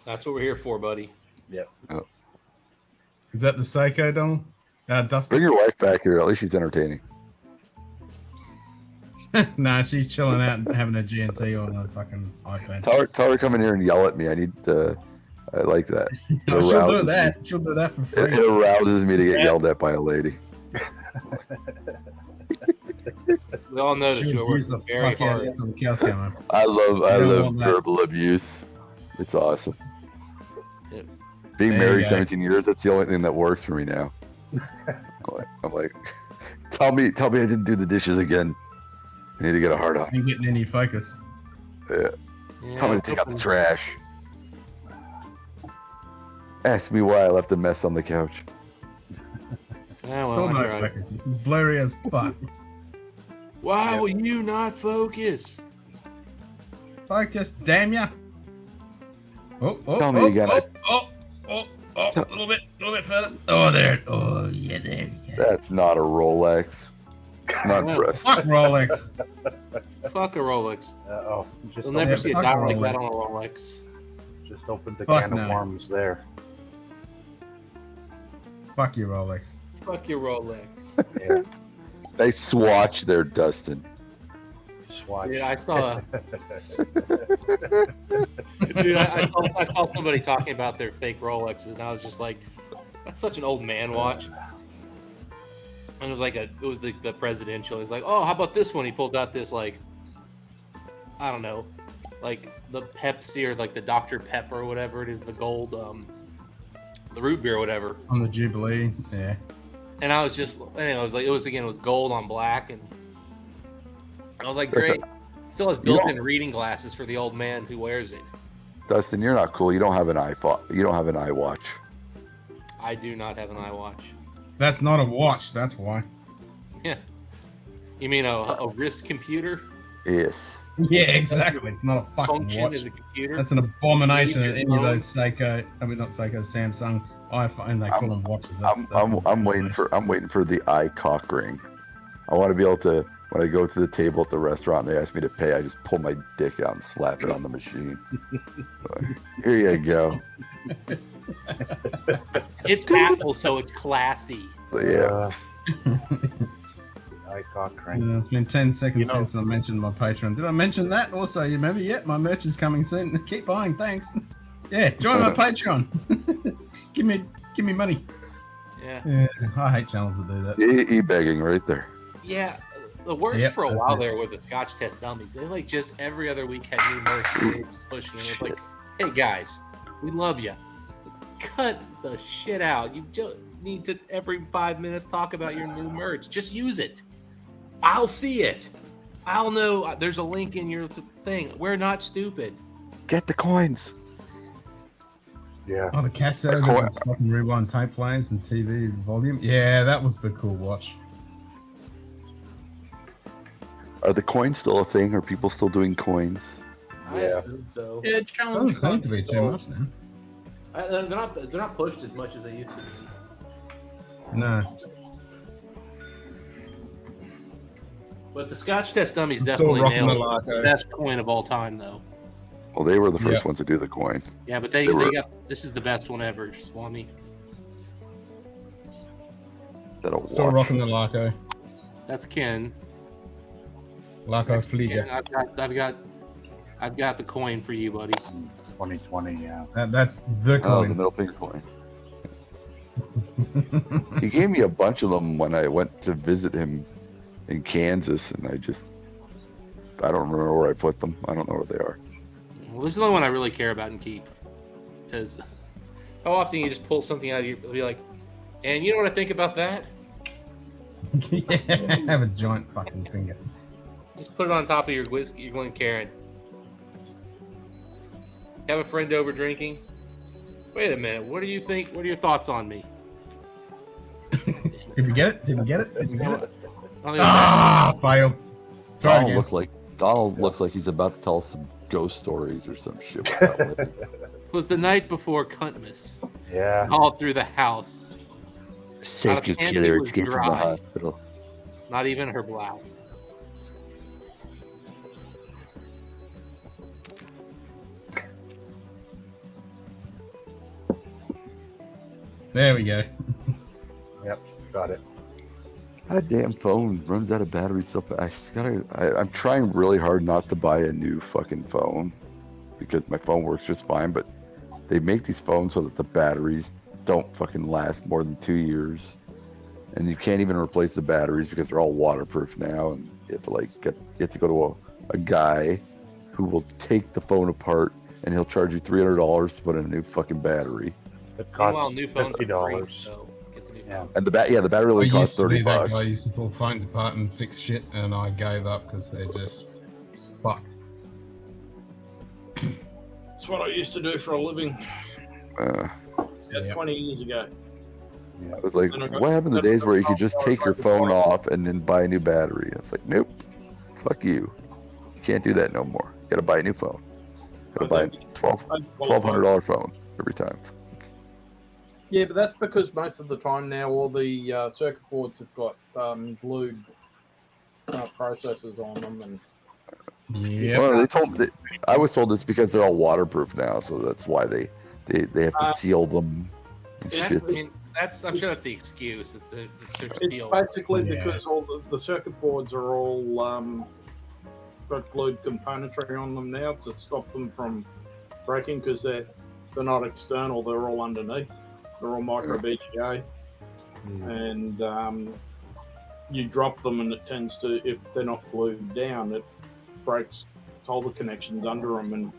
That's what we're here for, buddy. Yep. Oh. Is that the psycho, Donald? Dustin? Bring your wife back here. At least she's entertaining. Nah, she's chilling out and having a GNT on a fucking iPad. Tell her to come in here and yell at me. I like that. No, she'll do that. She'll do that for free. It arouses me to get yelled at by a lady. We all know that you work very hard. I love verbal abuse. It's awesome. Yep. Being married 17 years, that's the only thing that works for me now. I'm like, tell me I didn't do the dishes again. I need to get a hard on. Ain't getting any focus. Yeah. Tell me to take out the trash. Ask me why I left a mess on the couch. Still not focus. It's blurry as fuck. Why will you not focus? Focus, damn ya! Tell me again. A little bit further. Oh, there. Oh, yeah, there. Yeah. That's not a Rolex. Not dressed. Fuck Rolex. Fuck a Rolex. You'll never opened- see a dial like that on a Rolex. Just opened the Fuck can no. of worms there. Fuck your Rolex. Fuck your Rolex. Yeah. Nice swatch there, Dustin. Swatch. Dude, I saw. Dude, I saw somebody talking about their fake Rolexes, and I was just like, "That's such an old man watch." And it was the presidential. He's like, "Oh, how about this one?" He pulls out this like, I don't know, like the Pepsi or like the Dr. Pepper or whatever it is, the gold the root beer or whatever. On the Jubilee, yeah. And I was just, anyway, I was like, it was gold on black, and I was like, great. Still has built-in reading glasses for the old man who wears it. Dustin, you're not cool. You don't have an iPhone. You don't have an iWatch. I do not have an iWatch. That's not a watch. That's why. Yeah. You mean a wrist computer? Yes. Yeah, exactly. It's not a fucking Function watch. as a computer. That's an abomination. Use your Any of phone. those Seiko, not Seiko, Samsung, iPhone, they call them watches. I'm waiting for the iCock ring. I want to be able to, when I go to the table at the restaurant and they ask me to pay, I just pull my dick out and slap it on the machine. Here you go. It's Apple, so it's classy. But yeah. Yeah, it's been 10 seconds since I mentioned my Patreon. Did I mention that? Also, you remember? Yep, my merch is coming soon. Keep buying, thanks. Yeah, join my Patreon. give me money. Yeah. I hate channels that do that. E-begging right there. Yeah. The worst for a while there with the Scotch test dummies. They like just every other week had new merch pushing. It was like, hey guys, we love you. Cut the shit out. You just need to every 5 minutes talk about your new merch. Just use it. I'll see it. I'll know. There's a link in your thing. We're not stupid. Get the coins. Yeah. Oh, the cassette and stop and rewind tape players and TV volume. Yeah, that was the cool watch. Are the coins still a thing? Are people still doing coins? I assume so. Yeah, Doesn't seem to be too much now. They're not pushed as much as they used to be. No. But the Scotch test dummies I'm still definitely rocking the nailed the best coin of all time, though. Well, they were the first ones to do the coin. Yeah, but they got this is the best one ever, Swami. Is that a Still watch? rocking the Larko. That's Ken. Larko Flieger. Ken, I've got the coin for you, buddy. 2020, yeah. That's the coin. Oh, the middle finger coin. He gave me a bunch of them when I went to visit him in Kansas, and I don't remember where I put them. I don't know where they are. Well, this is the only one I really care about and keep. Because how often you just pull something out of your, be like, and you know what I think about that? Yeah, have a giant fucking finger. Just put it on top of your whiskey, your Glencairn. Have a friend over drinking. Wait a minute. What do you think? What are your thoughts on me? Did we get it? Did we get it? Did we get it? Ah, failed. Donald looks like he's about to tell us some ghost stories or some shit. With that lady. It was the night before Cuntmas. Yeah. All through the house. Sacred panty killer was escaped from dry. the hospital. Not even her blouse. There we go. Yep, got it. My damn phone runs out of battery so fast. I'm trying really hard not to buy a new fucking phone because my phone works just fine, but they make these phones so that the batteries don't fucking last more than 2 years. And you can't even replace the batteries because they're all waterproof now, and you have to go to a guy who will take the phone apart and he'll charge you $300 to put in a new fucking battery. It costs Meanwhile, new phones are $50. free, so get the new phone. And the battery only costs $30. That guy used to pull phones apart and fix shit, and I gave up because they're just fucked. That's what I used to do for a living. Yep. 20 years ago. I was like, what happened to the days where you could just take your phone off and then buy a new battery? It's like, nope, fuck you. You can't do that no more. You gotta buy a new phone. You gotta buy a $1,200 phone every time. Yeah, but that's because most of the time now all the circuit boards have got glued processors on them, and Well, they told me I was told it's because they're all waterproof now, so that's why they have to seal them. I'm sure that's the excuse. It's basically because all the circuit boards are all got glued componentry on them now to stop them from breaking because they're not external; they're all underneath. They're all micro BGA, and you drop them, and it tends to, if they're not glued down, it breaks all the connections under them. And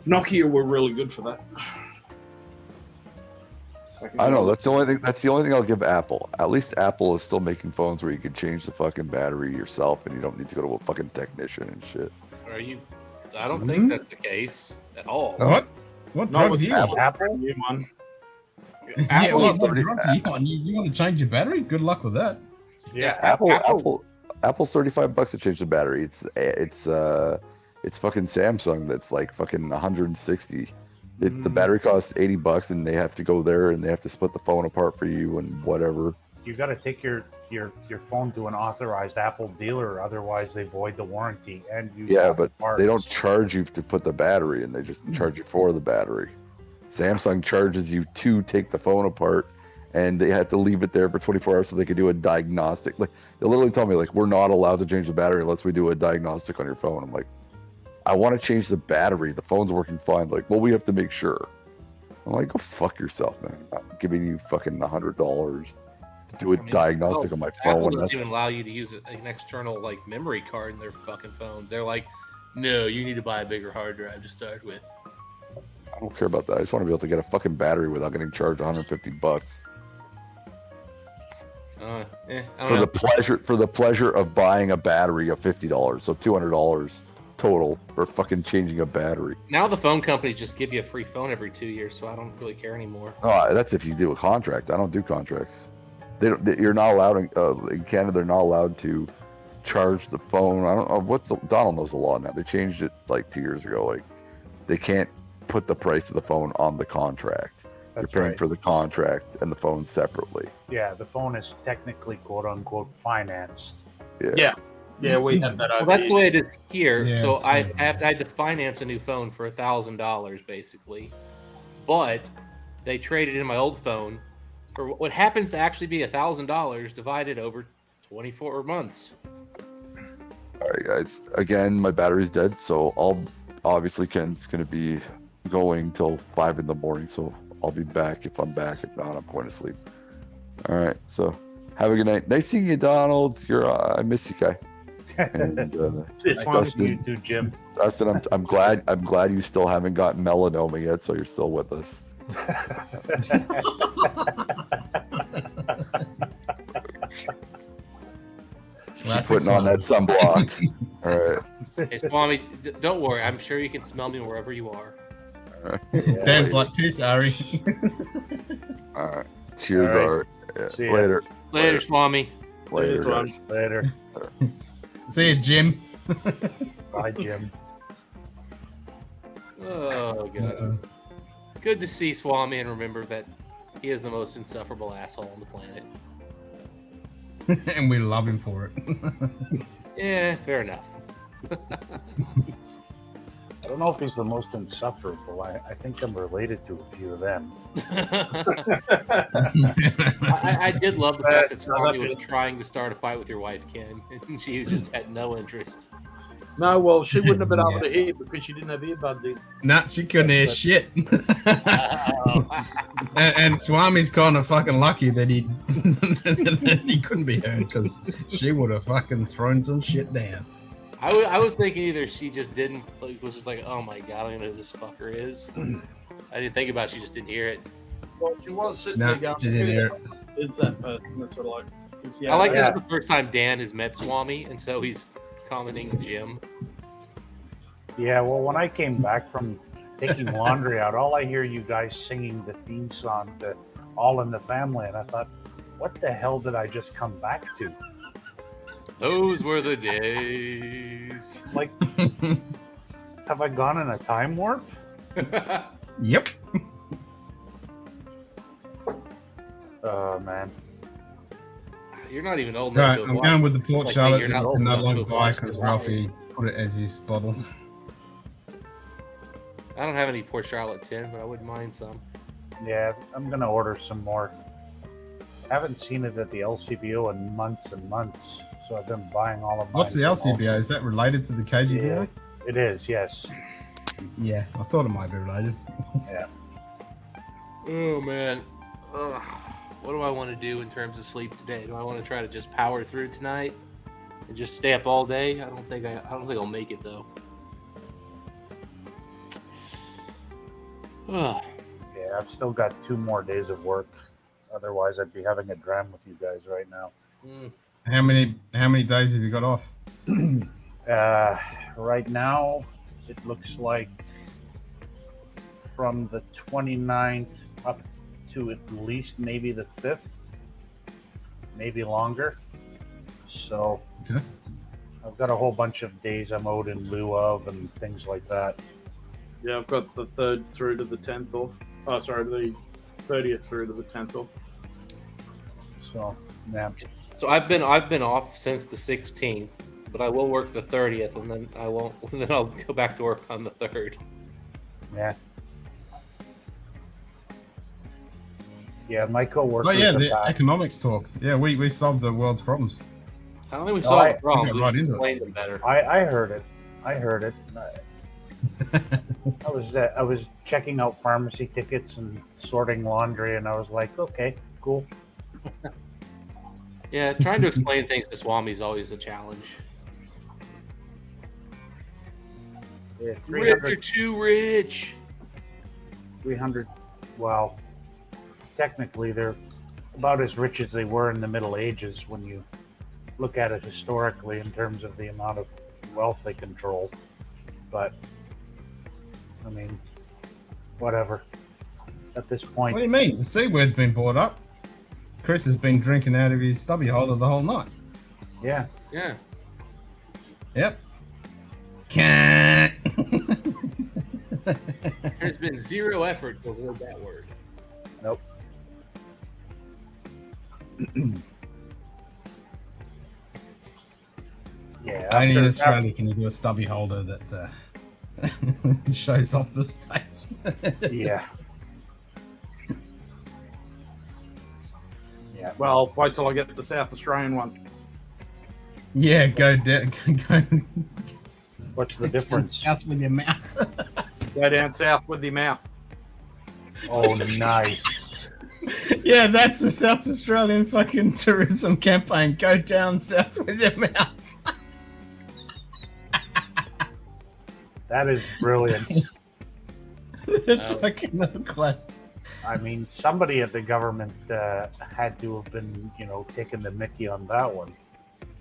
Nokia were really good for that. I know that's the only thing. That's the only thing I'll give Apple. At least Apple is still making phones where you can change the fucking battery yourself, and you don't need to go to a fucking technician and shit. Are you? I don't think that's the case at all. What? What Not drugs with are you on? Apple. You man. Yeah, Apple what is drugs are you on? You want to change your battery? Good luck with that. Yeah, Apple's $35 to change the battery. It's fucking Samsung that's like fucking 160. The battery costs $80, and they have to go there and they have to split the phone apart for you and whatever. You got to take your phone to an authorized Apple dealer, otherwise they void the warranty. And but they don't charge you to put the battery in; they just charge you for the battery. Samsung charges you to take the phone apart, and they have to leave it there for 24 hours so they can do a diagnostic. Like they literally tell me, like, we're not allowed to change the battery unless we do a diagnostic on your phone. I'm like, I want to change the battery. The phone's working fine. Like, well, we have to make sure. I'm like, go fuck yourself, man. I'm not giving you fucking $100 to do a diagnostic on my phone. Apple doesn't even allow you to use an external like memory card in their fucking phones. They're like, no, you need to buy a bigger hard drive to start with. I don't care about that. I just want to be able to get a fucking battery without getting charged $150. I don't For know. the pleasure of buying a battery of $50, so $200 total for fucking changing a battery. Now the phone companies just give you a free phone every 2 years, so I don't really care anymore. Oh, that's if you do a contract. I don't do contracts. You're not allowed in Canada. They're not allowed to charge the phone. I don't know Donald knows the law now. They changed it like 2 years ago. Like they can't put the price of the phone on the contract. You're paying for the contract and the phone separately. Yeah, the phone is technically quote unquote financed. Yeah, we had that. Well, that's the way it is here. Yeah, so it's I had to finance a new phone for $1,000 basically, but they traded in my old phone for what happens to actually be $1,000 divided over 24 months. All right, guys. Again, my battery's dead, so obviously Ken's gonna be going till 5 in the morning. So I'll be back if I'm back. If not, I'm going to sleep. All right. So have a good night. Nice seeing you, Donald. I miss you, guy. And, It's fun with you too, Jim. Dustin, I'm glad you still haven't gotten melanoma yet, so you're still with us. She's putting on that sunblock. All right. Hey, Swami, don't worry. I'm sure you can smell me wherever you are. Dan's like, peace, Ari. All right. Cheers, All right. Art. Yeah. See ya. Later. Later, Swami. Later, guys. Later. See you, Jim. Bye, Jim. Oh, God. Good to see Swami and remember that he is the most insufferable asshole on the planet. And we love him for it. Yeah, fair enough. I don't know if he's the most insufferable. I think I'm related to a few of them. I did love the fact that Swami was trying to start a fight with your wife, Ken, and she just had no interest. No, well, she wouldn't have been able to hear because she didn't have earbuds in. Nah, she couldn't hear shit. and Swami's kind of fucking lucky that he couldn't be heard, because she would have fucking thrown some shit down. I was thinking either she just didn't, like, was just like, oh my God, I don't even know who this fucker is. I didn't think about it, she just didn't hear it. Well, she was sitting No, there going, she didn't hear it. Is that person? That's sort of like. I like this is the first time Dan has met Swami, and so he's commenting on Jim. Yeah, well, when I came back from taking laundry out, all I hear you guys singing the theme song to All in the Family, and I thought, what the hell did I just come back to? Those were the days. Like, have I gone in a time warp? Yep. Oh, man. You're not even old enough Right, to I'm have going watched- with the Port like, Charlotte. you're It's not old no enough to longer have buy watched because the Ralphie put it as his bottle. I don't have any Port Charlotte tin, but I wouldn't mind some. Yeah, I'm going to order some more. Haven't seen it at the LCBO in months and months, so I've been buying all of mine. What's the LCBO? Is that related to the KGBO? Yeah, it is, yes. Yeah, I thought it might be related. Yeah. Oh, man. Ugh. What do I want to do in terms of sleep today? Do I want to try to just power through tonight and just stay up all day? I don't think I'll make it though. Ugh. Yeah, I've still got 2 more days of work. Otherwise, I'd be having a dram with you guys right now. How many days have you got off? Right now, it looks like from the 29th up to at least maybe the 5th, maybe longer. So Okay. I've got a whole bunch of days I'm owed in lieu of and things like that. Yeah, I've got the 3rd through to the 10th off. Oh, sorry, the 30th through to the 10th off. So, yeah. So I've been off since the 16th, but I will work the 30th, and then I won't. Then I'll go back to work on the 3rd. Yeah. Yeah, my coworkers. Oh yeah, are the back. economics talk. Yeah, we solved the world's problems. I don't think we No, solved I- the problem. We right just into it. explained them better. I heard it. I was checking out pharmacy tickets and sorting laundry, and I was like, okay, cool. Yeah, trying to explain things to Swami is always a challenge. Yeah, Rich or 300, too rich. 300. Well, technically, they're about as rich as they were in the Middle Ages when you look at it historically in terms of the amount of wealth they control. But I mean, whatever. At this point, What do you mean? The C word's been brought up. Chris has been drinking out of his stubby holder the whole night. yeah. Yeah. Yep. Can't. There's been zero effort to avoid that word. Nope. Yeah. Only in after- Australia can you do a stubby holder that shows off the states. Yeah. Yeah. Well, wait till I get the South Australian one. Yeah, go down. Go What's the difference? south with your mouth. Go down south with your mouth. Oh, nice. Yeah, that's the South Australian fucking tourism campaign. Go down south with your mouth. That is brilliant. It's fucking no class. I mean, somebody at the government had to have been, taking the mickey on that one.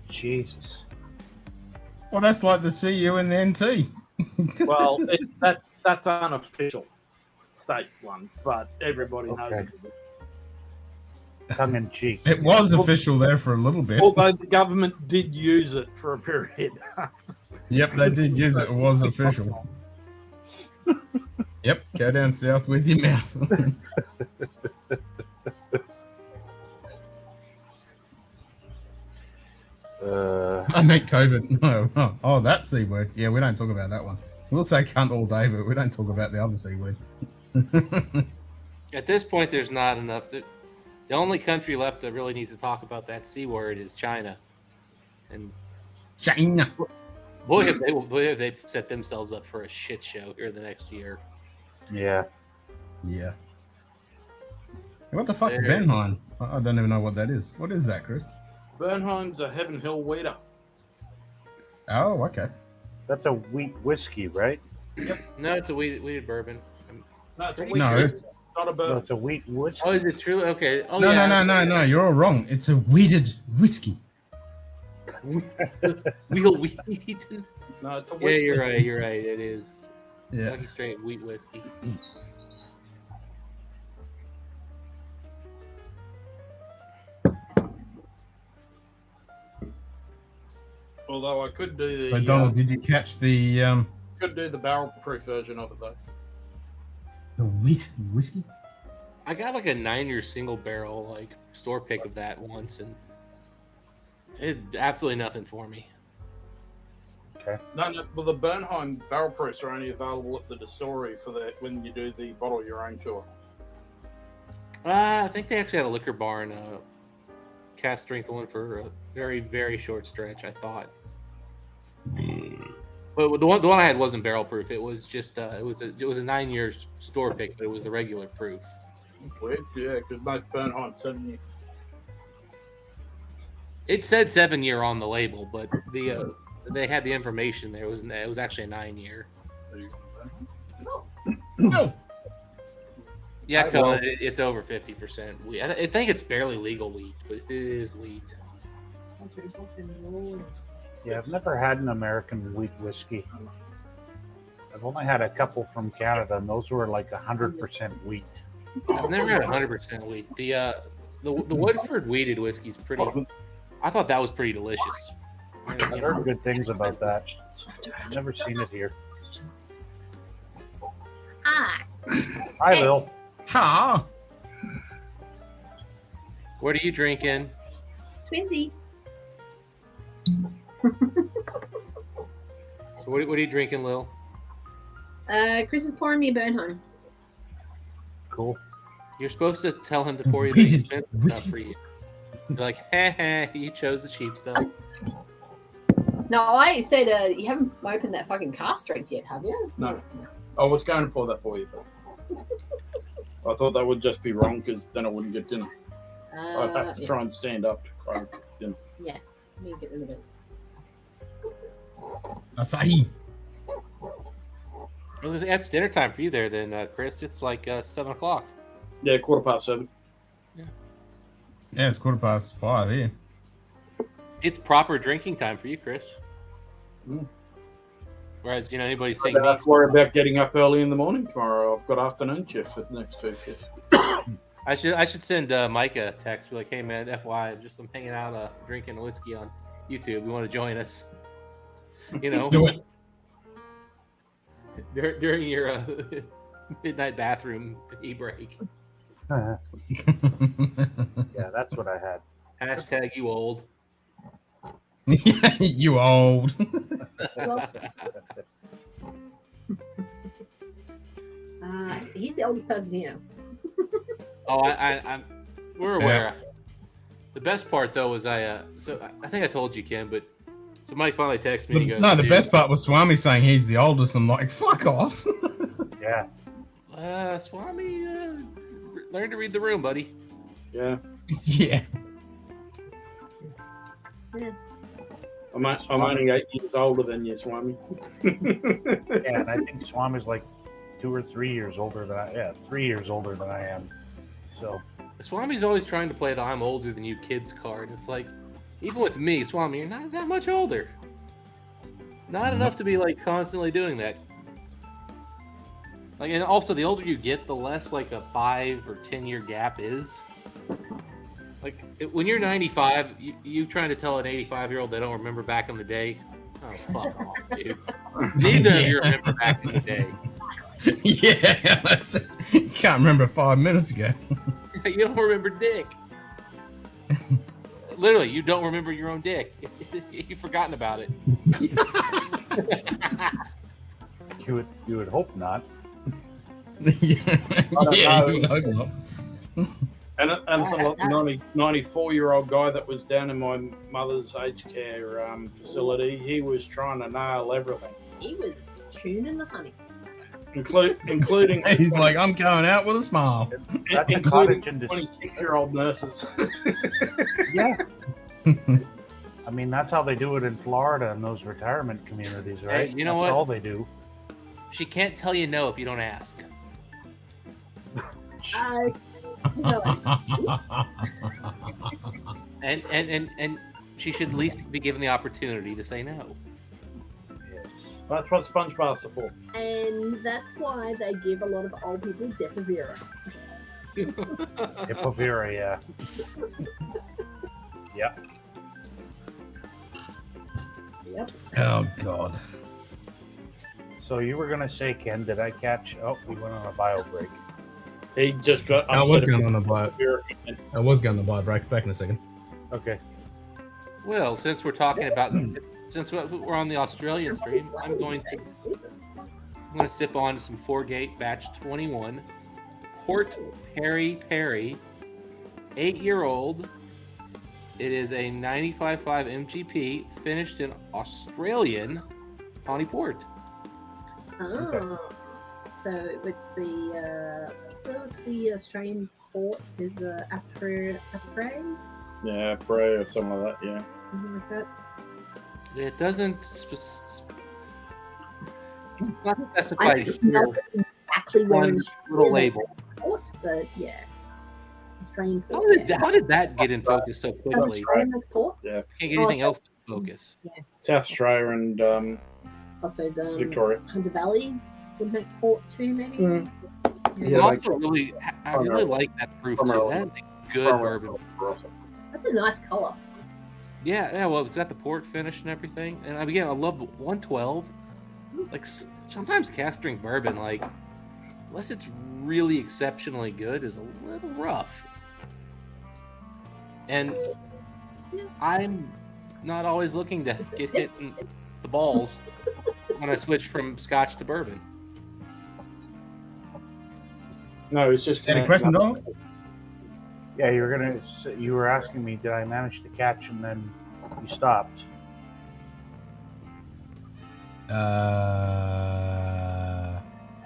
Jesus. Well, that's like the CU and the NT. Well, that's unofficial state one, but everybody knows Okay. it. Tongue in cheek. It was official there for a little bit. Although the government did use it for a period. Yep, they did use it. It was official. Yep, go down south with your mouth. I meant COVID. No. Oh, that C word. Yeah, we don't talk about that one. We'll say cunt all day, but we don't talk about the other C word. At this point, there's not enough. The only country left that really needs to talk about that C word is China. And China. boy, have they set themselves up for a shit show here the next year. Yeah. Yeah. What the fuck's There. Benheim? I don't even know what that is. What is that, Chris? Bernheim's a Heaven Hill weeder. Oh, okay. That's a wheat whiskey, right? No, it's a weeded bourbon. No, it's a Pretty wheat No, whiskey, it's not a No, bourbon. it's a wheat whiskey. Oh, is it true? Okay. Oh, no, yeah. no. You're all wrong. It's a weeded whiskey. Wheel wheat. No, it's a Yeah, wheat you're whiskey. right. You're right. It is. Yeah. Kentucky straight wheat whiskey. Although I could do So, the Donald, did you catch the barrel proof version of it though. wheat whiskey? I got like a 9-year single barrel store pick of that once, and it did absolutely nothing for me. No, well, the Bernheim barrel proofs are only available at the distillery for that when you do the bottle your own tour. I think they actually had a liquor barn cast strength one for a very, very short stretch, I thought. But the one I had wasn't barrel proof. It was just it was a 9-year store pick, but it was the regular proof. Weird, yeah, because most Bernheim 7 years. It said 7-year on the label, but they had the information there. It was actually a 9-year. No. Yeah, I Colin, will. it's over 50% wheat. I think it's barely legal wheat, but it is wheat. Yeah, I've never had an American wheat whiskey. I've only had a couple from Canada, and those were like 100% wheat. I've never had 100% wheat. The Woodford wheated whiskey is pretty. I thought that was pretty delicious. I've heard good things about that. I've never seen it here. Hi. Hi, Lil. Ha! What are you drinking? Twinsies. So what are you drinking, Lil? Chris is pouring me a Bernheim. Cool. You're supposed to tell him to pour you the expensive stuff for you. You're like, you chose the cheap stuff. No, I said you haven't opened that fucking cast strength yet, have you? No. I was going to pour that for you, but I thought that would just be wrong because then I wouldn't get dinner. I'd have to try and stand up to cry dinner. Yeah, me get rid of those. Asahi. Well, that's dinner time for you there, then, Chris. It's like 7 o'clock. Yeah, 7:15. Yeah, it's 5:15 here. It's proper drinking time for you, Chris. Mm. Whereas, anybody I saying don't have to worry about getting up early in the morning tomorrow. I've got afternoon shift for the next 2 shifts. I should send Micah a text. Be like, hey man, FY, I'm hanging out, drinking whiskey on YouTube. You want to join us? Do it. During your midnight bathroom e-break. Yeah, that's what I had. Hashtag you old. You old. He's the oldest person here. Oh, we're aware. Yeah. The best part though was I think I told you, Ken, but so Mike finally texted me. And he goes, the best part was Swami saying he's the oldest. I'm like, fuck off. Yeah. Swami, learn to read the room, buddy. Yeah. Yeah. I'm only 8 years older than you, Swami. Yeah, and I think Swami's like 2 or 3 years older than I. Yeah, 3 years older than I am. So Swami's always trying to play the "I'm older than you" kids card. It's like, even with me, Swami, you're not that much older. Not enough to be like constantly doing that. Like, and also the older you get, the less like a 5 or 10 year gap is. Like when you're 95, you trying to tell an 85-year-old they don't remember back in the day. Oh, fuck off, dude. Neither of you remember back in the day. Yeah, can't remember 5 minutes ago. You don't remember dick. Literally, you don't remember your own dick. You've forgotten about it. You would hope not. Yeah, you would hope not. And the 94-year-old guy that was down in my mother's aged care facility, he was trying to nail everything. He was tuning the honey. Including He's like, I'm going out with a smile. That's including a 26-year-old nurses. Yeah. I mean, that's how they do it in Florida in those retirement communities, right? Hey, you know that's what? all they do. She can't tell you no if you don't ask. And she should at least be given the opportunity to say no. Yes. That's what sponge baths are for. And that's why they give a lot of old people Depo-Vera. Depo-Vera, yeah. Yep. Yep. Oh, God. So you were going to say, Ken, did I catch... Oh, we went on a bio break. He just got... I was going to buy a break. Back in a second. Okay. Well, since we're talking about... Since we're on the Australian stream, I'm going to sip on some 4-Gate Batch 21 Port Perry Perry 8-year-old. It is a 95.5 MGP finished in Australian Tawny Port. Oh, okay. So it's the Australian port is Apres? Yeah, Apres or something like that. Yeah. Something like that. It doesn't specify exactly one little label. port, but yeah, Australian How port. did that get in focus so quickly? Australia makes port. Yeah. Can't get anything else in focus. Yeah, South Australia and I suppose Victoria. Hunter Valley would make port too, maybe. Yeah, I really like that proof too. That is a good bourbon. That's a nice color. Yeah. Well, it's got the port finish and everything. And again, I love 112. Like sometimes cask strength bourbon, like unless it's really exceptionally good, is a little rough. And I'm not always looking to get hit in the balls when I switch from Scotch to bourbon. No, it's just Any question, Dom? Yeah, you were asking me, did I manage to catch, and then you stopped.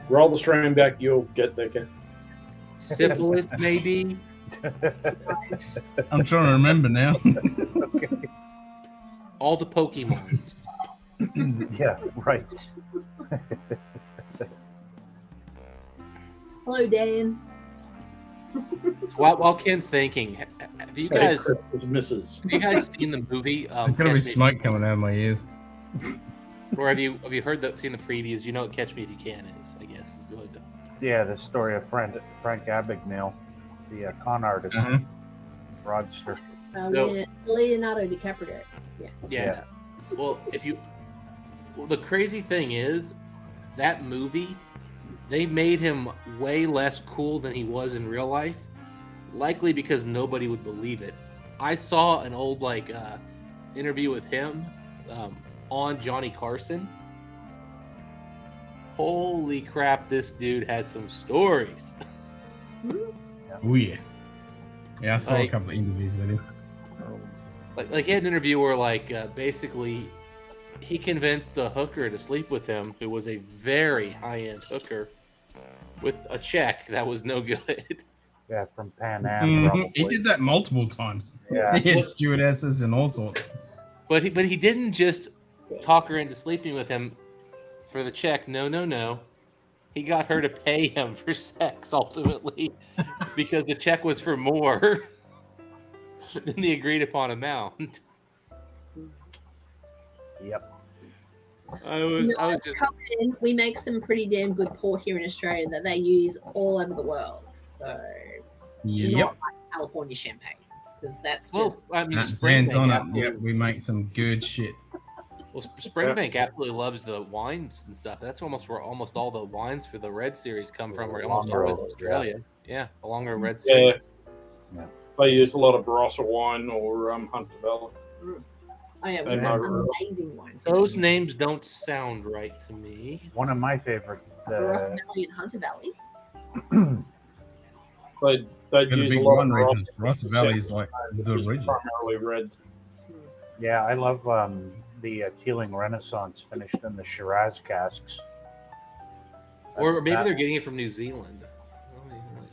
Roll the stream back, you'll get there. Syphilis, maybe. I'm trying to remember now. Okay. All the Pokemon. Yeah, right. Hello, Dan. So while Ken's thinking, have you guys misses? have you guys seen the movie? There's gonna be smoke coming out of my ears. Or have you seen the previews? You know what Catch Me If You Can is, I guess. Is really Yeah, the story of Frank Abagnale, the con artist, fraudster. Leonardo DiCaprio. Yeah. Well, the crazy thing is, that movie, they made him way less cool than he was in real life, likely because nobody would believe it. I saw an old interview with him on Johnny Carson. Holy crap, this dude had some stories. Oh yeah. Yeah, I saw a couple of interviews with him. Like he had an interview where basically he convinced a hooker to sleep with him who was a very high-end hooker with a check that was no good. Yeah, from Pan Am. Probably. He did that multiple times. Yeah. He had stewardesses and all sorts. But he didn't just talk her into sleeping with him for the check. No. He got her to pay him for sex ultimately because the check was for more than the agreed upon amount. Yep. I was just... We make some pretty damn good port here in Australia that they use all over the world. So it's not like California champagne, because that's just. I mean, Springbank on it. Yep, we make some good shit. Well, Springbank absolutely loves the wines and stuff. That's almost where almost all the wines for the Red Series come from. Or almost always Australia. Yeah, the longer Red Series. Yeah. They use a lot of Barossa wine or Hunter Valley. Oh yeah, we have amazing wines. Those names don't sound right to me. One of my favorite. Barossa Valley and Hunter Valley. They'd use a lot of Barossa. Barossa Valley is like the region. Primarily red. Yeah, I love the Teeling Renaissance finished in the Shiraz casks. Or maybe they're getting it from New Zealand.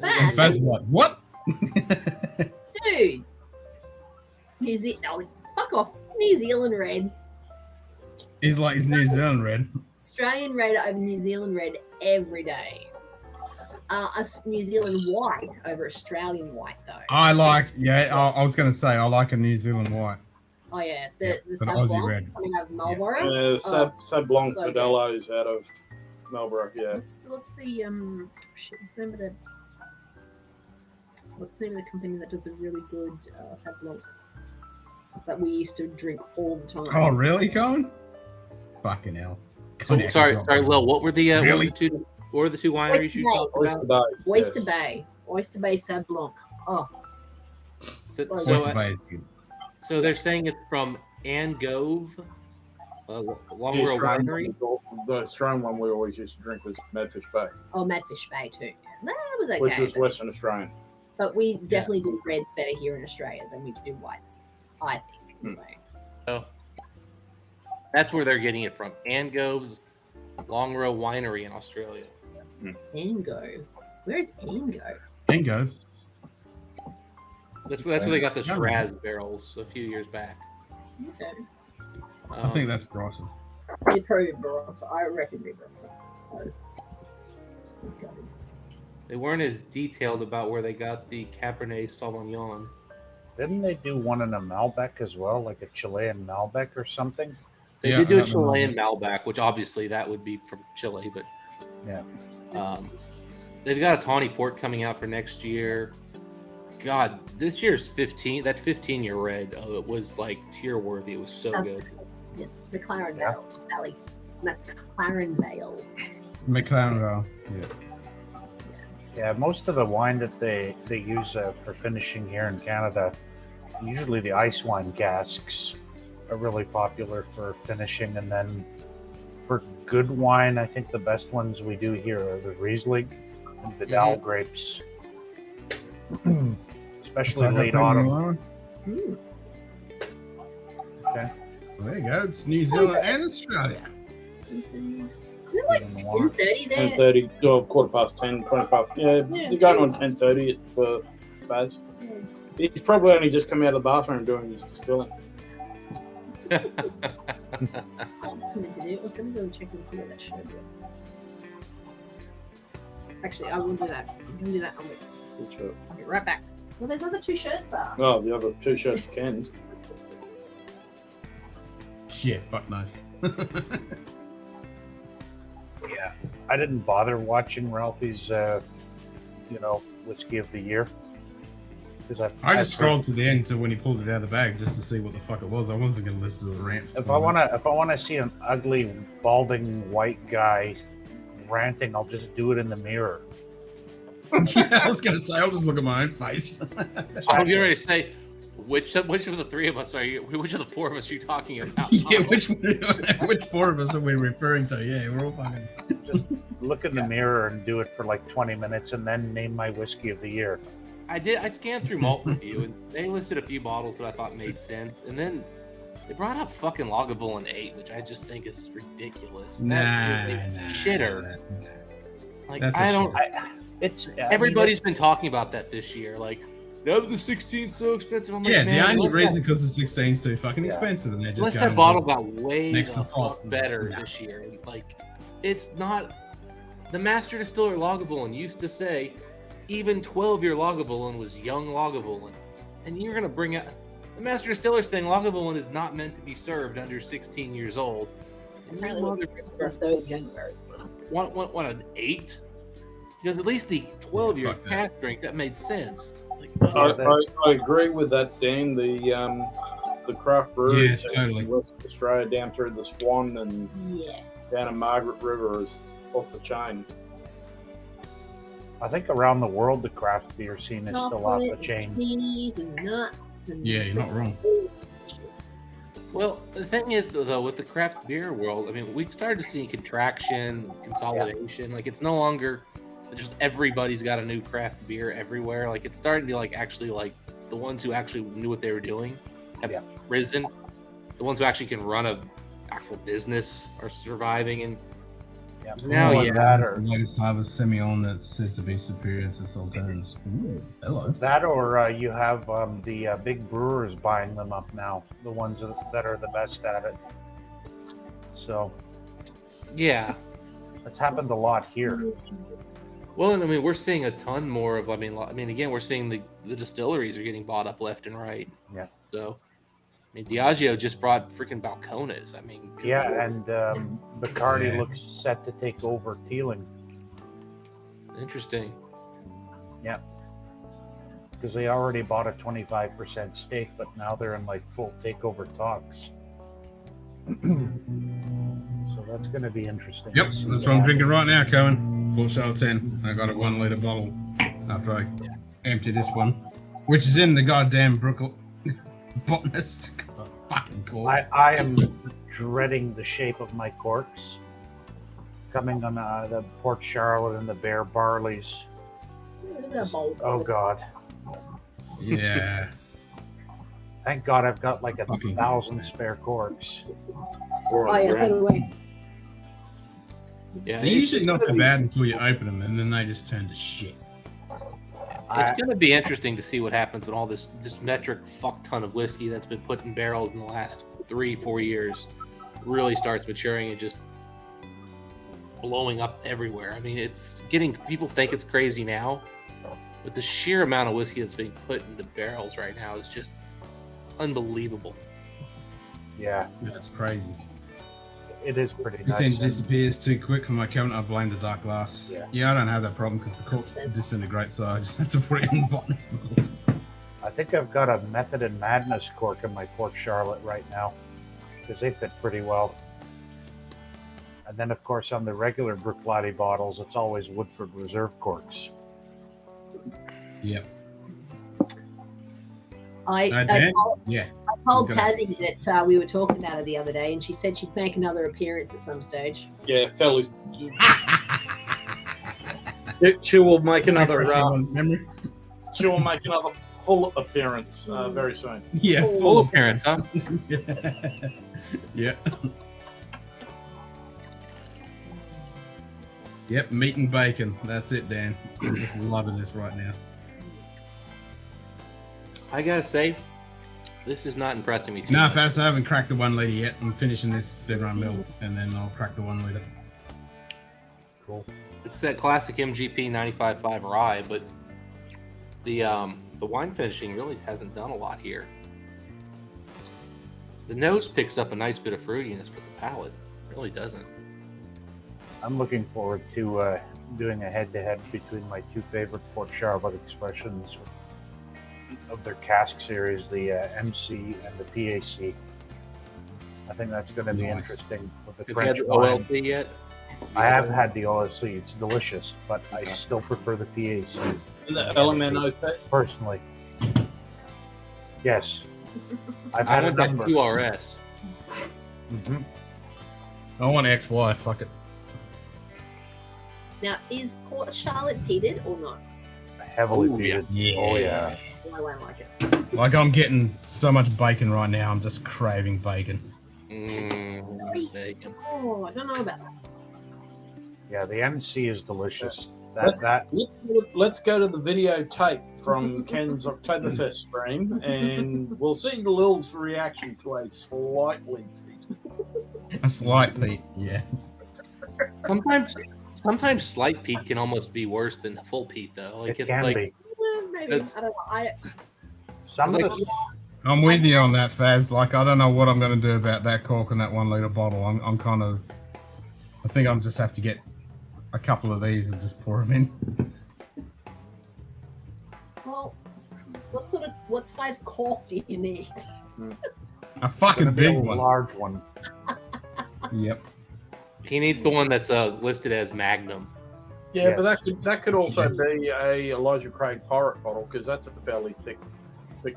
That's what? Dude, New Zealand. No, fuck off. New Zealand red. He's like his New Zealand red. Australian red over New Zealand red every day. New Zealand white over Australian white though. I was going to say I like a New Zealand white. Oh yeah, the an Sab Aussie Blancs red. coming out of Marlborough. Sab Blanc so Fidela is out of Marlborough. Yeah. What's the what's the name of the company that does the really good Sab Blanc that we used to drink all the time? Oh really, Colin? Fucking hell. So, sorry, Lil. What were the two wineries you talked about? Oyster Bay Sab Blanc. Oh. Oyster Bay is good. So they're saying it's from Angove, Longrow Winery. The Australian one we always used to drink was Madfish Bay. Oh, Madfish Bay too. That was okay. Which was Western Australian. But we definitely do reds better here in Australia than we do whites, I think. Anyway. Oh. That's where they're getting it from. Angove's Longrow Winery in Australia. Angove? Where's Angove? Angove. That's where they got the Shiraz barrels a few years back. Okay. I think that's Barossa. They probably Barossa. I reckon they're Barossa. They weren't as detailed about where they got the Cabernet Sauvignon. Didn't they do one in a Malbec as well, like a Chilean Malbec or something? They did do a Chilean Malbec, which obviously that would be from Chile, but yeah. They've got a tawny port coming out for next year. God, this year's 15. That 15-year red, it was like tier worthy. It was so good. Yes, McLaren Valley. McLaren Vale. McLaren Vale. Yeah. Yeah, most of the wine that they use for finishing here in Canada, usually the ice wine casks are really popular for finishing, and then for good wine, I think the best ones we do here are the Riesling and Vidal grapes, especially late autumn. Okay. There you go. It's New Zealand and Australia. Is it like 10:30 there? 10:30, or 10:15, 20 past. Yeah, they're going on 10:30 for Baz. Yes. He's probably only just come out of the bathroom doing his distilling. Oh, that's something to do. I was going to go and check and see what that shirt was. Actually, I will do that. I'm going to do that. I'll be right back. Well, those other two shirts are. Oh, the other two shirts are Ken's. Yeah, fuck no. Yeah, I didn't bother watching Ralphie's, whiskey of the year. I just scrolled to the end to when he pulled it out of the bag just to see what the fuck it was. I wasn't going to listen to the rant. If I wanna see an ugly, balding white guy ranting, I'll just do it in the mirror. Yeah, I was going to say, I'll just look at my own face. I was going to say, which of the three of us are you? Which of the four of us are you talking about? Yeah, which four of us are we referring to? Yeah, we're all fucking. Just look in the mirror and do it for like 20 minutes, and then name my whiskey of the year. I scanned through Malt Review, and they listed a few bottles that I thought made sense, and then they brought up fucking Lagavulin 8, which I just think is ridiculous. Shitter. Like, I don't. Everybody's been talking about that this year. Like, no, the 16's so expensive. I'm like, yeah, man, the only reason because the 16's too fucking expensive, and they're just. Unless that bottle got way the fuck better this year. And, like, it's not. The master distiller Lagavulin used to say, even 12-year Lagavulin was young Lagavulin, and you're gonna bring out the master distiller saying Lagavulin is not meant to be served under 16 years old. Apparently, the 3rd of January. Want an 8? Because at least the 12-year cask drink that made sense. Like, I agree with that, Dan. The craft breweries in West Australia down through the Swan and down in Margaret River is off the chain. I think around the world the craft beer scene is still off the chain. Cheese and nuts and yeah, you're not wrong. Well, the thing is, though, with the craft beer world, I mean, we've started to see contraction, consolidation. Like, it's no longer just everybody's got a new craft beer everywhere. Like, it's starting to be like actually like the ones who actually knew what they were doing have risen. The ones who actually can run a actual business are surviving, and now the latest harvest Semillon that's said to be superior to Sultans. Ooh, hello. That or you have the big brewers buying them up now, the ones that are the best at it. So yeah, it's happened a lot here. Well, and I mean, we're seeing a ton more of. I mean, again, we're seeing the distilleries are getting bought up left and right. Yeah. So, I mean, Diageo just brought freaking Balcones. I mean. Yeah, and Bacardi looks set to take over Teeling. Interesting. Yeah. Because they already bought a 25% stake, but now they're in like full takeover talks. So that's going to be interesting. Yep, that's what I'm drinking right now, Cohen. Port Charlotte 10. I got a 1 litre bottle after I empty this one, which is in the goddamn Brooklyn botanist. Fucking cool. I am dreading the shape of my corks coming on the Port Charlotte and the Bear Barleys. Oh God. Yeah. Thank God I've got like 1,000 spare corks. Oh yeah, so do I. Yeah, they're usually not so bad until you open them, and then they just turn to shit. It's going to be interesting to see what happens when all this metric fuck ton of whiskey that's been put in barrels in the last 3-4 years really starts maturing and just blowing up everywhere. I mean, it's getting people think it's crazy now, but the sheer amount of whiskey that's being put into barrels right now is just unbelievable. Yeah, That's crazy. it is pretty This nice. end and- disappears too quick for my cabinet. I blame the dark glass. Yeah. I don't have that problem because the corks disintegrate, so I just have to put it in bottles. I think I've got a Method and Madness cork in my Port Charlotte right now because they fit pretty well. And then, of course, on the regular Bruichladdich bottles, it's always Woodford Reserve corks. Yep. I Dan? told Yeah. told Gonna- Tassie that we were talking about her the other day, and she said she'd make another appearance at some stage. Yeah, fellas. She will make another. Memory. She will make another full appearance very soon. Yeah, Full appearance, huh? Yeah. Yep, meat and bacon. That's it, Dan. I'm just loving this right now. I gotta say, this is not impressing me too No, much. Fast, I haven't cracked the 1 litre yet. I'm finishing this 7 mil, and then I'll crack the 1 litre. Cool. It's that classic MGP 95.5 rye, but the wine finishing really hasn't done a lot here. The nose picks up a nice bit of fruitiness, but the palate really doesn't. I'm looking forward to doing a head-to-head between my two favorite Port Charlotte expressions of their cask series, the MC and the PAC. I think that's going to be Nice. interesting with the Have you French had the wine. OLC yet? I have had the OLC. It's delicious, but I still prefer the PAC And the LMNO. personally. Yes, I've I had a want that number. QRS. Mhm. I want XY, fuck it. Now, is Port Charlotte peated or not? Heavily Oh, yeah. peated. Oh yeah. I won't like it. Like, I'm getting so much bacon right now, I'm just craving bacon. Bacon. Oh, I don't know about that. Yeah, the MC is delicious. Let's, That let's go to the videotape from Ken's Oktoberfest stream, and we'll see the Lil's reaction to a slightly. A slight peat, yeah. Sometimes slight peat can almost be worse than full peat, though. Like it can like, be. Maybe. It's- I don't know. Some of like- the I'm with you on that, Faz. Like, I don't know what I'm going to do about that cork and that 1 litre bottle. I'm kind of... I think I'll just have to get a couple of these and just pour them in. Well, what size cork do you need? A fucking gonna be big a one. large one. Yep. he needs the one that's listed as Magnum. Yeah, but Yes. that could also Yes. be a Elijah Craig Pirate bottle because that's a fairly thick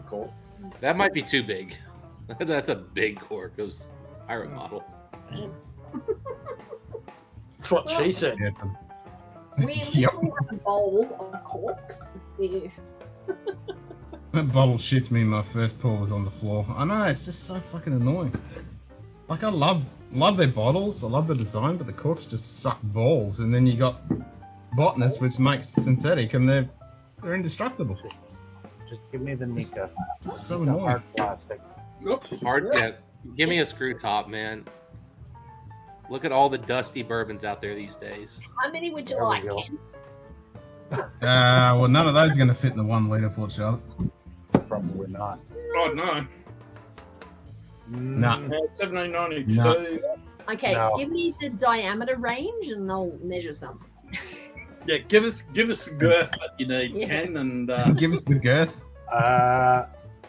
cork. That might be too big. That's a big cork. Those pirate models. That's what she said. Yeah, it's a- We Yep. literally have a bowl of corks. Yeah. That bottle shits me. My first pour was on the floor. I know, it's just so fucking annoying. Like, I love their bottles. I love the design, but the corks just suck balls. And then you got botanists, which makes synthetic, and they're indestructible. Just give me the Nika. It's so Nika annoying. hard plastic. Hard. Yeah. Give me a screw top, man. Look at all the dusty bourbons out there these days. How many would you There we like, go. Ken? Well, none of those are going to fit in the 1 litre Port Charlotte. Probably not. Oh no, Nah. 1792. No. Okay, No. give me the diameter range and I'll measure some. Yeah, give us the girth that you need, Yeah. Ken, and Give us the girth.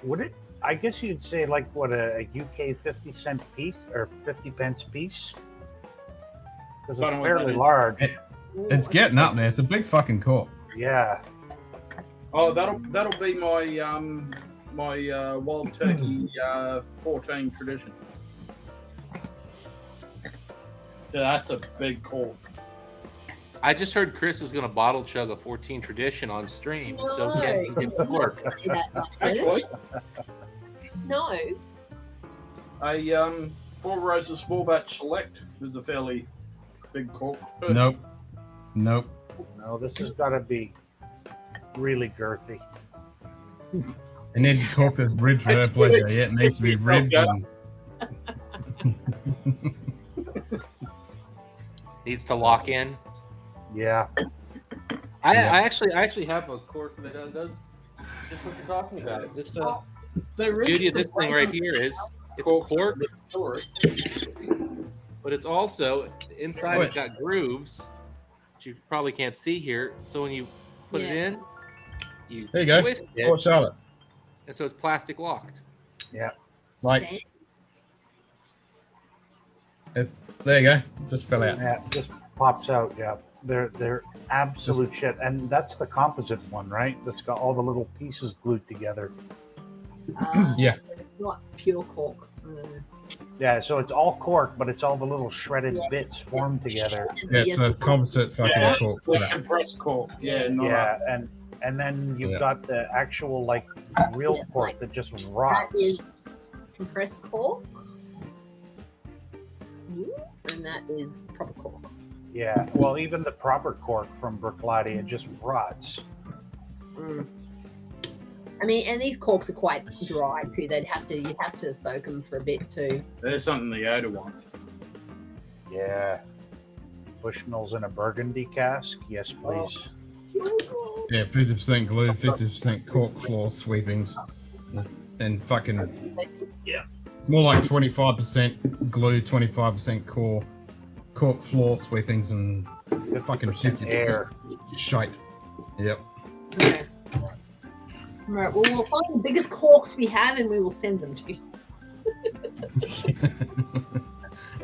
Would it? I guess you'd say like what a UK 50-cent piece or 50 pence piece, because I don't it's know what that fairly is. large. Ooh, It's I getting think up there. It's a big fucking cork. Yeah. oh, that'll be my my Wild Turkey 14 tradition. Yeah, that's a big cork. I just heard Chris is going to bottle chug a 14 tradition on stream. So No. Ken can get to work. say that, Dustin. Actually, No. a Four Roses Small Batch Select is a fairly big cork. Nope. Nope. No, this has got to be really girthy. It needs a cork that's ribbed for her It's pleasure. really- Yeah, it needs to be it's ribbed. really And... Needs to lock in. Yeah. I actually have a cork that does just what you're talking about. This beauty of this thing right here is it's cork, but it's also inside. It's got grooves, which you probably can't see here. So when you put it in, you there you go. twist it, Port Charlotte. and so it's plastic locked. Yeah. Like, there you go. Just fell out. Yeah, it just pops out. Yeah, they're absolute shit, and that's the composite one, right? That's got all the little pieces glued together. Yeah. So it's not pure cork. Yeah, so it's all cork, but it's all the little shredded bits formed together. Yeah, it's a composite fucking cork. Like compressed cork. Yeah, not Yeah, and then you've got the actual like real cork that just That rots. is compressed cork. And that is proper cork. Yeah, well, even the proper cork from Berclati, it just rots. I mean, and these corks are quite dry too. You'd have to soak them for a bit too. There's something the Yoda wants. Yeah. Bushmills in a burgundy cask? Yes, please. Yeah, 50% glue, 50% cork floor sweepings, and fucking it's more like 25% glue, 25% cork floor sweepings, and fucking 50% air. shite. Yep. Okay. Right. Well, we'll find the biggest corks we have, and we will send them to you.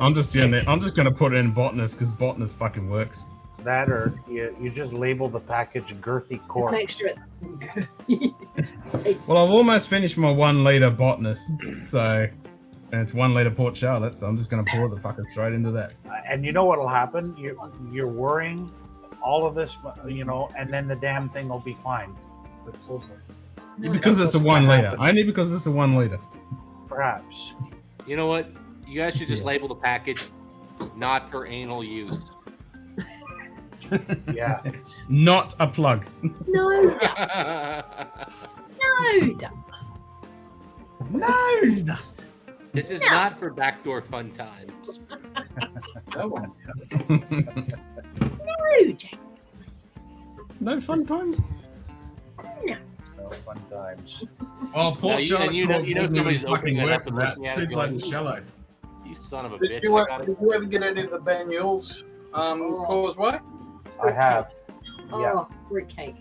I'm just gonna put it in botanist because botanist fucking works. That or you just label the package girthy Just cork. make sure it's Well, I've almost finished my 1 liter botanist, so and it's 1 liter Port Charlotte, so I'm just gonna pour the fucker straight into that. And you know what'll happen? You're worrying all of this, and then the damn thing will be fine. Because it's a 1 liter. Only because it's a 1 liter. Perhaps. You know what? You guys should just label the package "not for anal use." Yeah. Not a plug. No, Dust. No, Dust. This is not for backdoor fun times. No, Jackson. No fun times. No. No fun times. Oh, Port Charlotte. You know somebody's opening it up and that. looking It's at too it going, bloody shallow. You son of a Did bitch. you ever get any of the Banyuls causeway? I have. Oh, fruitcake.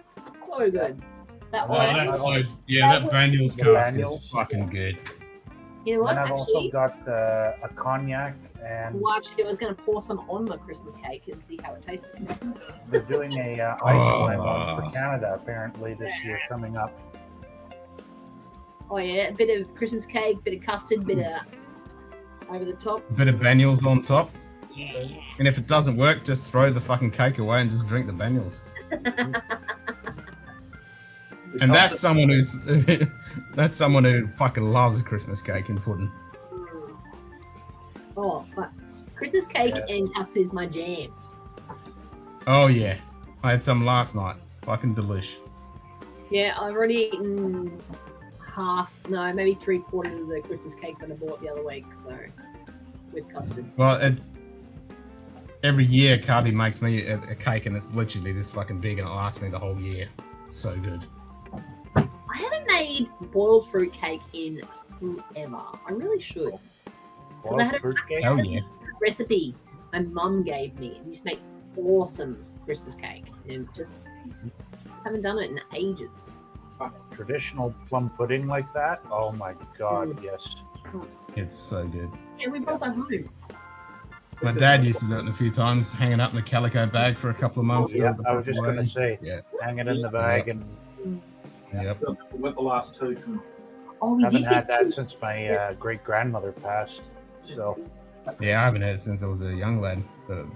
So good. That Oh, one. that's so, yeah, that Banyuls The cask Banyuls. is fucking good. You know what? And I've also Actually, got a cognac, and I was going to pour some on my Christmas cake and see how it tasted. they're doing a ice wine one for Canada apparently this year coming up. Oh yeah, a bit of Christmas cake, bit of custard, bit of over the top. A bit of Banyuls on top. And if it doesn't work, just throw the fucking cake away and just drink the Banyuls. And that's someone who fucking loves Christmas cake and pudding. Oh, but Christmas cake and custard is my jam. Oh yeah, I had some last night. Fucking delish. Yeah, I've already eaten maybe 3/4 of the Christmas cake that I bought the other week. So with custard. Well, it's every year Carby makes me a cake, and it's literally this fucking big, and it lasts me the whole year. It's so good. I haven't made boiled fruit cake in forever. I really should. Because I had a recipe my mum gave me, and used to make awesome Christmas cake, and just haven't done it in ages. Traditional plum pudding like that? Oh my god, yes. It's so good. Yeah, we brought that home. My dad used to do it a few times, hanging up in a calico bag for a couple of months. Yeah, I was just going to say, hang it in the bag and... Yep. With the last two. Oh, we haven't had that since my great-grandmother passed, so... Yeah, I haven't had it since I was a young lad. But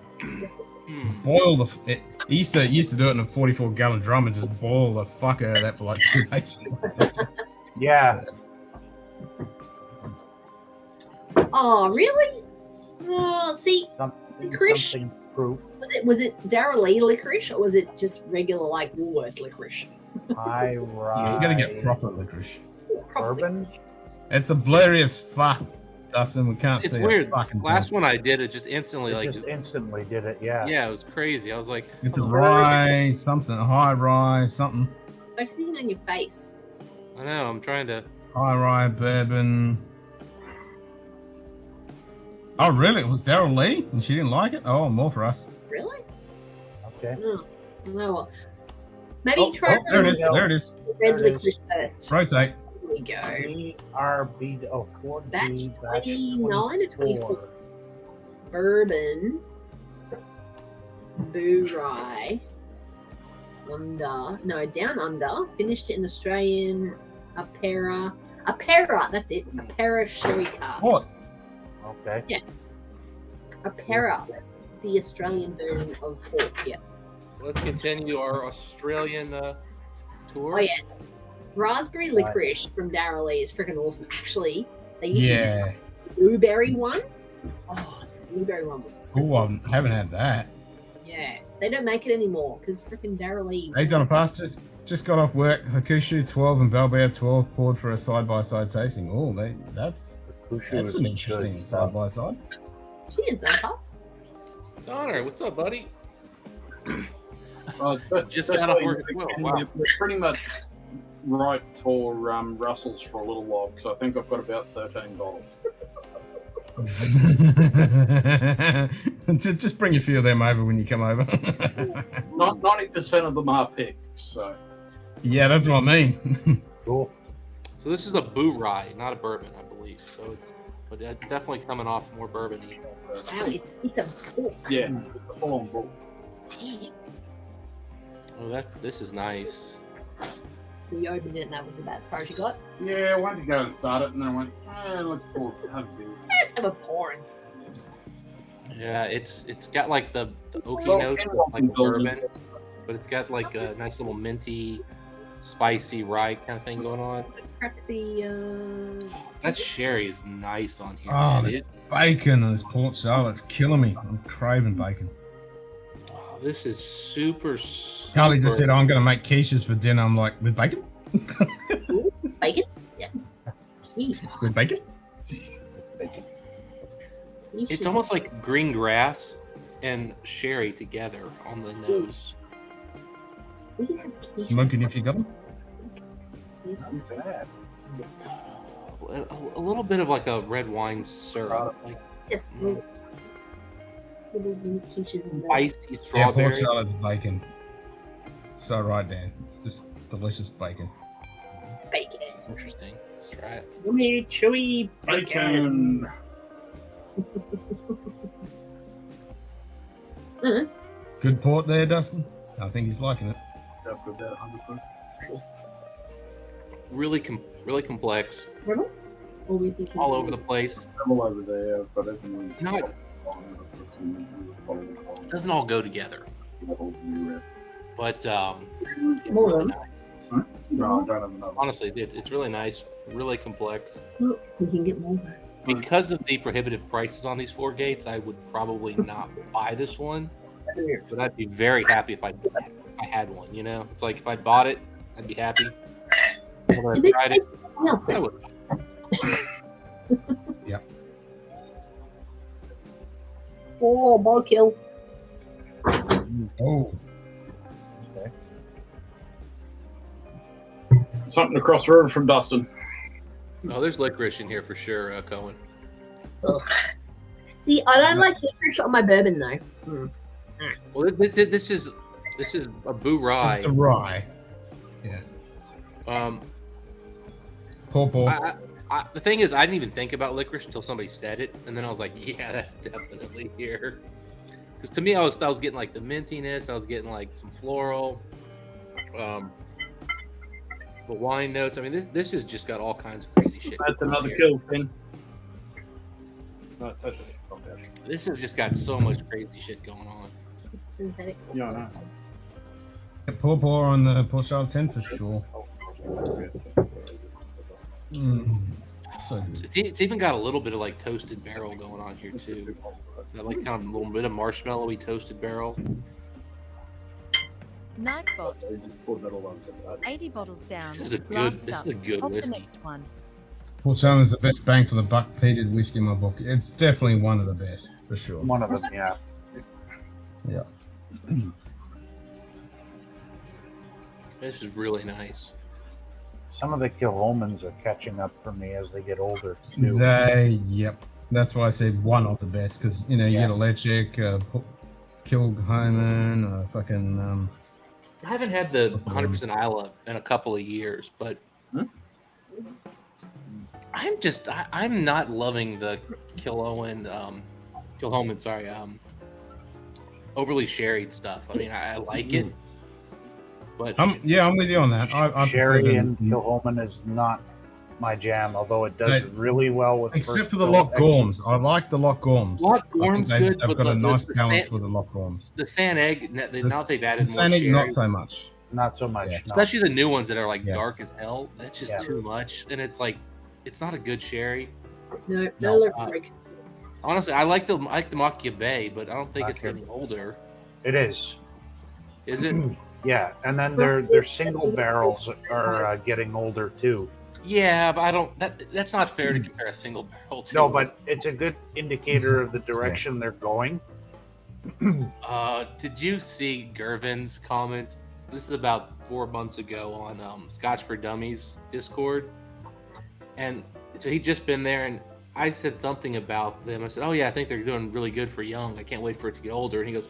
boil he used to do it in a 44-gallon drum and just boil the fuck out of that for like 2 days. Yeah. Oh, really? Oh, see, licorice. Something proof. Was it Dara Lee licorice, or was it just regular like Woolworths licorice? High You're gonna get proper licorice. Bourbon. It's a blurry as fuck. Dustin. We can't It's see weird. a fucking Last thing. one I did, it just instantly It like just instantly did it. Yeah. yeah, it was crazy. I was like, It's a oh, rye something, a high rye something, Focusing on your face. I know. I'm trying to. high rye bourbon. Oh, really? It was Daryl Lee, and she didn't like it. Oh, more for us. Really? Okay. Oh, well. Maybe try there it is. There it is. red There it licorice first. Rotate. Here we go. BRB, oh, 4D, Batch batch 29 to 24. 24. Bourbon. Boo Rye. Down under. Finished in Australian Apera, that's it. Apera sherry cask. What? Okay. Yeah. Apera. That's the Australian version of port, yes. Let's continue our Australian tour. Oh, yeah. Raspberry licorice from Daryl Lee is freaking awesome. Actually, they used to do the blueberry one. Oh, the blueberry one was Oh, I haven't had that. yeah. They don't make it anymore because freaking Daryl Lee. Hey, John Pass just got off work. Hakushu 12 and Valbear 12 poured for a side-by-side tasting. Oh, that's an interesting side-by-side. Cheers, Don Pass. Donner, what's up, buddy? Just got off work as well. Wow. We're pretty much right for Russell's for a little while because I think I've got about 13 bottles. Just bring a few of them over when you come over. 90% of them are picks, so. Yeah, that's what I mean. Cool. So this is a Boo Rye, not a bourbon, I believe. So but it's definitely coming off more bourbon-y. Wow, it's a book. Yeah, it's a full-on book. Oh, this is nice. So you opened it and that was about as far as you got? Yeah, I went to go and start it, and then I went, let's pour it. Have a beer. Let's have a pour and stuff. Yeah, it's got like the oaky Well, notes, it's like building. bourbon, but it's got like a nice little minty, spicy rye kind of thing going on. Crack the That sherry is nice on here. Oh, man. this bacon and this Port Charlotte's killing me. I'm craving bacon. This is super. Carly just said, I'm going to make quiches for dinner. I'm like, with bacon? Bacon? Yes. With bacon? It's almost like green grass and sherry together on the nose. We can have quiche. Smoking if you got them? A little bit of like a red wine syrup, like Yes. Little mini quiches in there. spicy Yeah, Port strawberry. Charlotte's bacon. So right, Dan. It's just delicious bacon. Bacon. Interesting. Let's try it. Yummy, chewy bacon. Good port there, Dustin. I think he's liking it. After about 100 Really complex. Dribble? Or we think All over the place. All over there. I've got everyone. No, it doesn't all go together. But More of them. No, I don't have another. honestly, it's really nice, really complex. We can get more. Because of the prohibitive prices on these 4 gates, I would probably not buy this one. But I'd be very happy if I had one. You know, it's like if I bought it, I'd be happy. If I tried it, I would. Yep. Oh, ball kill. Oh. Okay. Something across the river from Dustin. Oh, there's licorice in here for sure, Cohen. Ugh. See, I don't like licorice on my bourbon though. Well, this is a Boo Rye. It's a rye. Yeah. Poor. The thing is, I didn't even think about licorice until somebody said it, and then I was like, yeah, that's definitely here. Because to me, I was getting like the mintiness, I was getting like some floral, the wine notes. I mean, this has just got all kinds of crazy shit. That's going on another here. kill, Finn. No, that's it. Okay. This has just got so much crazy shit going on. Synthetic. Yeah, I know. Poor on the Port Charlotte 10 for sure. So good. It's even got a little bit of like toasted barrel going on here too. That like kind of a little bit of marshmallowy toasted barrel. Nightbot. 80 bottles down. This is a Glass good up. whiskey. The next one. Port Charlotte is the best bang for the buck peated whiskey in my book. It's definitely one of the best, for sure. One of them, yeah. Yeah. This is really nice. Some of the Kilholmans are catching up for me as they get older, too. Yep. That's why I said one of the best, because, you know, you get a Lechic, Kilholman, fucking... I haven't had the 100% Isla in a couple of years, but I'm not loving the Kilholman, overly sherried stuff. I mean, I like it, but I'm with you on that. I Sherry and Kilholman is not my jam, although it does really well with except for the Loch Gorms. I like the Loch Gorms. Loch Gorms good, they've but got a nice the balance with the Loch Gorms. The San Egg, now they've added The more San Egg, sherry. not so much. Not so much. Yeah. No. Especially the new ones that are like dark as hell. That's just too much, and it's like it's not a good sherry. No, Honestly, I like the Macchia Bay, but I don't think it's getting older. It is. Is it? Yeah, and then their single barrels are getting older too. Yeah, but I don't. That's not fair to compare a single barrel to. No, but it's a good indicator of the direction they're going. Did you see Gervin's comment? This is about 4 months ago on Scotch for Dummies Discord, and so he'd just been there, and I said something about them. I said, "Oh yeah, I think they're doing really good for young. I can't wait for it to get older." And he goes,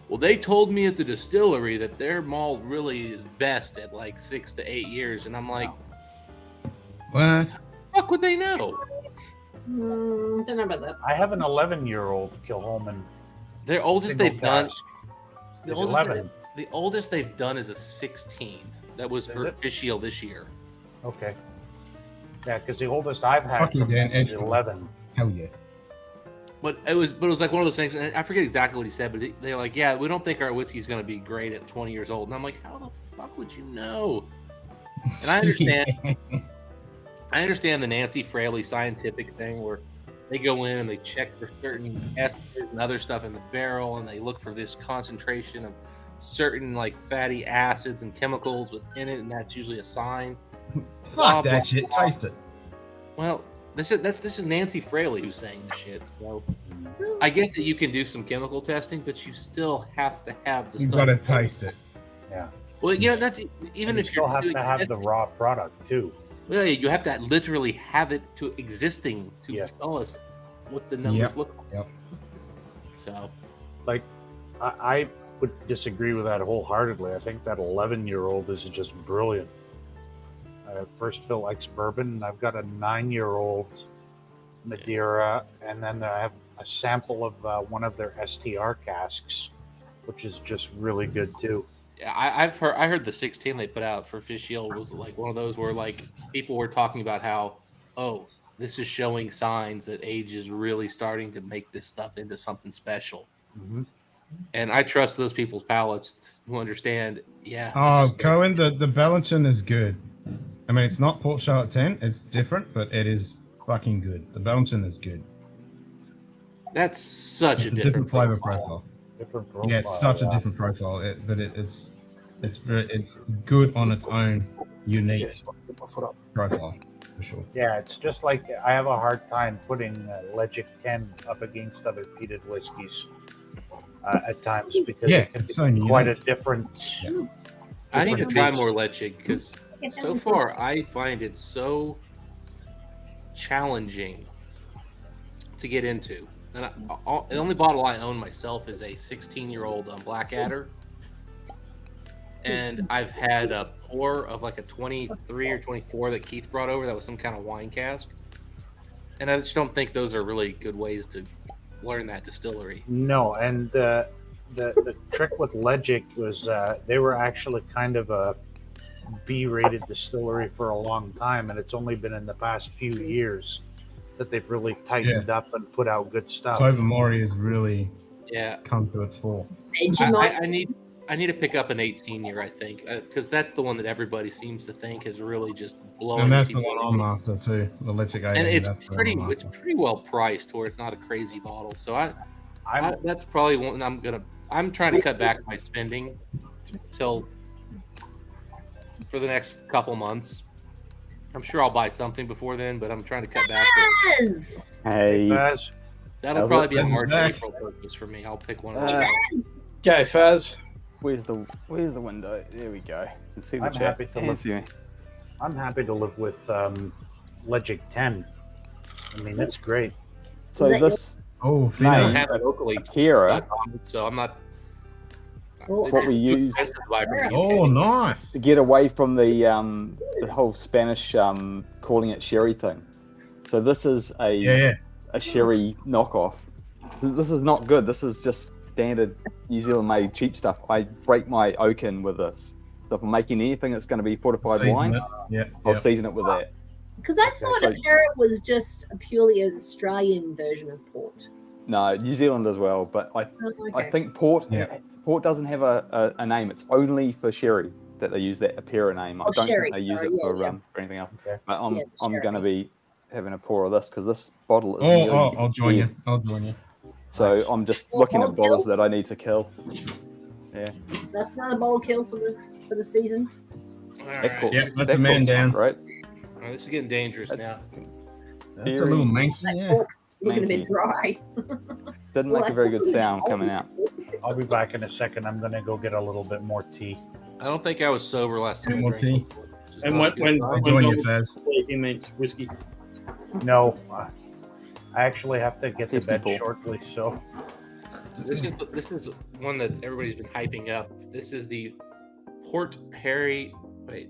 "Well, they told me at the distillery that their malt really is best at like 6 to 8 years," and I'm like, "What? Fuck would they know?" Don't know about that. I have an 11-year-old Kilholman. Their oldest they've done. The oldest, 11. The oldest they've done is a 16. That was for Fishiel this year. Okay. Yeah, because the oldest I've had Fuck you, from Dan. is 11. Hell yeah. But it was like one of those things, and I forget exactly what he said, but they're like, "Yeah, we don't think our whiskey's going to be great at 20 years old." And I'm like, "How the fuck would you know?" And I understand the Nancy Fraley scientific thing where they go in and they check for certain esters and other stuff in the barrel, and they look for this concentration of certain like fatty acids and chemicals within it, and that's usually a sign. Fuck that shit. Taste it. Well, this is Nancy Fraley who's saying the shit. So I get that you can do some chemical testing, but you still have to have the You've stuff. got to taste it. Yeah. Well, you know, that's even And if you still you're have doing to have the testing. raw product too. Well, you have to literally have it to existing to tell us what the numbers look like. Yep. So, like, I would disagree with that wholeheartedly. I think that 11-year-old is just brilliant. First fill ex-bourbon, and I've got a 9-year-old Madeira, and then I have a sample of one of their STR casks, which is just really good too. yeah, I heard the 16 they put out for Fishiel was like one of those where like people were talking about how, oh, this is showing signs that age is really starting to make this stuff into something special. Mm-hmm. And I trust those people's palates who understand. Yeah. Oh, Cohen, the Balanchin is good. I mean, it's not Port Charlotte 10. It's different, but it is fucking good. The Balanchin is good. That's such It's a different flavor profile. Different profile. Yeah, it's such a different profile. It's good on its own unique profile for sure. Yeah, it's just like I have a hard time putting Legic 10 up against other peated whiskeys at times because it can it's be so unique. quite a different. Yeah. I need to different try taste. more Leche because so far I find it so challenging to get into. And the only bottle I own myself is a 16-year-old Blackadder. And I've had a pour of like a 23 or 24 that Keith brought over that was some kind of wine cask. And I just don't think those are really good ways to learn that distillery. No, and the trick with Legic was they were actually kind of a B-rated distillery for a long time, and it's only been in the past few years that they've really tightened up and put out good stuff. Tobermory has really Yeah. come to its full. I need to pick up an 18-year, I think, because that's the one that everybody seems to think is really just blowing. And that's the people one away. I'm after too, the Electric 18. And it's that's the pretty, one I'm it's after. pretty well priced, where it's not a crazy bottle. So that's probably one I'm trying to cut back my spending till for the next couple months. I'm sure I'll buy something before then, but I'm trying to cut back. Yes! Hey, Faz. That'll probably be a Faz is March, back. April purchase for me. I'll pick one of those. Okay, Faz. where's the window? There we go. You can see the I'm chat. happy to And live. see me. I'm happy to live with Legic 10. I mean, that's great. So Is that this Oh, I Fino. don't have it locally, Akira, so I'm not. Oh, it's what we use Expensive to buy from the UK. Oh, nice. to get away from the whole Spanish calling it sherry thing. So this is Yeah. a sherry knockoff. This is not good. This is just standard New Zealand made cheap stuff. I break my oak in with this. So if I'm making anything that's going to be fortified Season wine, it. Yeah. I'll season it with that. because I thought so- a parrot was just a purely Australian version of port. No, New Zealand as well, but I Oh, okay. think port Yeah. port doesn't have a name. It's only for sherry that they use that Apera name. I Oh, don't sherry, think they use sorry, it yeah, for yeah. for anything else. Okay. But I'm Yeah, the going to sherry. be having a pour of this because this bottle is Oh, nearly I'll join dead. you. I'll join you. So Nice. I'm just Oh, looking at bottle bottles kill? that I need to kill. Yeah, That's another bottle kill for the season. All that right. cork's- Yeah, that's that a man cork's not down. Great. All right, this is getting dangerous That's- now. That's a little manky. That Yeah. cork's looking a bit Manky. dry. Didn't Well, make a very good sound coming out. I'll be back in a second. I'm going to go get a little bit more tea. I don't think I was sober last time. Bit I more drank. tea. Just And not when a good I'll time. join you, Donald's- Faz. he means whiskey. No, I actually have to get to 50 bed pull. shortly, so This is one that everybody's been hyping up. This is the Port Perry. Wait,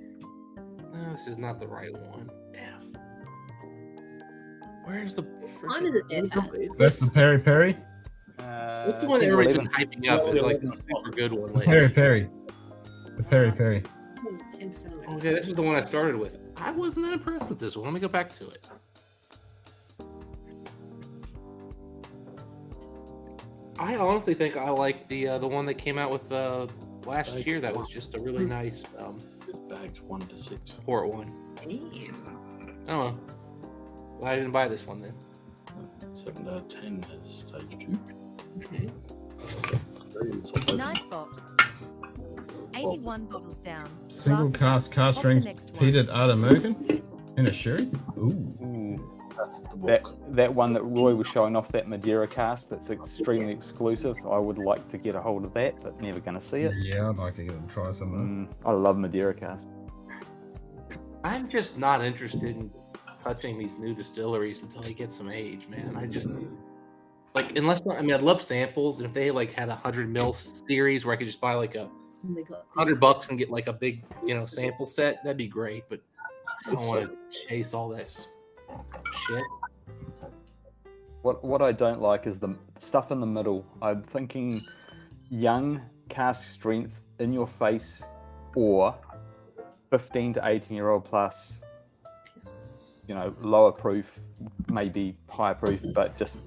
no, this is not the right one. Damn. Where's the? Time is it there? That's the Peri Peri. What's the one that everybody's been 10-11. hyping up? Is like a super good one The lately. Peri Peri. The Peri Peri. 10% of it. Okay, this is the one I started with. I wasn't that impressed with this one. Let me go back to it. I honestly think I like the one that came out with last year. That was just a really nice Bags 1 to 6. port one. Damn. Oh, well, I didn't buy this one then. 7 to 10 is stage 2. Okay. Nightbot. 81 bottles down. Single Glasses cast off the strength next one. peated Artemogan in a sherry. Ooh. Ooh. That's the That book. that one that Roy was showing off, that Madeira cast, that's extremely exclusive. I would like to get a hold of that, but never going to see it. Yeah, I'd like to get and try some of that. I love Madeira cast. I'm just not interested in touching these new distilleries until they get some age, man. I just like unless I mean I'd love samples, and if they like had 100 ml series where I could just buy like a They got $100 and get like a big sample set, that'd be great. But I don't want to chase all this shit. What I don't like is the stuff in the middle. I'm thinking young cask strength in your face, or 15 to 18-year-old plus. Lower proof, maybe higher proof, but just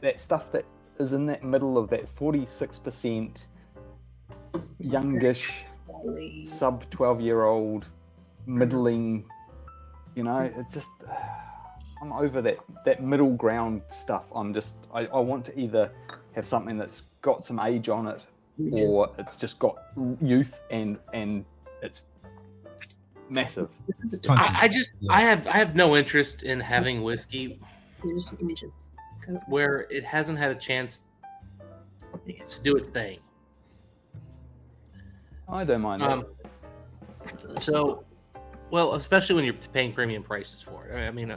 that stuff that is in that middle of that 46% youngish, sub 12-year-old, middling. It's just I'm over that middle ground stuff. I want to either have something that's got some age on it, or it's just got youth and it's massive. I have no interest in having whiskey Here's some images. where it hasn't had a chance to do its thing. I don't mind that. So, well, especially when you're paying premium prices for it. I mean,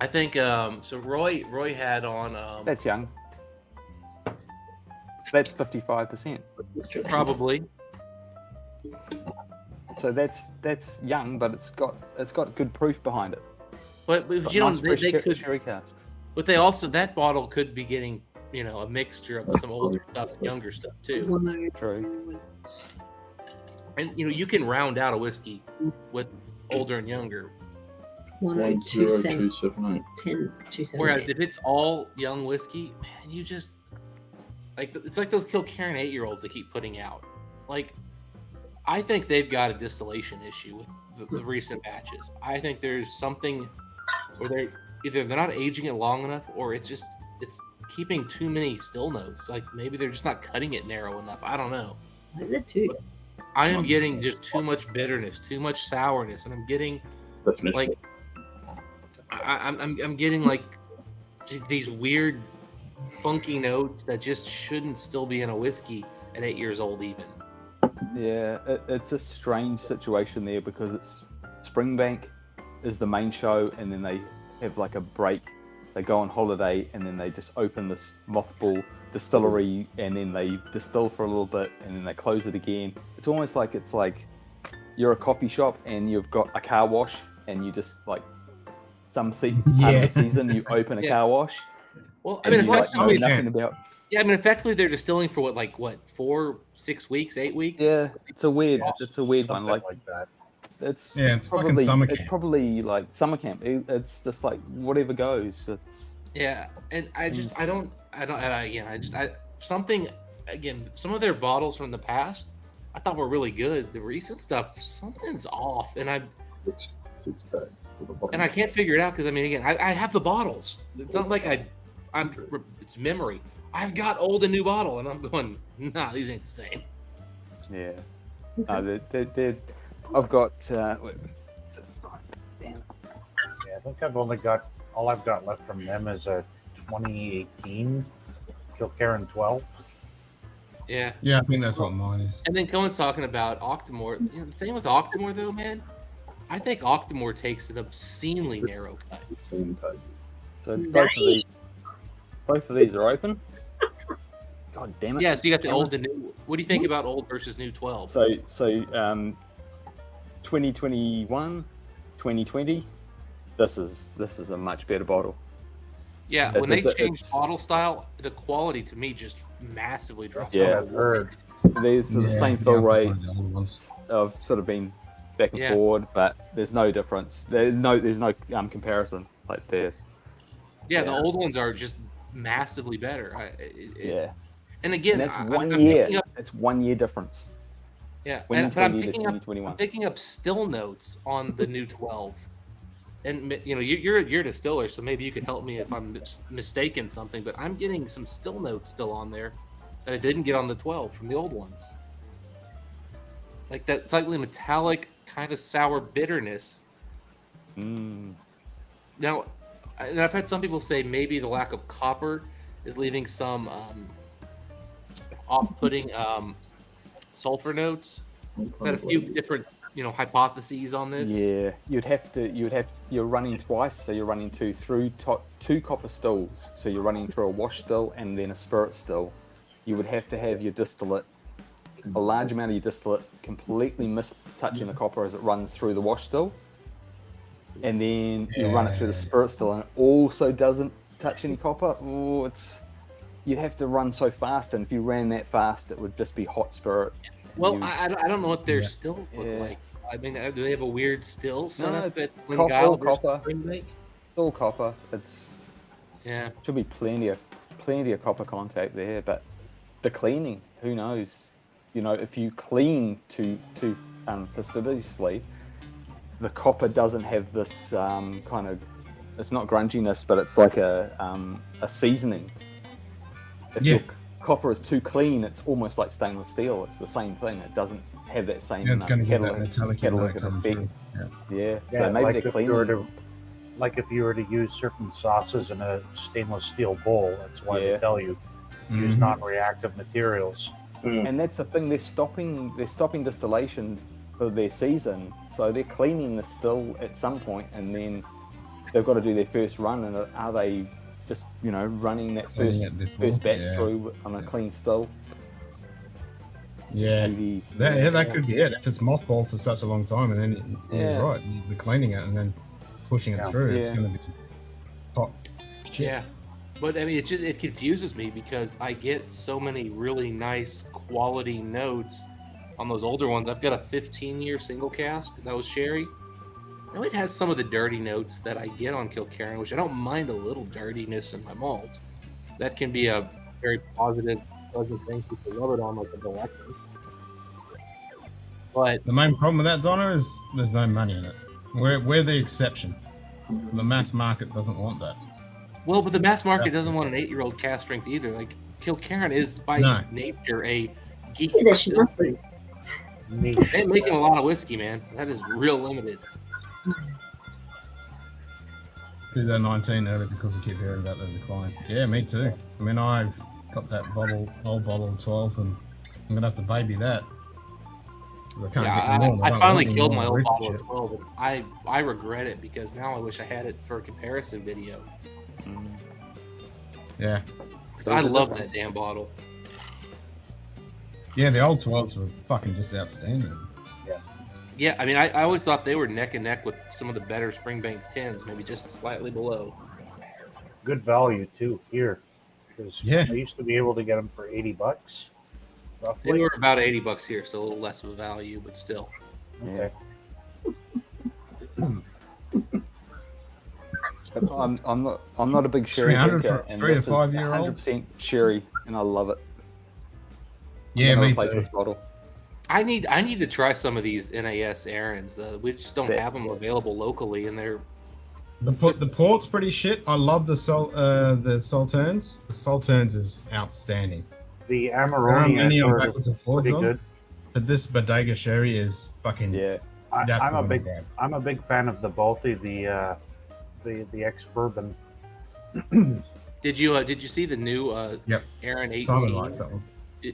I think so. Roy had on That's young. That's 55%. probably. So that's young, but it's got good proof behind it. But Got you know, nice fresh they could. sherry casks. But they also that bottle could be getting a mixture of some older stuff and younger stuff too. True. And you can round out a whiskey with older and younger. 1027. 1027. Whereas if it's all young whiskey, man, you just it's like those Kilkerran 8-year-olds they keep putting out. Like, I think they've got a distillation issue with the recent batches. I think there's something where they're not aging it long enough, or it's keeping too many still notes. Like maybe they're just not cutting it narrow enough. I don't know. That too. I am getting just too much bitterness, too much sourness, and I'm getting like I'm getting like these weird, funky notes that just shouldn't still be in a whiskey at 8 years old, even. Yeah, it's a strange situation there because it's Springbank is the main show, and then they have like a break. They go on holiday, and then they just open this mothball distillery, and then they distill for a little bit, and then they close it again. It's almost like you're a coffee shop, and you've got a car wash, and you just like part of the season you open a car wash. Well, I mean, it's like nothing about. Yeah, I mean, effectively they're distilling for what 4, 6 weeks, 8 weeks. Yeah, it's a weird one. Like that. It's probably summer camp. It's probably like summer camp. It's just like whatever goes. Yeah, and something again. Some of their bottles from the past, I thought were really good. The recent stuff, something's off, and I can't figure it out because I mean, again, I have the bottles. It's not like it's memory. I've got old and new bottle, and I'm going, nah, these ain't the same. Yeah, they're I've got. Yeah, I think all I've got left from them is a 2018 Kilkerran 12. Yeah. Yeah, I think that's what mine is. And then Cohen's talking about Octomore. You know, the thing with Octomore, though, man, I think Octomore takes an obscenely narrow cut. So it's both of these are open. God damn it! Yeah, so you got the old and new. What do you think about old versus new 12? So 2021, 2020. This is a much better bottle. Yeah, when they change bottle style, the quality to me just massively drops. Yeah, these are the same fill rate. I've sort of been back and forward, but there's no difference. There's no comparison. Like the old ones are just massively better. And again, and that's 1 year. It's 1 year difference. Yeah, but I'm picking up still notes on the new 12. And you know, you're a distiller, so maybe you could help me if I'm mistaken something. But I'm getting some still notes still on there that I didn't get on the 12 from the old ones. Like that slightly metallic, kind of sour bitterness. Now, and I've had some people say maybe the lack of copper is leaving some off-putting sulfur notes. I've had a few different hypotheses on this. Yeah, you're running twice, so you're running two copper stills. So you're running through a wash still and then a spirit still. You would have to have your distillate, a large amount of your distillate, completely miss touching the copper as it runs through the wash still, and then you run it through the spirit still, and it also doesn't touch any copper. You'd have to run so fast, and if you ran that fast, it would just be hot spirit. Well, I don't know what their stills look like. I mean, do they have a weird still setup? It's all copper. It's all copper. Should be plenty of copper contact there, but the cleaning, who knows? You know, if you clean too fastidiously, the copper doesn't have this kind of. It's not grunginess, but it's like a seasoning. If your copper is too clean, it's almost like stainless steel. It's the same thing. It doesn't have that same catalytic effect. So maybe like they're cleaning. If you were to use certain sauces in a stainless steel bowl, that's why they tell you use non-reactive materials. And that's the thing. They're stopping distillation for their season, so they're cleaning the still at some point, and then they've got to do their first run. And are they just running that first batch through on a clean still? That could be it. If it's mothballed for such a long time, and then you're right, you're cleaning it and then pushing it through, it's going to be hot. Yeah, but I mean, it confuses me because I get so many really nice quality notes on those older ones. I've got a 15-year single cask that was sherry. Now it has some of the dirty notes that I get on Kilkerran, which I don't mind a little dirtiness in my malt. That can be a very positive, pleasant thing. People love it on like a delector. But the main problem with that, Donna, is there's no money in it. We're the exception. The mass market doesn't want that. Well, but the mass market doesn't want an 8-year-old cask strength either. Like Kilkerran is by nature a geek. Niche. They're making a lot of whiskey, man. That is real limited. 2019 early because I keep hearing about the decline. Yeah, me too. I mean, I've got that old bottle of 12, and I'm gonna have to baby that. 'Cause I can't get any more, and I don't finally want any killed more my old recent bottle of shit. 12, and I regret it because now I wish I had it for a comparison video. Yeah. Because I love that damn bottle. Yeah, the old 12s were fucking just outstanding. Yeah, I mean, I always thought they were neck and neck with some of the better Springbank 10s, maybe just slightly below. Good value too here, because Yeah. I used to be able to get them for $80, roughly. They were about $80 here, so a little less of a value, but still. Okay. I'm not a big sherry 300 drinker, for and 3 to this is 5 year old? 100% sherry, and I love it. Yeah, I'm gonna me replace too. this bottle. I need to try some of these NAS errands. We just don't have them available locally, and they're The port's pretty shit. I love the Salterns. The Salterns is outstanding. The There aren't Amarone many on I've heard backwards is and forwards pretty on, good. but this Bodega Sherry is fucking that's I'm the a one big to grab. I'm a big fan of the Balti, the ex bourbon. Did you see the new Yep. Aaron 18? Simon likes that one.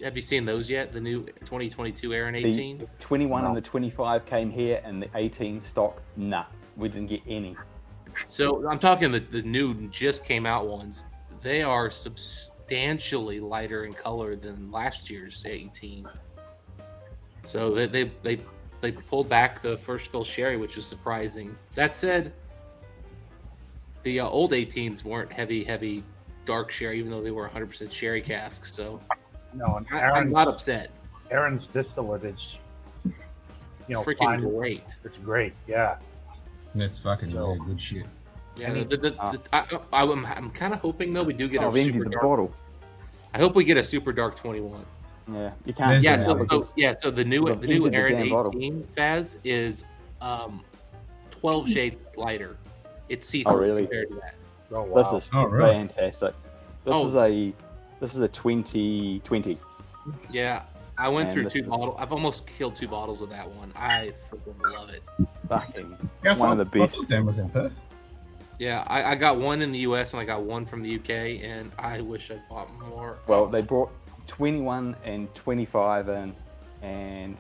Have you seen those yet? The new 2022 Aaron The 18? 21 No. and the 25 came here, and the 18 stock, nah, we didn't get any. So I'm talking the new just came out ones. They are substantially lighter in color than last year's 18. So they pulled back the first fill sherry, which is surprising. That said, the old 18s weren't heavy dark sherry, even though they were 100% sherry casks. So No, and I'm not upset. Aaron's distillate is, Freaking fine. great. It's great, yeah. And it's fucking yeah, good shit. Yeah, I'm kind of hoping though we do get Oh, a I've emptied super the dark. bottle. I hope we get a super dark 21. Yeah, you can't. Yeah, see now because so the new I've emptied the Aaron damn bottle. 18 Faz is 12 shades lighter. It's see-through Oh, really? compared to that. Oh, wow. This is Oh, really? fantastic. Oh. This is a 2020. Yeah, I went And through this two is- bottles. I've almost killed 2 bottles of that one. I freaking love it. Fucking Yeah, one of the best. Dan was in Perth. Yeah, I got one in the US and I got one from the UK, and I wish I bought more. Well, they brought 21 and 25 in, and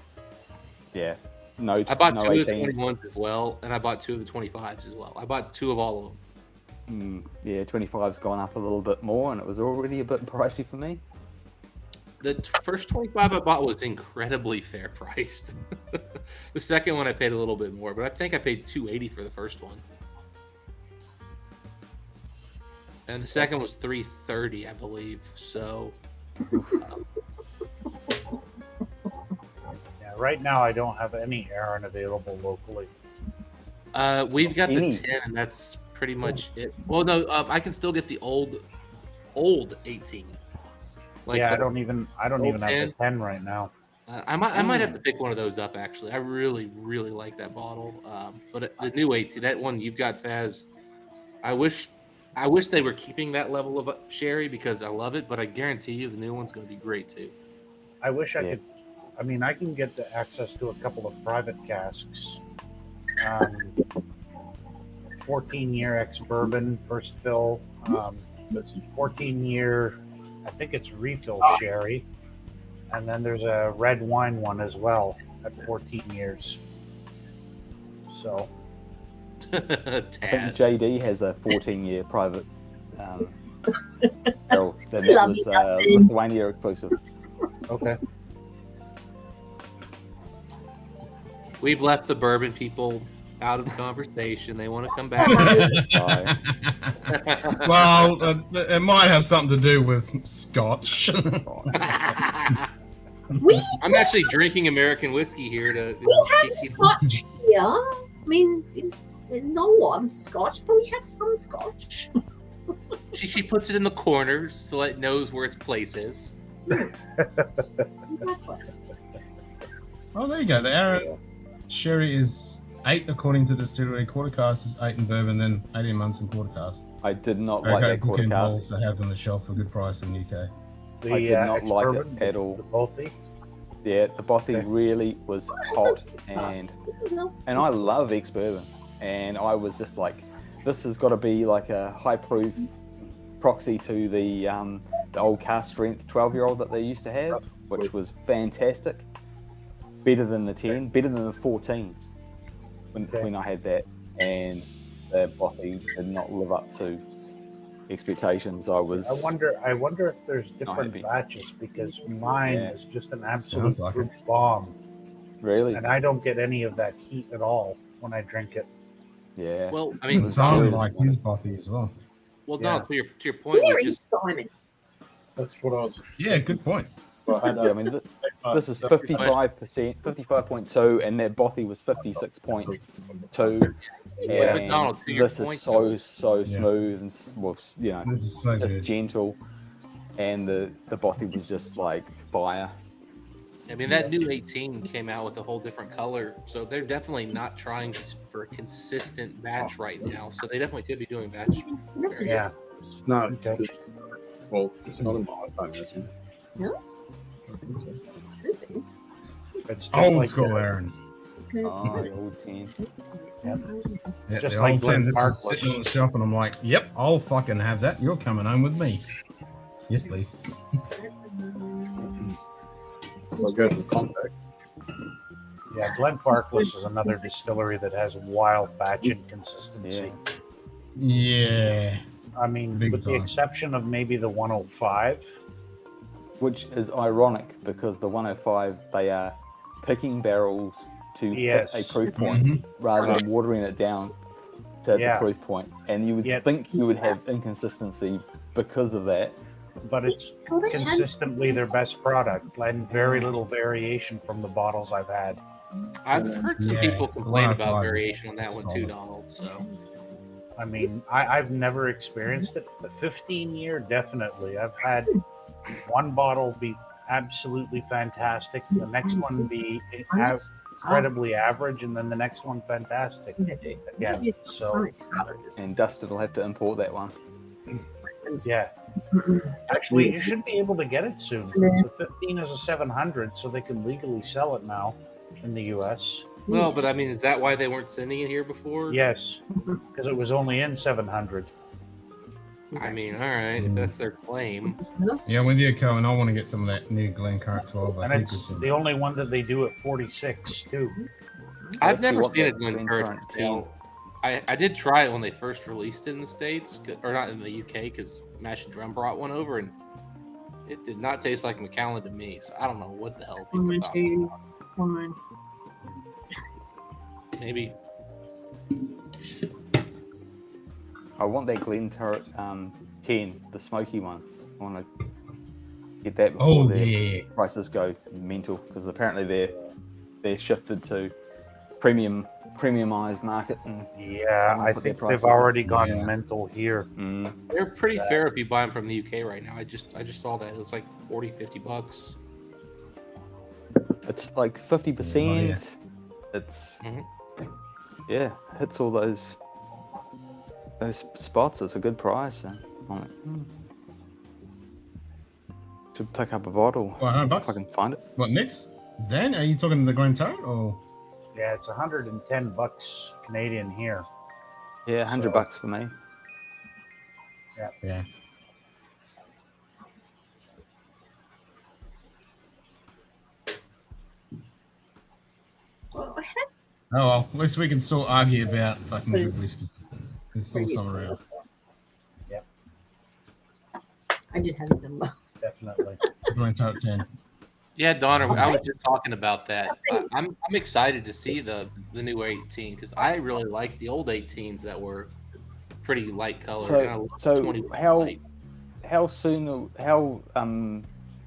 yeah, no. I bought no 2 of the 18s. 21s as well, and I bought 2 of the 25s as well. I bought 2 of all of them. Yeah, 25's gone up a little bit more, and it was already a bit pricey for me. The first 25 I bought was incredibly fair priced. The second one I paid a little bit more, but I think I paid $2.80 for the first one. And the second was $3.30, I believe. So Yeah, right now I don't have any Aaron available locally. we've got the Any. 10, and that's pretty much it. Well, no, I can still get the old 18. Yeah, I the- don't even have the 10 right now. I might have to pick one of those up actually. I really like that bottle. But the new 18, that one you've got, Faz. I wish they were keeping that level of sherry because I love it. But I guarantee you the new one's going to be great too. I wish I could. I mean, I can get the access to a couple of private casks. 14-year ex-bourbon, first fill. 14-year, I think it's refill sherry. And then there's a red wine one as well at 14 years. So, I think JD has a 14-year private barrel. That Love was you, Dustin. Lithuania exclusive. okay. We've left the bourbon people out of the conversation. They want to come back. Well, it might have something to do with Scotch. I'm actually drinking American whiskey here to. We have Scotch here. I mean, it's not a lot of Scotch, but we have some Scotch. She puts it in the corners so it knows where its place is. Oh, there you go. The Aaron sherry is 8 according to the distillery. Quarter cask is 8 in bourbon, then 18 months in quarter cask. I did not Very like good that quarter cooking cask. bowls to have on the shelf for good price in the UK. The, I did not like ex-bourbon, it at all. The Balti. Yeah, the bothy Okay. really was hot, and I love ex-bourbon, and I was just like, this has got to be like a high-proof proxy to the old cast strength 12-year-old that they used to have, which was fantastic. Better than the 10, better than the 14 when I had that, and the bothy did not live up to expectations. I wonder if there's different happy. batches, because mine is just an absolute Sounds like fruit bomb, Really? and I don't get any of that heat at all when I drink it. Yeah. Well, I mean, Simon Donald, liked his bothy as well. well, Yeah. Donald, to your point, Where you is just Simon? That's what I was. Yeah, good point. Well, I had Yeah, I mean, this is 55%, 55.2, and that bothy was 56.2. Yeah. But And Donald, to your this point, is so Yeah. smooth and This is so just good. gentle, and the bothy was just like fire. I mean, that new 18 came out with a whole different color, so they're definitely not trying for a consistent batch right now. So they definitely could be doing batch. Yeah. No. Okay. Well, it's not in my iPhone, is it? No? I think so. Should be. It's just Old like school, Aaron. It's good. Oh, the old 10. Yeah, Just the like old 10, this Glen was sitting on the shelf, and I'm like, yep, I'll fucking have that. You're coming home with me. Yes, please. I'll go to the contact. Yeah, Glenfarclas is another distillery that has wild batch inconsistency. Yeah. I mean, Big with the time. exception of maybe the 105. Which is ironic because the 105, they are picking barrels to hit a Yes. proof point Mhm. rather than watering it down to Yeah. the proof point. And you would Yeah. think you would have inconsistency because of that. But it's consistently their best product, and very little variation from the bottles I've had. I've heard some Yeah, people complain about 105 is variation on that one too, solid. Donald. So I mean, I've never experienced it. The 15-year, definitely. I've had one bottle be absolutely fantastic, the next one be incredibly average, and then the next one fantastic again. So, And Dustin will have to import that one. yeah. Actually, you should be able to get it soon. The 15 is a 700, so they can legally sell it now in the U.S. well, but I mean, is that why they weren't sending it here before? Yes, because it was only in 700. I mean, all right, if that's their claim. Yeah, with you, Cohen, I want to get some of that new Glencairn 12. I And think it's it's the only one that they do at 46, too. I've Actually, never what seen a that Glencairn Glencairn 10. I did try it when they first released it in the States, or not in the UK, because Mash and Drum brought one over, and it did not taste like Macallan to me. So I don't know what the hell people are talking about. Fine. Maybe. I want that Glencairn 10, the smoky one. I want to get that before Oh, their yeah. prices go mental, because apparently they're shifted to premiumized market. And Yeah, I put their think prices they've already up. gone Yeah. mental here. They're pretty fair if you buy them from the UK right now. I just saw that. It was like $40-$50. It's like 50%. Oh, yeah. It's Mhm. yeah, hits all those spots. It's a good price. And I'm like, to pick up a bottle. $100 If I can find it. What, next? Dan, are you talking to the Glencairn or? Yeah, it's $110 Canadian here. Yeah, $100 for me. Yeah. Well, I had Oh well, at least we can still argue about fucking good whiskey. There's still some around. I did have them. Definitely. Glencairn 10. Yeah, Donna, I was just talking about that. I'm excited to see the new 18 because I really like the old 18s that were pretty light color. And I love So 21 how light. how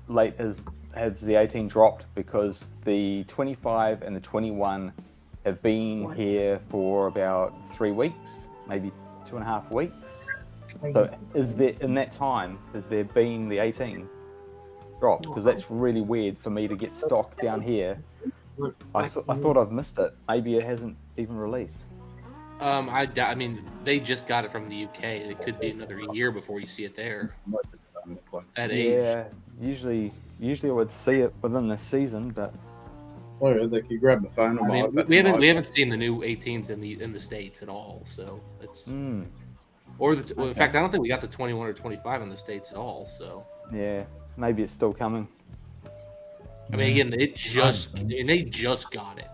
late has the 18 dropped? Because the 25 and the 21 have been here for about 3 weeks, maybe 2.5 weeks. So is there, in that time, has there been the 18 drop? Because that's really weird for me to get stock down here. I thought I've missed it. Maybe it hasn't even released. I mean, they just got it from the UK. It could be another year before you see it there. That age. Yeah, usually Usually I would see it within the season, but Oh yeah, they could grab the phone. And I mean, buy it. we haven't seen the new 18s in the States at all. So it's or well, in fact, I don't think we got the 21 or 25 in the States at all. So yeah, maybe it's still coming. I mean, again, they just got it.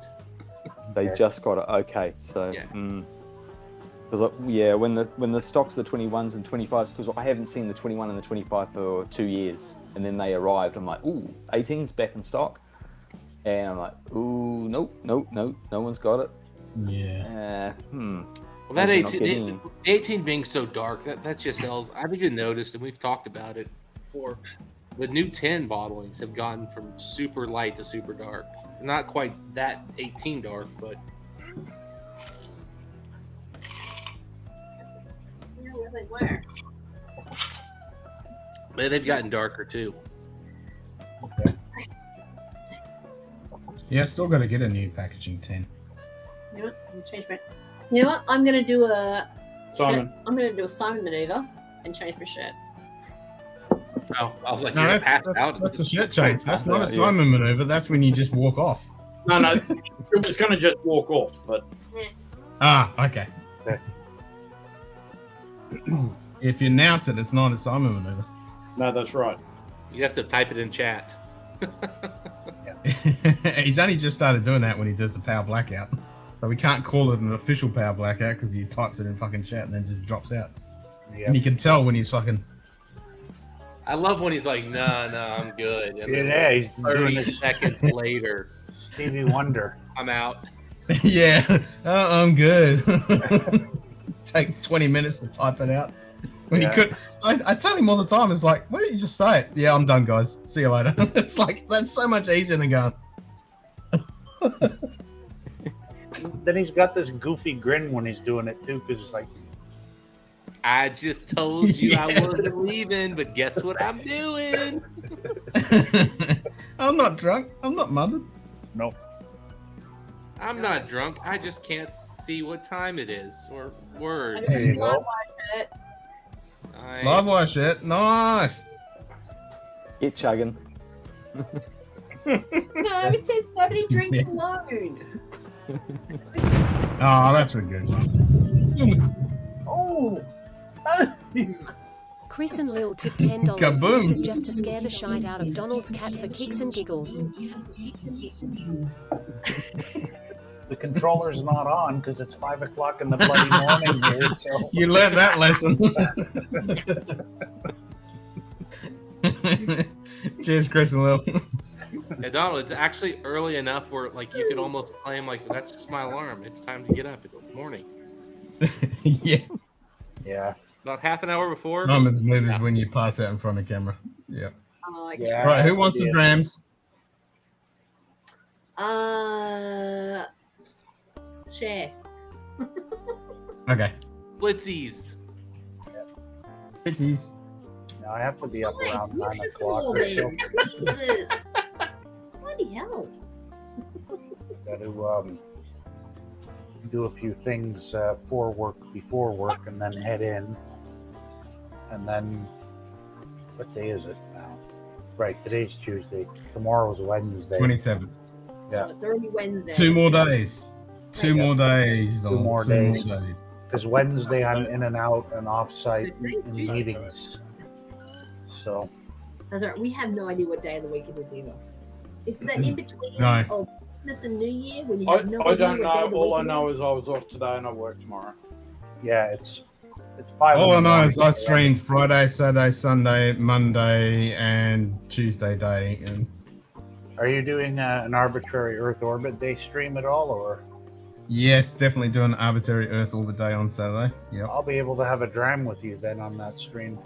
They just got it. Okay, so because when the stocks the 21s and 25s, because I haven't seen the 21 and the 25 for 2 years, and then they arrived. I'm like, ooh, 18's back in stock, and I'm like, ooh, nope, no one's got it. Yeah. Well, that 18 being so dark, that just sells. I've even noticed, and we've talked about it before. The new 10 bottlings have gone from super light to super dark. Not quite that 18 dark, but Where they were. They've gotten darker too. Yeah, still got to get a new packaging 10. You know what? I'm gonna change my. You know what? I'm gonna do a Simon. I'm gonna do a Simon maneuver and change my shirt. Oh, I was like, No, you're that's passed out. a shirt change. That's not a Simon maneuver. That's when you just walk off. No, it was going to just walk off, but Okay. If you announce it, it's not a Simon maneuver. no, that's right. You have to type it in chat. He's only just started doing that when he does the power blackout. So we can't call it an official power blackout because he types it in fucking chat and then just drops out. Yep. And you can tell when he's fucking... I love when he's like, no, I'm good. And then Yeah, he's doing 30 this seconds later, Stevie Wonder. I'm out. Yeah, I'm good. Takes 20 minutes to type it out. When he could, I tell him all the time, it's like, why don't you just say it? Yeah, I'm done, guys. See you later. It's like, that's so much easier than going. Then he's got this goofy grin when he's doing it too, because it's like, I just told you I wasn't leaving, but guess what I'm doing? I'm not drunk. I'm not mother's. nope. I'm not drunk. I just can't see what time it is. Or word. There you go. Nice. Live wire shit. Nice. Get chugging. No, it says nobody drinks alone. Oh, that's a good one. Oh. Chris and Lil tipped $10. Kaboom. This is just to scare the shite out of Donald's cat for kicks and giggles. The controller's not on because it's 5 o'clock in the bloody morning here. So You learned that lesson. Cheers, Chris and Lil. Hey, Donald, it's actually early enough where like you could almost claim like that's just my alarm. It's time to get up. It's morning. Yeah. yeah. About half an hour before. Simon's move is when you pass out in front of camera. Yeah. Yeah. Right, who wants the drams? Share. Okay. Blitzies. Pixies. Now I have to be up around 9 o'clock Beautiful, or so. man. Jesus. Bloody hell. Got to do a few things for work, before work, and then head in. And then, what day is it now? Right, today's Tuesday. Tomorrow's Wednesday. 27th. Yeah. It's already Wednesday. 2 more days. Two Yeah. more days. Two more days. More days. Because Wednesday I'm in and out and off-site in meetings. So, That's all right. We have no idea what day of the week it is either. It's the in between No. of Christmas and New Year when you I have no don't idea what day know. of the All week I it know is. is I was off today and I work tomorrow. yeah, it's 5 All I in the know morning. is I streamed Friday, Saturday, Sunday, Monday, and Tuesday day. And Are you doing an arbitrary Earth orbit day stream at all, or? yes, definitely doing an arbitrary Earth orbit day on Saturday. Yep. I'll be able to have a dram with you then on that stream.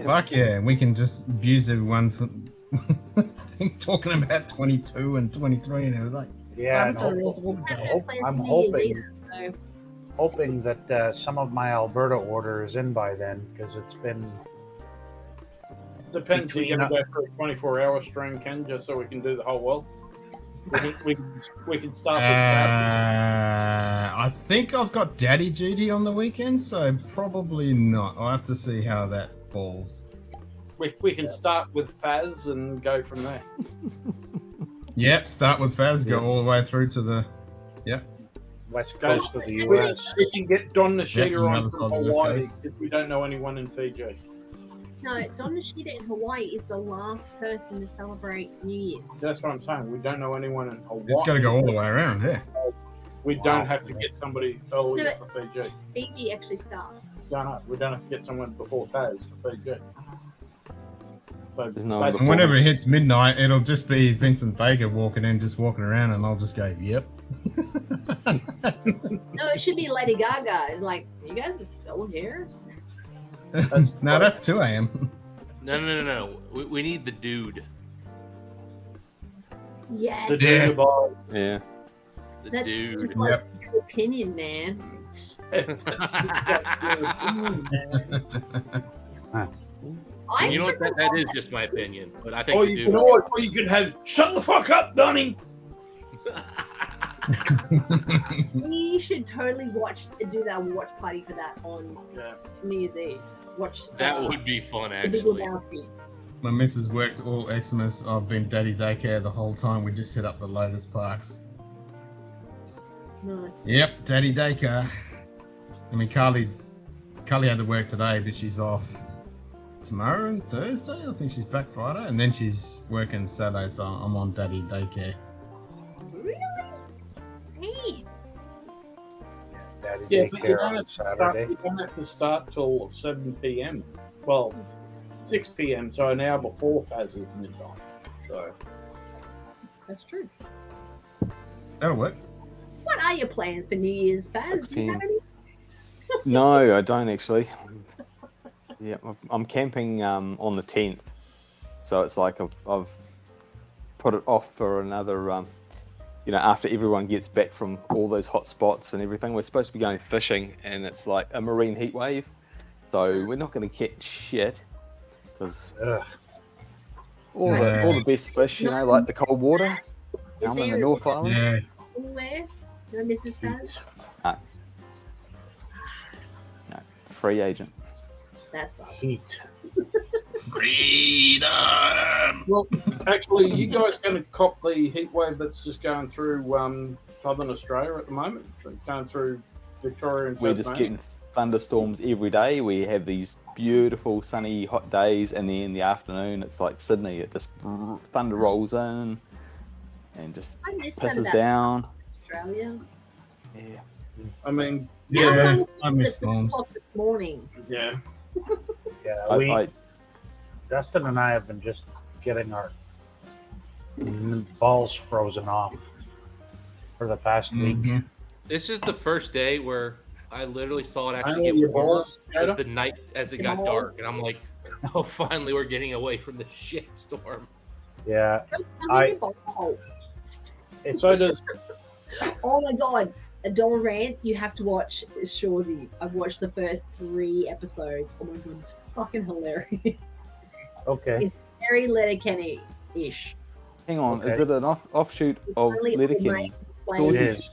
Fuck yeah, we can just abuse everyone for talking about 22 and 23 and everything. Yeah, and Arbitrary Earth orbit I have day. no plans I'm for New Year's hoping. either, so Hoping that some of my Alberta order is in by then, because it's been Depends. You're Between going to go for a 24-hour stream, Ken, just so we can do the whole world. We can start with that. I think I've got daddy duty on the weekend, so probably not. I'll have to see how that falls. we can start with Faz and go from there. Yep, start with Faz, go all the way through to the. Yep. West coast of the Actually, U.S. We can get Don Nishida Yep, on another from side of the West Hawaii Coast. if we don't know anyone in Fiji. No, Don Nishida in Hawaii is the last person to celebrate New Year. That's what I'm saying. We don't know anyone in Hawaii. It's got to go all the way around, yeah. We Wow. don't have to get somebody earlier No, for Fiji. Fiji actually starts. No, we don't have to get someone before Faz for Fiji. So There's no one basically- And whenever it hits midnight, it'll just be Vincent Baker walking around, and I'll just go, yep. No, it should be Lady Gaga. It's like, you guys are still here? No, that's 2 a.m. No. We need the dude. Yes. The dude of all. Yeah. The That's dude. just like your opinion, man. I You know what? freaking That love is that. just my opinion, but I think Or the you dude. can always, or you could have shut the fuck up, Donnie. We should totally do that watch party for that on New Year's Eve. Watch That would be fun, The Big actually. Lebowski. My missus worked all Xmas. I've been daddy daycare the whole time. We just hit up the Lotus Parks. Nice. Yep, daddy daycare. I mean, Carly had to work today, but she's off tomorrow and Thursday. I think she's back Friday, and then she's working Saturday, so I'm on daddy daycare. Really? Hey. Daddy Yeah, but you daycare don't, on have to start, Saturday. you don't have to start till 7 p.m. Well, 6 p.m. So an hour before Faz is midnight. So That's true. That'll work. What are your plans for New Year's, Faz? Do you have any? No, I don't actually. Yeah, I'm camping on the 10th, so it's like I've put it off for another. After everyone gets back from all those hot spots and everything, we're supposed to be going fishing, and it's like a marine heat wave, so we're not going to catch shit because all the best fish, like the cold water. I'm in the North Island. Yeah. Anywhere? No Mrs. Faz? No, free agent. That's us. Heat. Freedom. Well, actually, you guys going to cop the heat wave that's just going through southern Australia at the moment, going through Victoria and We're just Tasmania? getting thunderstorms every day. We have these beautiful sunny hot days, and then in the afternoon it's like Sydney. It just thunder rolls in and just I missed that pisses about down. Australia. Yeah. I mean, Yeah, I I missed miss the storms. clock this morning. Yeah. Yeah, Dustin and I have been just getting our balls frozen off for the past week. This is the first day where I literally saw it I actually know get your warmer balls, as Ada. the night as it got dark, and I'm like, oh, finally we're getting away from the shit storm. Yeah, How many balls? So does Oh my god. Adol Rants, you have to watch Shorzy. I've watched the first 3 episodes. Oh my god, it's fucking hilarious. Okay. It's very Letterkenny-ish. Hang on, is Okay. it an offshoot of Only Letterkenny? playing It is.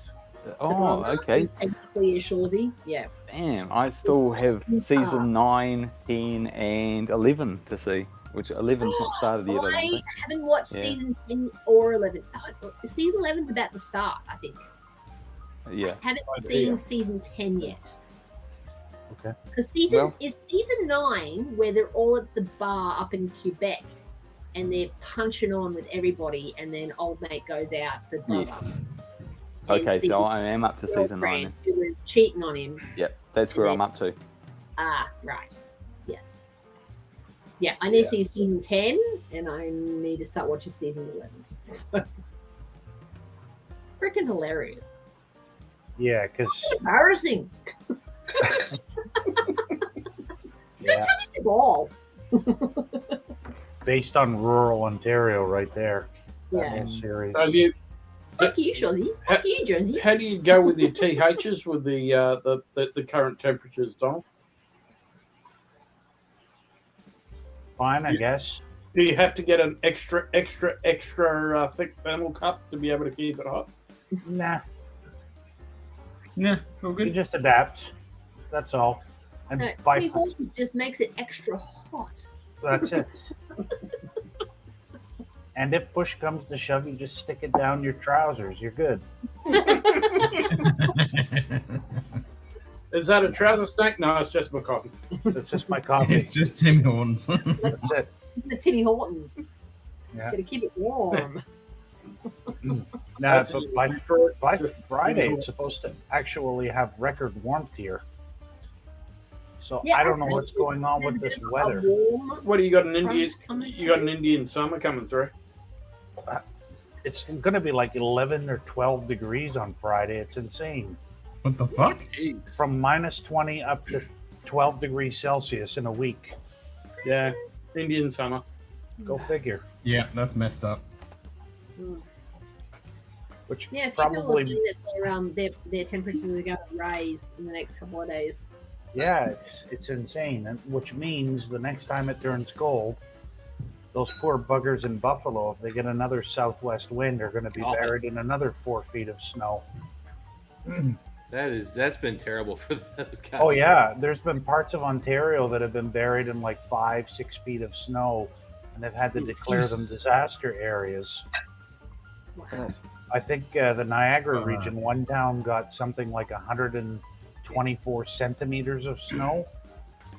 Oh, okay. Technically is Shorzy. Yeah. Damn, I still have season 9, 10, and 11 to see, which 11's not started yet. I don't I think. haven't watched Yeah. season 10 or 11. Season 11's about to start, I think. Yeah. Haven't Oh, seen dear. season 10 yet. Okay. Because season 9 where they're all at the bar up in Quebec and they're punching on with everybody, and then old mate goes out, the brother. Yes. And Okay, sees so I am up to his season 9. girlfriend who was cheating on him. Yep, that's where I'm up to. Ah, right. Yes. Yeah, I need to see season 10 and I need to start watching season 11. So, freaking hilarious. Yeah, because Embarrassing. yeah, Balls. based on rural Ontario, right there. That Yeah. whole series. have you? Fuck you, Shozzy. Fuck you, Jonesy. How do you go with your THs with the current temperatures, Donald? Fine, I guess. Do you have to get an extra thick thermal cup to be able to keep it hot? Nah, Yeah, all you good. just adapt. That's all. And No, by Timmy Hortons just makes it extra hot. That's it. And if push comes to shove, you just stick it down your trousers. You're good. Is that a trouser snake? No, it's just my coffee. It's just my coffee. It's just Tim Hortons. That's it. The Tinny Hortons. Yeah. Gotta keep it warm. Now, but by Friday, it's supposed to actually have record warmth here. So Yeah, I don't know think what's going on with there's this a weather. warm What do you got? An Indian? front coming You got an Indian summer coming through? It's going to be like 11 or 12 degrees on Friday. It's insane. What the fuck? From minus 20 up to 12 degrees Celsius in a week. Yeah, Indian summer. Go figure. Yeah, that's messed up. Which Yeah, a few people were probably, saying that their temperatures are going to rise in the next couple of days. yeah, it's insane. And which means the next time it turns cold, those poor buggers in Buffalo, if they get another southwest wind, are going to be buried in another 4 feet of snow. That's been terrible for those guys. Oh yeah, there's been parts of Ontario that have been buried in like 5-6 feet of snow, and they've had to declare them disaster areas. I think the Niagara region, one town got something like 124 centimeters of snow,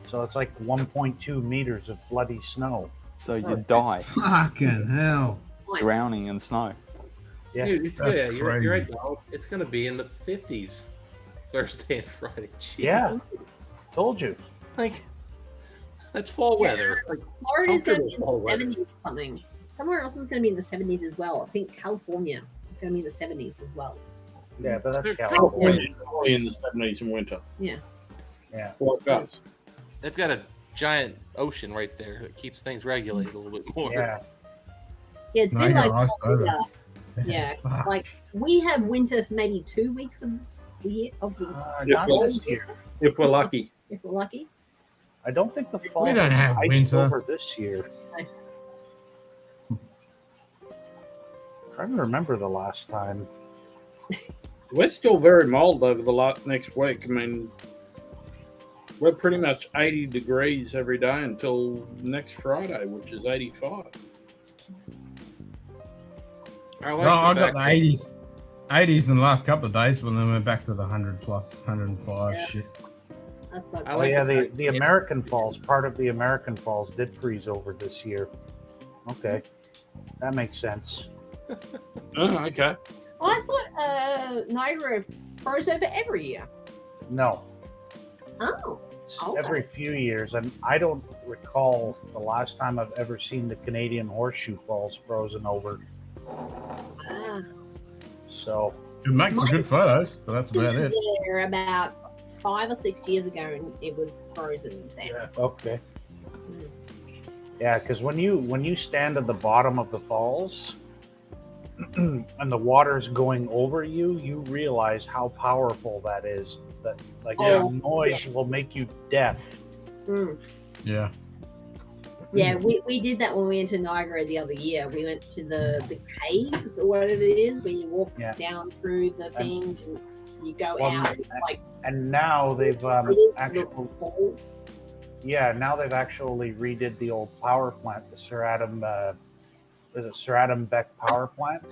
so it's like 1.2 meters of bloody snow. So you die Fucking hell. drowning in snow. Yeah, Dude, you're crazy. right, dog. It's going to be in the 50s Thursday and Friday. Jeez. yeah, told you. Like, that's fall weather. Like, Florida's going to be in comfortable the weather. 70s or something. Somewhere else is going to be in the 70s as well. I think California is going to be in the 70s as well. Yeah, but that's California California. only in the 70s in winter. Yeah. Yeah. Like us. They've got a giant ocean right there that keeps things regulated a little bit more. Yeah. Yeah, it's No, been I got like iced over. winter. Yeah, like we have winter for maybe 2 weeks of the year. Not this year. If we're lucky. If we're lucky. I don't think the fall We don't have iced winter. over this year. Trying to remember the last time. We're still very mild over the next week. I mean, we're pretty much 80 degrees every day until next Friday, which is 85. No, I got the 80s in the last couple of days, but then we're back to the 100 plus, 105 shit. That's like Oh yeah, the American Falls, part of the American Falls did freeze over this year. Okay, that makes sense. Oh, okay. Well, I thought Niagara froze over every year. No, Oh. it's Okay. every few years, and I don't recall the last time I've ever seen the Canadian Horseshoe Falls frozen over. Ah. So It makes for good photos, but that's about it. There about 5 or 6 years ago, and it was frozen there. okay. Yeah, because when you stand at the bottom of the falls and the water's going over you, you realize how powerful that is. That like Oh, the noise will make you deaf. Mm. Yeah. Yeah, we did that when we went to Niagara the other year. We went to the caves or whatever it is, where you walk down through the thing and you go out. And it's like And now they've it is actually, the falls. yeah, now they've actually redid the old power plant, the Seratum Beck power plant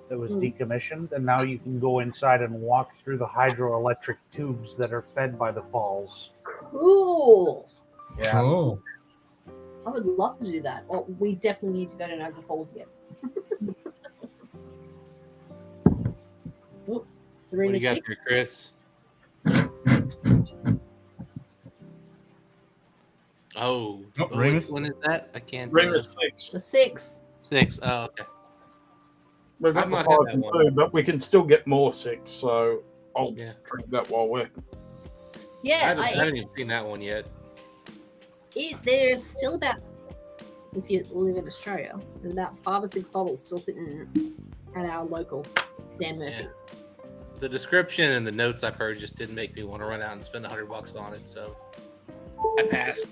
that was decommissioned, and now you can go inside and walk through the hydroelectric tubes that are fed by the falls. Cool. Yeah. Cool. I would love to do that. Well, we definitely need to go to Niagara Falls again. Oh, What do you got six. there, Chris? Oh, Remus. when is that? I can't. Remus 6. The 6. 6. Oh, okay. We've got I've the not 5 had and that 2, but we can still get more 6, so I'll drink that while we're. Yeah, I haven't even seen that one yet. There's still about, if you live in Australia, there's about 5 or 6 bottles still sitting at our local Dan Murphy's. The description and the notes I've heard just didn't make me want to run out and spend $100 on it, so I passed.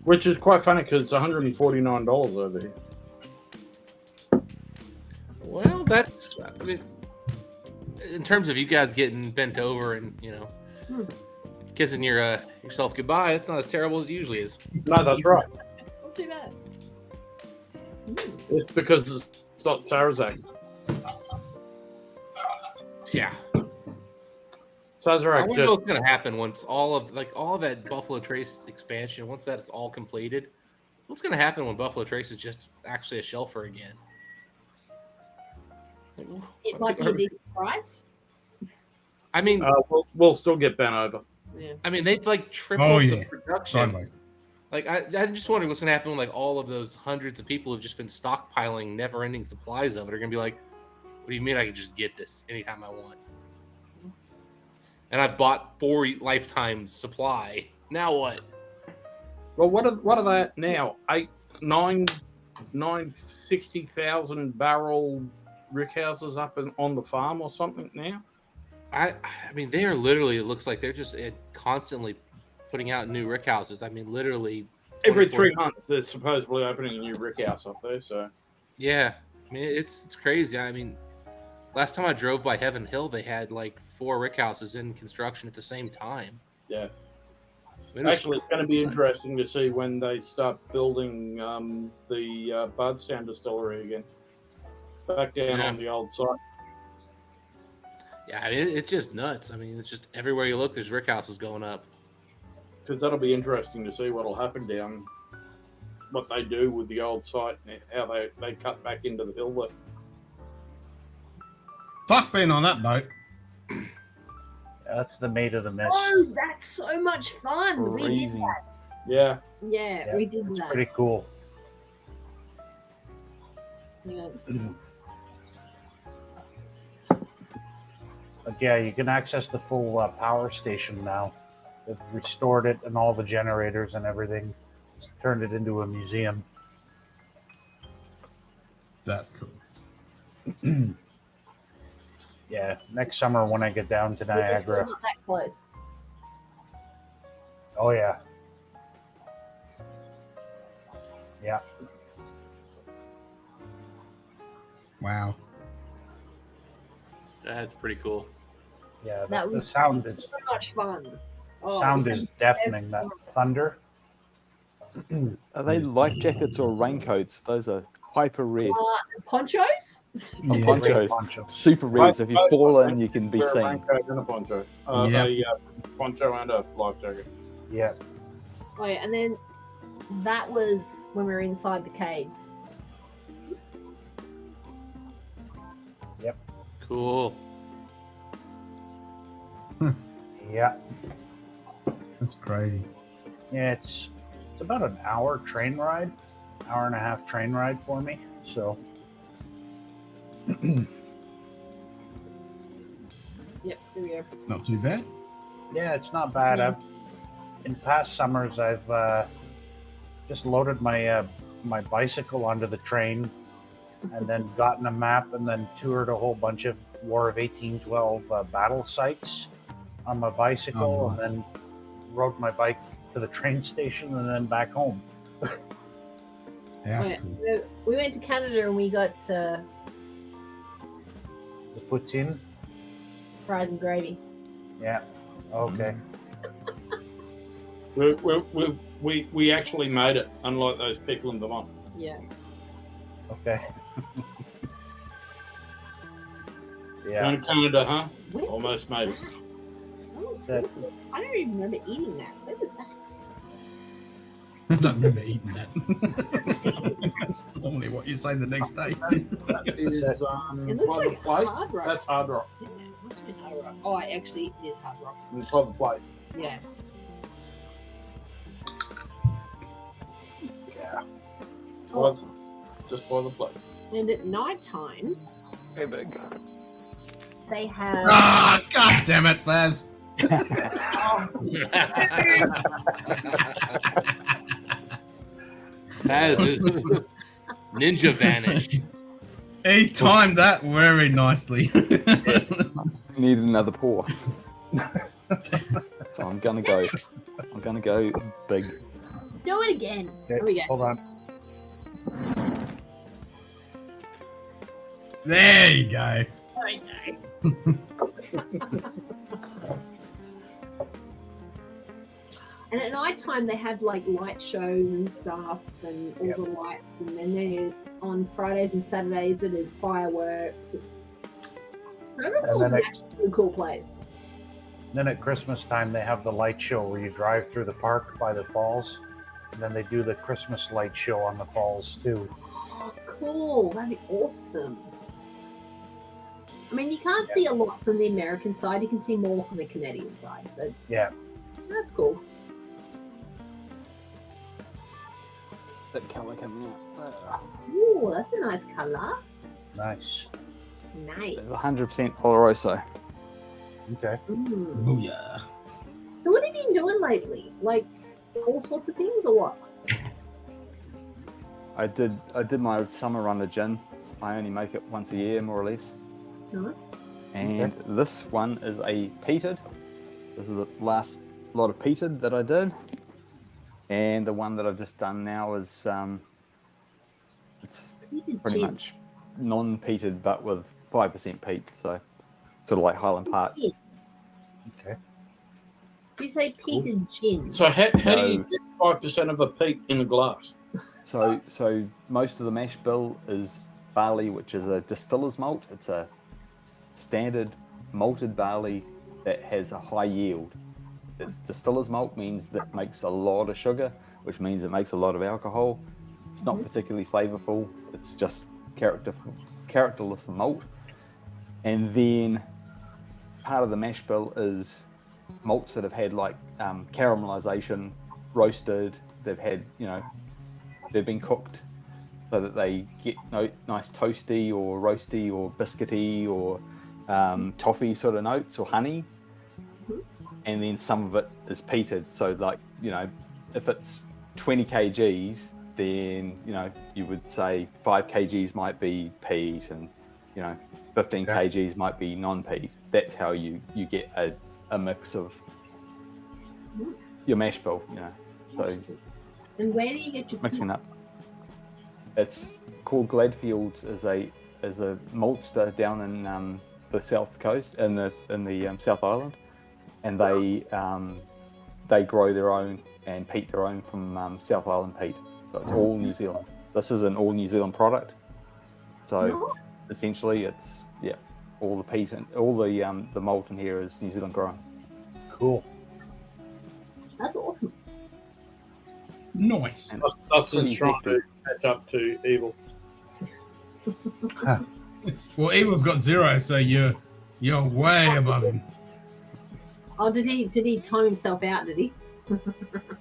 Which is quite funny because it's $149 over here. Well, that's, I mean, in terms of you guys getting bent over and, kissing yourself goodbye. It's not as terrible as it usually is. No, that's right. Not too bad. It's because it's not Sazerac. Yeah. I Sazerac wonder just what's gonna happen once all of that Buffalo Trace expansion, once that's all completed. What's gonna happen when Buffalo Trace is just actually a shelfer again? It might be a decent price. I mean, we'll still get bent over. Yeah. I mean, they've like tripled the production. Sideways. Like, I'm just wondering what's going to happen when like all of those hundreds of people who've just been stockpiling never-ending supplies of it are going to be like, "What do you mean I can just get this anytime I want?" And I bought 4 lifetimes supply. Now what? Well, what are they at now? 60,000 barrel rickhouses up on the farm or something now? I mean, they are literally. It looks like they're just constantly putting out new rickhouses. I mean, literally every 3 months they're supposedly opening a new rickhouse up there. So yeah, I mean it's crazy. I mean, last time I drove by Heaven Hill, they had like 4 rickhouses in construction at the same time. Yeah. Actually, it's going to be interesting to see when they start building the Bardstown distillery again, back down on the old site. Yeah, I mean, it's just nuts. I mean, it's just everywhere you look, there's rickhouses going up. Because that'll be interesting to see what'll happen down, what they do with the old site, and how they cut back into the hill there. Fuck being on that boat. That's the mate of the mess. Oh, that's so much fun. We did that. Yeah. Yeah, we did that. Pretty cool. Yeah. But yeah, you can access the full power station now. They've restored it and all the generators and everything. It's turned it into a museum. That's cool. Yeah, next summer when I get down to It's Niagara. not that close. Oh yeah. Yeah. Wow. That's pretty cool. Yeah, That the was sound is so much fun. Oh, sound we is had the deafening. best That time. thunder. Are they life jackets or raincoats? Those are hyper red. Ponchos? Oh, ponchos. Super red. So if you fall in, you can be Wear a seen. raincoat and a poncho. A poncho and a life jacket. Yeah. Oh yeah, and then that was when we were inside the caves. Yep. Cool. Yeah. That's crazy. Yeah, it's about an hour train ride, hour and a half train ride for me. So Yep, there we go. Not too bad. yeah, it's not bad. Yeah. I've in past summers I've just loaded my my bicycle onto the train and then gotten a map and then toured a whole bunch of War of 1812 battle sites on my bicycle, Oh, and nice. then rode my bike to the train station and then back home. Yeah. Oh, yeah. So we went to Canada and we got The poutine. fries and gravy. Yeah. Okay. We actually made it, unlike those people in Vermont. Yeah. Okay. Yeah. Going to Canada, huh? Where was Almost made it. That looks That's- good. I don't even remember eating that. Where was that? I don't remember eating that. That's normally what you say the next day. That is It looks by the like plate. Hard Rock. That's Hard Rock. Yeah, it must have been Hard Rock. Oh, actually, it is Hard Rock. It's by the plate. Yeah. Yeah. Oh, Just by the plate. and at night time, Hey, big. they have. Ah, God damn it, Faz. That is ninja vanish. He timed that very nicely. Need another pour. So I'm gonna go big. Do it again. Okay, There we go. hold on. There you go. nighttime they have like light shows and stuff and all the lights, and then they on Fridays and Saturdays they do fireworks. It's Niagara Falls is actually a cool place. Then at Christmas time they have the light show where you drive through the park by the falls, and then they do the Christmas light show on the falls too. Oh, cool! That'd be awesome. I mean, you can't see a lot from the American side. You can see more from the Canadian side, but yeah, that's cool. That colour coming out. Ooh, that's a nice color. Nice. Nice. 100% Oloroso. Okay. Oh yeah. So what have you been doing lately? Like all sorts of things or what? I did my summer run of gin. I only make it once a year, more or less. Nice. And this one is a peated. This is the last lot of peated that I did. And the one that I've just done now is it's pretty much non-peated but with 5% peat, so sort of like Highland Park. Okay. Did you say peated gin? So how do you get 5% of a peat in a glass? So most of the mash bill is barley, which is a distiller's malt. It's a standard malted barley that has a high yield. It's distiller's malt means that it makes a lot of sugar, which means it makes a lot of alcohol. It's not particularly flavorful. It's just characterless malt. And then part of the mash bill is malts that have had like caramelization, roasted. They've had, they've been cooked so that they get nice toasty or roasty or biscuity or toffee sort of notes or honey. And then some of it is peated. So like, if it's 20 kgs, then, you would say 5 kgs might be peat and, 15 kgs might be non-peat. That's how you get a mix of your mash bill, So and where do you get your mixing up? It's called Gladfields as a maltster down in the south coast in the South Island, and they grow their own and peat their own from South Island peat. So it's all New Zealand. This is an all New Zealand product. So essentially, it's all the peat and all the malt in here is New Zealand grown. Cool. That's awesome. Nice. Dustin's trying to catch up to Evil. Well, Evil's got 0, so you're way above him. Oh, did he time himself out? Did he?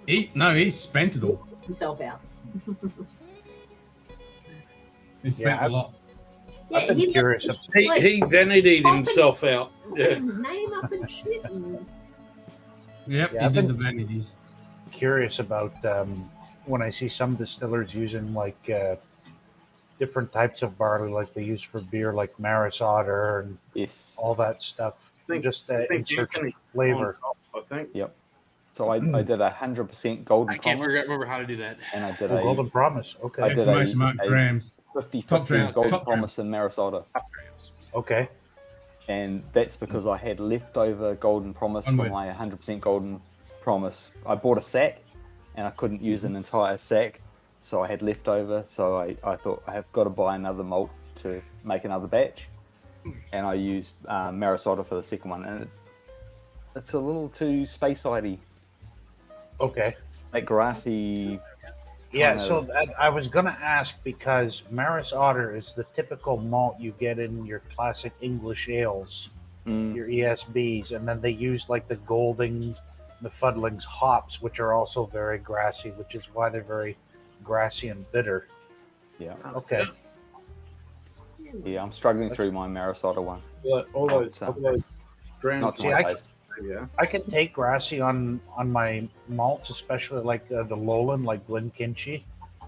He spent it all. Himself out. He spent a lot. Yeah, I've been he curious. like, He vanity'd himself out. Yeah. his name up and shit. Yep, Yeah, he I've did been- the vanities. Curious about when I see some distillers using like different types of barley, like they use for beer, like Maris Otter and all that stuff. think- Just I think in search of Anthony's flavor. I think. Yep. So I did 100% golden I can't promise. remember how to do that. And I did Oh, a Golden Promise. Okay. I did Exclamation mark, a Drams. 50 Top Drams, golden top promise in Maris Otter. Okay. And that's because I had leftover golden promise from Onward. my 100% golden promise. I bought a sack and I couldn't use an entire sack, so I had leftover. So I thought I have got to buy another malt to make another batch, and I used Maris Otter for the second one, and it's a little too space-sidey. Okay. That grassy. Yeah, kind so of- I was going to ask because Maris Otter is the typical malt you get in your classic English ales, your ESBs, and then they use like the Golding, the Fuddlings hops, which are also very grassy, which is why they're very grassy and bitter. Yeah. Okay. Yeah, I'm struggling through my Maris Otter one. Yeah, all those It's not Drams. to my taste. Yeah. I can take grassy on my malts, especially like the Lowland, like Glenkinchie.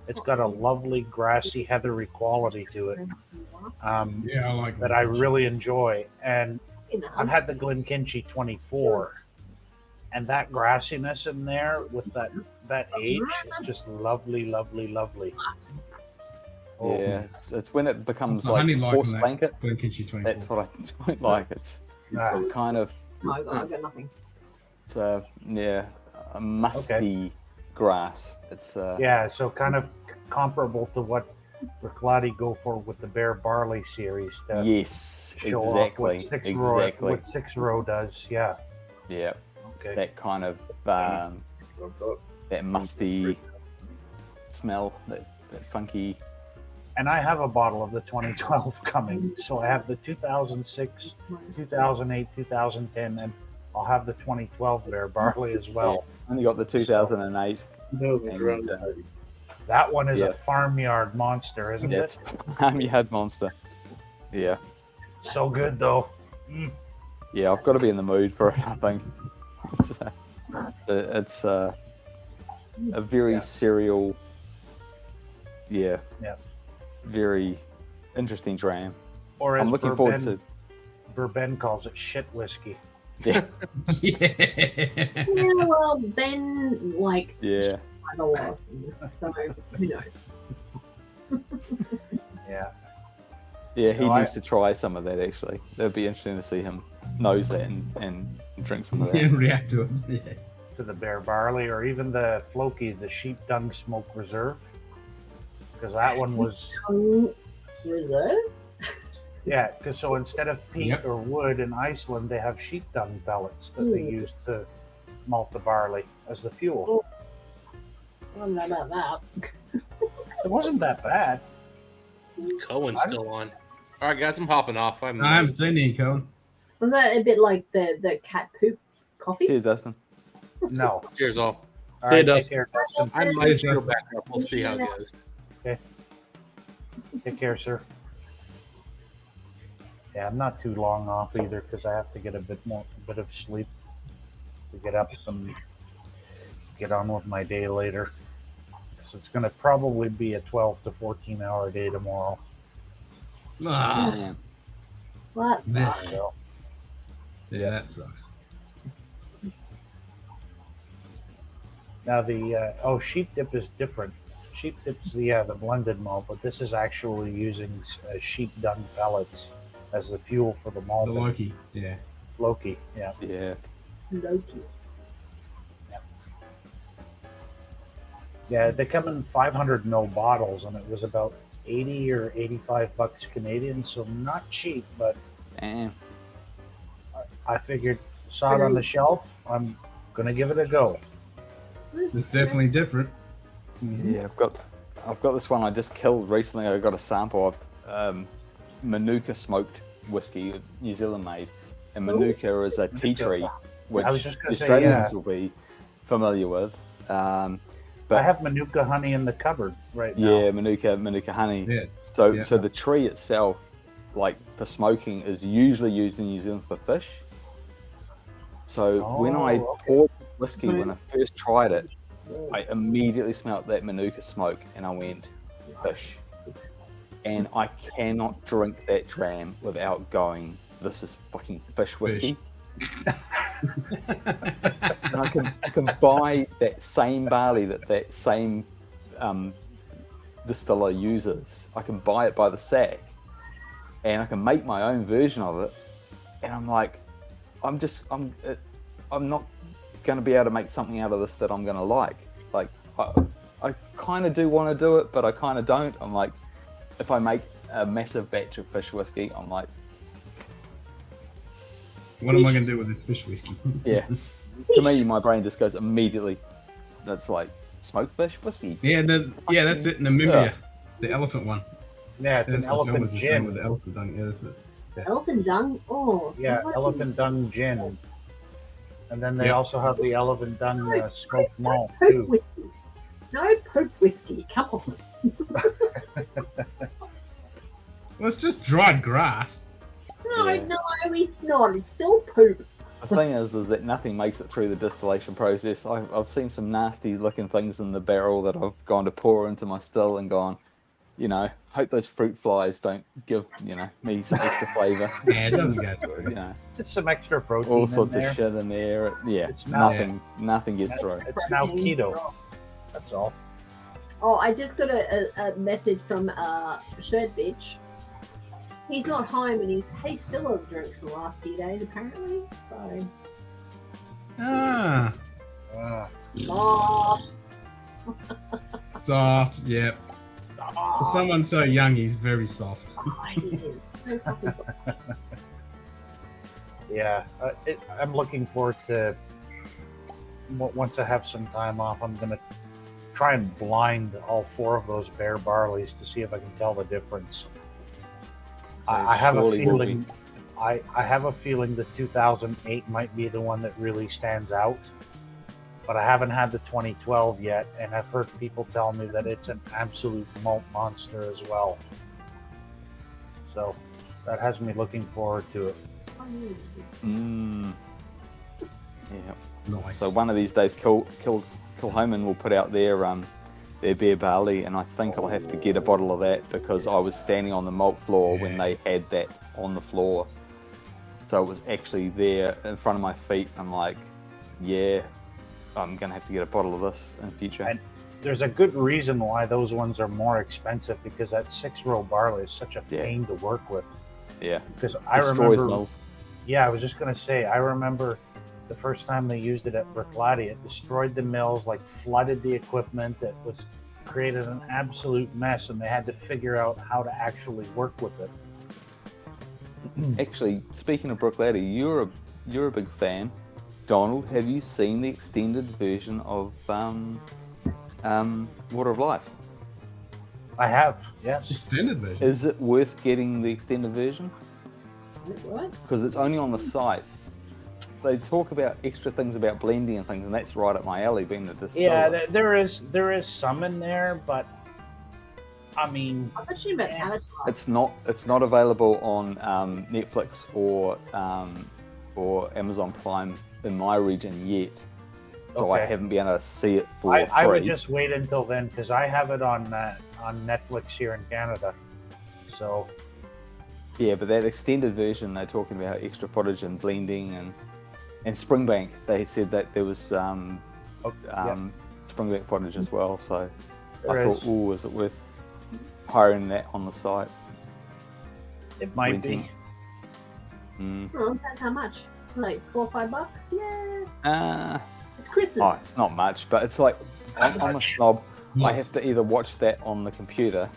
It's got a lovely grassy, heathery quality to it. Yeah, I like that. I really enjoy, and I've had the Glenkinchie 24, and that grassiness in there with that age is just lovely, lovely, lovely. Oh. Yeah, it's when it becomes It's the like honey like horse in that blanket. Glenkinchie 24. That's what I don't like. It's kind of. No, I've got nothing. It's yeah. a musty grass. It's Yeah, so kind of comparable to what Ricclati go for with the Bear Barley series. To yes, show exactly, off what exactly. what 6 row does. Yeah. Yeah, Okay. that kind of that musty smell, that funky. And I have a bottle of the 2012 coming. So I have the 2006, 2008, 2010, and I'll have the 2012 Bear Barley as well. Yeah, only got the 2008. That one is Yeah. a farmyard monster, isn't That's it? farmyard monster. Yeah. So good though. Yeah, I've got to be in the mood for it, I think. It's a very cereal, very interesting dram. Or as I'm looking forward to. Bourbon calls it shit whiskey. Yeah. Yeah, well, Ben, like, Yeah. quite a lot of things, so who knows? Yeah. Yeah, he No, needs to try some of that actually. That'd be interesting to see him nose that and drink some of that. And react to it. Yeah. To the Bear Barley, or even the Floki, the Sheep Dung Smoke Reserve, because that one was Reserve? yeah. Because so instead of peat or wood in Iceland, they have sheep dung pellets that they use to malt the barley as the fuel. I don't know about that. It wasn't that bad. Cohen's still on. All right, guys, I'm hopping off. I haven't seen any, Cohen. Was that a bit like the cat poop coffee? Cheers, Dustin. No. Cheers, all. All See you, right, take Dustin. care, Dustin. I might go back up. We'll see how it goes. Okay. Take care, sir. Yeah, I'm not too long off either because I have to get a bit of sleep to get up and get on with my day later. So it's going to probably be a 12 to 14 hour day tomorrow. Ah, Well, that man. sucks. So, Yeah, that sucks. now the sheep dip is different. Sheep dip's the blended malt, but this is actually using sheep dung pellets as the fuel for the malt. The Loki, yeah. Loki, yeah. Yeah. Loki. Yeah, they come in 500 ml bottles, and it was about 80 or 85 bucks Canadian, so not cheap, but Damn. I figured, saw it on the shelf, I'm gonna give it a go. It's definitely different. Yeah, I've got this one I just killed recently. I got a sample of Manuka smoked whiskey, New Zealand made, and Manuka is a tea tree, which I was just gonna say, Australians yeah. will be familiar with. I have Manuka honey in the cupboard right now. Yeah, Manuka honey. Yeah. So the tree itself, like for smoking, is usually used in New Zealand for fish. So when I poured whiskey, when I first tried it, I immediately smelt that Manuka smoke and I went, fish. And I cannot drink that dram without going, this is fucking fish whiskey. And I can buy that same barley that same distiller uses. I can buy it by the sack, and I can make my own version of it. And I'm like, I'm not going to be able to make something out of this that I'm going to like. Like, I kind of do want to do it, but I kind of don't. I'm like, if I make a massive batch of fish whiskey, I'm like, what am I going to do with this fish whiskey? yeah. To me, my brain just goes immediately. That's like smoked fish whiskey. Yeah, that's it. Namibia, the elephant one. Yeah, it's That's an what John elephant was just saying gin. with the elephant dung. Yeah, that's it. Elephant dung? Oh. Yeah, what? elephant dung gin. And then they Yeah. also have the elephant dung smoked malt Poop too. whiskey. No poop whiskey. Come on. Well, it's just dried grass. No, Yeah. no, it's not. It's still poop. The thing is that nothing makes it through the distillation process. I've seen some nasty looking things in the barrel that I've gone to pour into my still and gone, hope those fruit flies don't give, me some extra flavour. Yeah, it doesn't go through. Just some extra protein All in sorts there. of shit in there. Yeah, It's now- nothing gets through. It's now Protein. keto. That's all. Oh, I just got a message from Shirt Bitch. He's not home and he's full of drinks for the last few days apparently. So Ah, Soft. Soft, yeah. For someone so young, he's very soft. Oh, he is. So fucking soft. Yeah, I'm looking forward to once I have some time off. I'm gonna try and blind all 4 of those bare barleys to see if I can tell the difference. I have a feeling. I have a feeling the 2008 might be the one that really stands out, but I haven't had the 2012 yet, and I've heard people tell me that it's an absolute malt monster as well. So that has me looking forward to it. Yeah. Nice. So one of these days, Kilhoman will put out their bare barley, and I think I'll have to get a bottle of that because I was standing on the malt floor when they had that on the floor. So it was actually there in front of my feet. I'm like, yeah, I'm gonna have to get a bottle of this in the future. And there's a good reason why those ones are more expensive, because that 6-row barley is such a pain to work with. Yeah. Because I remember. Yeah, I was just gonna say, I remember the first time they used it at Bricklady, it destroyed the mills, like flooded the equipment. It was created an absolute mess, and they had to figure out how to actually work with it. Actually, speaking of Bricklady, you're a big fan. Donald, have you seen the extended version of Water of Life? I have, yes. Extended version. Is it worth getting the extended version? What? Because it's only on the site. They talk about extra things about blending and things, and that's right up my alley, being the distiller. Yeah, there is some in there, but I mean, I thought you meant Avatar. It's not available on Netflix or Amazon Prime in my region yet, so I haven't been able to see it for free. I would just wait until then, because I have it on Netflix here in Canada. So yeah, but that extended version, they're talking about extra footage and blending and Springbank. They said that there was Springbank footage as well. So I thought, oh, is it worth hiring that on the site? It might be. Well, that's how much? Like $4 or $5? Yeah. It's Christmas. Oh, it's not much, but it's like I'm a snob. Yes. I have to either watch that on the computer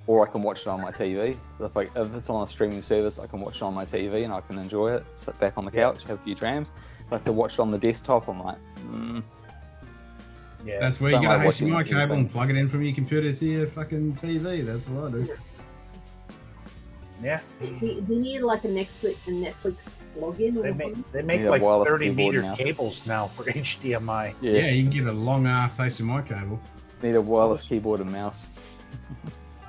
or I can watch it on my TV. If it's on a streaming service, I can watch it on my TV and I can enjoy it. Sit back on the couch, have a few drams. If I have to watch it on the desktop, I'm like, Yeah. That's where you get a HDMI cable and plug it in from your computer to your fucking TV. That's what I do. Yeah. Do you need like a Netflix login or something? They make like 30-meter cables now for HDMI. Yeah, you can get a long ass HDMI cable. Need a wireless keyboard and mouse.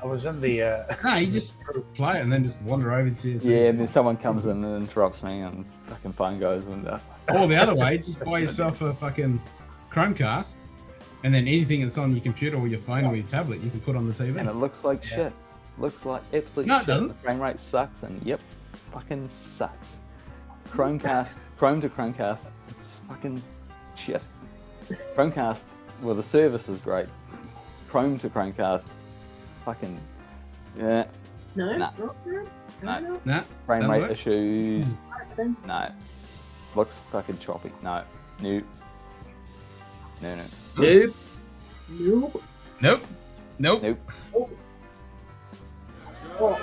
I was in the. No, you just play it and then just wander over to your TV. Yeah, and then someone comes in and interrupts me, and fucking phone goes. Or the other way, just buy yourself a fucking Chromecast, and then anything that's on your computer or your phone or your tablet, you can put on the TV. And it looks like shit. Looks like absolute no, shit. It doesn't. The frame rate sucks, and fucking sucks. Chrome to Chromecast, it's fucking shit. Chromecast, well, the service is great. Chrome to Chromecast, fucking No. Frame rate issues. No. Looks fucking choppy. No. Nope. Well,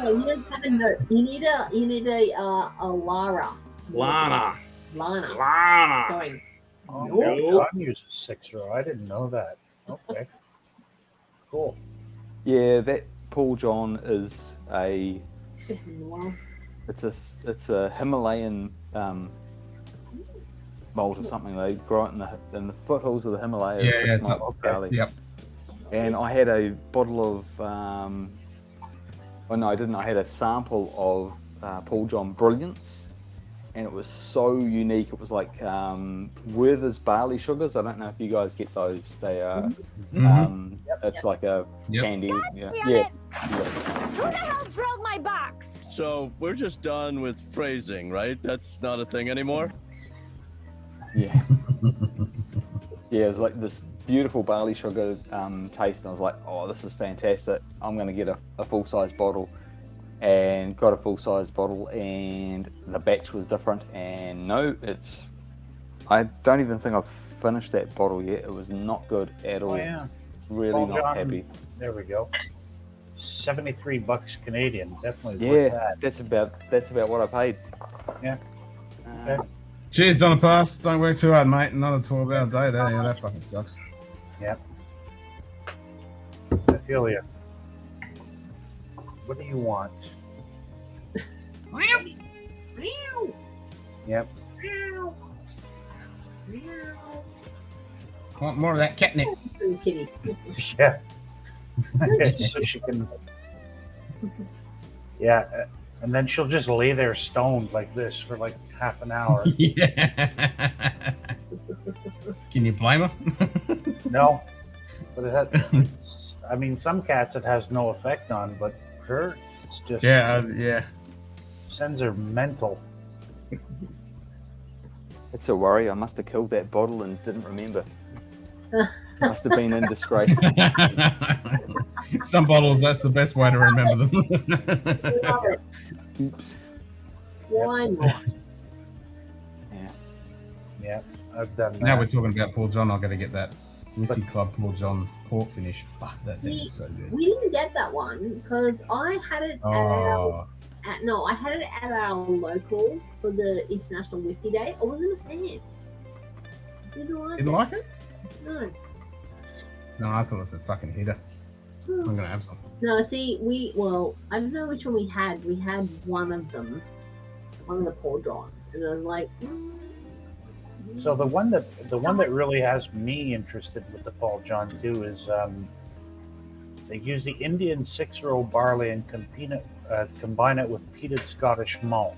you don't have a note. You need a Lara. Lana. Going. Oh, John uses 6-row. I didn't know that. Okay. Cool. Yeah, that Paul John is it's a Himalayan malt or something. They grow it in the foothills of the Himalayas. Yeah, it's up. Valley. Yep. And I had a bottle of I didn't. I had a sample of Paul John Brilliance, and it was so unique. It was like Werther's barley sugars. I don't know if you guys get those. They are. It's like a candy. Yeah. Who the hell drilled my box? So we're just done with phrasing, right? That's not a thing anymore? Yeah. Yeah, it was like this beautiful barley sugar taste, and I was like, oh, this is fantastic. I'm going to get a full-size bottle. And got a full-size bottle, and the batch was different, and no, it's I don't even think I've finished that bottle yet. It was not good at all. Oh yeah. Really Paul not John, happy. There we go. $73 Canadian. Definitely Yeah, worth that. that's about what I paid. Yeah. Okay. Cheers, Donna Pass. Don't work too hard, mate. Another 12-hour day there. Yeah, that fucking sucks. Yep. I feel you. What do you want? Yep. Want more of that catnip? Kitty. Yeah. So she can. Yeah, and then she'll just lay there stoned like this for like half an hour. Yeah. Can you blame her? No, but it had. I mean, some cats it has no effect on, but her, it's just yeah. Sends her mental. It's a worry. I must have killed that bottle and didn't remember. Must have been in disgrace. Some bottles, that's the best way to remember them. Love it. Oops. Why not? Yeah, I've done that. Now we're talking about Paul John. I've got to get that Whiskey Club Paul John port finish. Fuck, that thing is so good. We didn't get that one because I had it I had it at our local for the International Whiskey Day. I wasn't a fan. Didn't like it. No. No, I thought it was a fucking hitter. I'm gonna have some. No, see, I don't know which one we had. We had one of them, one of the Paul Johns, and I was like. So the one that really has me interested with the Paul John too is they use the Indian 6-row barley and combine it with peated Scottish malt.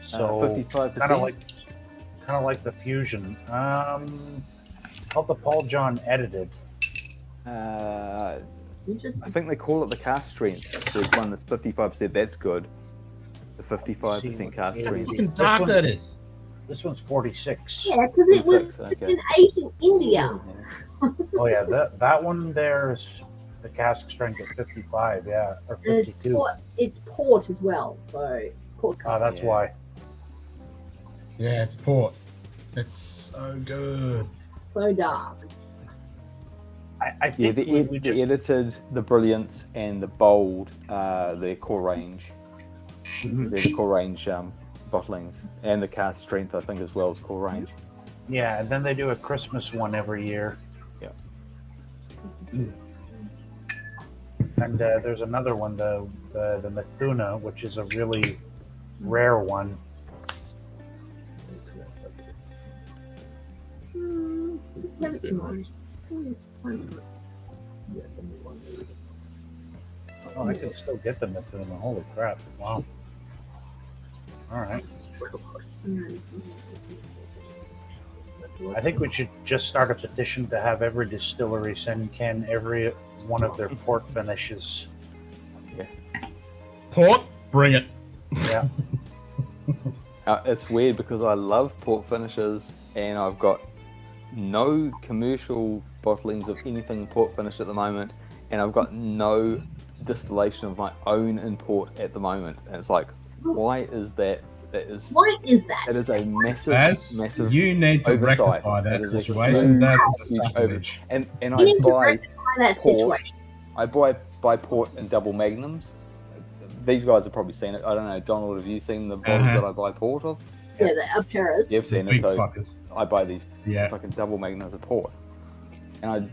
So 55%. kind of like the fusion. Called the Paul John edited. I think they call it the cask strength. There's one that's 55%. That's good. The 55% cask strength. Look how dark that is. This one's 46. Yeah, because it was an 8 in India. Oh yeah, that one there is the cask strength at 55. Yeah, or 52. It's port as well, so port. Oh, that's why. Yeah, it's port. It's so good. So dark. I think the edited, the brilliance, and the bold, their core range. They're the core range bottlings, and the cask strength, I think, as well as core range. Yeah, and then they do a Christmas one every year. Yeah. And there's another one, the Mithuna, which is a really rare one. Never too much. Oh, I can still get the Mithuna. Holy crap. Wow. All right. I think we should just start a petition to have every distillery send Ken every one of their port finishes. Yeah. Port? Bring it. Yeah. It's weird because I love port finishes and I've got no commercial bottlings of anything port finish at the moment, and I've got no distillation of my own in port at the moment. And it's like, why is that? Why is that? It is a massive you need to oversight. rectify that It is situation. That is a huge sacrilege. And You I need to buy rectify that port. situation. I buy port in double magnums. These guys have probably seen it. I don't know, Donald, have you seen the bottles that I buy port of? Yeah, the Aperas. You've seen it, Big so fuckers. I buy these fucking double magnums of port. And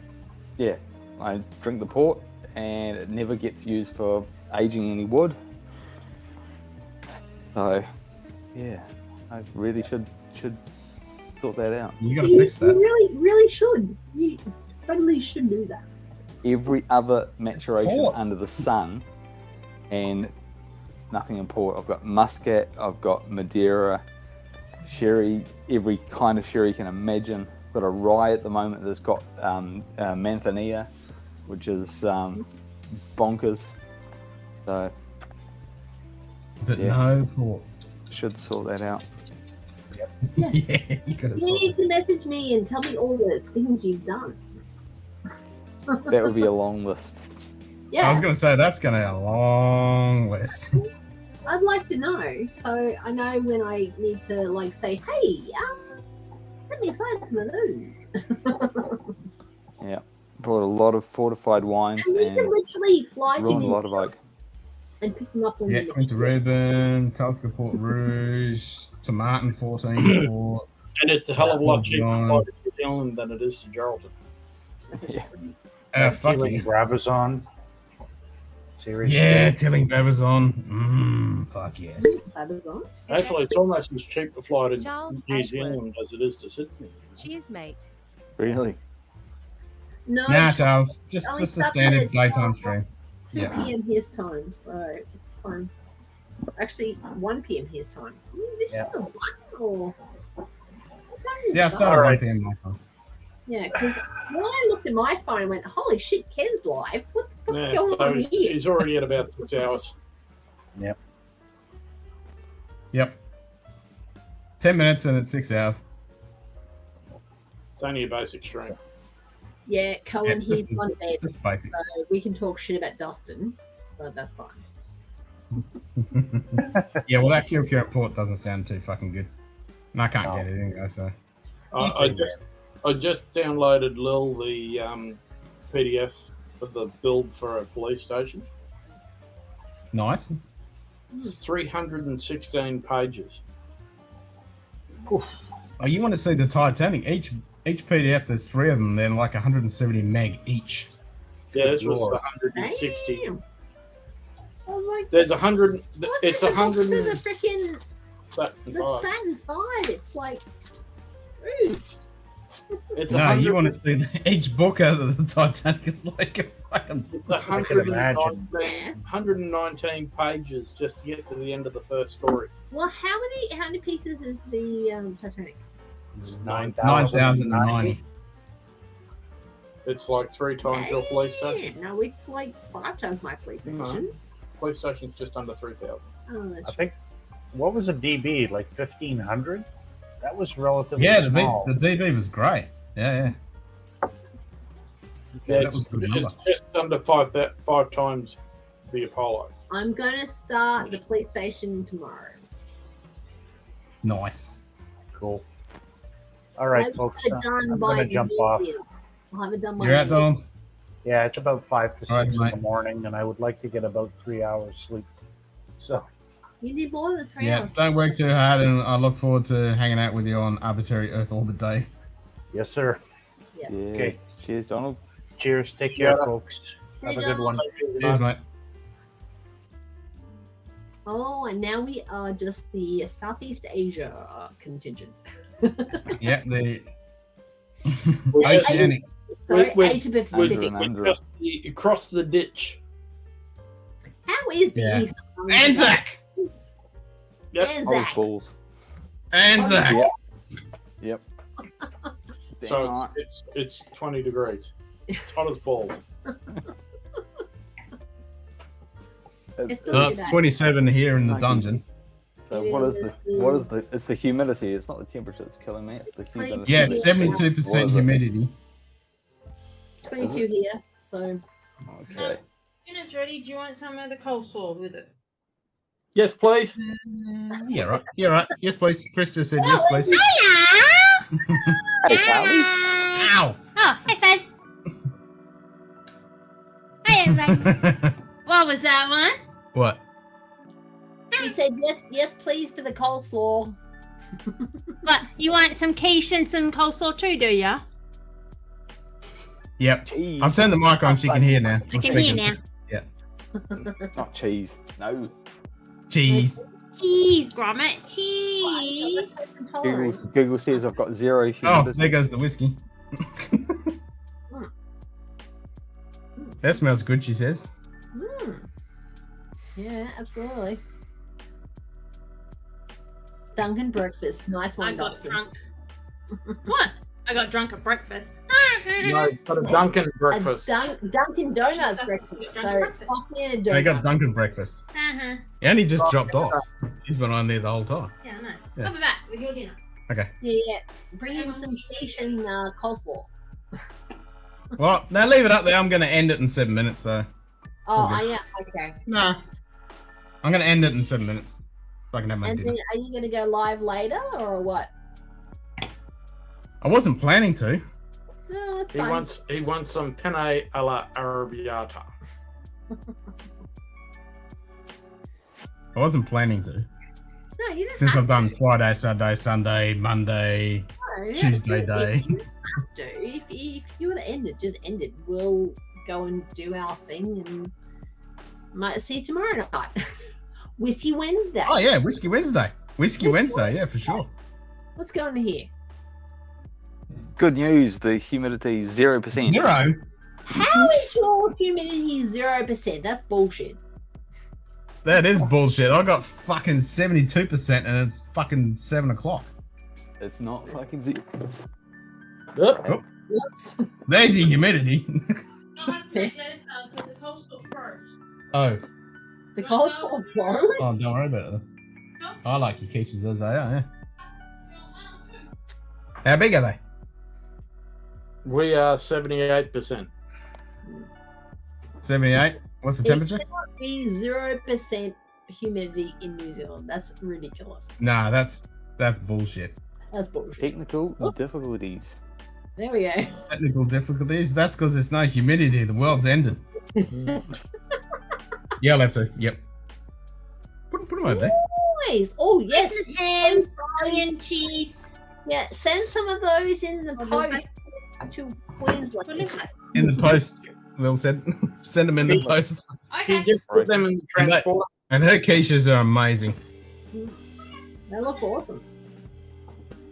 I drink the port and it never gets used for aging any wood. So, yeah, I really should sort that out. You gotta fix that. You really should. You totally should do that. Every other maturation Port. under the sun and nothing in port. I've got Muscat, I've got Madeira, sherry, every kind of sherry you can imagine. I've got a rye at the moment that's got Manzanilla, which is bonkers. So, But no port. Should sort that out. Yeah. You gotta You sort need to message me and tell me all the things you've done. That would be a long list. Yeah. I was gonna say that's gonna be a long list. I'd like to know, so I know when I need to say, hey, I'm excited to those. Yeah, brought a lot of fortified wines And you and can literally fly to ruined a New lot of oak. and pick them up on Yeah, the Quinta Reuben, Talisker Port Rouge, Tomatin 14 Port. And it's a hell of a lot Port cheaper to John. fly to New Zealand than it is to Geraldton. Yeah. Fuck Tilling yeah. Brabazon. Seriously. Yeah, Tilling Brabazon. Fuck yes. Amazon. Actually, it's almost as cheap to fly to Charles New Ashworth. Zealand as it is to Sydney. Cheers, mate. Really? No, Nah, Charles. Just only a starts standard at daytime stream. 2 Yeah. p.m. his time, so it's fine. Actually, 1 p.m. his time. This Yeah. is a 1 or... What time is Yeah, I it? started 1 p.m. my time. Yeah, because when I looked at my phone, I went, "Holy shit, Ken's live! What's Yeah, going so on here?" he's already at about 6 hours. Yep. Yep. 10 minutes and it's 6 hours. It's only a basic stream. Yeah, Cohen, Yeah, he's this is- on bed, Just basic. so we can talk shit about Dustin, but that's fine. Yeah, well, that Kira port doesn't sound too fucking good. And I can't get it anyway, so. I just downloaded Lil the PDF of the build for a police station. Nice. It's 316 pages. Oh, you want to see the Titanic? Each PDF, there's 3 of them. They're like 170 meg each. Yeah, this was Lord. 160. Damn. I was like, There's 100. what It's the fuck 100. for the freaking the Oh. Saturn 5? It's like, rude. It's No, you want to see each book out of the Titanic is like a fucking. It's I can imagine. 119 pages just to get to the end of the first story. Well, how many pieces is the Titanic? 9,090. It's like 3 times your police station. No, it's like 5 times my police No. station. Police station's just under 3,000. Oh, that's I think, what was a DB? Like 1,500? That was relatively Yeah, small. the DB was great. Yeah. Yeah, that it's, was a good it's number. just under 5 times the Apollo. I'm going to start the police station tomorrow. Nice. Cool. All right, I'll folks. have it done I'm by going to jump off. noon. I'll have it done by You're out, noon. Dom? Yeah, it's about 5 to 6 All right, in the mate. morning, and I would like to get about 3 hours sleep. So, You need more than 3 Yeah, hours. don't work too hard, and I look forward to hanging out with you on Arbitrary Earth Orbit Day. yes, sir. Yes. Yeah. Okay. Cheers, Donald. Cheers. Take care, Yeah. folks. Have a Hey, good one. Cheers, mate. Oh, and now we are just the Southeast Asia contingent. Yeah, the We're just- Oceanic. Sorry, We're- Asia Under Pacific. and under. just you cross the ditch. How is the Yeah. East? Anzac! Yep. Hot as Anzac. balls. Anzac! Yep. Yep. So Damn right. it's 20 degrees. It's hot as balls. It's still So do that's that. 27 here in the Thank dungeon. So what is the it's the humidity. It's not the temperature that's killing me. It's the humidity. Yeah, it's 72% What is it? humidity. It's 22 here, so Okay. Dinner's ready. Do you want some of the coleslaw with it? Yes, please. Yeah, right. Yeah, right. Yes, please. Chris just said yes, please. Hey, Charlie. Ow! Oh, hey, Fez. Hey, everybody. What was that one? What? he said yes, please for the coleslaw. What? You want some quiche and some coleslaw too, do ya? Yep. Cheese. I've turned the mic on. She can hear now. I can hear now. Yeah. Not cheese. No. Cheese. Cheese, Gromit. Cheese. Google says I've got 0 Oh, humidity. there goes the whiskey. That smells good, she says. Yeah, absolutely. Dunkin' breakfast, nice I one, got Dustin. drunk. What? I got drunk at breakfast. No, it's got a Dunkin' breakfast. Dunkin' Donuts breakfast. So it's coffee and a donut. They got Dunkin' breakfast. Uh-huh. And he just dropped off. He's been on there the whole time. Yeah, I know. Yeah. I'll be back with your dinner. Okay. Yeah. Bring him some quiche and coleslaw. Well, now leave it up there. I'm going to end it in 7 minutes, so. Oh, Okay. yeah. Okay. No. I'm going to end it in 7 minutes. So I can have my And dinner. then are you going to go live later or what? I wasn't planning to. No, it's He fine. wants some penne alla arrabbiata. I wasn't planning to. No, you don't Since have I've done Friday, Saturday, Sunday, Monday, to. You Tuesday don't have day. to. You don't have to. If you want to end it, just end it. We'll go and do our thing and might see you tomorrow night. Whiskey Wednesday. Oh yeah, Whiskey Wednesday. Whiskey Whiskey Wednesday, yeah, for sure. What's going on here? Good news. The humidity is 0%. Zero. How is your humidity 0%? That's bullshit. That is bullshit. I got fucking 72% and it's fucking 7 o'clock. It's not fucking zero. Oh, there's the humidity. Oh. The coleslaw froze? Oh, don't worry about it. I like your quiches as they are, yeah. How big are they? We are 78%. 78. What's the temperature? It cannot be 0% humidity in New Zealand. That's ridiculous. Nah, that's bullshit. That's bullshit. Technical difficulties. There we go. Technical difficulties. That's because there's no humidity. The world's ended. Yeah, I'll have to. Yep. Put them over there. Nice. Oh, yes. This is ham, onion, cheese. Yeah, send some of those in the post to Queensland. In the post, Lil said. Send them in the post. He just put them in the transport. And her quiches are amazing. They look awesome.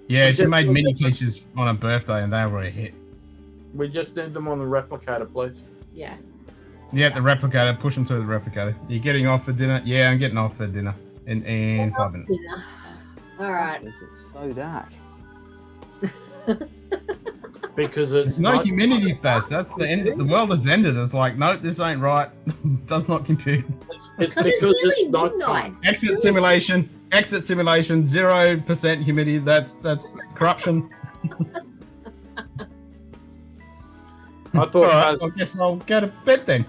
Yeah, she made mini quiches on her birthday and they were a hit. We just need them on the replicator, please. Yeah. Yeah, the replicator. Push them through the replicator. You're getting off for dinner? Yeah, I'm getting off for dinner in 5 minutes. All right. This is so dark. Because There's no humidity, Fast. That's the end. The world has ended. It's like, no, this ain't right. Does not compute. It's because it's not time. Exit simulation. Exit simulation. 0% humidity. That's corruption. I thought. All right, I guess I'll go to bed then.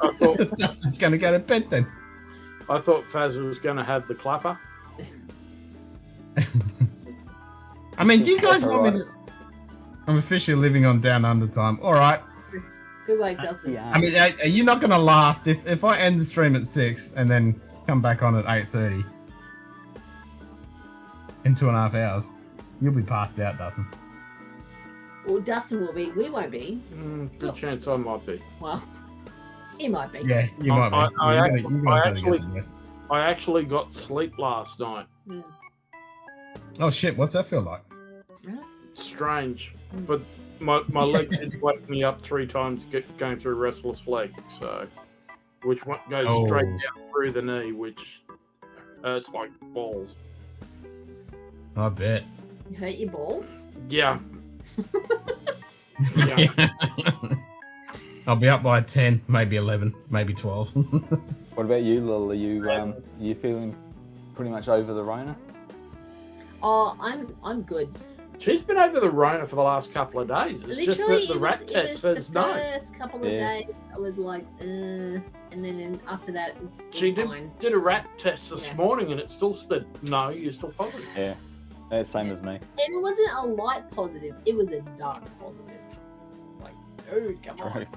I thought Dustin's going to go to bed then. I thought Faz was going to have the clapper. I mean, do you guys want me to? I'm officially living on down under time. All right. Good luck, Dustin. I mean, are you not going to last if I end the stream at 6 and then come back on at 8:30 in 2.5 hours? You'll be passed out, Dustin. Well, Dustin will be. We won't be. Good chance I might be. Well, he might be. Yeah, you might be. I actually got sleep last night. Yeah. Oh shit! What's that feel like? Strange, but my leg did wake me up 3 times going through restless leg. So, which one goes straight down through the knee, which hurts like balls. I bet. You hurt your balls? Yeah. Yeah. I'll be up by 10, maybe 11, maybe 12. What about you, Lil? Are you feeling pretty much over the Rona? Oh, I'm good. She's been over the Rona for the last couple of days. It's just that the rat test says no. The first couple of days, I was like, and then after that, it's She fine. did a rat test this morning, and it still said no. You're still positive. Yeah, that's same as me. And it wasn't a light positive; it was a dark positive. It's like, dude, come on.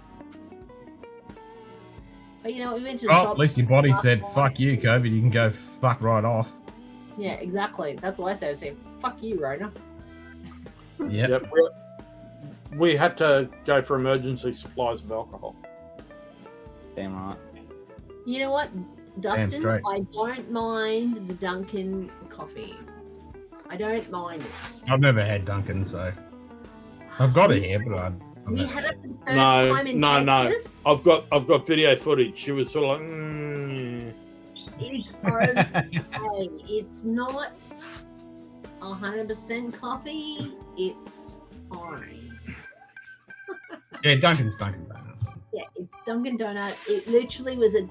But you know, we went to the Oh, shop at least your body last said, night. "Fuck you, COVID. You can go fuck right off." Yeah, exactly. That's what I said. I said, "Fuck you, Rona." Yep. We had to go for emergency supplies of alcohol. Damn right. You know what, Dustin? straight. I don't mind the Dunkin' coffee. I don't mind it. I've never had Dunkin', so I've got it here, but We had it for the first time in Texas. I've got video footage. She was sort of like, It's okay. It's not 100% coffee. It's fine. Yeah, Dunkin's Dunkin' Donuts. Yeah, it's Dunkin' Donut. It literally was a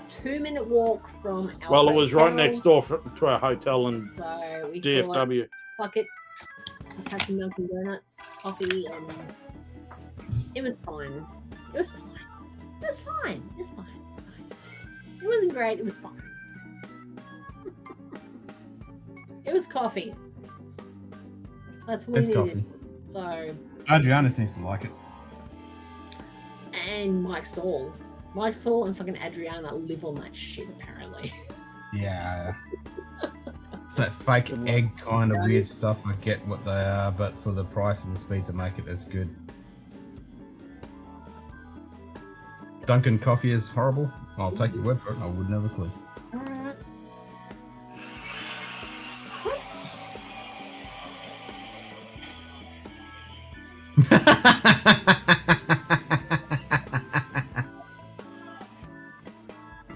2-minute walk from our well, it was right hotel. next door to our hotel in So we DFW. thought, fuck it. We had some Dunkin' Donuts, coffee, and it was fine. It was fine. It was fine. It was fine. It was fine. It wasn't great. It was fine. It was coffee. That's what we It's needed. coffee. So. Adriana seems to like it. And Mike Saul. Mike Saul and fucking Adriana live on that shit, apparently. Yeah. It's that fake egg kind of weird stuff. I get what they are, but for the price and the speed to make it, it's good. Dunkin' coffee is horrible. I'll take your word for it. I wouldn't have a clue. Alright.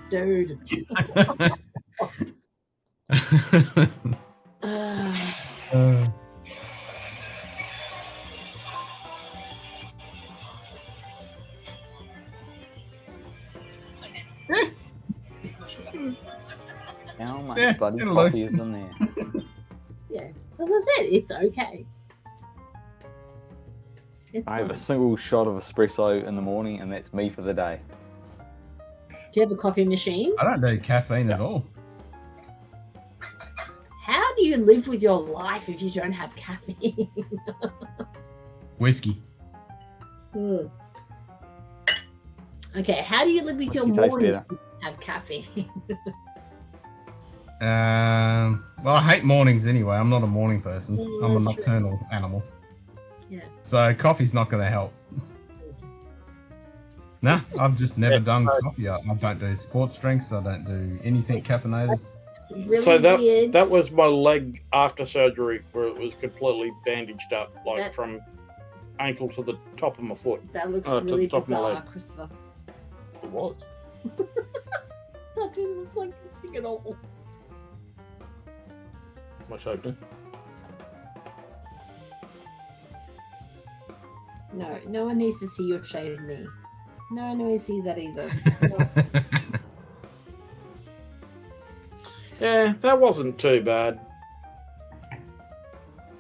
Dude. How much Yeah, bloody it'll coffee do. is in there? Yeah. As I said, it's okay. It's I have a fine. single shot of espresso in the morning, and that's me for the day. Do you have a coffee machine? I don't do caffeine at all. How do you live with your life if you don't have caffeine? Whiskey. Hmm. Okay, how do you live with your Whiskey tastes morning better. if you don't have caffeine? Well, I hate mornings anyway. I'm not a morning person. Yeah, I'm a that's true. nocturnal animal. Yeah. So coffee's not going to help. No, I've just never done coffee. I don't do sports drinks. I don't do anything caffeinated. Really So weird. that was my leg after surgery, where it was completely bandaged up, like That- from ankle to the top of my foot. That looks to the really top of my bizarre, leg. Christopher. It was. That didn't look like anything at all. My shoulder. No, no one needs to see your shaved knee. No one needs to see that either. No. Yeah, that wasn't too bad.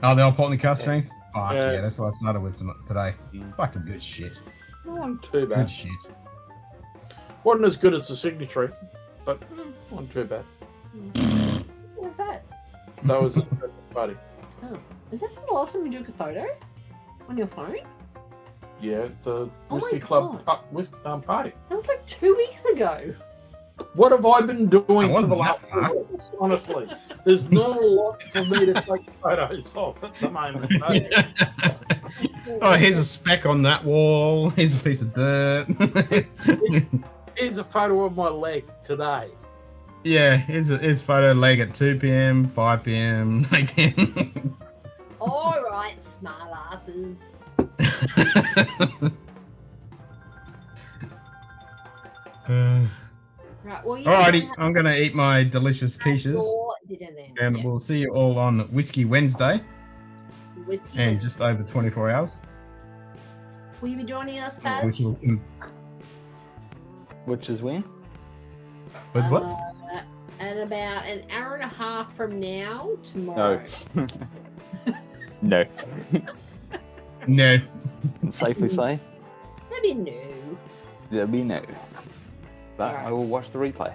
Oh, the old Portland cast strings? Fuck Yeah. yeah, that's what I started with today. Fucking good shit. Wasn't too Good bad. shit. Wasn't as good as the signatory, but wasn't too bad. What's that? That was a perfect party. Oh, is that the last time you took a photo on your phone? Yeah, the Oh my whiskey club God. party. That was like 2 weeks ago. What have I been doing for wasn't the that last far. 2 weeks? Honestly, there's not a lot for me to take photos of at the moment. Oh, here's a speck on that wall. Here's a piece of dirt. Here's a photo of my leg today. Yeah, here's a photo leg at 2 p.m., 5 p.m., 8 p.m. All right, smart asses. Right, well, you Alrighty, I'm going to eat my delicious quiches. dinner then. And Yes. we'll see you all on Whiskey Wednesday Whiskey. in just over 24 hours. Will you be joining us, Which, Taz? Which is when? was what? At about an hour and a half from now, tomorrow. No. No. No. Safely say, Maybe no. there'll be no. But Alright. I will watch the replay.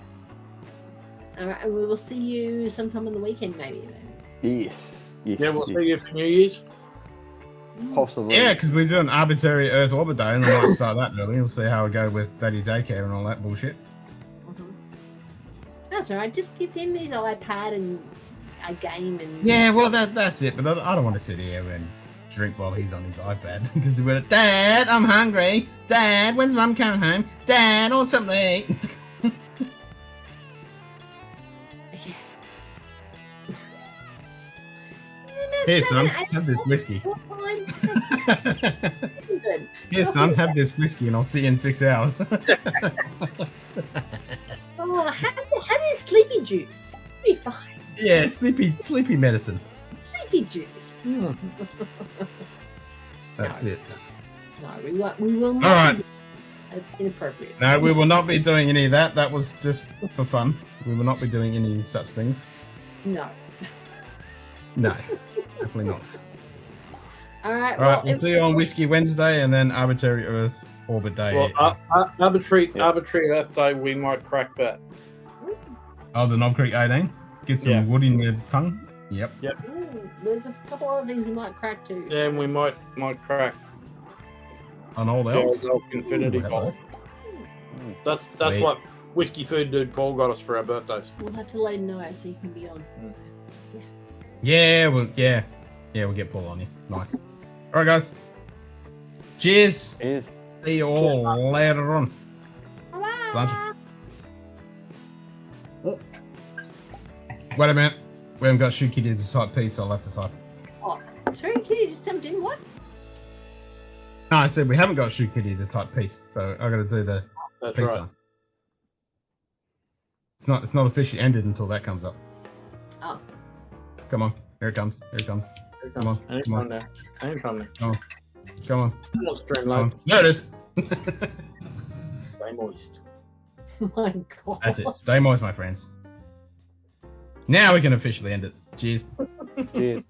All right, and we will see you sometime on the weekend, maybe then. Yes. Yes. Yeah, we'll yes. see you for New Year's. Possibly. Yeah, because we're doing arbitrary Earth orbit day, and I might start that early. We'll see how we go with Daddy Daycare and all that bullshit. That's all right. Just give him his iPad and a game and. Yeah, well, that's it. But I don't want to sit here and drink while he's on his iPad. Because we're like, Dad, I'm hungry. Dad, when's Mum coming home? Dad, I want something to eat. Here, son, have this whiskey. Here, son, have this whiskey, and I'll see you in 6 hours. Oh, have this sleepy juice. Be fine. Yeah, sleepy medicine. Sleepy juice. That's it. No, we will not. All right. do that. That's inappropriate. No, we will not be doing any of that. That was just for fun. We will not be doing any such things. No. No, definitely not. All right. All right, we'll see you on Whiskey Wednesday and then Arbitrary Earth Orbit Day. Well, arbitrary Earth Day, we might crack that. Oh, the Knob Creek 18. Get some Yeah. wood in your tongue. Yep. Yep. there's a couple other things we might crack too. Yeah, and we might crack An old the elf. old elk infinity Ooh, bottle. That's Sweet. what whiskey food dude Paul got us for our birthdays. We'll have to let him know so he can be on. Yeah, we'll get Paul on you. Nice. All right, guys. Cheers. Cheers. See you all later on. Lunch. Wait a minute. We haven't got shoot kitty to type piece, so I'll have to type. Oh, sorry, Kitty just jumped in. What? No, I said we haven't got shoot kitty to type piece, so I got to do the That's piece right. on. It's not officially ended until that comes up. Oh. Come on, here it comes. Here it comes. Come on, I ain't come from on, there. I ain't from there. come on, come on. I'm not Come streamlined. on. There it is. Stay moist. My God. That's it. Stay moist, my friends. Now we can officially end it. Cheers. Cheers.